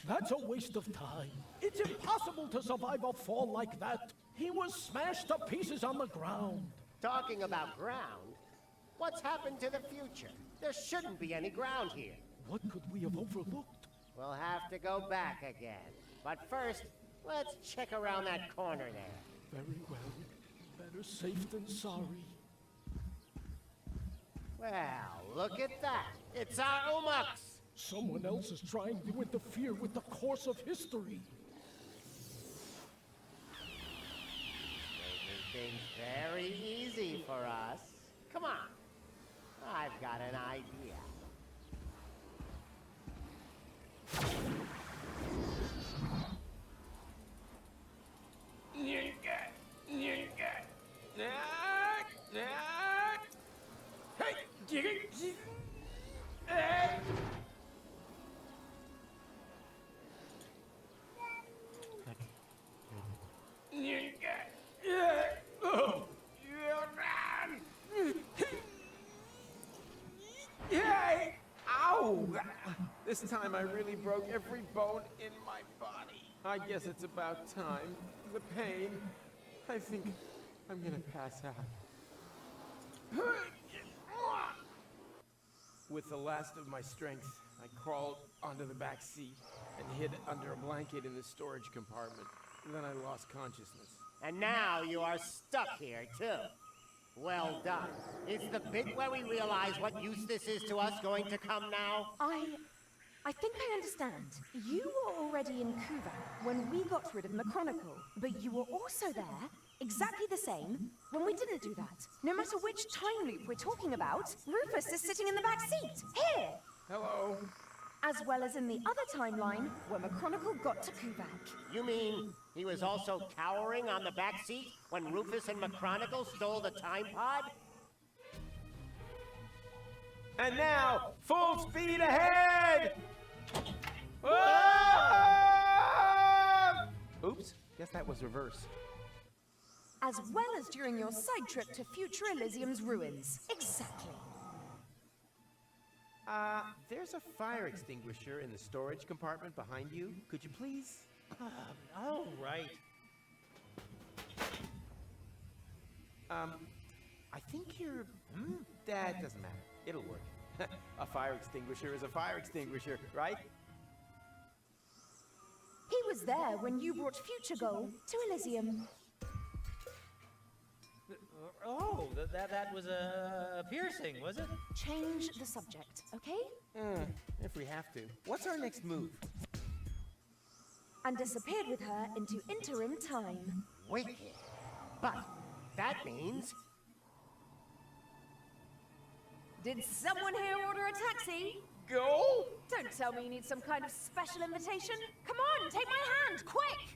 S: That's a waste of time. It's impossible to survive a fall like that. He was smashed to pieces on the ground.
D: Talking about ground, what's happened to the future? There shouldn't be any ground here.
S: What could we have overlooked?
D: We'll have to go back again. But first, let's check around that corner there.
S: Very well. Better safe than sorry.
D: Well, look at that. It's our Umux.
S: Someone else is trying to interfere with the course of history.
D: Making things very easy for us. Come on. I've got an idea.
B: Oh, yay! Ow! This time I really broke every bone in my body. I guess it's about time. The pain. I think I'm gonna pass out. With the last of my strength, I crawled onto the back seat and hid under a blanket in the storage compartment. Then I lost consciousness.
D: And now you are stuck here, too. Well done. Is the bit where we realize what use this is to us going to come now?
E: I think I understand. You were already in Kuvak when we got rid of McChronicle, but you were also there, exactly the same, when we didn't do that. No matter which time loop we're talking about, Rufus is sitting in the back seat. Here!
B: Hello?
E: As well as in the other timeline, where McChronicle got to Kuvak.
D: You mean he was also cowering on the back seat when Rufus and McChronicle stole the time pod?
B: And now, full speed ahead! Oops, guess that was reverse.
E: As well as during your side trip to future Elysium's ruins. Exactly.
B: There's a fire extinguisher in the storage compartment behind you. Could you please?
H: All right.
B: I think you're... That doesn't matter. It'll work. A fire extinguisher is a fire extinguisher, right?
E: He was there when you brought Future Goal to Elysium.
H: Oh, that was a piercing, was it?
E: Change the subject, okay?
B: If we have to. What's our next move?
E: And disappeared with her into interim time.
D: Wicked. But that means...
E: Did someone here order a taxi?
B: Go?
E: Don't tell me you need some kind of special invitation. Come on, take my hand, quick!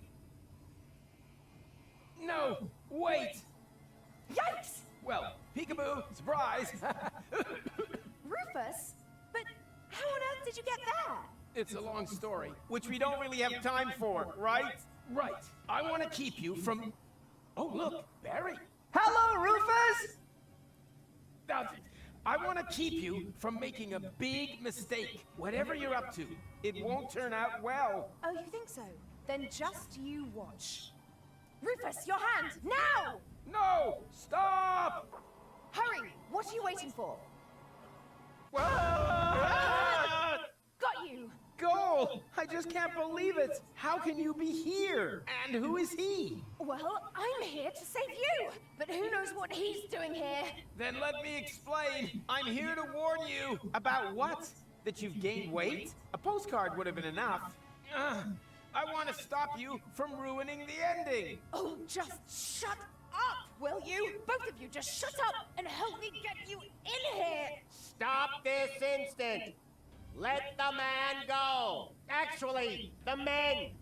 B: No, wait!
E: Yikes!
B: Well, peekaboo, surprise!
E: Rufus? But how on earth did you get there?
B: It's a long story, which we don't really have time for, right? Right. I want to keep you from... Oh, look, Barry.
O: Hello, Rufus!
B: I want to keep you from making a big mistake. Whatever you're up to, it won't turn out well.
E: Oh, you think so? Then just you watch. Rufus, your hand, now!
B: No! Stop!
E: Hurry! What are you waiting for?
B: Got
E: you!
B: Goal! I just can't believe it! How can you be here? And who is he?
E: Well, I'm here to save you! But who knows what he's doing here?
B: Then let me explain. I'm here to warn you. About what? That you've gained weight? A postcard would have been enough. I want to stop you from ruining the ending.
E: Oh, just shut up, will you? Both of you just shut up and help me get you in here!
D: Stop this instant! Let the man go! Actually, the men!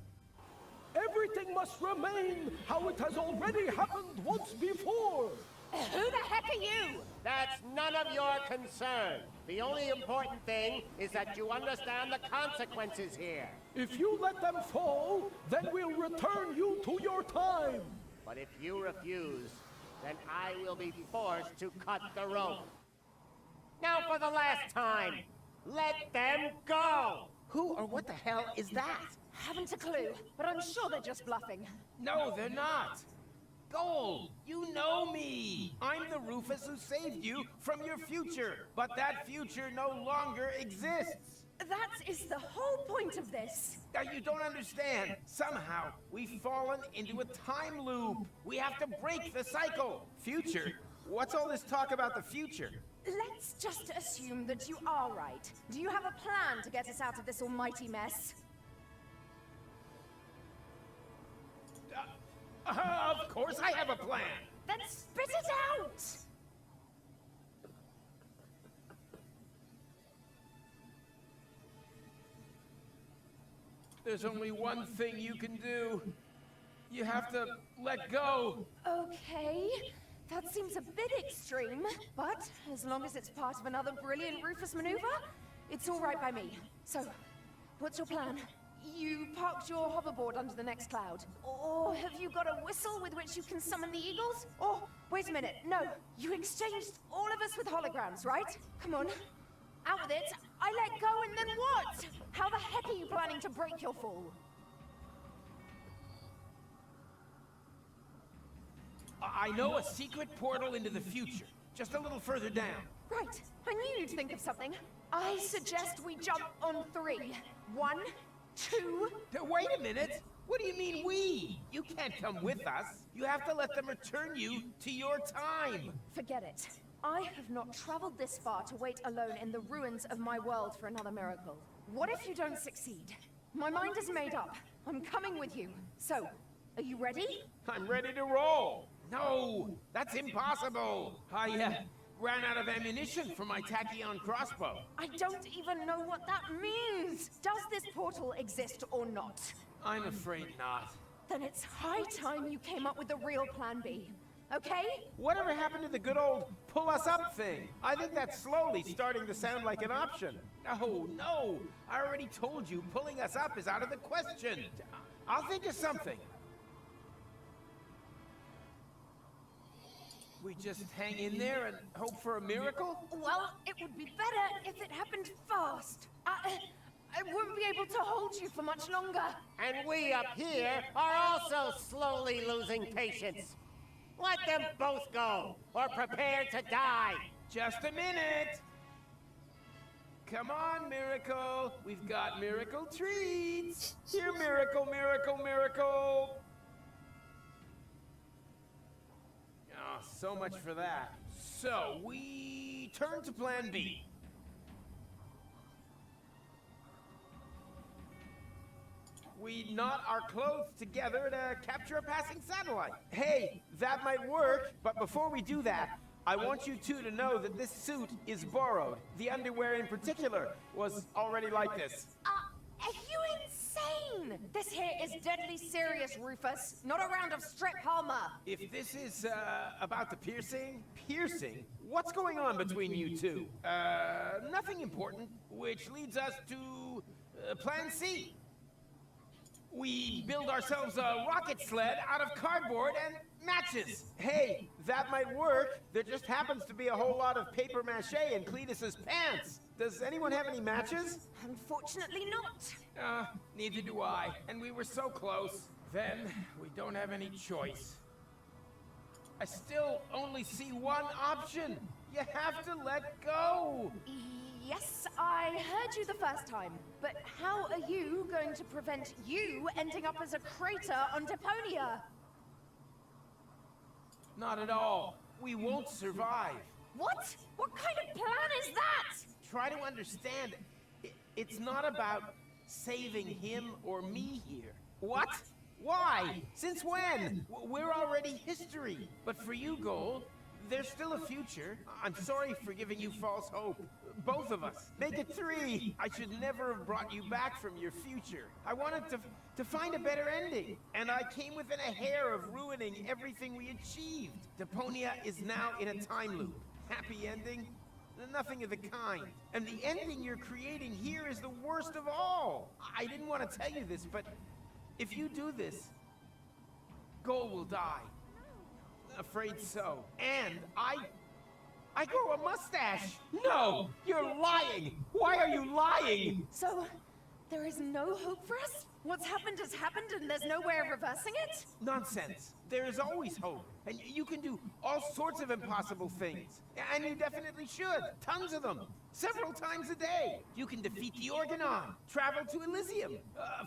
I: Everything must remain how it has already happened once before!
E: Who the heck are you?
D: That's none of your concern. The only important thing is that you understand the consequences here.
I: If you let them fall, then we'll return you to your time!
D: But if you refuse, then I will be forced to cut the rope. Now for the last time, let them go!
B: Who or what the hell is that?
E: Haven't a clue, but I'm sure they're just bluffing.
B: No, they're not. Gold, you know me. I'm the Rufus who saved you from your future, but that future no longer exists.
E: That is the whole point of this.
B: You don't understand. Somehow, we've fallen into a time loop. We have to break the cycle. Future? What's all this talk about the future?
E: Let's just assume that you are right. Do you have a plan to get us out of this almighty mess?
B: Of course I have a plan.
E: Then spit it out!
B: There's only one thing you can do. You have to let go.
E: Okay, That seems a bit extreme, but as long as it's part of another brilliant Rufus maneuver, it's all right by me. So, what's your plan? You parked your hoverboard under the next cloud. Or have you got a whistle with which you can summon the eagles? Or, wait a minute, no. You exchanged all of us with holograms, right? Come on. Out with it. I let go and then what? How the heck are you planning to break your fall?
B: I know a secret portal into the future, just a little further down.
E: Right. I knew you'd think of something. I suggest we jump on 3. 1, 2...
B: Wait a minute! What do you mean we? You can't come with us. You have to let them return you to your time.
E: Forget it. I have not traveled this far to wait alone in the ruins of my world for another miracle. What if you don't succeed? My mind is made up. I'm coming with you. So, are you ready?
B: I'm ready to roll. No, that's impossible. I ran out of ammunition for my tachyon crossbow.
E: I don't even know what that means. Does this portal exist or not?
B: I'm afraid not.
E: Then it's high time you came up with a real plan B. Okay?
B: Whatever happened to the good old pull us up thing? I think that's slowly starting to sound like an option. No. I already told you pulling us up is out of the question. I'll think of something. We just hang in there and hope for a miracle?
E: Well, it would be better if it happened fast. I won't be able to hold you for much longer.
D: And we up here are also slowly losing patience. Let them both go, or prepare to die.
B: Just a minute. Come on, Miracle. We've got miracle treats. Here, Miracle, Miracle, Miracle. Oh, so much for that. So, we turn to Plan B. We knot our clothes together to capture a passing satellite. Hey, that might work, but before we do that, I want you two to know that this suit is borrowed. The underwear in particular was already like this.
E: Are you insane? This here is deadly serious, Rufus. Not a round of strip Halma.
B: If this is, about the piercing? Piercing? What's going on between you two? Nothing important, which leads us to, Plan C. We build ourselves a rocket sled out of cardboard and matches. Hey, that might work. There just happens to be a whole lot of paper mache in Cletus's pants. Does anyone have any matches?
E: Unfortunately not.
B: Neither do I. And we were so close. Then, we don't have any choice. I still only see one option. You have to let go.
E: Yes, I heard you the first time. But how are you going to prevent you ending up as a crater on Deponia?
B: Not at all. We won't survive.
E: What? What kind of plan is that?
B: Try to understand. It's not about saving him or me here. What? Why? Since when? We're already history. But for you, Gold, there's still a future. I'm sorry for giving you false hope. Both of us. Make it 3. I should never have brought you back from your future. I wanted to find a better ending. And I came within a hair of ruining everything we achieved. Deponia is now in a time loop. Happy ending? Nothing of the kind. And the ending you're creating here is the worst of all. I didn't want to tell you this, but if you do this, Goal will die. Afraid so. And I grow a mustache. No, you're lying. Why are you lying?
E: So, there is no hope for us? What's happened has happened and there's no way of reversing it?
B: Nonsense. There is always hope. And you can do all sorts of impossible things. And you definitely should. Tons of them. Several times a day. You can defeat the Organon. Travel to Elysium.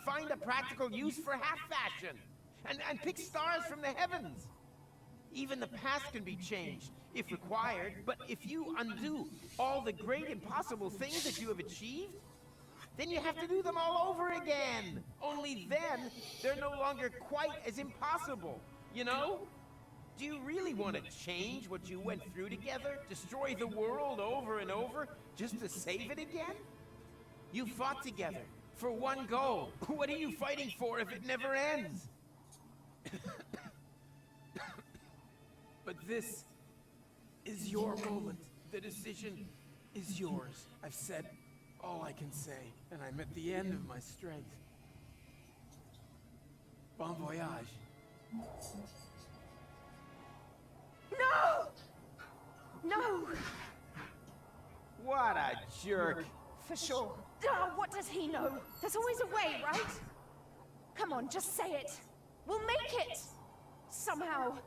B: Find a practical use for half-fashion. And pick stars from the heavens. Even the past can be changed, if required. But if you undo all the great impossible things that you have achieved, then you have to do them all over again. Only then, they're no longer quite as impossible, you know? Do you really want to change what you went through together? Destroy the world over and over, just to save it again? You fought together, for one goal. What are you fighting for if it never ends? But this is your moment. The decision is yours. I've said all I can say, and I'm at the end of my strength. Bon voyage.
E: No! No!
F: What a jerk.
E: For sure. Oh, what does he know? There's always a way, right? Come on, just say it. We'll make it! Somehow.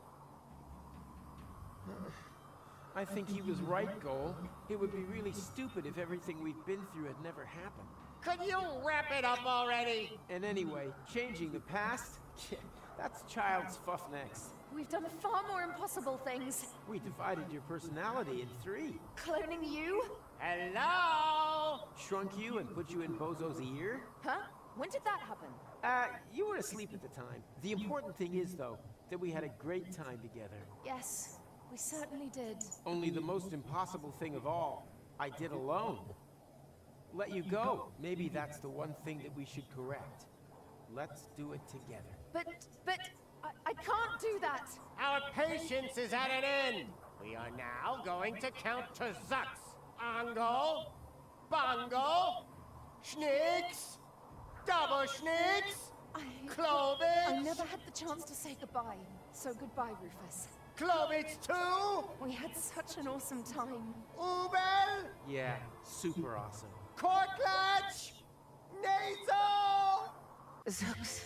B: I think he was right, Goal. It would be really stupid if everything we've been through had never happened.
D: Could you wrap it up already?
B: And anyway, changing the past? That's child's fuff next.
E: We've done far more impossible things.
B: We divided your personality in 3.
E: Cloning you?
D: Hello?
B: Shrunk you and put you in Bozo's ear?
E: Huh? When did that happen?
B: You were asleep at the time. The important thing is, though, that we had a great time together.
E: Yes, we certainly did.
B: Only the most impossible thing of all, I did alone. Let you go. Maybe that's the one thing that we should correct. Let's do it together.
E: But, I can't do that.
D: Our patience is at an end. We are now going to count to Zux. Angle, Bongo, Schnicks, Double Schnicks, Clovis.
E: I never had the chance to say goodbye. So goodbye, Rufus.
D: Clovitz too.
E: We had such an awesome time.
D: Ubel,
B: Yeah, super awesome.
D: Korklatch, Nasal.
E: Zux.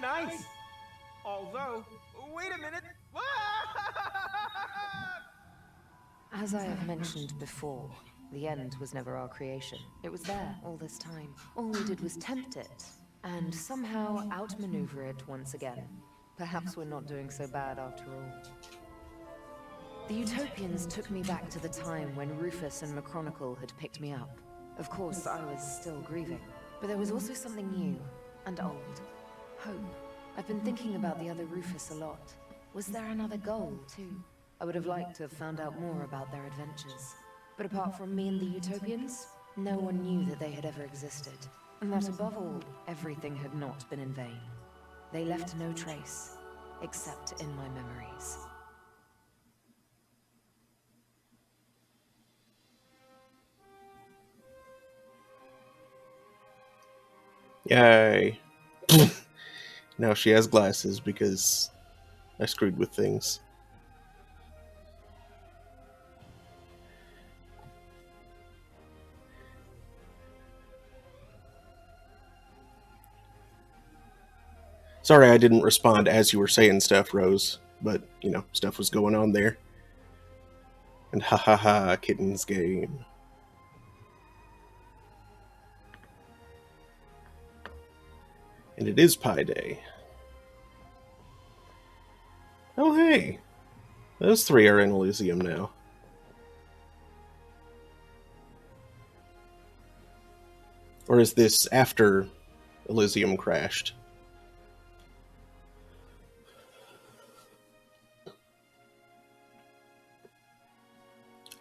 B: Nice! Although, wait a minute!
K: As I have mentioned before, the end was never our creation. It was there all this time. All we did was tempt it, and somehow outmaneuver it once again. Perhaps we're not doing so bad after all. The Utopians took me back to the time when Rufus and McChronicle had picked me up. Of course, I was still grieving, but there was also something new and old. Hope. I've been thinking about the other Rufus a lot. Was there another goal, too? I would have liked to have found out more about their adventures. But apart from me and the Utopians, no one knew that they had ever existed. And that above all, everything had not been in vain. They left no trace, except in my memories.
A: Yay. Now she has glasses because I screwed with things. Sorry I didn't respond as you were saying stuff, Rose, but, you know, stuff was going on there. And ha ha ha, kitten's game. And it is Pi Day. Oh hey, those 3 are in Elysium now. Or is this after Elysium crashed?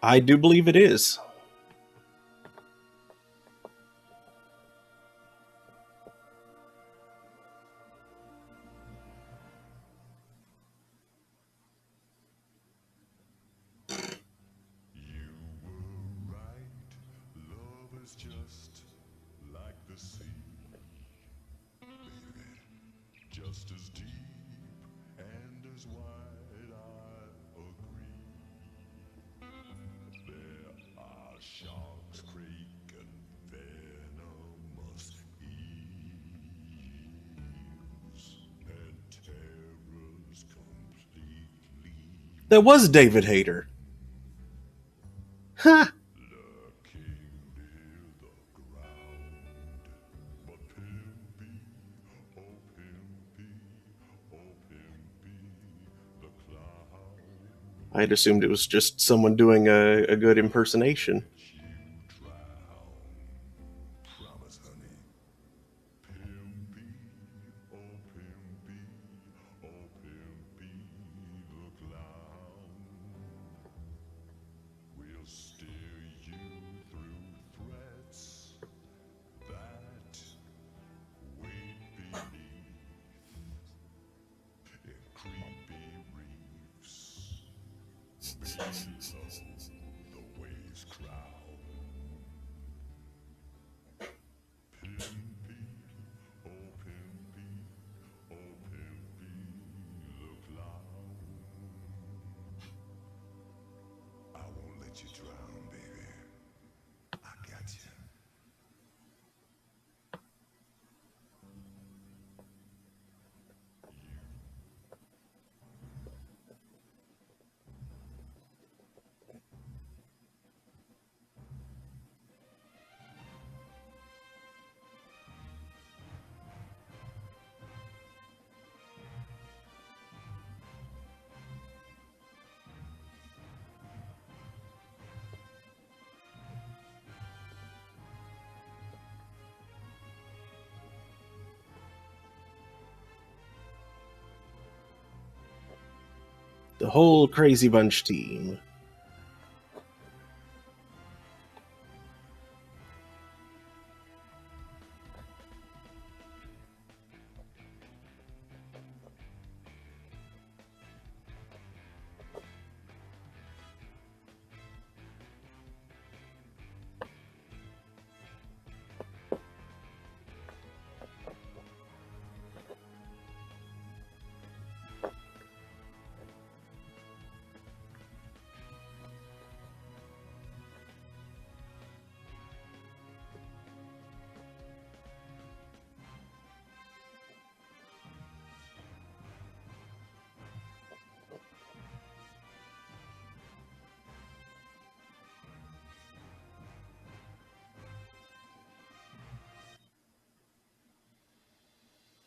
A: I do believe it is.
R: Just like the sea, baby, just as deep and as wide, I agree. There are sharks, crake, and venomous eels, and terrors completely.
A: That was David Hayter. Ha! I had assumed it was just someone doing a good impersonation.
R: Promise, honey. Pimpy, oh pimpy, oh pimpy, the clown. We'll steer you through threats that wait beneath the waves crowd. Pimpy, oh pimpy, oh pimpy, look loud. I won't let you drown, baby. I got you.
A: The whole Crazy Bunch team.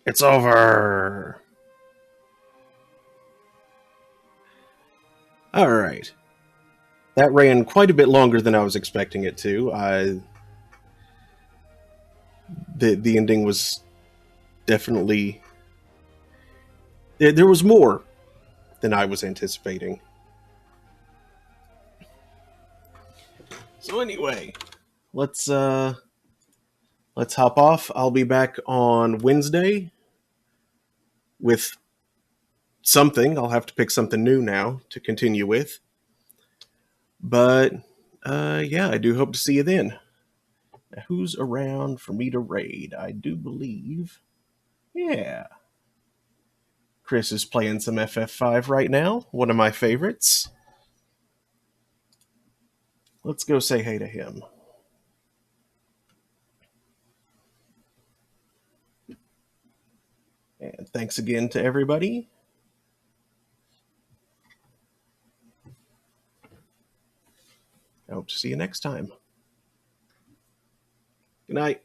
A: It's over. All right. That ran quite a bit longer than I was expecting it to. The ending was definitely there was more than I was anticipating. So anyway, let's hop off. I'll be back on Wednesday with something. I'll have to pick something new now to continue with. But yeah, I do hope to see you then. Now, who's around for me to raid? I do believe, yeah, Chris is playing some FF5 right now, one of my favorites. Let's go say hey to him. And thanks again to everybody. I hope to see you next time. Good night.